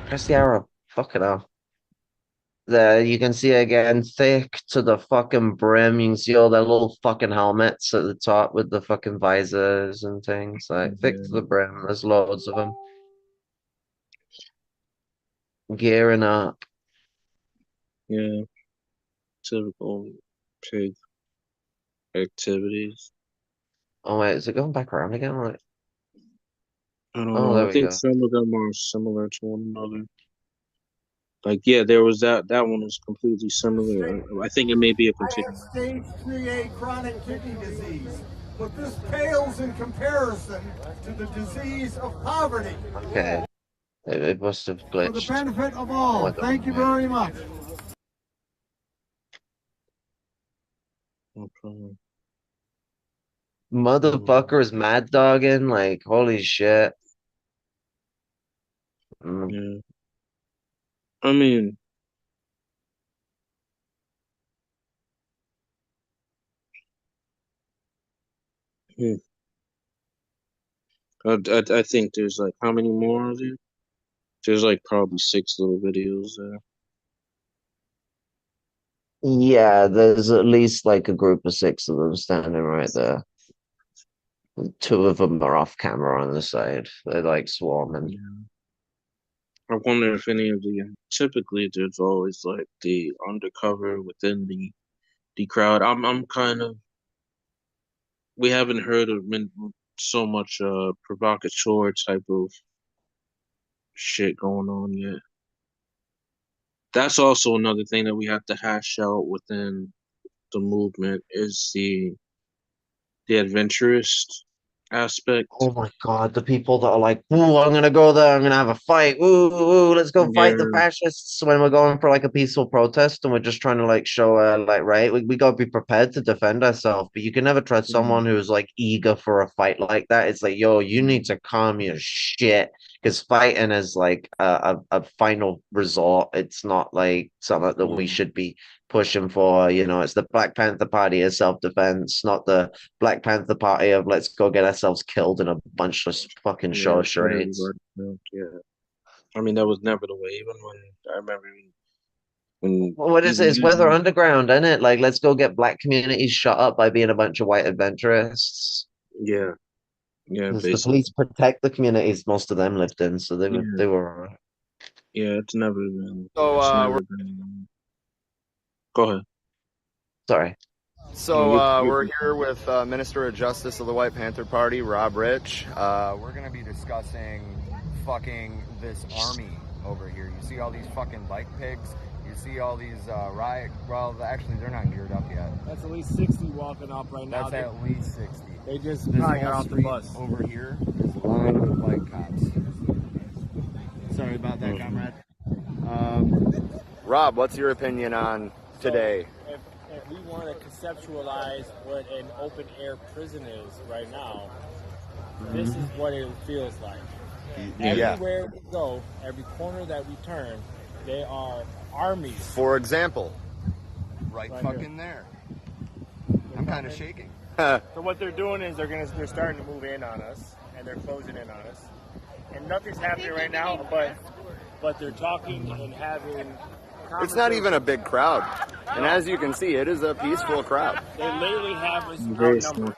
Press the arrow. Fuck it off. There, you can see again, thick to the fucking brim. You can see all their little fucking helmets at the top with the fucking visors and things. Like, thick to the brim. There's loads of them. Gearing up. Yeah. Typical pig activities. Oh, wait, is it going back around again? Like, I don't oh, know. there I we think go. some of them are similar to one another. Like, yeah, there was that one was completely similar. I think it may be a I have continuation. stage 3A chronic kidney disease, but this pales in comparison to the disease of poverty. Okay. It must have For the glitched. benefit of all, Went the thank you wrong way. very much. Okay. Motherfucker is mad dogging. Like, holy shit. Yeah. I mean, I think there's like, how many more are there? There's like probably 6 little videos there. Yeah, there's at least like a group of 6 of them standing right there. 2 of them are off camera on the side. They're like swarming. I wonder if any of the typically there's always like the undercover within the crowd. I'm kind of, we haven't heard of so much provocateur type of shit going on yet. That's also another thing that we have to hash out within the movement is the adventurous aspect. Oh my god, the people that are like, ooh, I'm gonna go there, I'm gonna have a fight. Ooh, let's go fight the Yeah. fascists when we're going for like a peaceful protest and we're just trying to like show like right, we gotta be prepared to defend ourselves, but you can never trust someone who's like eager for a fight like that. It's like, yo, you need to calm your shit. Because fighting is like a final resort. It's not like something that we should be pushing for. You know, it's the Black Panther Party of self-defense, not the Black Panther Party of let's go get ourselves killed in a bunch of fucking show charades. Yeah. I mean, that was never the way. Even when I remember when Well, what is it? It's Weather Underground, isn't it? Like, let's go get black communities shut up by being a bunch of white adventurists. Yeah. Yeah, Because the basically. police protect the communities most of them lived in, so they were all right. Yeah, it's never been. So, it's never been. Go ahead. Sorry. So we're here with Minister of Justice of the White Panther Party, Rob Rich. We're going to be discussing fucking this army over here. You see all these fucking bike pigs. You see all these riot. Well, actually, they're not geared up yet. That's at least 60 walking up right now. That's at least 60. They just This probably got whole off the street bus. over here is lined with bike cops. Sorry about that, comrade. Rob, what's your opinion on today? If we want to conceptualize what an open air prison is right now, this is what it feels like. Everywhere we go, every corner that we turn, they are armies. For example, right here. fucking there. I'm kind of shaking. So what they're doing is they're starting to move in on us, and they're closing in on us, and nothing's happening right now. But they're talking and having. It's not even a big crowd, and as you can see, it is a peaceful crowd. They literally have us outnumbered.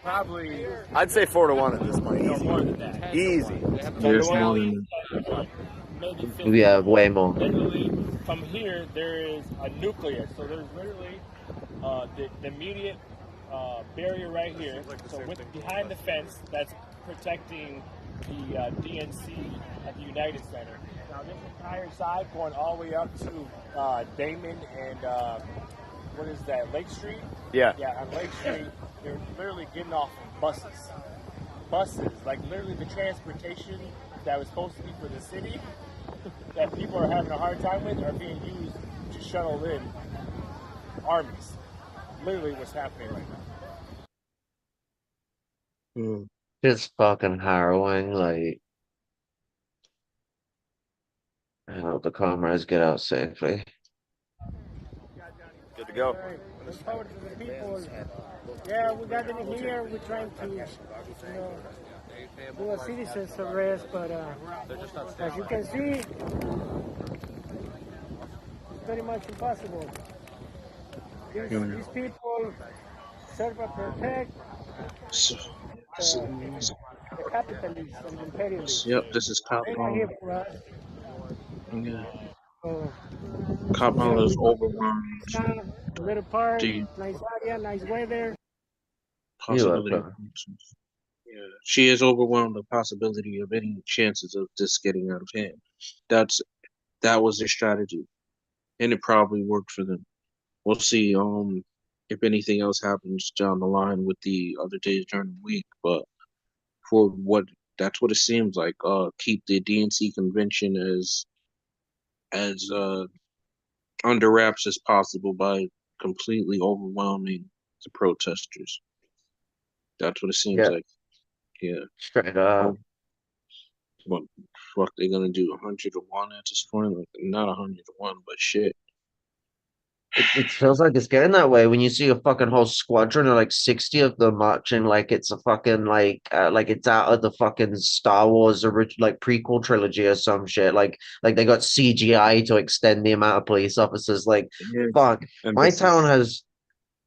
Probably. I'd say 4 to 1 at this point. No, more than that. Easy. There's more than Maybe 50. Yeah, way more. Literally, from here there is a nucleus. So there's literally the immediate barrier right here. So behind the fence that's protecting the DNC at the United Center. Now this entire side going all the way up to Damon and what is that, Lake Street? Yeah. Yeah, on Lake Street, they're literally getting off of buses. Buses, like literally the transportation that was supposed to be for the city that people are having a hard time with are being used to shuttle in armies. Literally what's happening right now. It's fucking harrowing. Like, I hope the comrades get out safely. Good to go. Yeah, we got them here. We're trying to, do a citizen's arrest, but as you can see, very much impossible. These people serve and protect the capitalists and the imperialists. Yep, this is Cop They're not here for us. Yeah. So, Cop is overwhelmed. a little park, The nice area, nice weather. possibility of elections. Yeah, she is overwhelmed the possibility of any chances of this getting out of hand. That was their strategy, and it probably worked for them. We'll see. If anything else happens down the line with the other days during the week, but for what that's what it seems like. Keep the DNC convention as under wraps as possible by completely overwhelming the protesters. That's what it seems like. Yeah. Straight up. What fuck they gonna do? 100-1 at this point? Like, not 100-1, but shit. It feels like it's getting that way when you see a fucking whole squadron of like 60 of them marching like it's a fucking like it's out of the fucking Star Wars original like prequel trilogy or some shit. Like they got CGI to extend the amount of police officers. Like fuck, my town has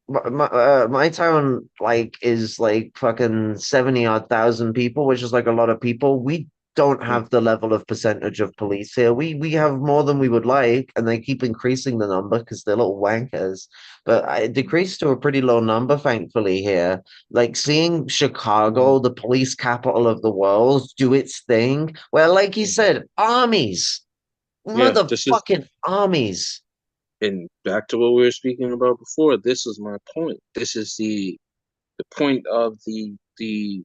my town like is like fucking 70 odd thousand people, which is like a lot of people. We don't have the level of percentage of police here. We have more than we would like, and they keep increasing the number because they're little wankers. But it decreased to a pretty low number, thankfully, here. Like seeing Chicago, the police capital of the world, do its thing, where, like you said, armies, motherfucking armies. And back to what we were speaking about before, this is my point. This is the point of the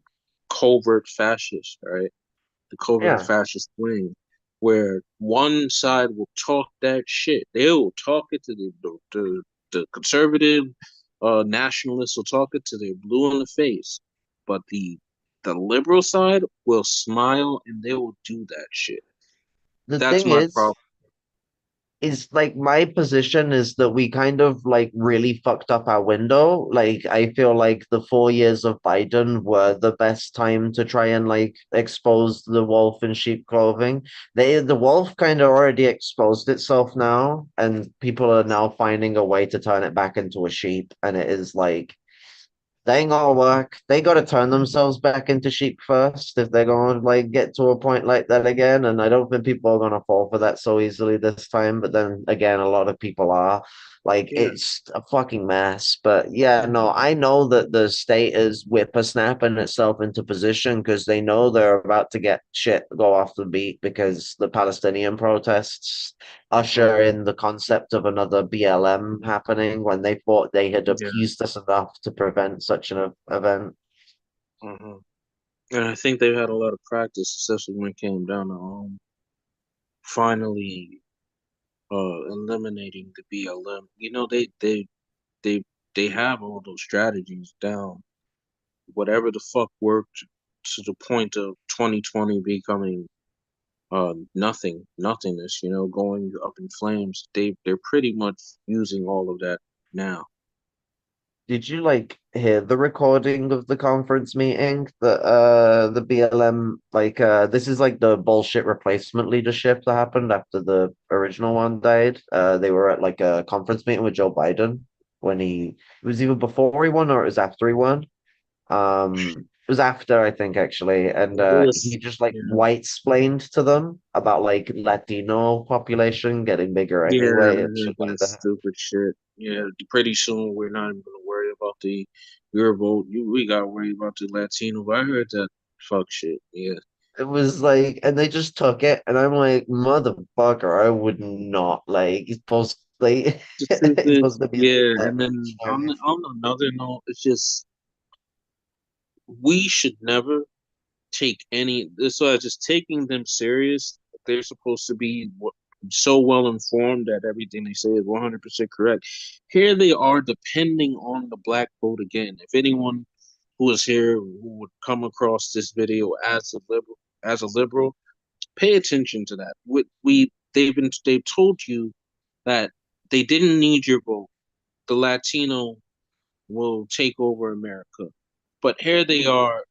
covert fascist, right? The covert fascist wing, where one side will talk that shit. They will talk it to the conservative nationalists will talk it to their blue in the face, but the liberal side will smile and they will do that shit. That's my problem. Is like my position is that we kind of like really fucked up our window. Like I feel like the 4 years of Biden were the best time to try and like expose the wolf in sheep clothing. The wolf kind of already exposed itself now, and people are now finding a way to turn it back into a sheep. And it is like they ain't gonna work. They gotta turn themselves back into sheep first if they're gonna like get to a point like that again. And I don't think people are gonna fall for that so easily this time. But then again, a lot of people are. Like it's a fucking mess. But yeah, no, I know that the state is whippersnapping itself into position because they know they're about to get shit go off the beat because the Palestinian protests usher in the concept of another BLM happening when they thought they had appeased us enough to prevent such an event. And I think they've had a lot of practice, especially when it came down to finally eliminating the BLM. You know, they have all those strategies down. Whatever the fuck worked to the point of 2020 becoming nothingness, you know, going up in flames. They're pretty much using all of that now. Did you like hear the recording of the conference meeting that the BLM this is like the bullshit replacement leadership that happened after the original one died. They were at like a conference meeting with Joe Biden when it was either before he won or it was after he won. It was after, I think, actually, and he just like white-splained to them about like Latino population getting bigger anyway and shit like that. Stupid shit. Yeah, pretty soon we're not even gonna worry about your vote. We gotta worry about the Latino. I heard that fuck shit. Yeah. It was like, and they just took it, and I'm like, motherfucker, I would not like. It's supposed like it's supposed to be and then on another note, it's just we should never take any. So just taking them serious. They're supposed to be so well informed that everything they say is 100% correct. Here they are depending on the black vote again. If anyone who is here who would come across this video as a liberal, pay attention to that. They've told you that they didn't need your vote. The Latino will take over America, but here they are,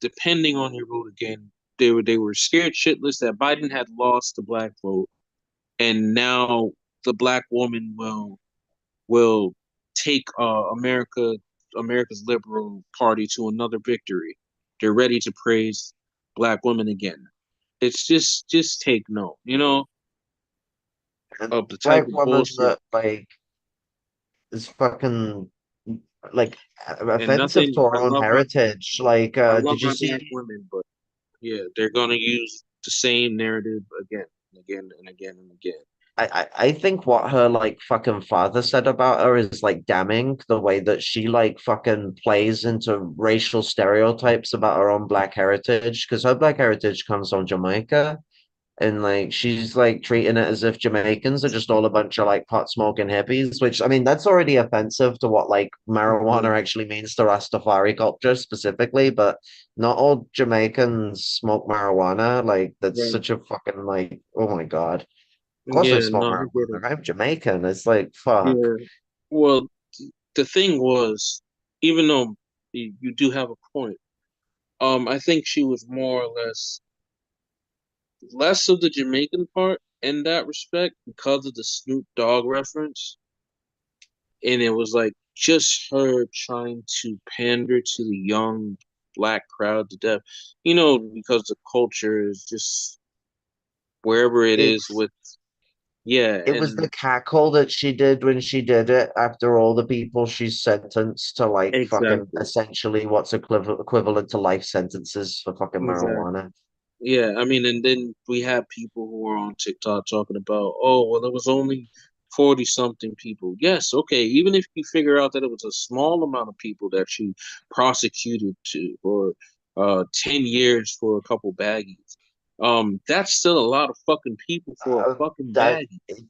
depending on your vote again. They were scared shitless that Biden had lost the black vote, and now the black woman will take America's Liberal Party to another victory. They're ready to praise black women again. It's just take note, of the type Black of woman bullshit that like is fucking like and offensive nothing. to our own heritage. Like, I love did you my black see? women, but yeah, they're gonna use the same narrative again and again and again and again. I think what her like fucking father said about her is like damning, the way that she like fucking plays into racial stereotypes about her own black heritage, because her black heritage comes from Jamaica, and like she's like treating it as if Jamaicans are just all a bunch of like pot smoking hippies, which I mean that's already offensive to what like marijuana actually means to Rastafari culture specifically, but not all Jamaicans smoke marijuana. Like that's Right. such a fucking like, oh my God. Of course I Yeah, smoke no, I get it. marijuana. I'm Jamaican. It's like fuck. Yeah. Well, the thing was, even though you do have a point, I think she was more or less of the Jamaican part in that respect because of the Snoop Dogg reference, and it was like just her trying to pander to the young black crowd to death, because the culture is just wherever it is It's with, yeah, it was the and cackle that she did when she did it after all the people she's sentenced to like fucking exactly, essentially what's equivalent to life sentences for fucking exactly. marijuana. Yeah, I mean, and then we have people who are on TikTok talking about, oh, well, it was only 40 something people. Yes, okay, even if you figure out that it was a small amount of people that you prosecuted to for 10 years for a couple baggies, that's still a lot of fucking people for a fucking That baggie.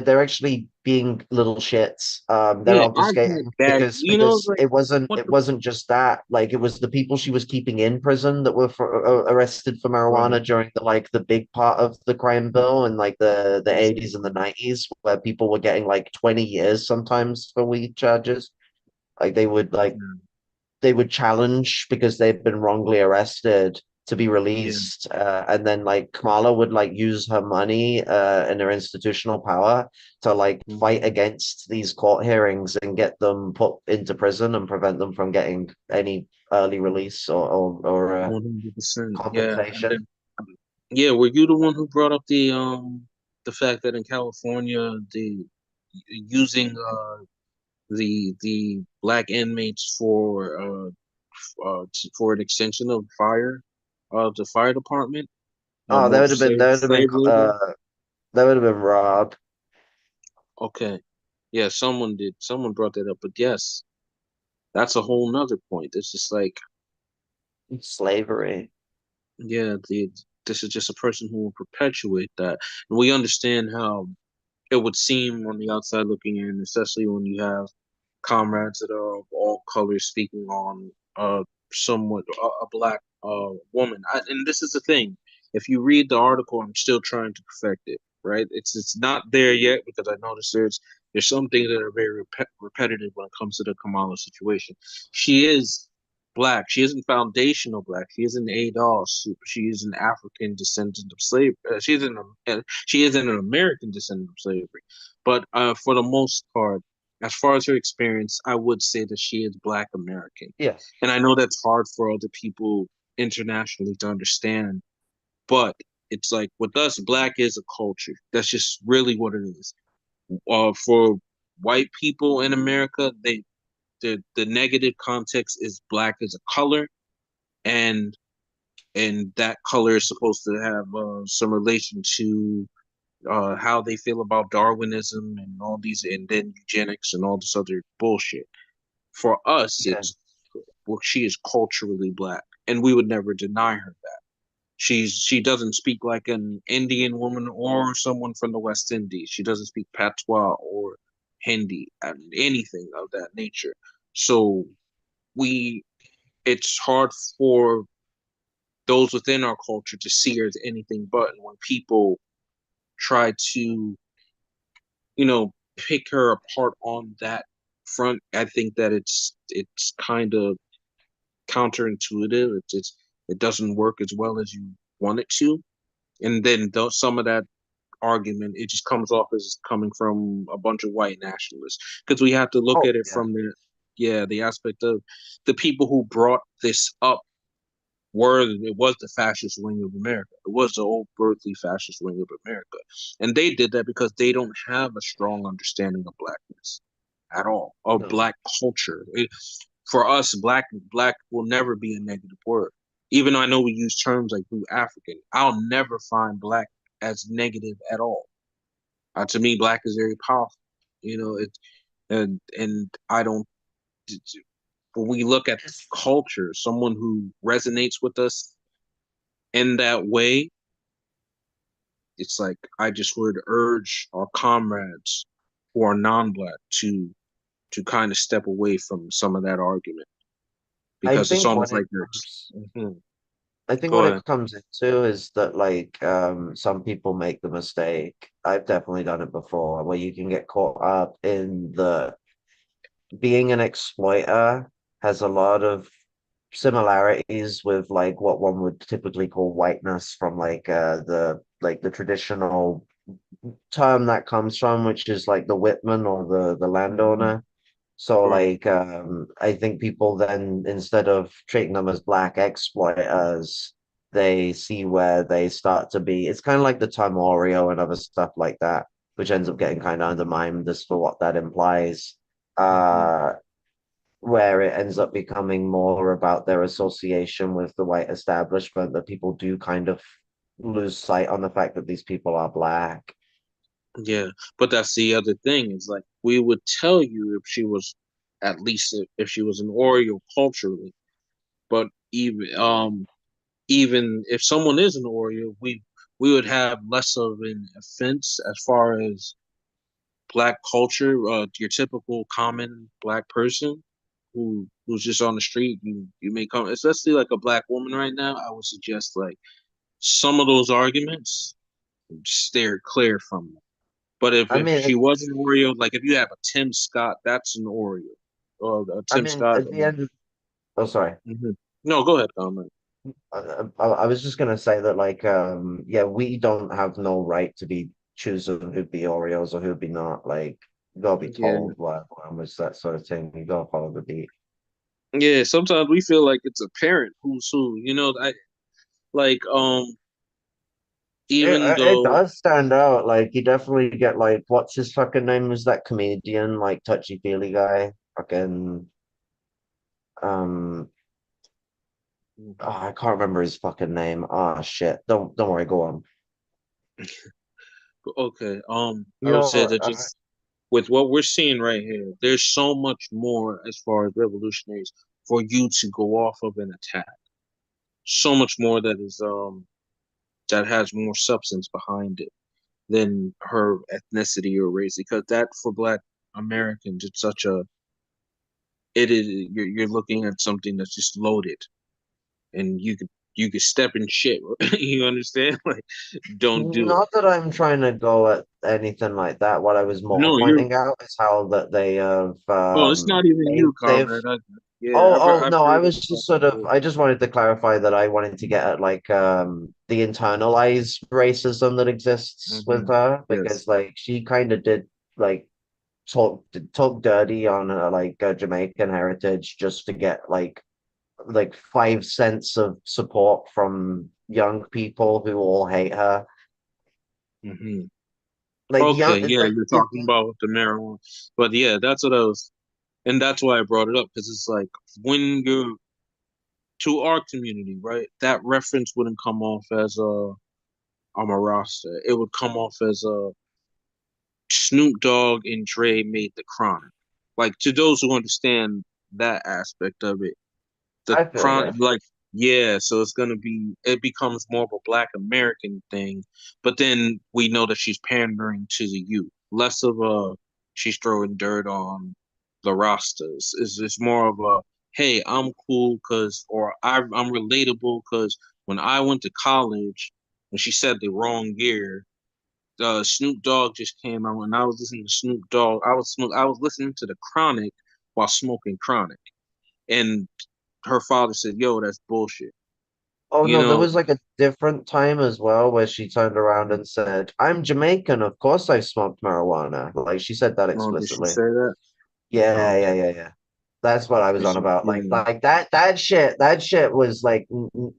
they're actually being little shits. They're Yeah, I've obfuscating had baggies, because like, what it the wasn't just that. Like it was the people she was keeping in prison that were arrested for right, marijuana during the big part of the crime bill in like the 80s and exactly. the 90s, where people were getting like 20 years sometimes for weed charges. Like they would challenge because they'd been wrongly arrested to be Yeah, released, and then like Kamala would like use her money and her institutional power to like yeah. fight against these court hearings and get them put into prison and prevent them from getting any early release or 100%. Yeah, and compensation. then yeah, were you the one who brought up the fact that in California the using the black inmates for an extension of the fire department, Oh, more slave labor? that would have been Rob. Okay, yeah, someone brought that up, but yes, that's a whole nother point. It's just like, Slavery. yeah, this is just a person who will perpetuate that, and we understand how it would seem on the outside looking in, especially when you have comrades that are of all colors speaking on somewhat a black woman. And this is the thing. If you read the article, I'm still trying to perfect it. Right? It's not there yet because I noticed there's some things that are very repetitive when it comes to the Kamala situation. She is black. She isn't foundational black. She isn't ADOS. She is an African descendant of slavery. She isn't an American descendant of slavery. But for the most part, as far as her experience, I would say that she is Black American. Yeah. And I know that's hard for other people internationally to understand, but it's like with us, Black is a culture. That's just really what it is. For white people in America, the negative context is Black as a color, and that color is supposed to have some relation to how they feel about Darwinism and all these, and then eugenics and all this other bullshit. For us, Yeah. she is culturally black, and we would never deny her that. She doesn't speak like an Indian woman or someone from the West Indies. She doesn't speak patois or Hindi and anything of that nature. So we, it's hard for those within our culture to see her as anything but. And when people try to, pick her apart on that front, I think that it's kind of counterintuitive. It doesn't work as well as you want it to, and then some of that argument, it just comes off as coming from a bunch of white nationalists, because we have to look at it from the aspect of the people who brought this up it was the fascist wing of America. It was the old earthly fascist wing of America. And they did that because they don't have a strong understanding of blackness at all, of black culture. For us, black will never be a negative word. Even though I know we use terms like blue African, I'll never find black as negative at all. To me, black is very powerful. And I don't. When we look at culture, someone who resonates with us in that way, it's like I just would urge our comrades who are non-black to kind of step away from some of that argument, because it's almost like I think what it comes into is that like some people make the mistake. I've definitely done it before, where you can get caught up in the being an exploiter has a lot of similarities with like what one would typically call whiteness from like the traditional term that comes from, which is like the Whitman or the landowner. So like I think people then, instead of treating them as black exploiters, they see where they start to be. It's kind of like the term Oreo and other stuff like that, which ends up getting kind of undermined as for what that implies. Where it ends up becoming more about their association with the white establishment, that people do kind of lose sight on the fact that these people are black. Yeah, but that's the other thing, is like we would tell you if she was, at least if she was an Oreo culturally, but even if someone is an Oreo, we would have less of an offense as far as black culture. Your typical common black person who's just on the street, you may come, especially like a black woman right now. I would suggest like some of those arguments, steer clear from them. But if she was an Oreo, like if you have a Tim Scott, that's an Oreo. Or a Tim Scott. At the end, sorry. No, go ahead, comment. I was just gonna say that, like, yeah, we don't have no right to be choosing who'd be Oreos or who'd be not. Like, you gotta be told what was that sort of thing. You gotta follow the beat. Yeah, sometimes we feel like it's a parent who's who. Even though it does stand out. Like, you definitely get like, what's his fucking name? Was that comedian, like touchy feely guy? Fucking I can't remember his fucking name. Oh shit. Don't worry, go on. Okay. I would say that just with what we're seeing right here, there's so much more as far as revolutionaries for you to go off of and attack. So much more that is that has more substance behind it than her ethnicity or race, because that, for Black Americans, it's such a you're looking at something that's just loaded, and you could step in shit. You understand? Like, don't do it. Not that I'm trying to go at anything like that. What I was more pointing out is how that they have. It's not even you, comrade. I was just sort of. I just wanted to clarify that I wanted to get at like the internalized racism that exists with her, because like she kind of did like talk dirty on her like Jamaican heritage just to get like 5 cents of support from young people who all hate her. Like, you're talking about the marijuana, but yeah, that's what I was, and that's why I brought it up, because it's like when you're to our community, right? That reference wouldn't come off as I'm a Rasta. It would come off as Snoop Dogg and Dre made the Chronic. Like, to those who understand that aspect of it, the Chronic, like, yeah, so it becomes more of a Black American thing, but then we know that she's pandering to the youth, less of she's throwing dirt on the Rastas. It's more of a, hey, I'm cool or I'm relatable because when I went to college, when she said the wrong year, Snoop Dogg just came out, and I was listening to Snoop Dogg. I was listening to the Chronic while smoking Chronic, and her father said, "Yo, that's bullshit." Oh You no, there know, was like a different time as well where she turned around and said, "I'm Jamaican, of course I smoked marijuana." Like she said that oh, did she explicitly. say that? Oh, Yeah, yeah, okay. yeah, yeah. That's what I was on She, about. yeah, Like that shit was like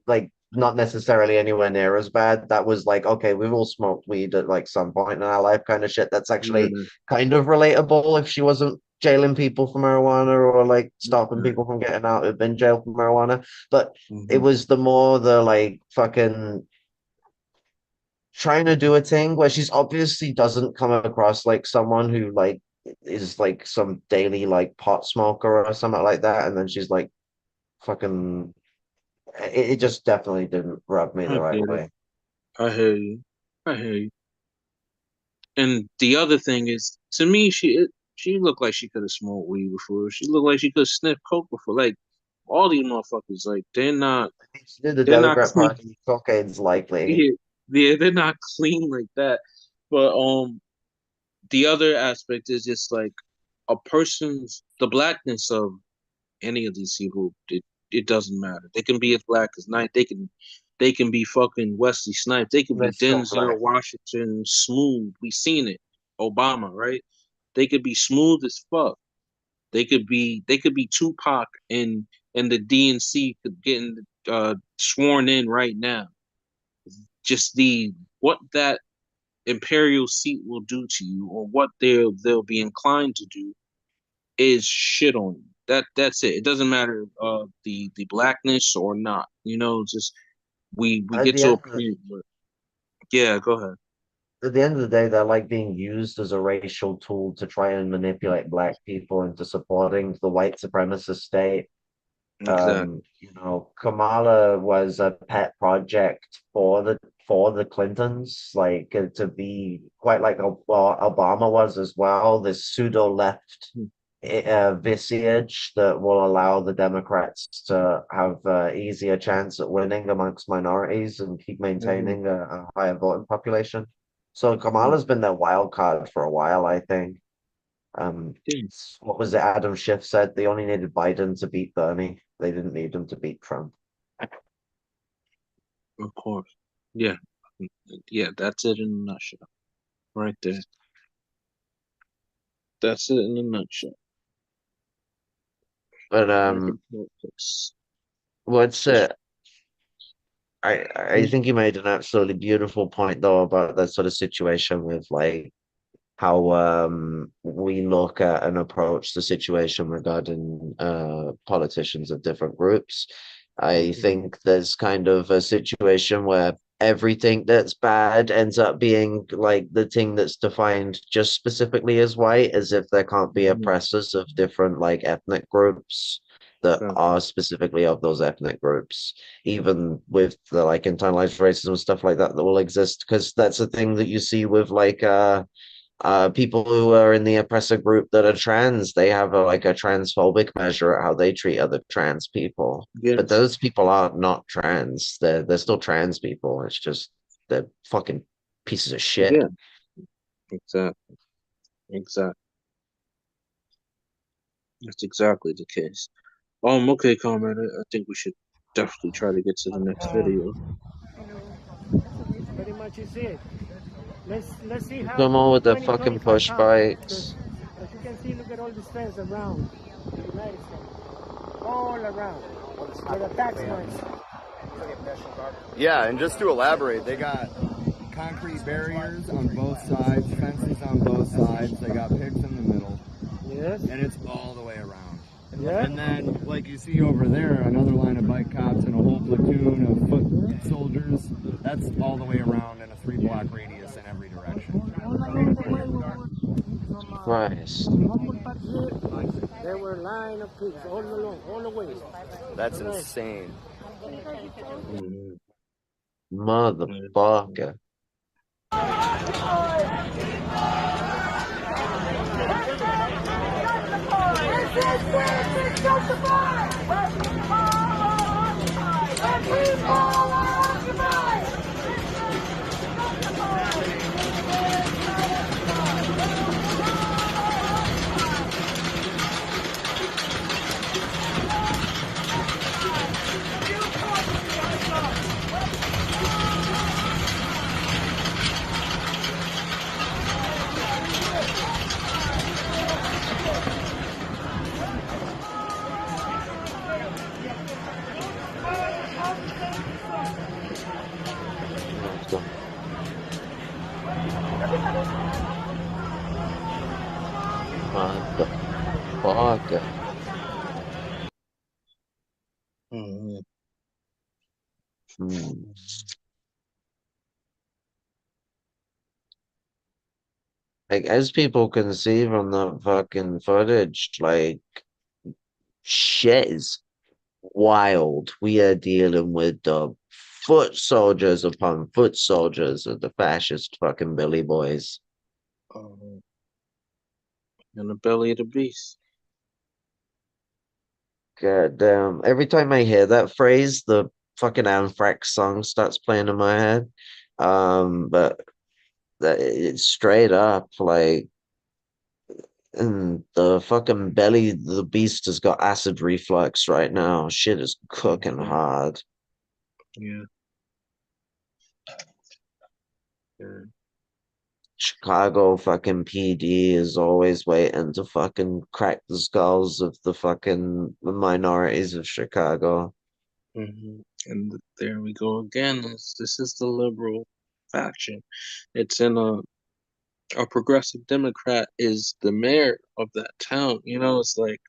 like not necessarily anywhere near as bad. That was like, okay, we've all smoked weed at like some point in our life kind of shit. That's actually yeah, kind of relatable if she wasn't jailing people for marijuana or like stopping yeah. people from getting out who've been jailed for marijuana. But it Mm-hmm. was the more the like fucking trying to do a thing where she's obviously doesn't come across like someone who like is like some daily like pot smoker or something like that, and then she's like fucking it just definitely didn't rub me the I right get it. way. I hear you. I hear you. And the other thing is, to me, she looked like she could have smoked weed before. She looked like she could have sniffed coke before. Like all these motherfuckers, like She did the they're not Democrat clean. Party, cocaine's likely. Yeah, yeah, they're not clean like that. But the other aspect is just like the blackness of any of these people. It doesn't matter. They can be as black as night. They can be fucking Wesley Snipes. They can They're be still Denzel black. Washington smooth. We seen it. Obama, right? They could be smooth as fuck. They could be Tupac and the DNC could get sworn in right now. Just what that imperial seat will do to you, or what they'll be inclined to do, is shit on you. That's it. It doesn't matter the blackness or not. Just we At get the to a end of point where, yeah, go ahead. at the end of the day, they're like being used as a racial tool to try and manipulate black people into supporting the white supremacist state. Exactly. Kamala was a pet project for the Clintons, like to be quite like Obama was as well. This pseudo left visage that will allow the Democrats to have easier chance at winning amongst minorities and keep maintaining a higher voting population. So Kamala's been their wild card for a while, I think. What was it Adam Schiff said? They only needed Biden to beat Bernie. They didn't need him to beat Trump. Of course. Yeah. Yeah, that's it in a nutshell. Right there. That's it in a nutshell. But American politics. what's it? I think you made an absolutely beautiful point though about that sort of situation with like how we look at and approach the situation regarding politicians of different groups. I think there's kind of a situation where everything that's bad ends up being like the thing that's defined just specifically as white, as if there can't be oppressors of different like ethnic groups that are specifically of those ethnic groups, even with the like internalized racism and stuff like that that will exist, because that's a thing that you see with like people who are in the oppressor group that are trans. They have like a transphobic measure at how they treat other trans people. Yes. But those people are not trans. They're still trans people. It's just they're fucking pieces of shit. Yeah. Exactly. That's exactly the case. Okay, comrade. I think we should definitely try to get to the next video. Pretty much is it. Let's see how Come on with the 20, fucking 25 push come. bikes. As you can see, look at all these fans around the United States. All around. With the tax money. Yeah, and just to elaborate, they got concrete barriers on both sides, fences on both sides. They got pigs in the middle. Yes. And it's all the way around. Yeah. And then, like you see over there, another line of bike cops and a whole platoon of foot soldiers. That's all the way around in a 3-block radius in every direction. Christ. There were a line of pigs all along, all the way. That's insane. Motherfucker. Fuck. Mhm. Like, as people can see from the fucking footage, like, shit is wild. We are dealing with the foot soldiers upon foot soldiers of the fascist fucking Billy boys. In the belly of the beast. God damn. Every time I hear that phrase, the fucking Anthrax song starts playing in my head. But it's straight up like, and the fucking belly of the beast has got acid reflux right now. Shit is cooking hard. Yeah. Chicago fucking PD is always waiting to fucking crack the skulls of the fucking minorities of Chicago. And there we go again. This is the liberal faction. It's in a progressive Democrat is the mayor of that town. You know, it's like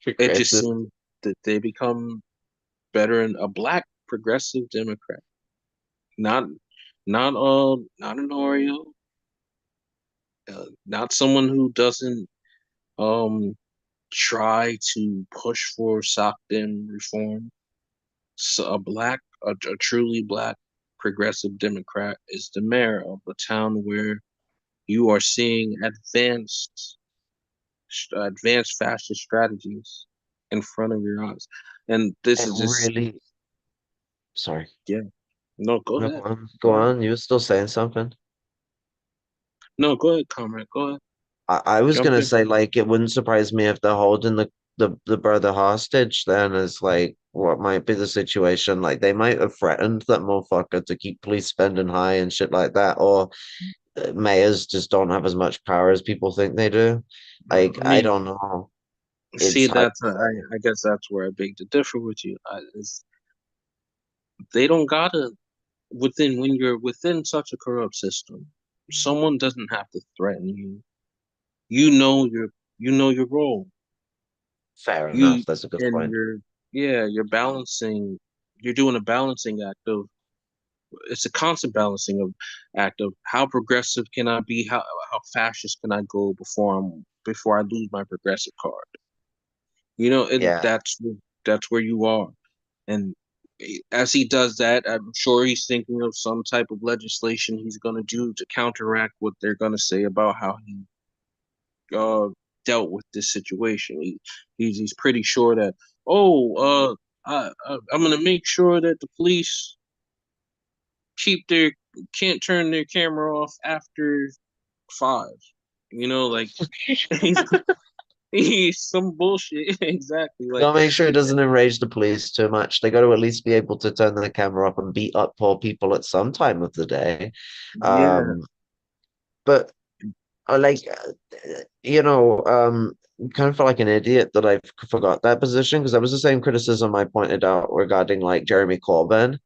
it just seems that they become better in a black progressive Democrat. Not not an Oreo. Not someone who doesn't try to push for Stockton reform. So a truly black progressive Democrat is the mayor of a town where you are seeing advanced fascist strategies in front of your eyes, and this is just really. Sorry. Yeah. No, go No, ahead. go on. You were still saying something. No, go ahead, comrade. Go ahead. I was Jump gonna in. say, like, it wouldn't surprise me if they're holding the brother hostage. Then is like what might be the situation. Like they might have threatened that motherfucker to keep police spending high and shit like that, or mayors just don't have as much power as people think they do. Like I I mean, don't know. see, It's I guess that's where I beg to differ with you. They don't gotta when you're within such a corrupt system, someone doesn't have to threaten you. You know your role. fair You enough. That's a good and point. you're balancing. You're doing a balancing act of. It's a constant balancing of act of how progressive can I be, how fascist can I go before I lose my progressive card. You know, and Yeah. that's where you are. And as he does that, I'm sure he's thinking of some type of legislation he's going to do to counteract what they're going to say about how he dealt with this situation. He's pretty sure that I'm going to make sure that the police keep their can't turn their camera off after 5. You know, like he's some bullshit. Exactly. Like Gotta make sure it doesn't enrage the police too much. They got to at least be able to turn the camera up and beat up poor people at some time of the day. Yeah. But I like, kind of feel like an idiot that I forgot that position because that was the same criticism I pointed out regarding like Jeremy Corbyn.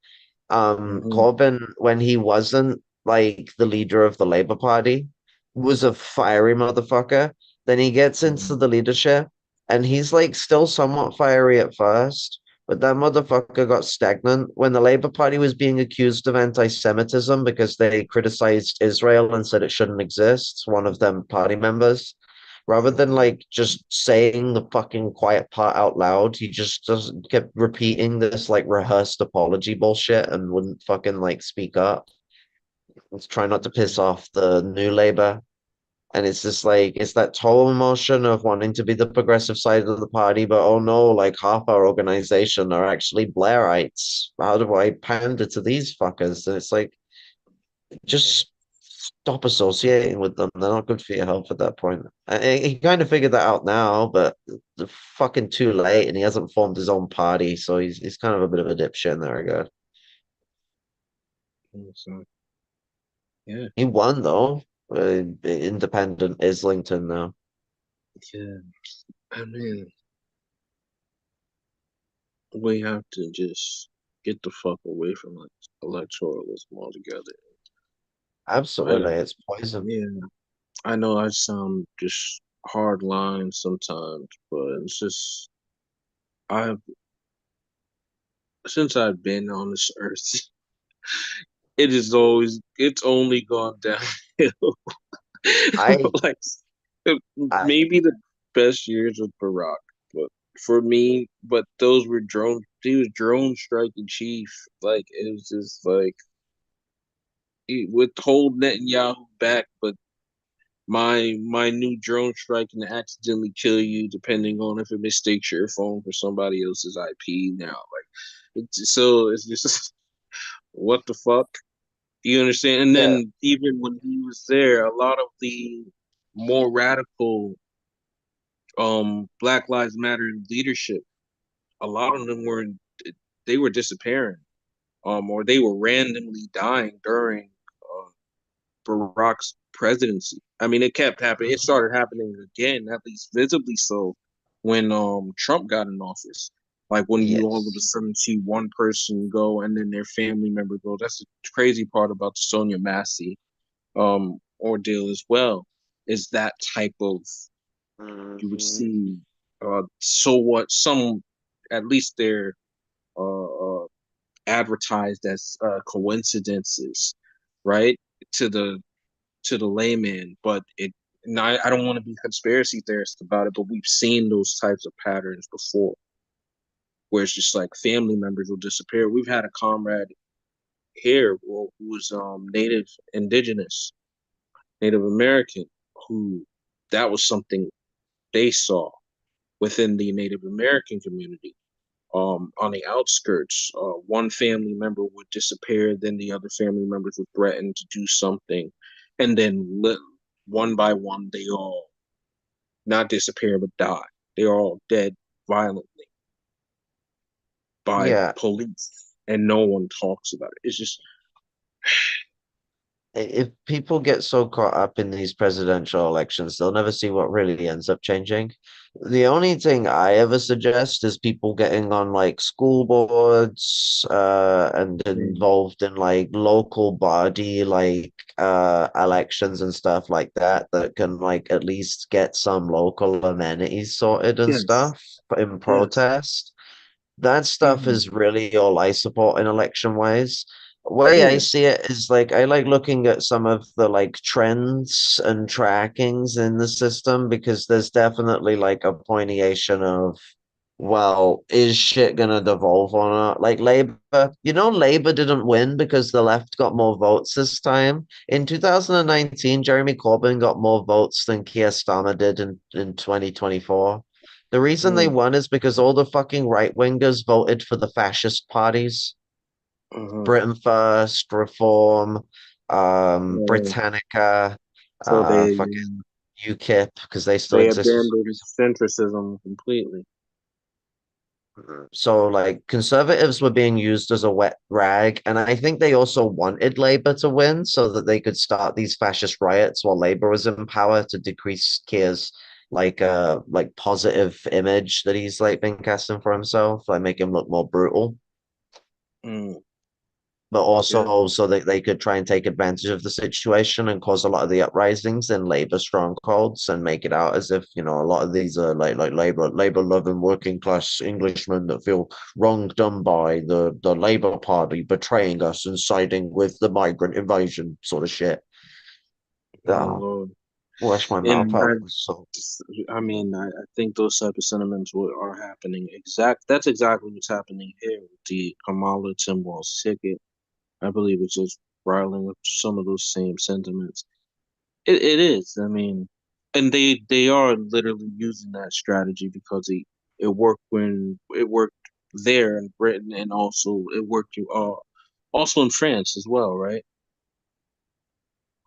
Corbyn, when he wasn't like the leader of the Labour Party, was a fiery motherfucker. Then he gets into the leadership and he's like still somewhat fiery at first, but that motherfucker got stagnant when the Labour Party was being accused of anti-Semitism because they criticized Israel and said it shouldn't exist. One of them party members. Rather than like just saying the fucking quiet part out loud, he just kept repeating this like rehearsed apology bullshit and wouldn't fucking like speak up. Let's try not to piss off the new Labour. And it's just like it's that total emotion of wanting to be the progressive side of the party, but oh no, like half our organization are actually Blairites. How do I pander to these fuckers? And it's like just stop associating with them. They're not good for your health at that point. He kind of figured that out now, but the fucking too late, and he hasn't formed his own party, so he's kind of a bit of a dipshit in that regard. So, yeah. He won though. Independent Islington though. Yeah. I mean, we have to just get the fuck away from like electoralism altogether. Absolutely, it's poison. Yeah, I know I sound just hard line sometimes, but it's just I've since I've been on this earth, it's only gone downhill. I Like I maybe the best years of Barack, but for me, but those were drone. He was drone striking chief. Like it was just like he would hold Netanyahu back, but my new drone strike can accidentally kill you depending on if it mistakes your phone for somebody else's IP now. Like it's just what the fuck? You understand? And yeah. then even when he was there, a lot of the more radical Black Lives Matter leadership, a lot of them were disappearing. Or they were randomly dying during Barack's presidency. I mean, it kept happening. It started happening again, at least visibly so, when Trump got in office. Like when you all of a Yes. sudden see one person go and then their family member go. That's the crazy part about the Sonia Massey ordeal as well. Is that type of you would Mhm. see so what some at least they're uh advertised as coincidences, right? To the layman, but it. And I don't want to be conspiracy theorist about it, but we've seen those types of patterns before, where it's just like family members will disappear. We've had a comrade here who was Native Indigenous, Native American, who that was something they saw within the Native American community. On the outskirts, one family member would disappear, then the other family members would threaten to do something, and then one by one, they all not disappear but die. They're all dead violently by Yeah. police, and no one talks about it. It's just If people get so caught up in these presidential elections, they'll never see what really ends up changing. The only thing I ever suggest is people getting on like school boards, and involved in like local body elections and stuff like that that can like at least get some local amenities sorted and yes, stuff in yes. protest. That stuff Mhm. is really all I support in election ways. Way I Yeah. see it is like I like looking at some of the like trends and trackings in the system because there's definitely like a pointiation of, well, is shit gonna devolve or not? Like Labour didn't win because the left got more votes this time. In 2019, Jeremy Corbyn got more votes than Keir Starmer did in 2024. The reason they Mm. won is because all the fucking right wingers voted for the fascist parties. Uh-huh. Britain First, Reform, Yeah. Britannica, So fucking UKIP, because they still they exist. abandoned centricism completely. So like conservatives were being used as a wet rag, and I think they also wanted Labour to win so that they could start these fascist riots while Labour was in power to decrease Keir's like positive image that he's like been casting for himself, like make him look more brutal. Mm. But Yeah. also so that they could try and take advantage of the situation and cause a lot of the uprisings in labor strongholds and make it out as if, a lot of these are like labor loving working class Englishmen that feel wronged done by the Labour Party betraying us and siding with the migrant invasion sort of shit. Oh Lord. Wash my mouth And out. So I think those type of sentiments are happening. That's exactly what's happening here with the Kamala Timwell's ticket. I believe it's just riling with some of those same sentiments. It is. I mean, and they are literally using that strategy because it worked when it worked there in Britain, and also it worked also in France as well, right?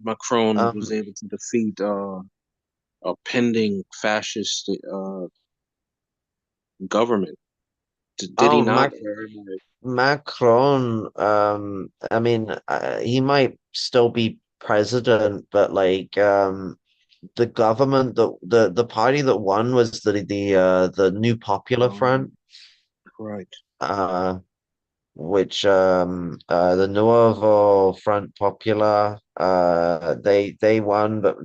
Macron was um able to defeat a pending fascist government. Did he oh not? Mac Macron, I mean, he might still be president, but like the government that the party that won was the New Popular Um, Front. right. Uh which the Nuovo Front Popular they won, but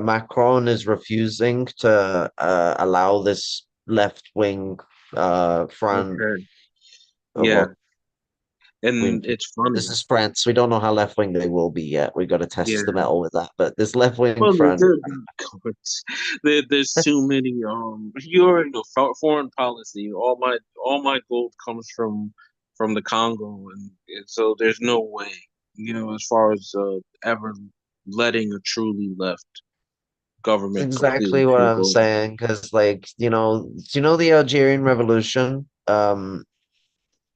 Macron is refusing to allow this left wing front. Okay. Yeah. And it's funny. This is France. We don't know how left wing they will be yet. We've got to test the Yeah. metal with that. But this left wing Well, front. there's too many. You already know foreign policy. All my gold comes from the Congo, and so there's no way, as far as ever letting a truly left government Exactly completely what take I'm over. saying, because do you know the Algerian Revolution?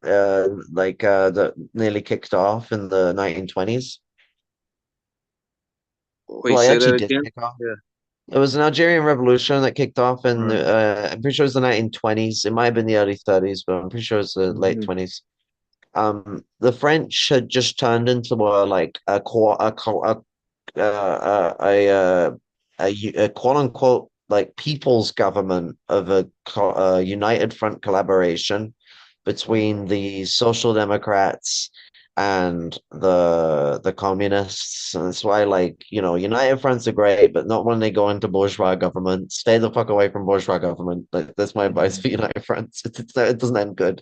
That nearly kicked off in the 1920s. Wait, Well, it say that actually did again? kick off. Yeah. It was an Algerian Revolution that kicked off in Right. I'm pretty sure it was the 1920s. It might have been the early 30s, but I'm pretty sure it's the late Mhm. 20s. The French had just turned into a quote unquote like people's government of a united front collaboration between the Social Democrats and the communists. And that's why, United Fronts are great, but not when they go into bourgeois government. Stay the fuck away from bourgeois government. Like, that's my advice for United Fronts. It doesn't end good.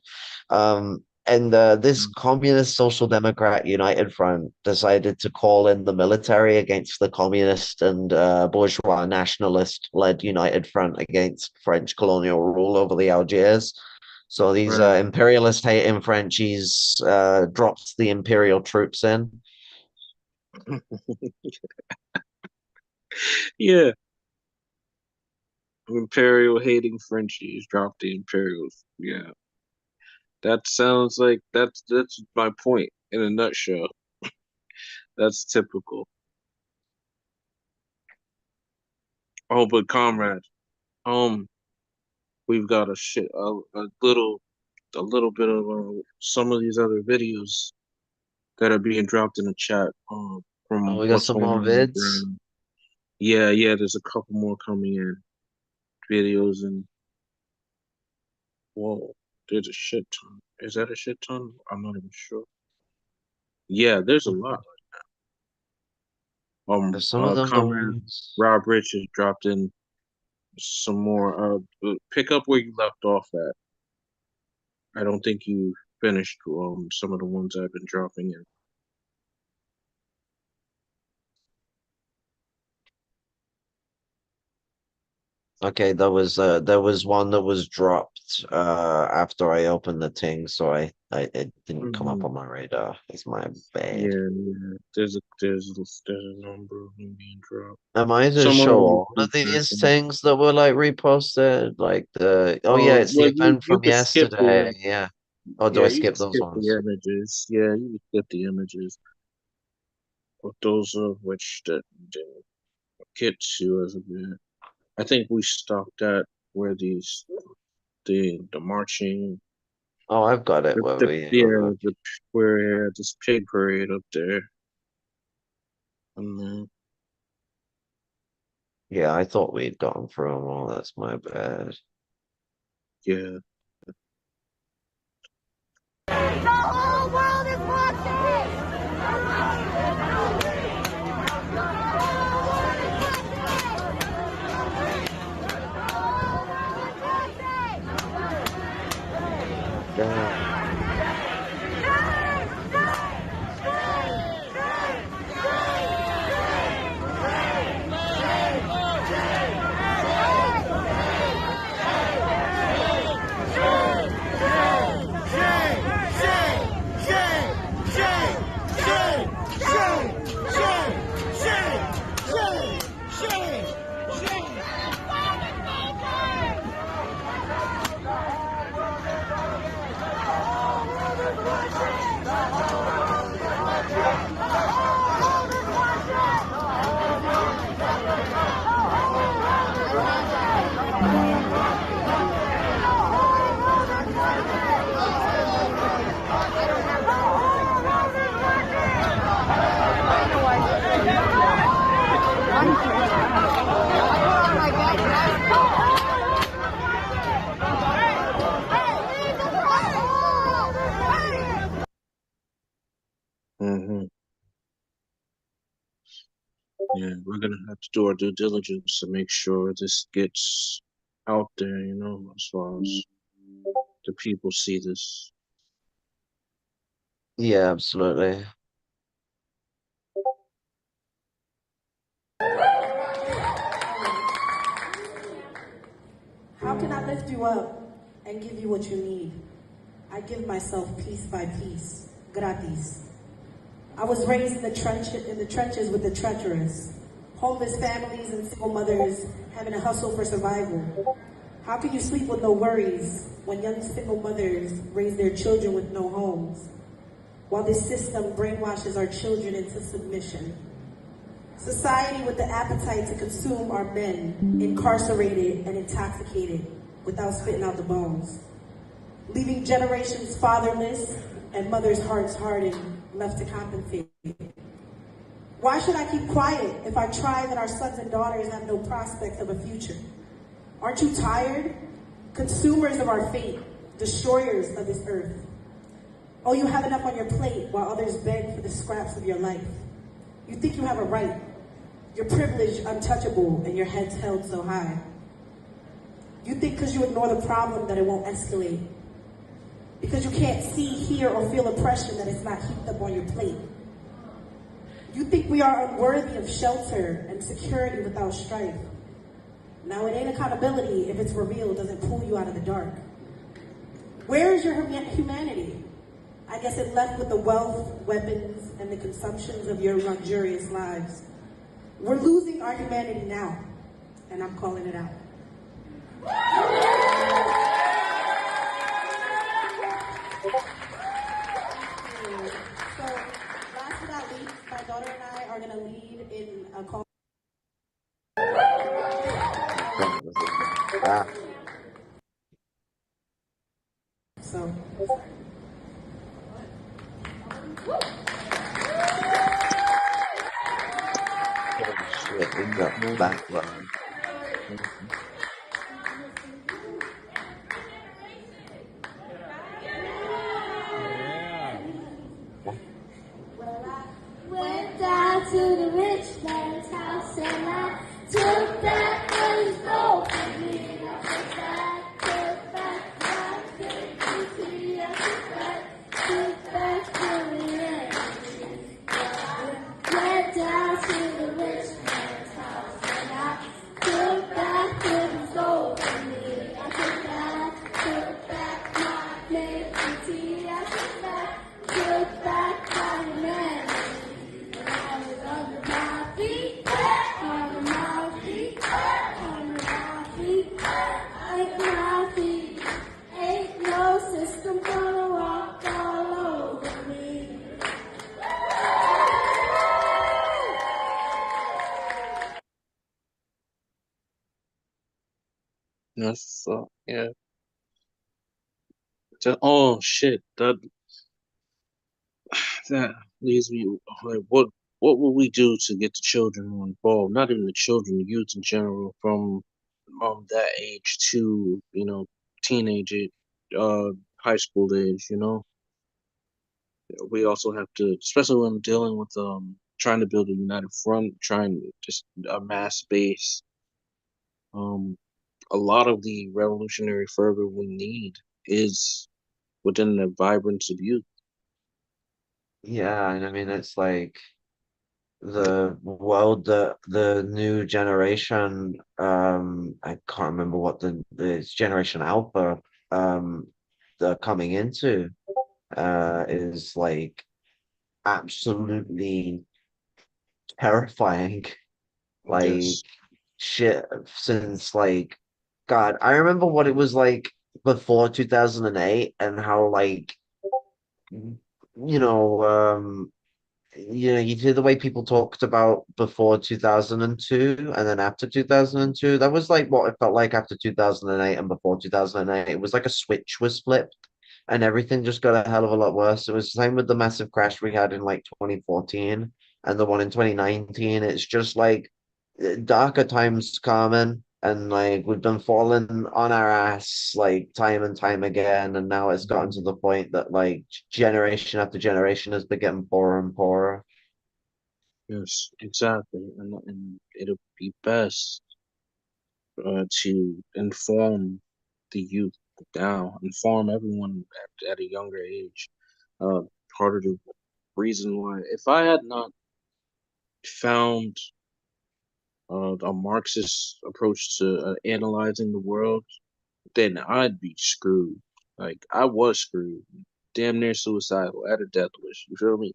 And this Communist Social Democrat United Front decided to call in the military against the communist and bourgeois nationalist led United Front against French colonial rule over the Algiers. So these Right. imperialist hating Frenchies dropped the imperial troops in. Yeah. Imperial hating Frenchies drop the Imperials. Yeah. That sounds like that's my point in a nutshell. That's typical. Oh, but comrade, we've got a little bit of some of these other videos that are being dropped in the chat from We got what's some going more on in the vids. ground. Yeah, there's a couple more coming in videos, and whoa, there's a shit ton. Is that a shit ton? I'm not even sure. Yeah, there's a lot. Some of them the Comrade ones. Rob Rich has dropped in some more. Pick up where you left off at. I don't think you finished some of the ones I've been dropping in. Okay, there was one that was dropped after I opened the thing, so it didn't come up on my radar. It's my bad. Yeah. There's a number of them being dropped. I might just Some show are all of these things that were like reposted, like it's the well, event you from could skip yesterday. the Yeah. Or do yeah, I you skip can those skip ones? the images. Yeah, you can skip the images. But those of which that didn't get to as a bit. I think we stopped at where the marching. Oh, I've got it. Where this pig parade up there. And then Yeah, I thought we'd gone through them all. That's my bad. yeah. The whole world is watching! Yeah, we're gonna have to do our due diligence to make sure this gets out there, as far as the people see this. Yeah, absolutely. How can I lift you up and give you what you need? I give myself piece by piece, gratis. I was raised in the trenches with the treacherous, homeless families and single mothers having to hustle for survival. How can you sleep with no worries when young single mothers raise their children with no homes, while this system brainwashes our children into submission? Society with the appetite to consume our men, incarcerated and intoxicated without spitting out the bones, leaving generations fatherless and mothers' hearts hardened, left to compensate. Why should I keep quiet if I try that our sons and daughters have no prospect of a future? Aren't you tired? Consumers of our fate, destroyers of this earth. Oh, you have enough on your plate while others beg for the scraps of your life. You think you have a right. You're privileged, untouchable, and your head's held so high. You think because you ignore the problem that it won't escalate. Because you can't see, hear, or feel oppression that it's not heaped up on your plate. You think we are unworthy of shelter and security without strife. Now, it ain't accountability if it's revealed doesn't pull you out of the dark. Where is your humanity? I guess it left with the wealth, weapons, and the consumptions of your luxurious lives. We're losing our humanity now, and I'm calling it out. So, last but not least, my daughter and I are going to lead in a call. So. Shit, we got background. Went down to the rich man's house and I took back what he stole from me. I took back my dignity. I took back the reality. Went down to the rich man's house and I took back what he stole from me. I took back my dignity. I took back my humanity. Ain't no system gonna walk all over me. That's yeah. Oh shit, that leaves me like, what will we do to get the children more involved? Not even the children, the youth in general, from that age to teenage age, high school age. We also have to, especially when I'm dealing with trying to build a united front, trying to just a mass base. A lot of the revolutionary fervor we need is within the vibrance of youth. Yeah, and I mean it's like the world that the new generation, I can't remember what it's Generation Alpha, they're coming into, is like absolutely terrifying. Like Yes. shit, since like God, I remember what it was like before 2008 and how like you know, you hear the way people talked about before 2002 and then after 2002. That was like what it felt like after 2008 and before 2008. It was like a switch was flipped and everything just got a hell of a lot worse. It was the same with the massive crash we had in like 2014 and the one in 2019. It's just like darker times coming. And like we've been falling on our ass like time and time again, and now it's gotten to the point that like generation after generation has been getting poorer and poorer. Yes, exactly, and it'll be best to inform the youth now, inform everyone at a younger age. Uh, Part of the reason why, if I had not found a Marxist approach to analyzing the world, then I'd be screwed. Like I was screwed, damn near suicidal, at a death wish. You feel me?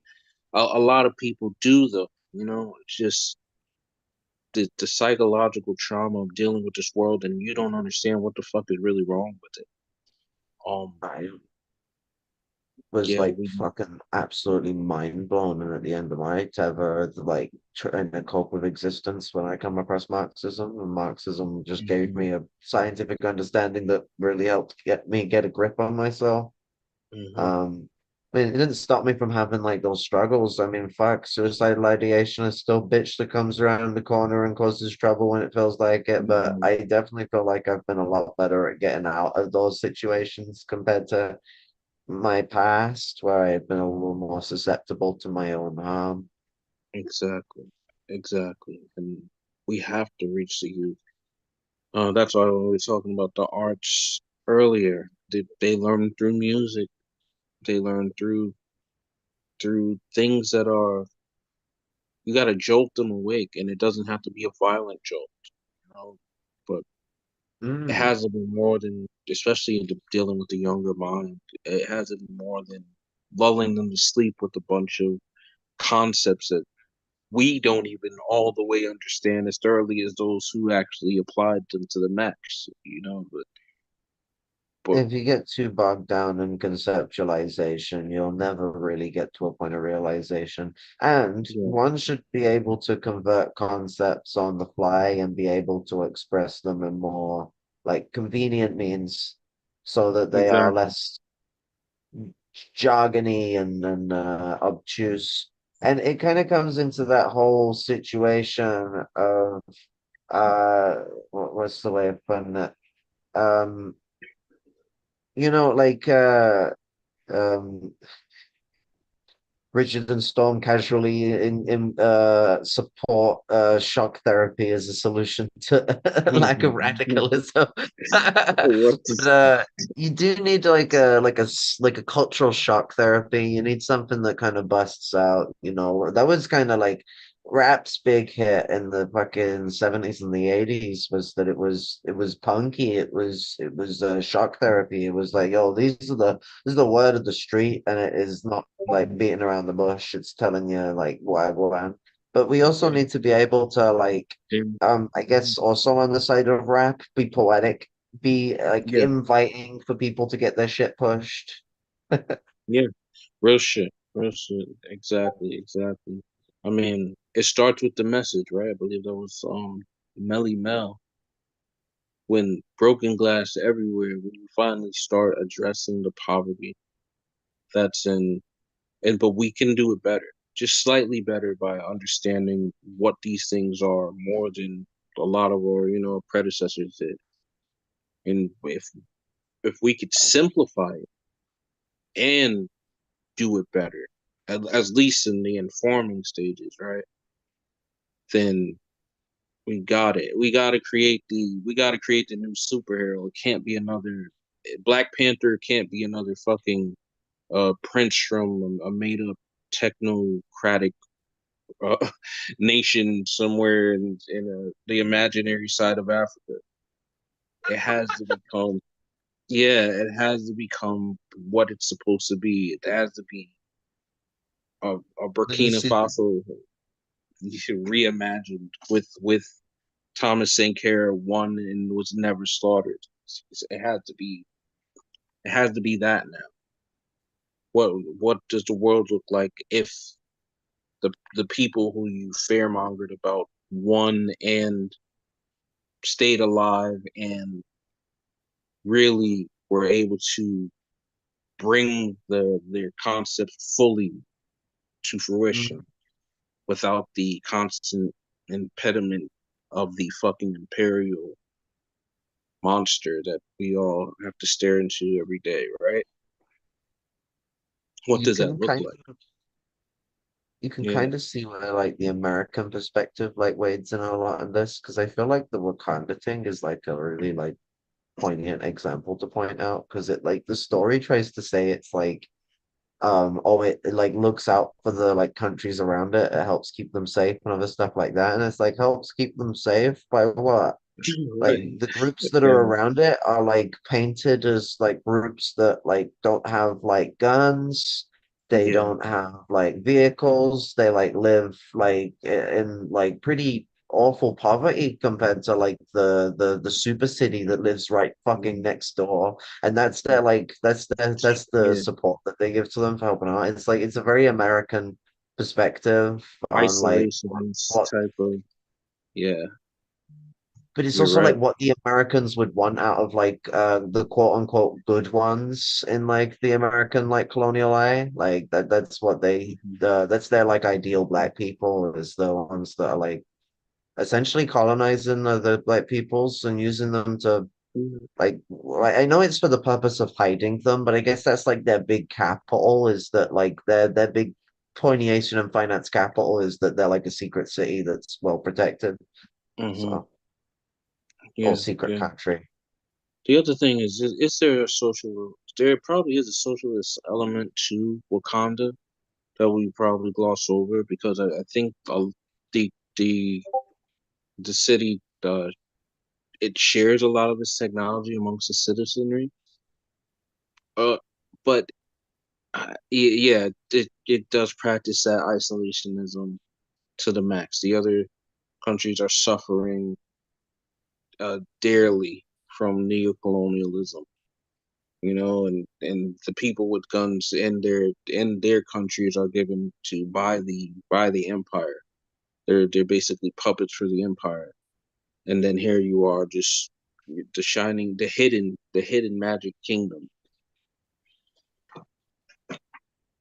A lot of people do though. You know, it's just the psychological trauma of dealing with this world, and you don't understand what the fuck is really wrong with it. I was Yeah, like we. fucking absolutely mind blown, and at the end of my tether, like trying to cope with existence when I come across Marxism, and Marxism just gave me a scientific understanding that really helped get me get a grip on myself. Um, I mean, it didn't stop me from having like those struggles. I mean, fuck, suicidal ideation is still bitch that comes around the corner and causes trouble when it feels like it. But I definitely feel like I've been a lot better at getting out of those situations compared to my past, where I've been a little more susceptible to my own harm. Exactly, exactly, and we have to reach the youth. That's why we were talking about the arts earlier. They learn through music. They learn through things that are, you got to jolt them awake, and it doesn't have to be a violent jolt, you know. But it has to be more than, especially in dealing with the younger mind. It has to be more than lulling them to sleep with a bunch of concepts that we don't even all the way understand as thoroughly as those who actually applied them to the max, you know. But If you get too bogged down in conceptualization, you'll never really get to a point of realization. And yeah, one should be able to convert concepts on the fly and be able to express them in more like convenient means so that they are exactly. less jargony and obtuse. And it kind of comes into that whole situation of uh what's the way of putting it? Um, like um Richard and Storm casually in support shock therapy as a solution to lack of radicalism. What But you do need like a cultural shock therapy. You need something that kind of busts out, That was kind of like rap's big hit in the fucking 70s and the 80s was that it was punky, it was shock therapy. It was like, yo, this is the word of the street, and it is not like beating around the bush. It's telling you like wagwan. But we also need to be able to like, I guess also on the side of rap, be poetic, be like Yeah, inviting for people to get their shit pushed. yeah, real shit, real shit. Exactly, exactly. I mean, it starts with the message, right? I believe that was Melly Mel. When broken glass everywhere, when you finally start addressing the poverty that's in, and but we can do it better, just slightly better by understanding what these things are more than a lot of our, predecessors did. And if we could simplify it and do it better, at least in the informing stages, right? Then we got it. We got to create the new superhero. It can't be another Black Panther. Can't be another fucking prince from a made up technocratic uh, nation somewhere in the imaginary side of Africa. It has to become, yeah, it has to become what it's supposed to be. It has to be a Burkina Faso reimagined with Thomas Sankara won and was never slaughtered. It has to be that now. What does the world look like if the people who you fearmongered about won and stayed alive and really were able to bring their concept fully to fruition without the constant impediment of the fucking imperial monster that we all have to stare into every day, right? What You does that can look kind like? you can Yeah. kind of see where like the American perspective like wades in a lot in this, because I feel like the Wakanda thing is like a really like poignant example to point out, because it like the story tries to say it's like oh it like looks out for the like countries around it, it helps keep them safe and other stuff like that, and it's like helps keep them safe by what? Like Right. the groups that are Yeah. around it are like painted as like groups that like don't have like guns, they Yeah. don't have like vehicles, they like live like in like pretty awful poverty compared to like the super city that lives right fucking next door. And that's their like that's the Yeah. support that they give to them for helping out. It's like it's a very American perspective on like Isolationist what, type of. Yeah. but it's You're also like right. what the Americans would want out of like the quote unquote good ones in like the American like colonial eye. Like that's what they that's their like ideal black people is the ones that are like essentially colonizing other black peoples and using them to like I know it's for the purpose of hiding them, but I guess that's like their big capital is that like their big coination and finance capital is that they're like a secret city that's well protected. Mm-hmm. So or Yeah. secret Yeah. country. The other thing is there a social? There probably is a socialist element to Wakanda that we probably gloss over because I think the the the city it shares a lot of its technology amongst the citizenry. But yeah, it does practice that isolationism to the max. The other countries are suffering dearly from neocolonialism, and the people with guns in their countries are given to by the empire. They're basically puppets for the empire, and then here you are, just the hidden magic kingdom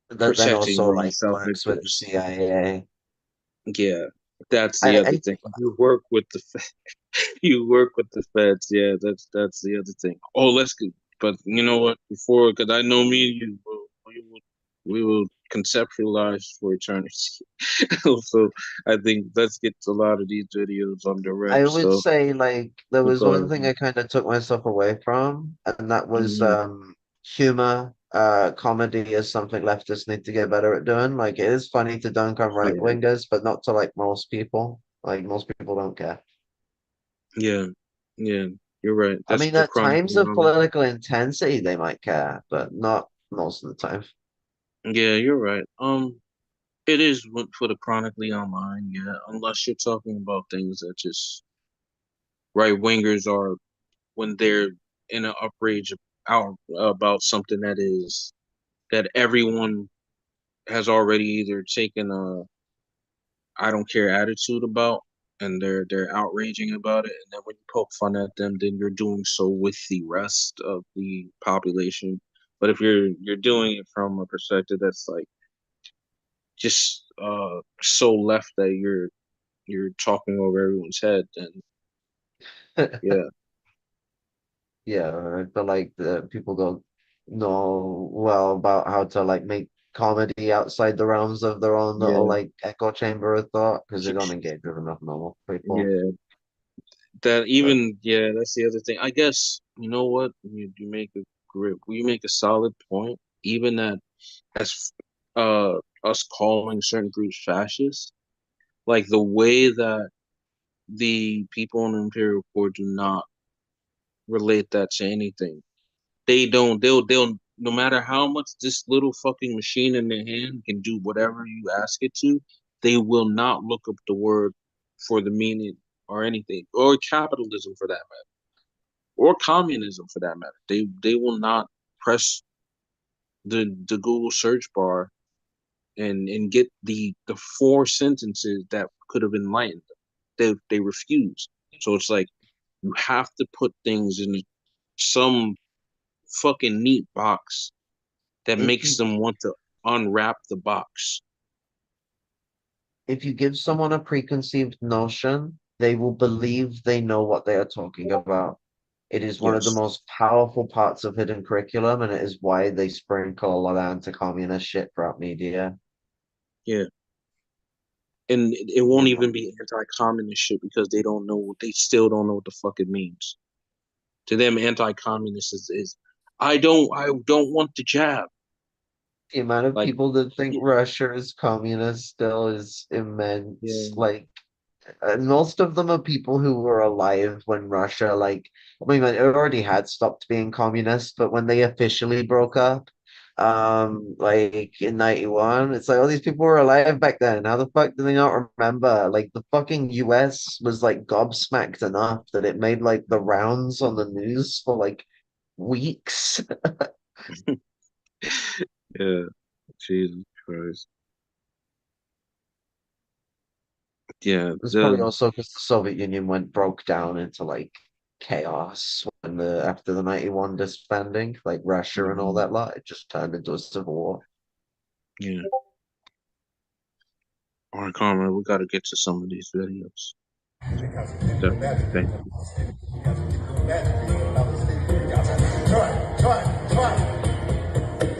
That then protecting also your like self works with the interest. CIA. Yeah, that's the other I thing. You work with the you work with the feds. Yeah, that's the other thing. Oh, let's go. But you know what? Because I know me and you, we will conceptualize for eternity. So I think let's get a lot of these videos on direct. I would So say like there was one because thing I kind of took myself away from, and that was mhm, humor. Comedy is something leftists need to get better at doing. Like it is funny to dunk on right yeah, wingers, but not to like most people. Like most people don't care. yeah, yeah, you're right. I That's mean, the at times chronically of on. political intensity, they might care, but not most of the time. Yeah, you're right. It is for the chronically online. Yeah, unless you're talking about things that just right wingers are when they're in an outrage out about something that everyone has already either taken a I don't care attitude about, and they're outraging about it, and then when you poke fun at them, then you're doing so with the rest of the population. But if you're doing it from a perspective that's like just so left that you're talking over everyone's head, then yeah, Yeah, I feel like the people don't know well about how to like make comedy outside the realms of their own little yeah, like echo chamber of thought because they don't engage with enough normal people. yeah. That's the other thing. I guess you know what you make a grip. You make a solid point. Even that as us calling certain groups fascist, like the way that the people in the Imperial Court do not relate that to anything. They don't. They'll. No matter how much this little fucking machine in their hand can do whatever you ask it to, they will not look up the word for the meaning or anything, or capitalism for that matter, or communism for that matter. They will not press the Google search bar and get the four sentences that could have enlightened them. They refuse. So it's like you have to put things in some fucking neat box that If makes you them want to unwrap the box. if you give someone a preconceived notion, they will believe they know what they are talking about. It is one of the Yes. most powerful parts of hidden curriculum, and it is why they sprinkle a lot of anti-communist shit throughout media. Yeah. and it won't even be anti-communist shit because they still don't know what the fuck it means. To them, anti-communist is I don't want the jab. The amount of Like, people that think Russia is communist still is immense. Yeah. Like, and most of them are people who were alive when Russia, like, I mean, it already had stopped being communist, but when they officially broke up, like in 91, it's like all these people were alive back then. How the fuck do they not remember? Like, the fucking US was like gobsmacked enough that it made like the rounds on the news for like weeks. Yeah, Jesus Christ. Yeah, It's probably also because the Soviet Union broke down into like chaos when after the 91 disbanding, like Russia and all that lot, it just turned into a civil war. Yeah. All right, Carmen, we got to get to some of these videos. Definitely. Thank you.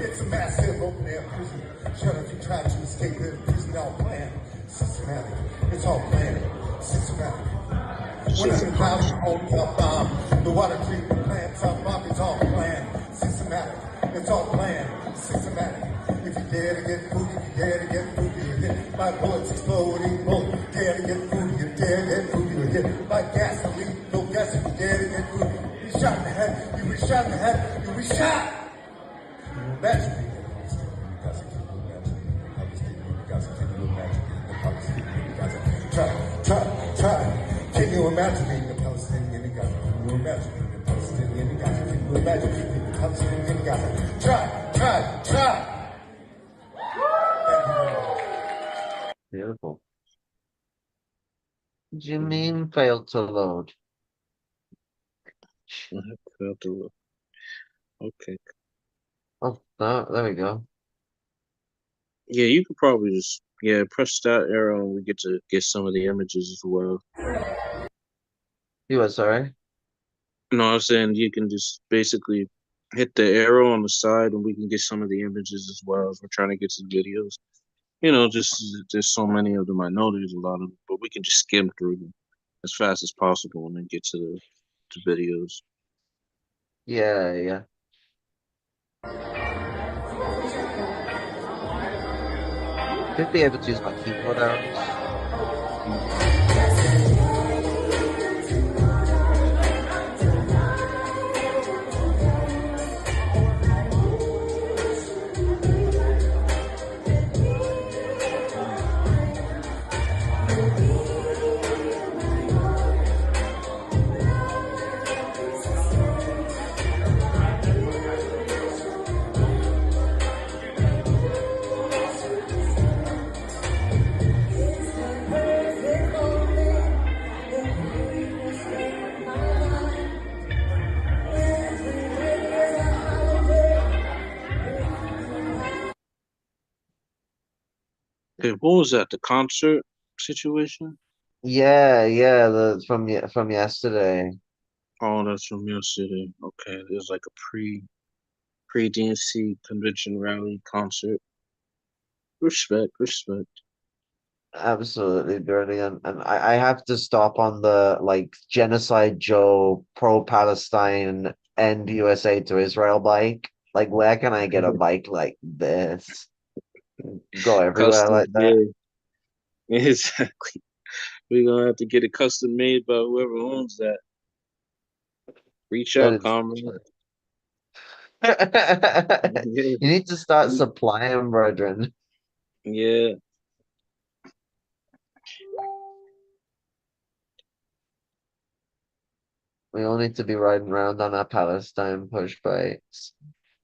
It's a massive open air prison. Shut up, you try to escape the prison, all planned. Systematic. It's all planned. Systematic. 100,000 homes are bombed. The water treatment plants are bombed. It's all planned. Systematic. It's all planned. Systematic. If you dare to get food, if you dare to get food, you're hit by bullets exploding. Bullets. Dare to get food, you dare to get food, you're hit by gasoline. No gas if you dare to get food. You be shot in the head. You be shot in the head. You be shot. Imagine. Try. Can you imagine being a Palestinian in Gaza? Can you imagine being a Palestinian in Gaza? Can you imagine being a Palestinian in Gaza? Try. Beautiful. What do you mean failed to load? Failed to load. Okay. Oh, no, there we go. Yeah, you could probably just press that arrow and we get to get some of the images as well. You were sorry? No, I was saying you can just basically hit the arrow on the side and we can get some of the images as well as we're trying to get some videos. Just there's so many of them. I know there's a lot of them, but we can just skim through them as fast as possible and then get to the videos. Yeah. Should be able to use my keyboard arrows. Okay, what was that? The concert situation? Yeah, from yesterday. Oh, that's from yesterday. Okay, there's like a pre DNC convention rally concert. Respect. Absolutely brilliant. And I have to stop on the like Genocide Joe pro-Palestine and USA to Israel bike. Like, where can I get a bike like this? Go everywhere Custom like that. made. Exactly. We're gonna have to get it custom made by whoever owns that. Reach That out, is comrade. You need to start supplying, brethren. Yeah. We all need to be riding around on our Palestine push bikes.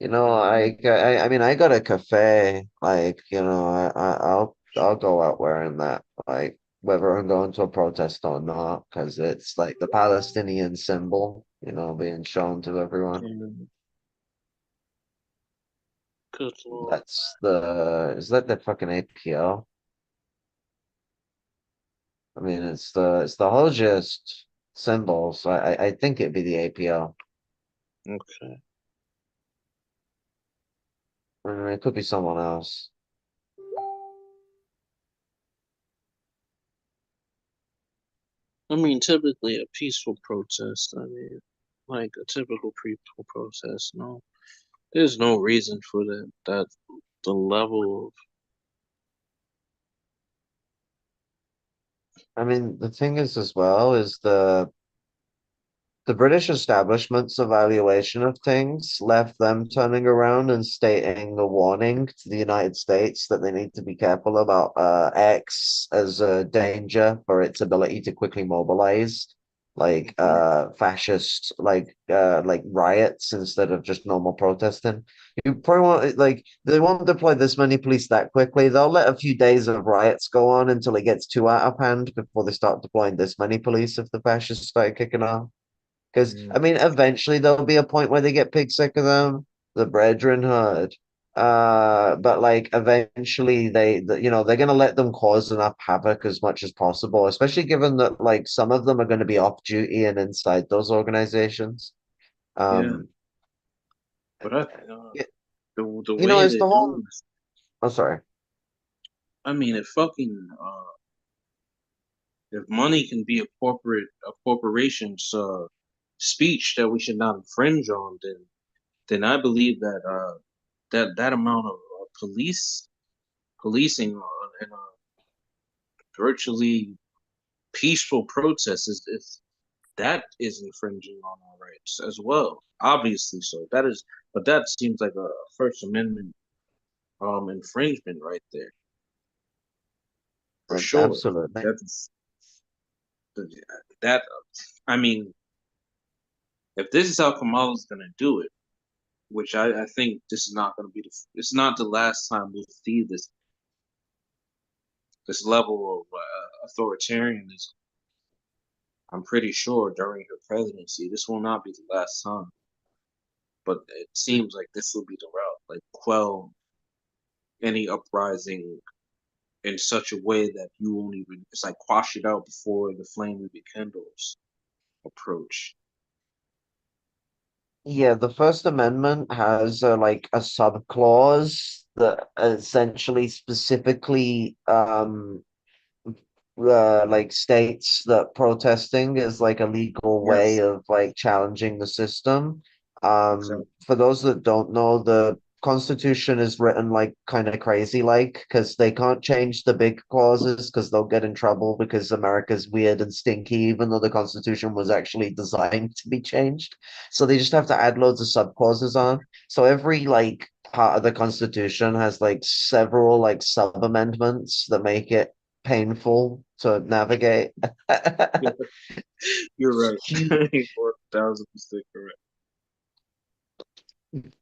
I got a cafe. Like, I'll go out wearing that. Like, whether I'm going to a protest or not, because it's like the Palestinian symbol, being shown to everyone. Good Lord. Is that the fucking APO? I mean, it's the Holocaust symbol, so I think it'd be the APO. Okay. I mean, it could be someone else. I mean, typically a peaceful protest. I mean, like a typical peaceful protest. No, there's no reason for that the level of. I mean, the thing is as well is the British establishment's evaluation of things left them turning around and stating a warning to the United States that they need to be careful about X as a danger for its ability to quickly mobilize like fascist like riots instead of just normal protesting. You probably want like they won't deploy this many police that quickly. They'll let a few days of riots go on until it gets too out of hand before they start deploying this many police if the fascists start kicking off. Because I mean, eventually there'll be a point where they get pig sick of them, the brethren herd. But like eventually they're gonna let them cause enough havoc as much as possible, especially given that like some of them are gonna be off duty and inside those organizations. Yeah. But Yeah, the you know, way it's they the whole. do this, I'm sorry. I mean, if money can be a corporation's speech that we should not infringe on, then I believe that that amount of policing and virtually peaceful protests is that is infringing on our rights as well. Obviously, so but that seems like a First Amendment infringement right there for sure. Absolutely. That I mean, if this is how Kamala's gonna do it, which I think this is not gonna be it's not the last time we'll see this level of authoritarianism. I'm pretty sure during her presidency, this will not be the last time. But it seems like this will be the route, like quell any uprising in such a way that you won't even, it's like quash it out before the flame rekindles approach. Yeah, the First Amendment has like a sub clause that essentially specifically like states that protesting is like a legal way Yes. of like challenging the system. Exactly. For those that don't know, the Constitution is written like kind of crazy like because they can't change the big clauses because they'll get in trouble because America's weird and stinky, even though the Constitution was actually designed to be changed. So they just have to add loads of sub clauses on. So every like part of the Constitution has like several like sub amendments that make it painful to navigate. You're right. 4,000% correct.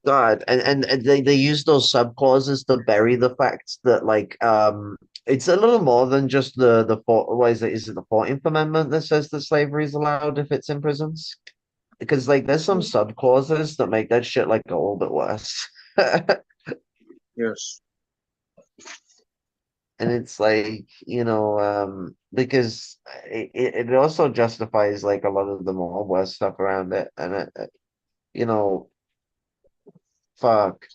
God, and they use those sub clauses to bury the fact that like it's a little more than just what is it? Is it the 14th Amendment that says that slavery is allowed if it's in prisons? Because like there's some sub clauses that make that shit like a little bit worse. Yes. And it's like, because it also justifies like a lot of the more worse stuff around it. And you know, fuck.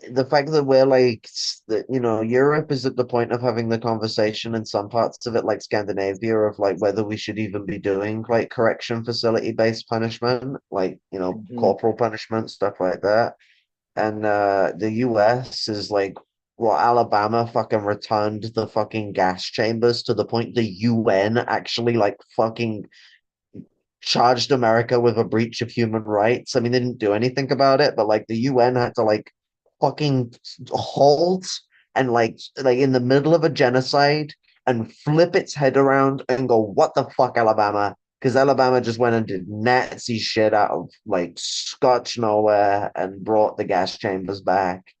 The fact that we're like that, Europe is at the point of having the conversation in some parts of it, like Scandinavia, of like whether we should even be doing like correction facility based punishment, like corporal punishment, stuff like that. And the US is like, well, Alabama fucking returned the fucking gas chambers to the point the UN actually like fucking charged America with a breach of human rights. I mean, they didn't do anything about it, but like the UN had to like fucking halt and like in the middle of a genocide and flip its head around and go, what the fuck, Alabama? Because Alabama just went and did Nazi shit out of like Scotch nowhere and brought the gas chambers back.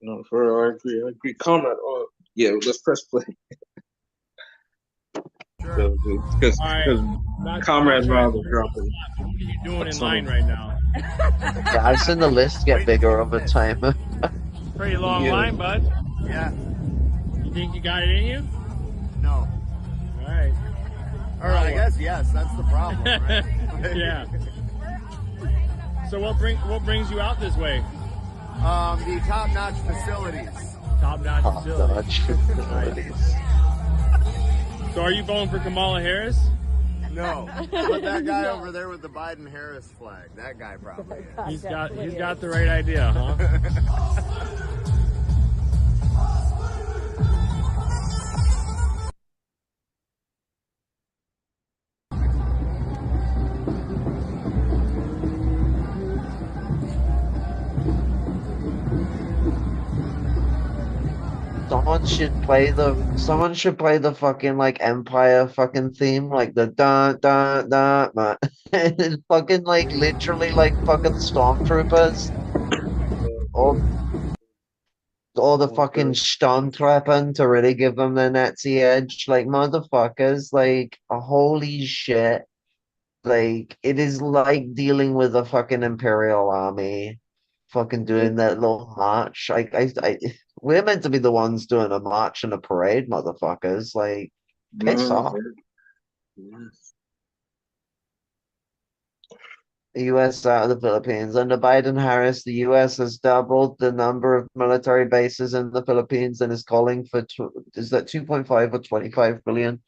No, for I agree. Comrade, yeah, let's press play. Because Comrade Rob is dropping. What are you doing in line right now? Yeah, I've seen the list get bigger over time. Pretty long line, bud. Yeah. You think you got it in you? No. All right. Or I guess yes. That's the problem, right? Yeah. So what brings you out this way? The top-notch facilities. Top-notch Top-notch facilities. So are you voting for Kamala Harris? No, but that guy over there with the Biden-Harris flag, that guy probably is. He's got the right idea, huh? Someone should play the fucking like Empire fucking theme, like the dun dun dun, man. It's fucking like literally like fucking stormtroopers, or the fucking Sturmtruppen to really give them the Nazi edge, like motherfuckers, like holy shit, like it is like dealing with a fucking Imperial army, fucking doing that little march. We're meant to be the ones doing a march and a parade, motherfuckers. Like, piss off. The U.S. out of the Philippines. Under Biden-Harris, the U.S. has doubled the number of military bases in the Philippines and is calling for, is that 2.5 or 25 billion?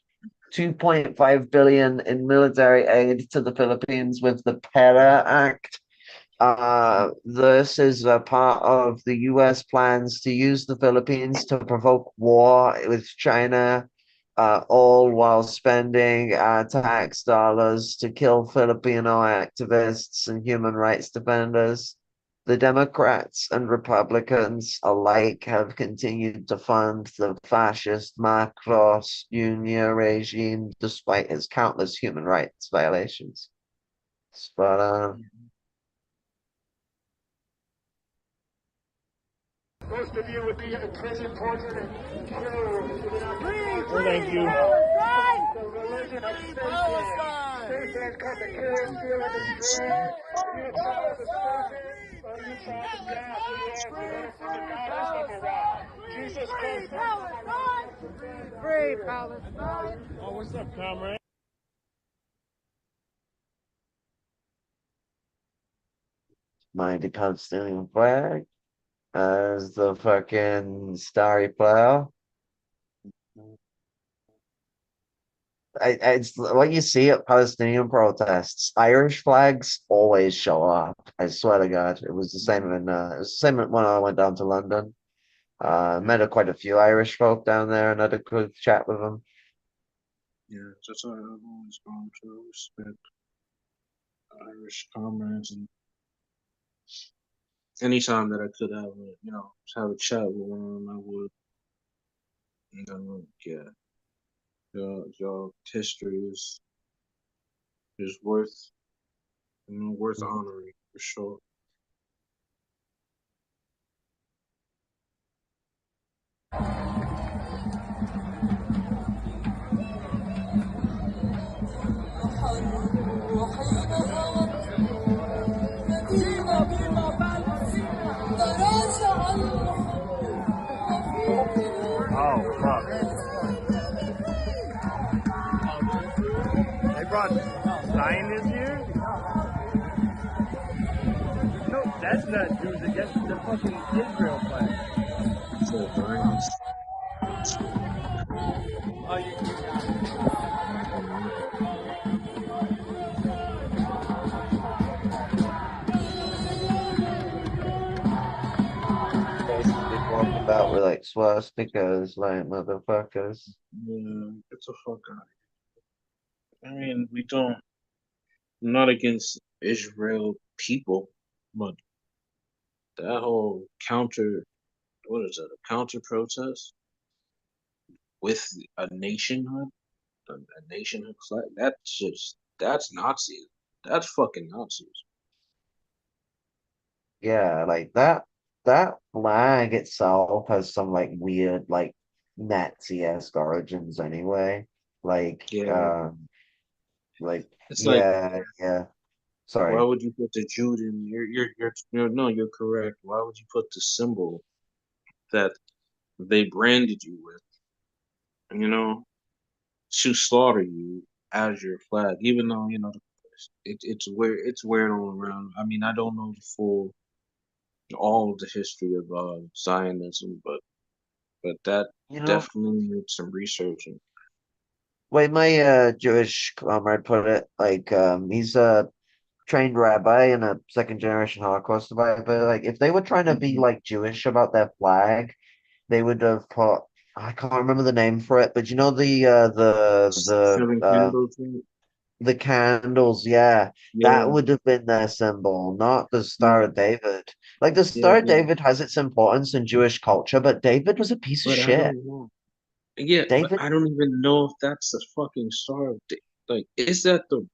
2.5 billion in military aid to the Philippines with the PERA Act. This is a part of the U.S. plans to use the Philippines to provoke war with China, all while spending tax dollars to kill Filipino activists and human rights defenders. The Democrats and Republicans alike have continued to fund the fascist Marcos Jr. regime despite his countless human rights violations. But Most of you would be in prison, tortured, and killed. Thank you. The religion of Satan. Satan come to kill, steal, and destroy. You child of Satan, or you child of God. You are the innocent of God is number one. Jesus Christ. Free Palestine. Oh, what's up, comrade? mighty Palestinian flag as the fucking starry plow. It's what you see at Palestinian protests. Irish flags always show up. I swear to God, it was the same when I went down to London. Met quite a few Irish folk down there and had a good chat with them. Yeah, that's why I've always gone to respect Irish comrades, and anytime that I could have a chat with one, I would. Yeah, your history is worth honoring for sure. Oh, fuck. They brought Zionists here? No, that's not Jews. I guess the fucking Israel flag. Oh, you Basically talk about with like swastikas, like motherfuckers. Yeah, get the fuck out of here. I mean, I'm not against Israel people, but that whole what is it, a counter protest with a nationhood flag, that's Nazis. That's fucking Nazis. Yeah, like that flag itself has some like weird like Nazi-esque origins anyway. Like It's like, yeah. Sorry. why would you put the Jude in? You're correct. Why would you put the symbol that they branded you with, to slaughter you as your flag? Even though it's weird all around. I mean, I don't know the full all of the history of Zionism, but that definitely needs some researching. Way my Jewish comrade put it, like he's a trained rabbi and a second generation Holocaust survivor. Like if they were trying to be like Jewish about their flag, they would have put I can't remember the name for it, but you know Seven candles. the candles, yeah. That Yeah, would have been their symbol, not the Star yeah, of David. Like the yeah, Star of yeah. David has its importance in Jewish culture, but David was a piece of But I shit. don't know. Yeah, but David I don't even know if that's the fucking Star of Like, is that the?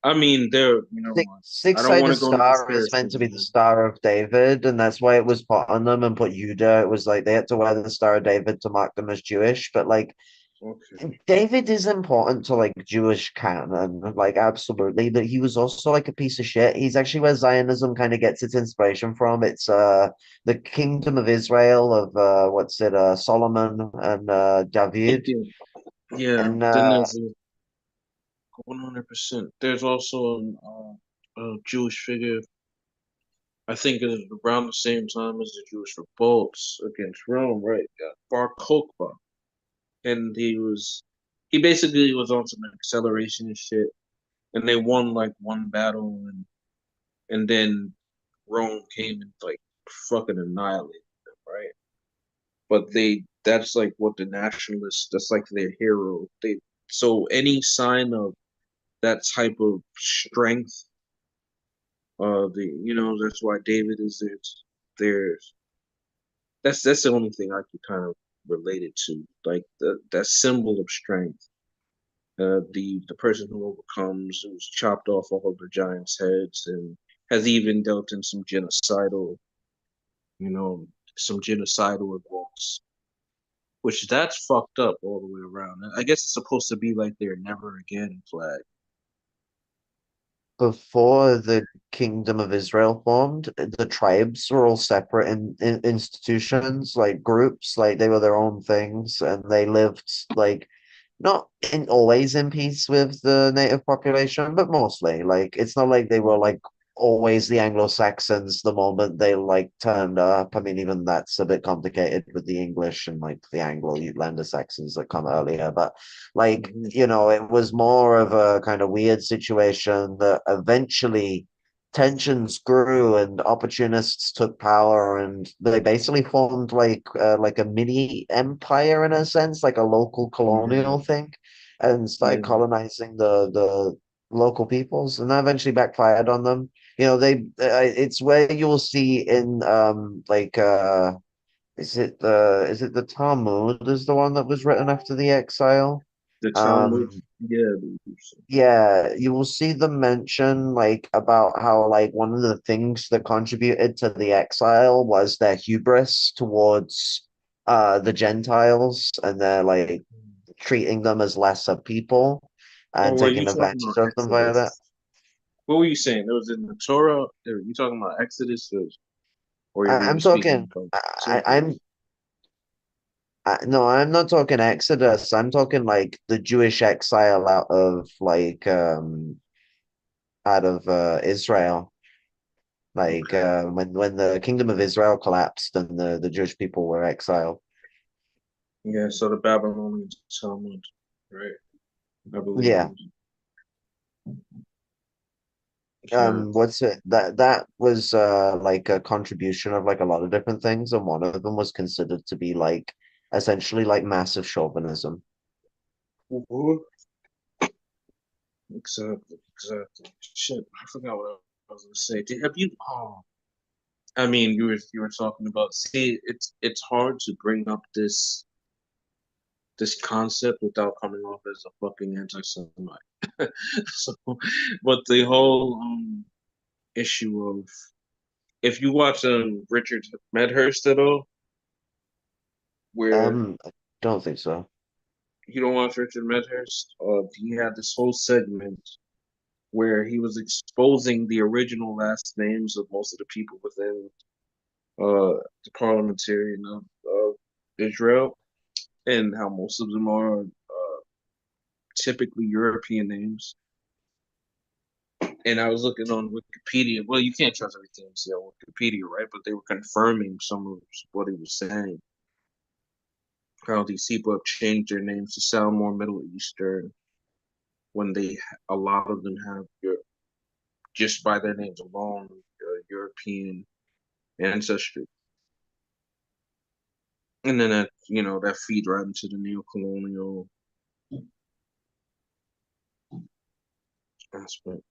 I mean, there. You know what? I don't want Six-sided to go into star is conspiracy. meant to be the Star of David, and that's why it was put on them and put Judah. It was like they had to wear the Star of David to mark them as Jewish, but like Okay. David is important to like Jewish canon, like absolutely. That he was also like a piece of shit. He's actually where Zionism kind of gets its inspiration from. It's the Kingdom of Israel of Solomon and David. Okay. Yeah. And Then there's 100%. There's also a Jewish figure. I think it was around the same time as the Jewish revolts against Rome, right? Bar Kokhba, and he basically was on some acceleration and shit, and they won like one battle, and then Rome came and like fucking annihilated them, right? But that's like what the nationalists, that's like their hero. So any sign of that type of strength, that's why David is there's that's the only thing I could kind of relate it to, like that symbol of strength. The person who overcomes, who's chopped off all of the giants' heads, and has even dealt in you know, some genocidal events, which that's fucked up all the way around. I guess it's supposed to be like their never again flag. before the Kingdom of Israel formed, the tribes were all separate in institutions, like groups, like they were their own things, and they lived like not in always in peace with the native population, but mostly. Like it's not like they were like always the Anglo-Saxons the moment they like turned up. I mean, even that's a bit complicated with the English and like the Anglo-Lander Saxons that come earlier. But like, it was more of a kind of weird situation that eventually tensions grew and opportunists took power and they basically formed like a mini empire in a sense, like a local colonial thing, and started Yeah. colonizing the local peoples, and that eventually backfired on them. It's where you'll see in is it the Talmud is the one that was written after the exile? The Talmud, Um, yeah, yeah, you will see them mention like about how like one of the things that contributed to the exile was their hubris towards the Gentiles, and they're like treating them as lesser people Oh, and were you taking talking advantage about of them via that. Exodus? What were you saying? It was in the Torah. Are you talking about Exodus, or I, you were I'm speaking talking about I, something I'm else? no, I'm not talking Exodus. I'm talking like the Jewish exile out of Israel. Like Okay. when the kingdom of Israel collapsed and the Jewish people were exiled. Yeah, so the Babylonian Talmud, right? I believe it Yeah. was. Yeah. What's it that was like a contribution of like a lot of different things, and one of them was considered to be like essentially like massive chauvinism. Mhm. Exactly, exactly. Shit, I forgot what I was gonna say. Have you? Oh, I mean, you were talking about. See, it's hard to bring up this concept without coming off as a fucking anti-Semite. So, but the whole issue of if you watch Richard Medhurst at all, where I don't think so. you don't watch Richard Medhurst, he had this whole segment where he was exposing the original last names of most of the people within the parliamentarian of Israel, and how most of them are typically European names. And I was looking on Wikipedia. Well, you can't trust everything you see on Wikipedia, right? But they were confirming some of what he was saying. How these people have changed their names to sound more Middle Eastern when a lot of them have just by their names alone, European ancestry. And then that feeds right into the neo-colonial aspect.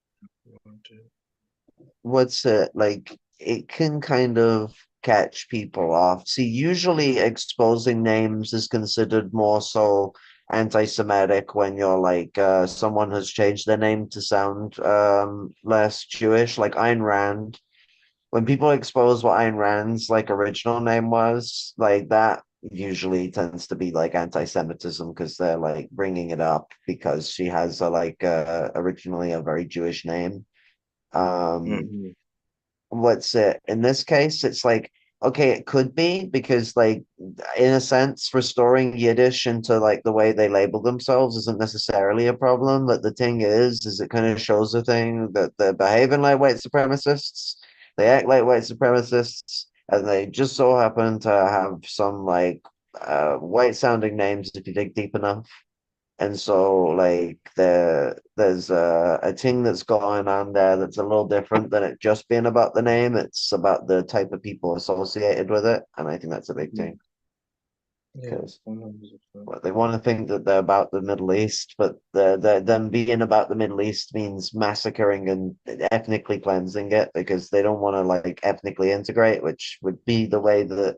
What's it like? It can kind of catch people off. See, usually exposing names is considered more so anti-Semitic when you're like someone has changed their name to sound less Jewish, like Ayn Rand. When people expose what Ayn Rand's like original name was, like that usually tends to be like anti-Semitism because they're like bringing it up because she has originally a very Jewish name. What's it in this case? It's like, okay, it could be because like in a sense, restoring Yiddish into like the way they label themselves isn't necessarily a problem. But the thing is it kind of shows the thing that they're behaving like white supremacists. They act like white supremacists, and they just so happen to have some like white sounding names if you dig deep enough. And so, like, there's a thing that's going on there that's a little different than it just being about the name. It's about the type of people associated with it, and I think that's a big thing. Because they want to think that they're about the Middle East, but them being about the Middle East means massacring and ethnically cleansing it because they don't want to like ethnically integrate, which would be the way that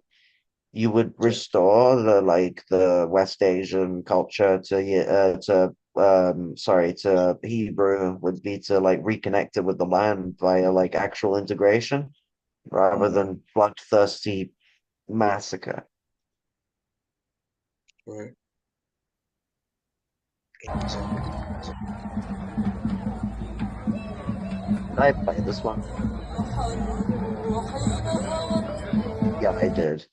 you would restore the West Asian culture to Hebrew would be to like reconnect it with the land via like actual integration rather than bloodthirsty massacre. Right. I played this one. Yeah, I did.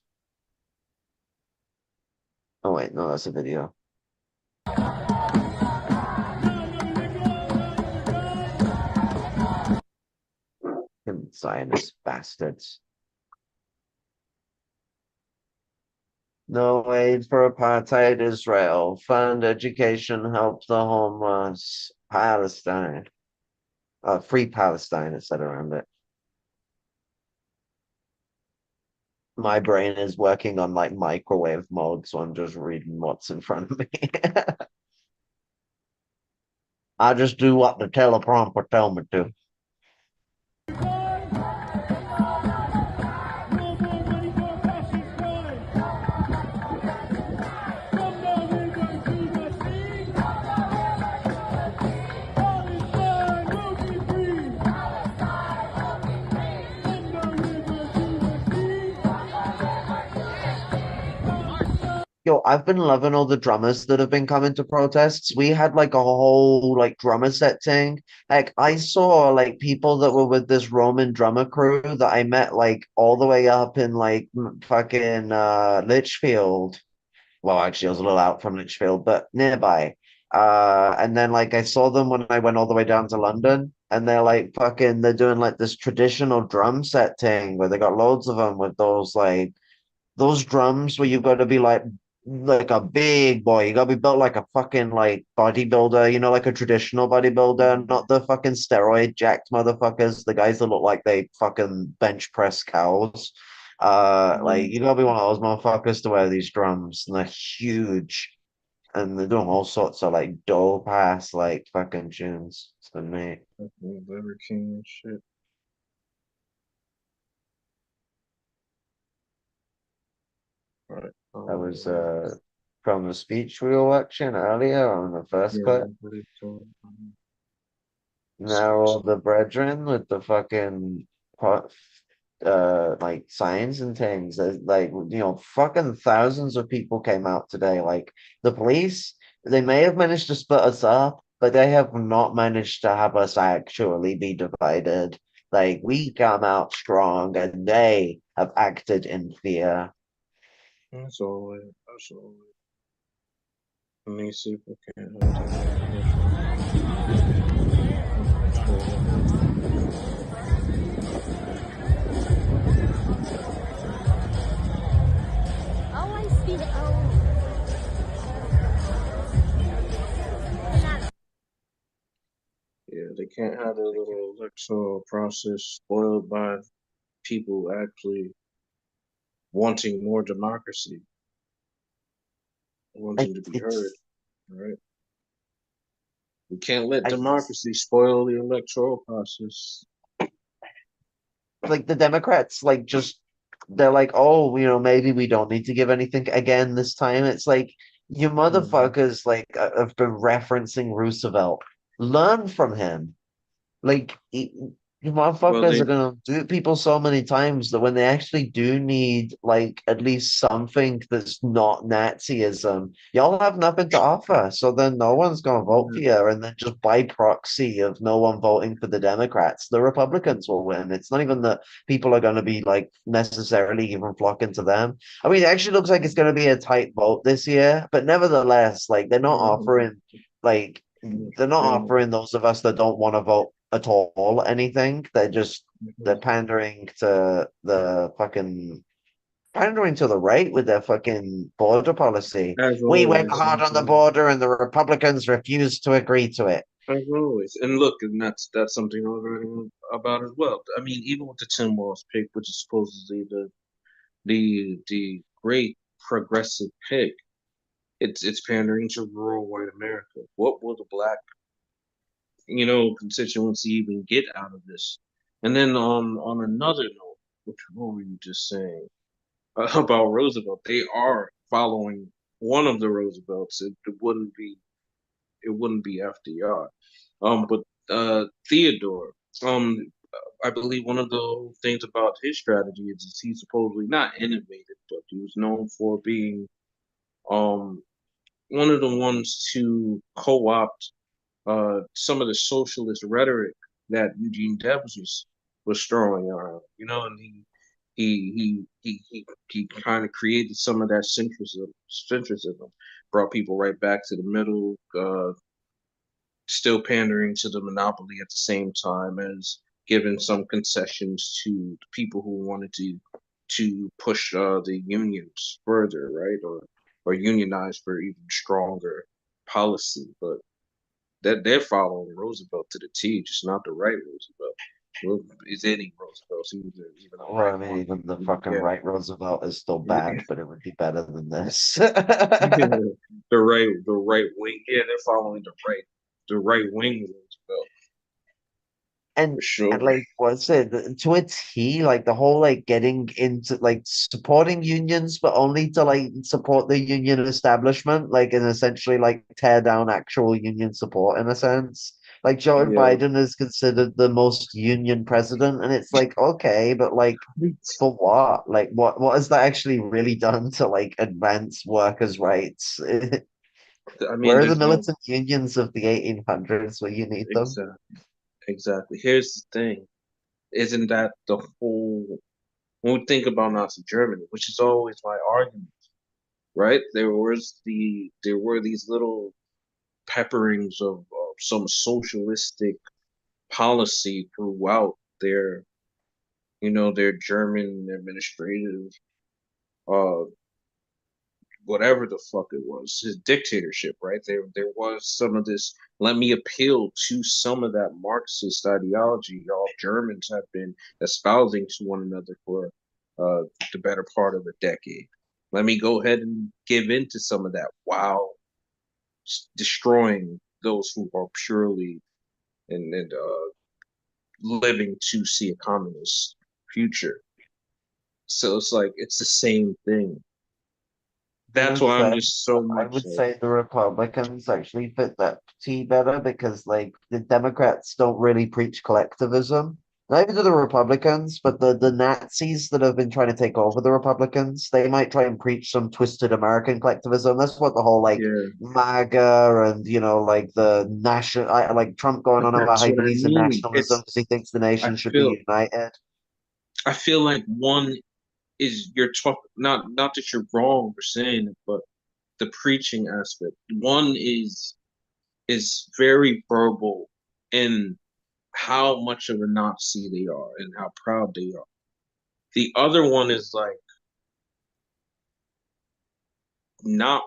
Oh wait, no, that's a video. Them Zionist bastards. No aid for apartheid Israel. Fund education, help the homeless. Palestine. Free Palestine, it said around it. My brain is working on like microwave mode, so I'm just reading what's in front of me. I just do what the teleprompter tell me to. Yo, I've been loving all the drummers that have been coming to protests. We had like a whole like drummer set thing. Like I saw like people that were with this Roman drummer crew that I met like all the way up in like fucking Litchfield. Well, actually I was a little out from Litchfield, but nearby. And then like I saw them when I went all the way down to London, and they're doing like this traditional drum set thing where they got loads of them with those drums where you've got to be like a big boy. You gotta be built like a fucking like bodybuilder, like a traditional bodybuilder, not the fucking steroid jacked motherfuckers, the guys that look like they fucking bench press cows. Like you gotta be one of those motherfuckers to wear these drums, and they're huge, and they're doing all sorts of like dope ass like fucking tunes. It's been neat. Liver King and shit. Right. That was from the speech we were watching earlier on the first clip. Now all the brethren with the fucking like signs and things. There's like fucking thousands of people came out today. Like the police, they may have managed to split us up, but they have not managed to have us actually be divided. Like we come out strong and they have acted in fear. That's all. Let me see if we can. they can't have their little electoral process spoiled by people actually wanting more democracy, wanting to be heard, right? We can't let democracy spoil the electoral process. Like the Democrats, like just they're like, oh, maybe we don't need to give anything again this time. It's like you motherfuckers like have been referencing Roosevelt. Learn from him. Like you motherfuckers are gonna do people so many times that when they actually do need like at least something that's not Nazism, y'all have nothing to offer. So then no one's gonna vote for you, and then just by proxy of no one voting for the Democrats, the Republicans will win. It's not even that people are gonna be like necessarily even flocking to them. I mean, it actually looks like it's gonna be a tight vote this year, but nevertheless, like they're not offering like they're not offering those of us that don't want to vote at all anything. They're pandering to the right with their fucking border policy. We went hard on the border and the Republicans refused to agree to it. As always. And look, and that's something I was writing about as well. I mean, even with the Tim Walz pick, which is supposedly the great progressive pick, it's pandering to rural white America. What will the black constituency even get out of this? And then on another note, what were you just saying about Roosevelt? They are following one of the Roosevelts. It wouldn't be FDR. But Theodore, I believe one of the things about his strategy is he's supposedly not innovative, but he was known for being one of the ones to co-opt some of the socialist rhetoric that Eugene Debs was throwing around, and he kind of created some of that centrism, brought people right back to the middle, still pandering to the monopoly at the same time as giving some concessions to the people who wanted to push the unions further, right, or unionize for even stronger policy, but that they're following Roosevelt to the T, just not the right Roosevelt. Well, is any Roosevelt even a right? I mean, even the fucking right Roosevelt is still bad, but it would be better than this. The right wing. Yeah, they're following the right wing Roosevelt. And like what's it to a T, like the whole like getting into like supporting unions, but only to like support the union establishment, like and essentially like tear down actual union support in a sense. Like Joe Biden is considered the most union president, and it's like okay, but like for what? Like what has that actually really done to like advance workers' rights? I mean, where are the militant unions of the 1800s where you need them? Exactly. Here's the thing. Isn't that the whole, when we think about Nazi Germany, which is always my argument, right? There were these little pepperings of some socialistic policy throughout their German administrative whatever the fuck it was, his dictatorship, right? There was some of this, let me appeal to some of that Marxist ideology y'all Germans have been espousing to one another for the better part of a decade. Let me go ahead and give in to some of that while destroying those who are purely and living to see a communist future. So it's like, it's the same thing. That's why I'm just so much. I would say the Republicans actually fit that T better because, like, the Democrats don't really preach collectivism. Neither do the Republicans, but the Nazis that have been trying to take over the Republicans, they might try and preach some twisted American collectivism. That's what the whole like MAGA and like the national, like Trump going on about how he believes in nationalism because he thinks the nation should be united. I feel like one is you're talking not that you're wrong for saying it, but the preaching aspect. One is very verbal in how much of a Nazi they are and how proud they are. The other one is like not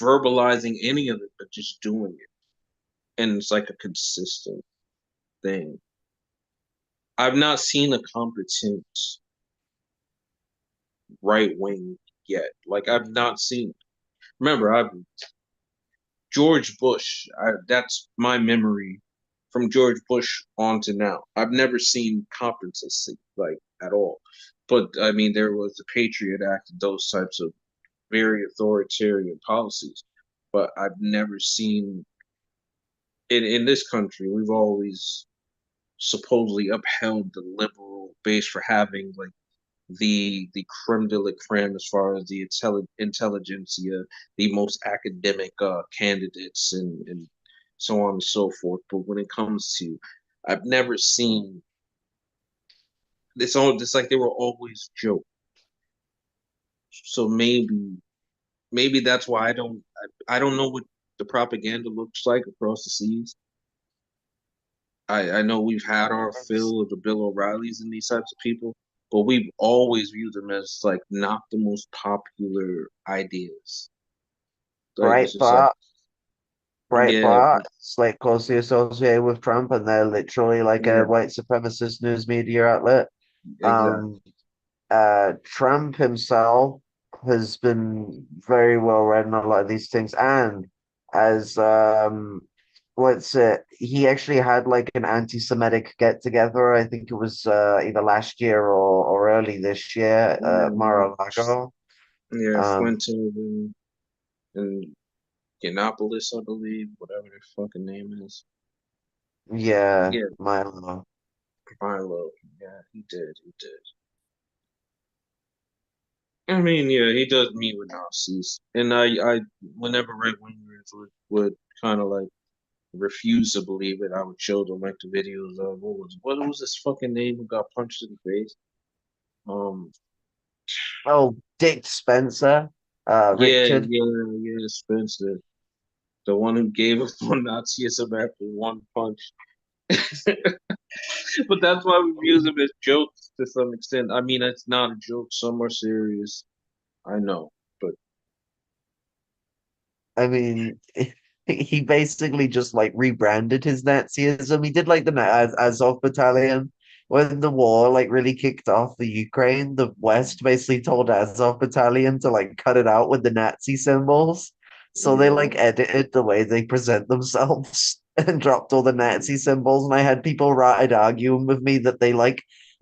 verbalizing any of it, but just doing it. And it's like a consistent thing. I've not seen a competent right wing yet. Like I've not seen. Remember, George Bush. That's my memory from George Bush on to now. I've never seen competency like at all. But I mean, there was the Patriot Act, those types of very authoritarian policies. But I've never seen in this country. We've always supposedly upheld the liberal base for having like the creme de la creme as far as the intelligentsia, the most academic candidates and so on and so forth. But when it comes to, I've never seen this. All it's like they were always jokes. So maybe that's why I don't know what the propaganda looks like across the seas. I know we've had our fill of the Bill O'Reillys and these types of people, but we've always viewed them as like not the most popular ideas. Like, Breitbart, yeah, it's like closely associated with Trump, and they're literally like a yeah, white supremacist news media outlet. exactly. Trump himself has been very well read on a lot of these things, and as what's it? He actually had like an anti-Semitic get together. I think it was either last year or early this year, Mar-a-Lago. Yeah, Um, Fuente and Yiannopoulos, I believe, whatever their fucking name is. yeah, Yeah, Milo. Milo. Yeah, he did. He did. I mean, yeah, he does meet with Nazis, and whenever right wingers would kind of like refuse to believe it, I would show them like the videos of what was this fucking name who got punched in the face? Um, Oh, Dick Spencer, yeah, Richard. yeah, Spencer, the one who gave up on Nazism after one punch. But that's why we use them as jokes to some extent. I mean, it's not a joke. Some are serious. I know, but I mean, he basically just like rebranded his Nazism. He did like the Azov Battalion when the war like really kicked off the Ukraine. The West basically told Azov Battalion to like cut it out with the Nazi symbols. So they like yeah, edited the way they present themselves and dropped all the Nazi symbols. And I had people right arguing with me that they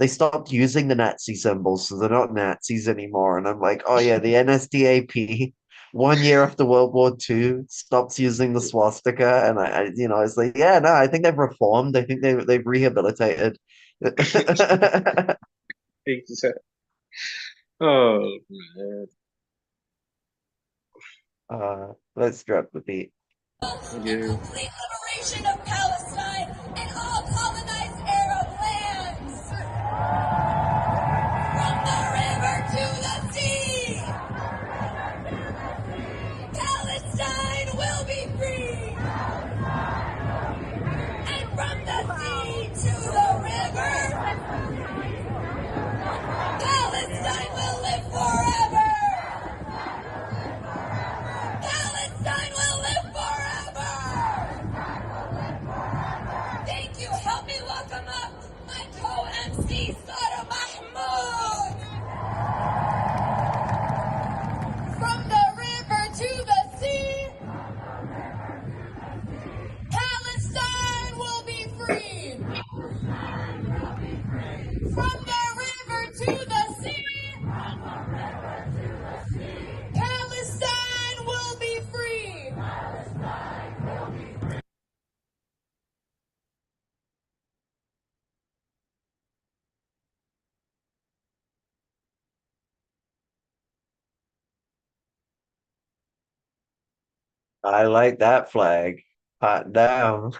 stopped using the Nazi symbols, so they're not Nazis anymore. And I'm like, oh yeah, the NSDAP 1 year after World War II, stopped using the swastika, and it's like, yeah, no, I think they've reformed. I think they've rehabilitated. exactly. Oh man, Let's drop the beat. yeah. Complete liberation of Palestine and all colonized Arab lands. From the river to the sea, Palestine will be free. And from the sea to the river, Palestine will live forever. Palestine will live forever. Thank you. Help me welcome up my co-MC, Sada Mahmoud. From the river to the sea, Palestine will be free. From the river to the sea, Palestine will be free. I like that flag. Hot down.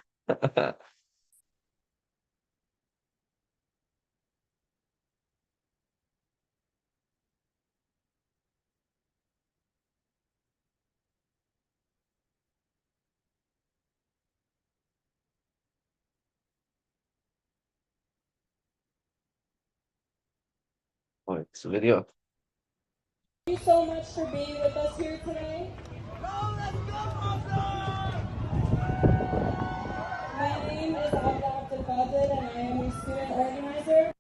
Oh, it's a video. Thank you so much for being with us here today. My name is Abda Abdel Khalid, and I am a student organizer.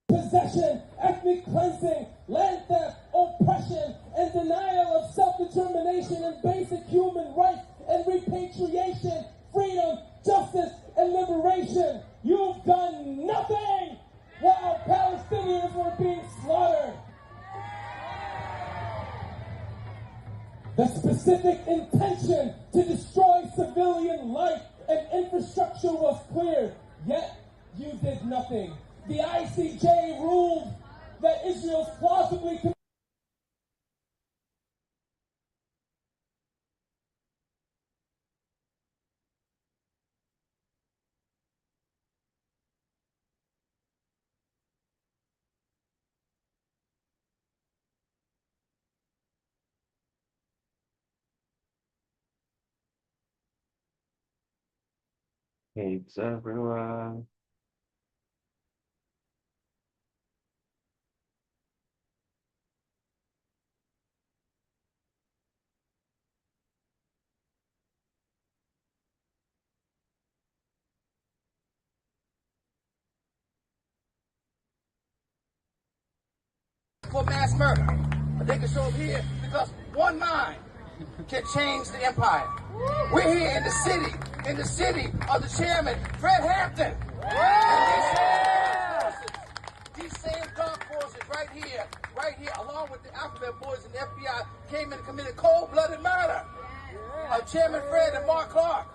Possession, ethnic cleansing, land theft, oppression, and denial of self-determination and basic human rights, and repatriation, freedom, justice, and liberation. You've done nothing while Palestinians were being slaughtered. The specific intention to destroy civilian life and infrastructure was clear, yet you did nothing. The ICJ ruled that Israel's plausibly It's everywhere. For mass murder. But they can show up here because one mind can change the empire. We're here in the city of the chairman, Fred Hampton. And these same dark forces right here, along with the Alphabet Boys and the FBI, came in and committed cold-blooded murder of Chairman Fred and Mark Clark.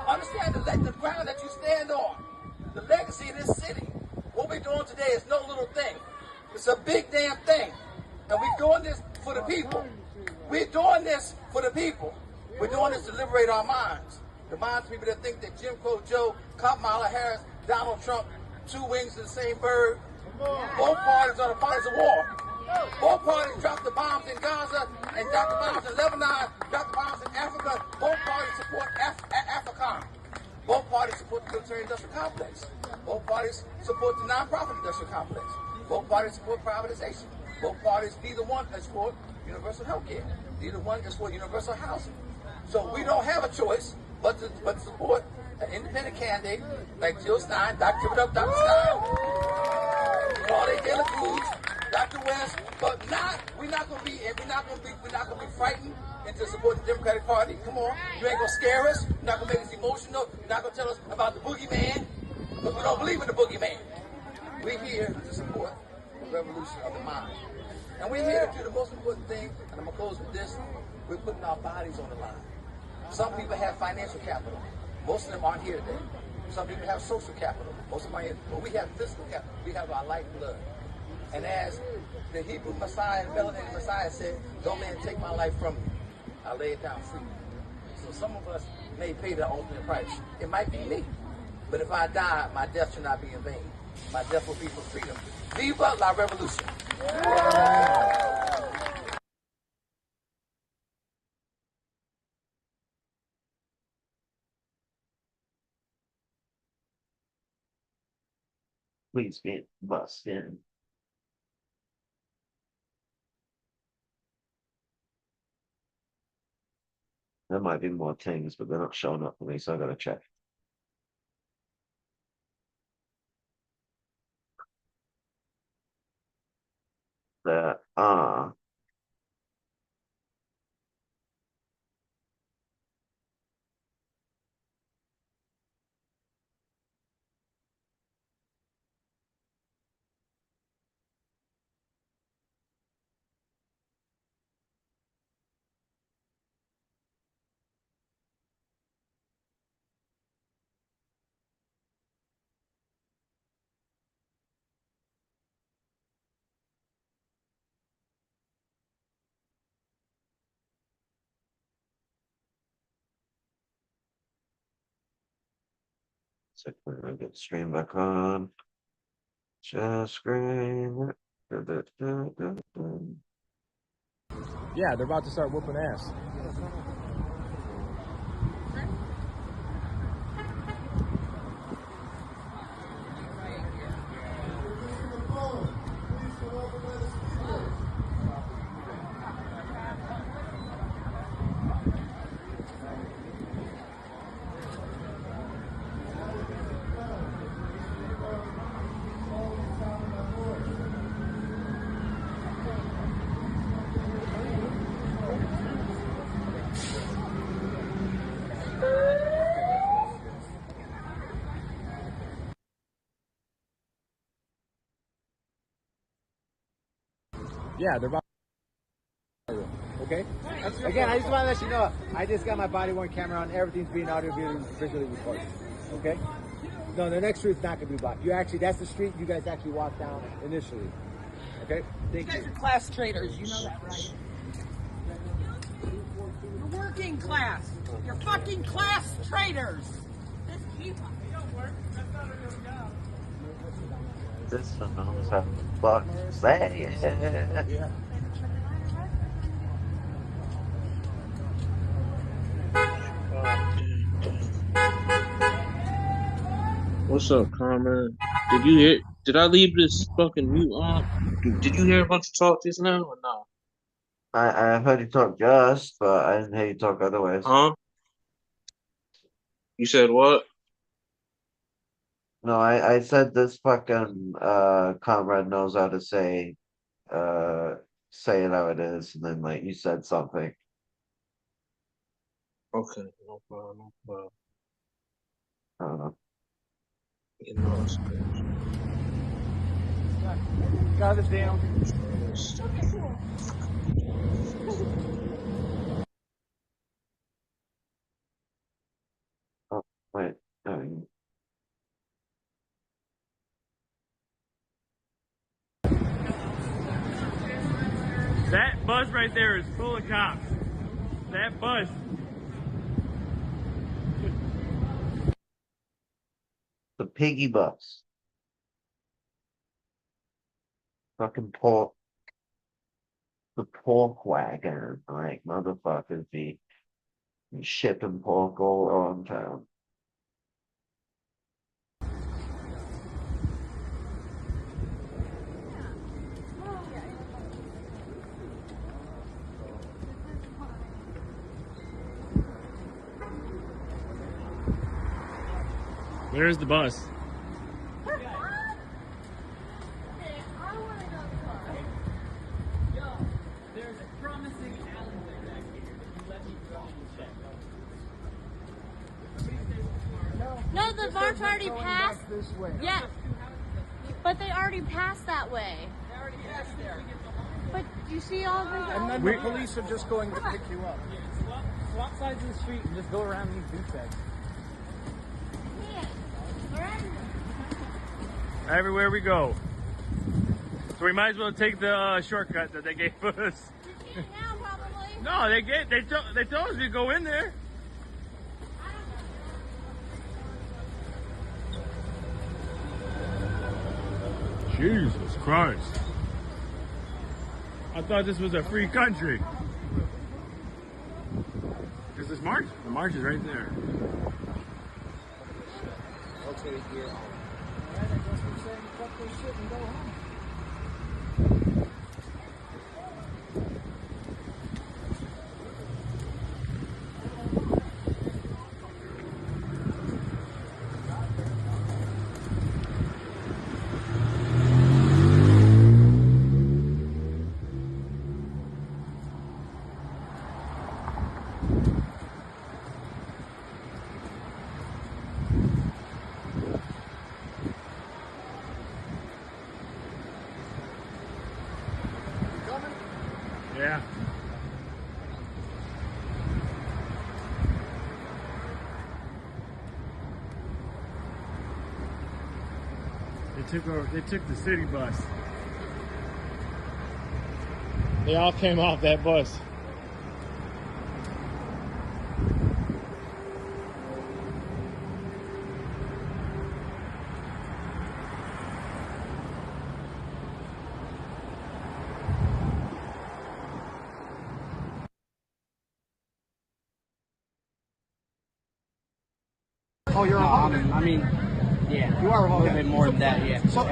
Understand the ground that you stand on, the legacy of this city. What we're doing today is no little thing. It's a big damn thing. And we're doing this for the people. We're doing this for the people. We're doing this to liberate our minds. The minds of people that think that Jim Crow Joe, Kamala Harris, Donald Trump, two wings of the same bird. Both parties are the parties of war. Both parties dropped the bombs in Gaza and dropped the bombs in Lebanon, dropped the bombs in Africa. Both parties support AFRICOM. Both parties support the military industrial complex. Both parties support the nonprofit industrial complex. Both parties support privatization. Both parties, neither one is for universal health care. Neither one is for universal housing. So we don't have a choice but to support an independent candidate like Jill Stein, Dr. Dr. Stein, Claudia De La Cruz, Dr. West, but we're not gonna be frightened into supporting the Democratic Party. Come on, you ain't gonna scare us. You're not gonna make us emotional. You're not gonna tell us about the boogeyman, because we don't believe in the boogeyman. We're here to support the revolution of the mind. And we're here to do the most important thing, and I'm going to close with this. We're putting our bodies on the line. Some people have financial capital. Most of them aren't here today. Some people have social capital. Most of them are here. But we have physical capital. We have our lifeblood. And as the Hebrew Messiah, melanated Messiah said, don't man take my life from me. I lay it down free. So some of us may pay the ultimate price. It might be me. But if I die, my death should not be in vain. My death will be for freedom. Viva la revolution. Please get bust in. There might be more things, but they're not showing up for me, so I gotta check. There are so we're gonna get the stream back on. Share screen. Yeah, they're about to start whooping ass. Yeah, they're about. Okay. Again, I just want to let you know, I just got my body-worn camera on. Everything's being visually recorded. Okay. No, the next street's not going to be blocked. You actually, that's the street you guys actually walked down initially. Okay. Thank you. You guys are class traitors. You know that, right? You're working class. You're fucking class traitors. This one knows how to fuck say it. Yeah. What's up, comrade? Did I leave this fucking mute on? Did you hear a bunch of talk just now or no? I heard you talk just, but I didn't hear you talk otherwise. Huh? You said what? No, I said this fucking comrade knows how to say it how it is, and then like you said something. Okay, no problem, no problem. I don't know. You know, it's good. Got it down. Oh, wait. That bus right there is full of cops. That bus. The piggy bus. Fucking pork. The pork wagon. Like, motherfuckers be shipping pork all around town. Where's the bus? There's a promising alleyway back here. If you let me go and check. No, the march already passed. Yeah, but they already passed that way. They already passed there. But you see all the And then the police are just going to pick you up. Swap sides of the street and just go around these douchebags. Everywhere we go. So we might as well take the shortcut that they gave us. No, they told us to go in there. Jesus Christ. I thought this was a free country. Is this March? The March is right there. Okay, here. Yeah. They took the city bus. They all came off that bus. Oh, you're a Republican? I mean, yeah. You are a little bit Republican. more than that, yeah. So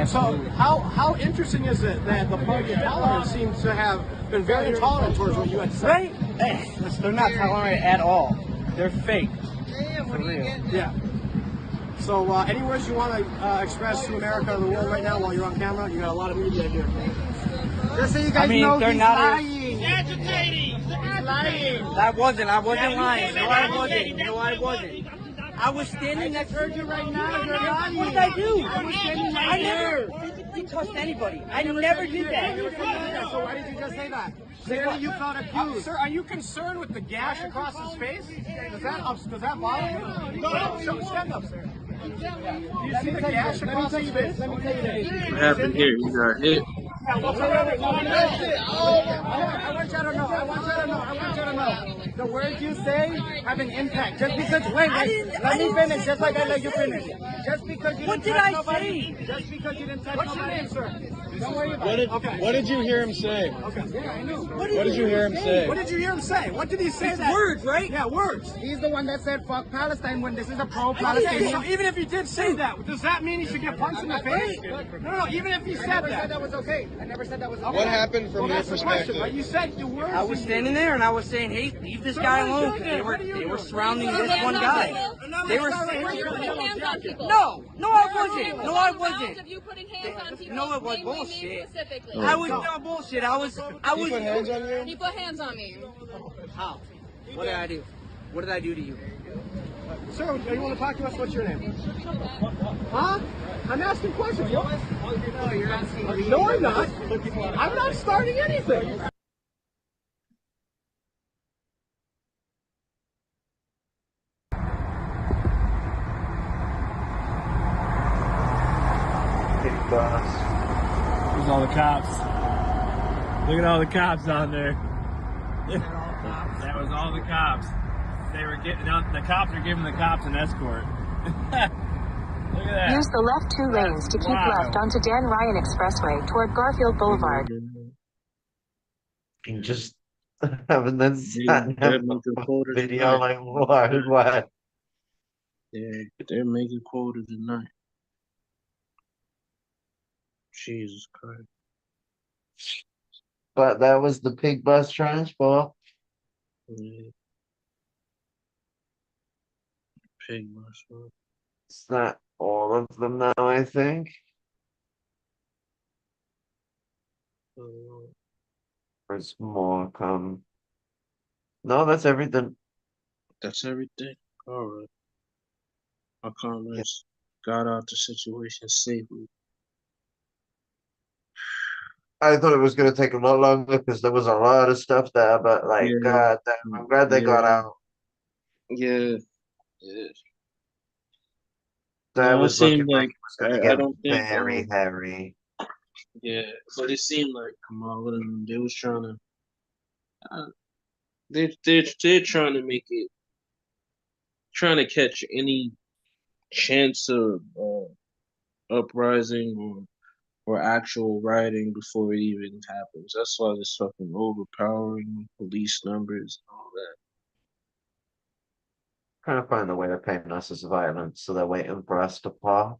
how interesting is it that the party of tolerance seems to have been very intolerant towards what you had to say? Right? Hey, they're not tolerant at all. They're fake. For real. Yeah. So any words you want to express to America and the world right now while you're on camera? You got a lot of media here. Just so you guys know they're he's not lying. Agitating! He's lying! I wasn't lying. No, I wasn't. I was standing next to you right now. You're lying. What did I do? I was standing right there. I never physically touched anybody. I never did that. So why did you just say that? Clearly you felt accused. Sir, are you concerned with the gash across his face? Does that bother you? No, stand up, sir. Do you see the gash across his face? Let me tell you this. What happened here? You got hit? I want you to know. The words you say have an impact. Just because, wait, let me finish, just like I let you finish. Just because you didn't touch nobody. Just because you didn't touch nobody. What's your name, sir? Don't worry about it. What did you hear him say? Okay. Yeah, I know. What did you hear him say? What did you hear him say? What did he say? It's words, right? Yeah, words. He's the one that said fuck Palestine when this is a pro-Palestinian. So even if he did say that, does that mean he should get punched in the face? No, even if he said that. I never said that was okay. I never said that was okay. What happened from your perspective? But you said the words. I was standing there and I was saying, hey, leave this guy alone. They were surrounding this one guy. They were saying, no, I wasn't. No, it was bullshit. I was no bullshit. I was. He put hands on you? He put hands on me. How? What did I do? What did I do to you? Sir, you want to talk to us? What's your name? Huh? I'm asking questions. No, you're asking me. No, I'm not. I'm not starting anything. There's all the cops. Look at all the cops on there. That was all the cops. They were getting out. The cops are giving the cops an escort. Look at that. Use the left 2 lanes to keep left onto Dan Ryan Expressway toward Garfield Boulevard. And just having that video like what? Yeah, they're making quota tonight. Jesus Christ. But that was the pig bus transport. Yeah. Pig bus. It's not all of them now, I think. There's more come. No, that's everything. That's everything? Alright. Our comrades got out the situation safely. I thought it was going to take a lot longer because there was a lot of stuff there, but like, God damn, I'm glad they got out. Yeah. Yeah. That was looking like like it was going to I get don't think very hairy. Yeah, but it seemed like Kamala and they was trying to they're trying to make it trying to catch any chance of uprising or actual rioting before it even happens. That's why this fucking overpowering police numbers and all that. Trying to find a way to paint us as violent, so they're waiting for us to pop.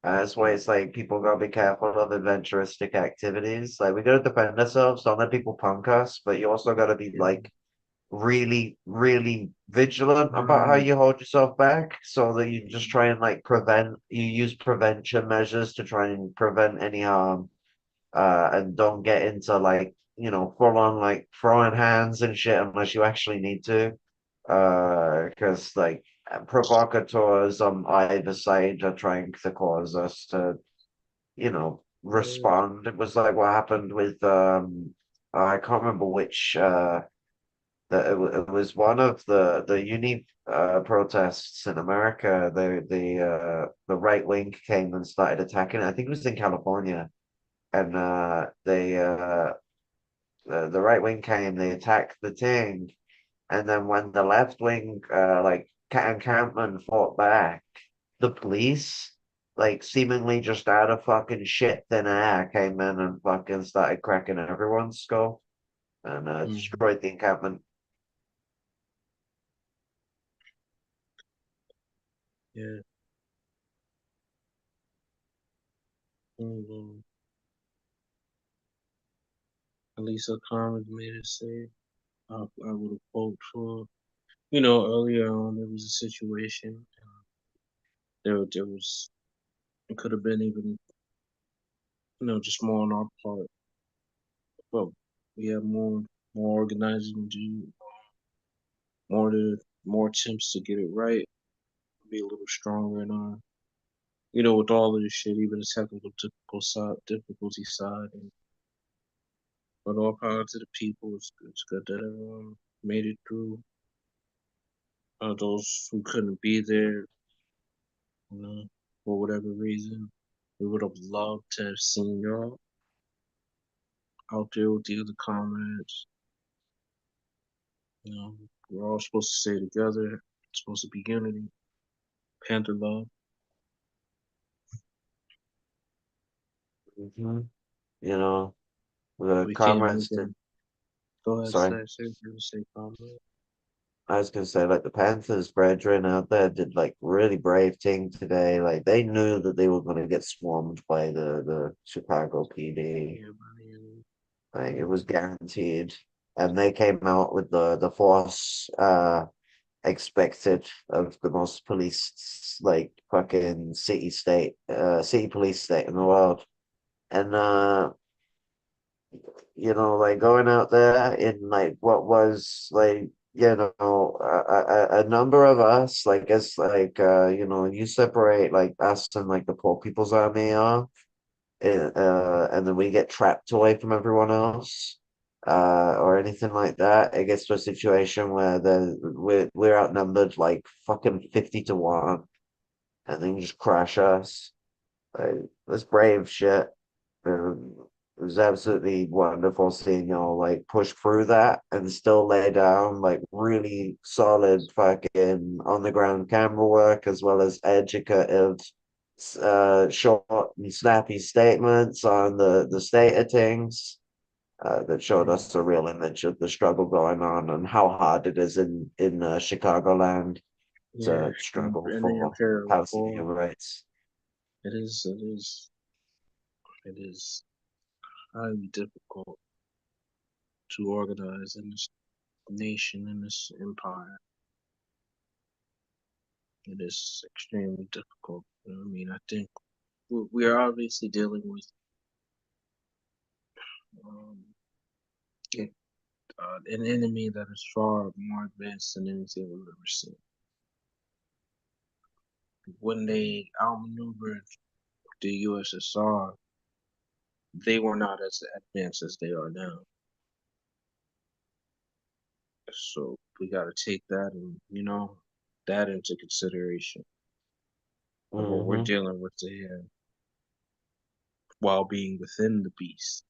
That's why it's like people gotta be careful of adventuristic activities. Like we gotta defend ourselves, don't let people punk us, but you also gotta be like really, really vigilant about how you hold yourself back so that you just try and like use prevention measures to try and prevent any harm. And don't get into like, full on like throwing hands and shit unless you actually need to. Because like provocateurs on either side are trying to cause us to, respond. It was like what happened with I can't remember which it was one of the uni protests in America. The right wing came and started attacking. I think it was in California, and the right wing came. They attacked the thing. And then when the left wing, like encampment fought back, the police, like seemingly just out of fucking shit thin air, came in and fucking started cracking everyone's skull and destroyed the encampment. Yeah. At least a comment made it say. I would have hoped for. Earlier on there was a situation. There was. It could have been even. Just more on our part. But we have more organizing to do. More attempts to get it right. be a little stronger and you know, with all of this shit, even the technical difficulty side, but all power to the people. It's good that everyone made it through. Those who couldn't be there, you know, for whatever reason, we would have loved to have seen y'all out there with the other comrades. You know, we're all supposed to stay together. It's supposed to be unity, Panther love. You know, the We can't comrades make did. them. Go ahead, Sorry. say comrade. I was gonna say, like, the Panthers brethren out there did like really brave thing today. Like, they knew that they were gonna get swarmed by the Chicago PD. Like, it was guaranteed, and they came out with the force expected of the most police, like, fucking city police state in the world. And you know, like, going out there in like what was like, you know, a number of us, like, as like, you know, you separate like us and like the poor people's army are, and then we get trapped away from everyone else, or anything like that. It gets to a situation where we're outnumbered like fucking 50 to 1, and then you just crash us. Like, that's brave shit. Um, it was absolutely wonderful seeing y'all like push through that and still lay down like really solid fucking on the ground camera work, as well as educated, short and snappy statements on the state of things, that showed us a real image of the struggle going on and how hard it is in Chicagoland to struggle for Palestinian rights. It is highly difficult to organize in this nation, in this empire. It is extremely difficult. You know what I mean, I think we are obviously dealing with an enemy that is far more advanced than anything we've ever seen. When they outmaneuvered the USSR, they were not as advanced as they are now. So we got to take that and, you know, that into consideration of what we're dealing with here while being within the beast.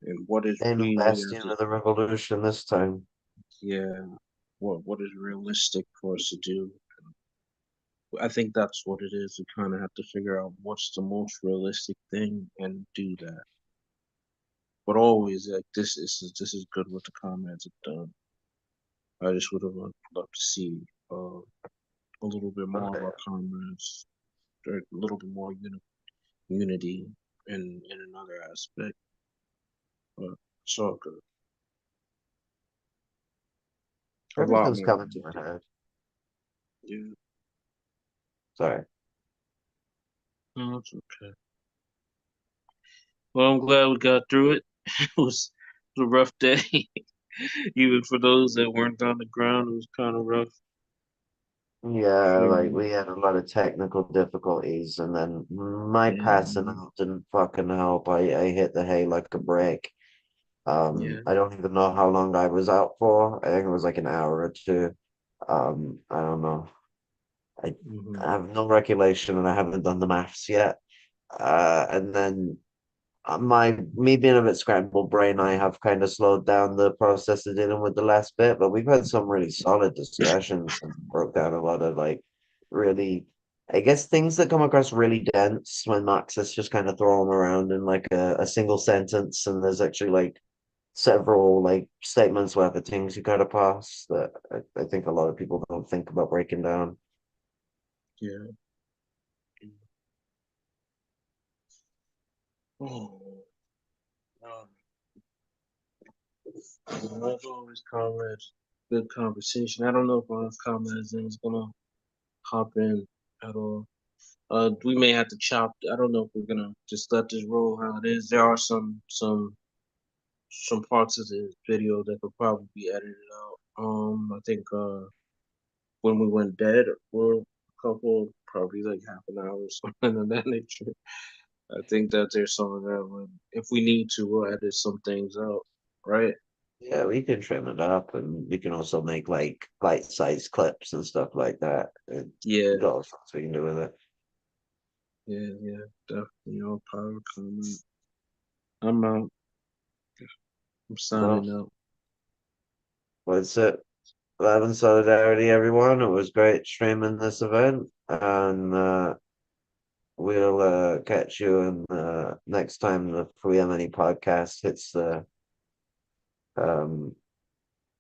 And what is Ain't no really bastion of the revolution this time. Yeah, what is realistic for us to do. I think that's what it is. We kind of have to figure out what's the most realistic thing and do that. But always, like, this is good what the comrades have done. I just would have loved to see a little bit more of our comrades, or a little bit more unity in another aspect. But it's all good. A lot Everything's more. coming to an end. Yeah. Sorry. No, it's okay. Well, I'm glad we got through it. It was a rough day. Even for those that weren't on the ground, it was kind of rough. Yeah, like, we had a lot of technical difficulties, and then my passing out didn't fucking help. I hit the hay like a brick. I don't even know how long I was out for. I think it was like an hour or two. I don't know. I have no recollection, and I haven't done the maths yet. And then me being a bit scrambled brain, I have kind of slowed down the process of dealing with the last bit, but we've had some really solid discussions and broke down a lot of like really, I guess, things that come across really dense when Marxists just kind of throw them around in like a single sentence, and there's actually like several like statements worth of things you gotta pass that I think a lot of people don't think about breaking down. Yeah. Oh. As always, comrades, good conversation. I don't know if one of comrades is gonna hop in at all. We may have to chop. I don't know if we're gonna just let this roll how it is. There are some parts of the video that could probably be edited out. I think when we went dead for a couple, probably like half an hour or something of that nature. I think that they're saying that when if we need to, we'll edit some things out, right? Yeah, we can trim it up, and we can also make like bite-sized clips and stuff like that. Yeah, got all sorts we can do with it. yeah, definitely. All power comment. I'm out. I'm signing out. That's it. Love and solidarity, everyone. It was great streaming this event, and we'll catch you in next time the Free Many podcast hits the God,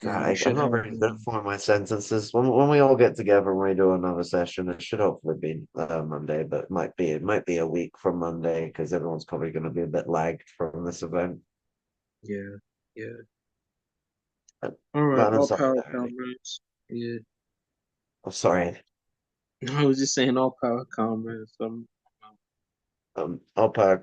I'm not very good at forming my sentences. When we all get together and we do another session, it should hopefully be Monday, but it might be a week from Monday because everyone's probably going to be a bit lagged from this event. Yeah. But All right, love and all power solidarity. comrades. Yeah. Oh, sorry. I was just saying all power comrades. All power.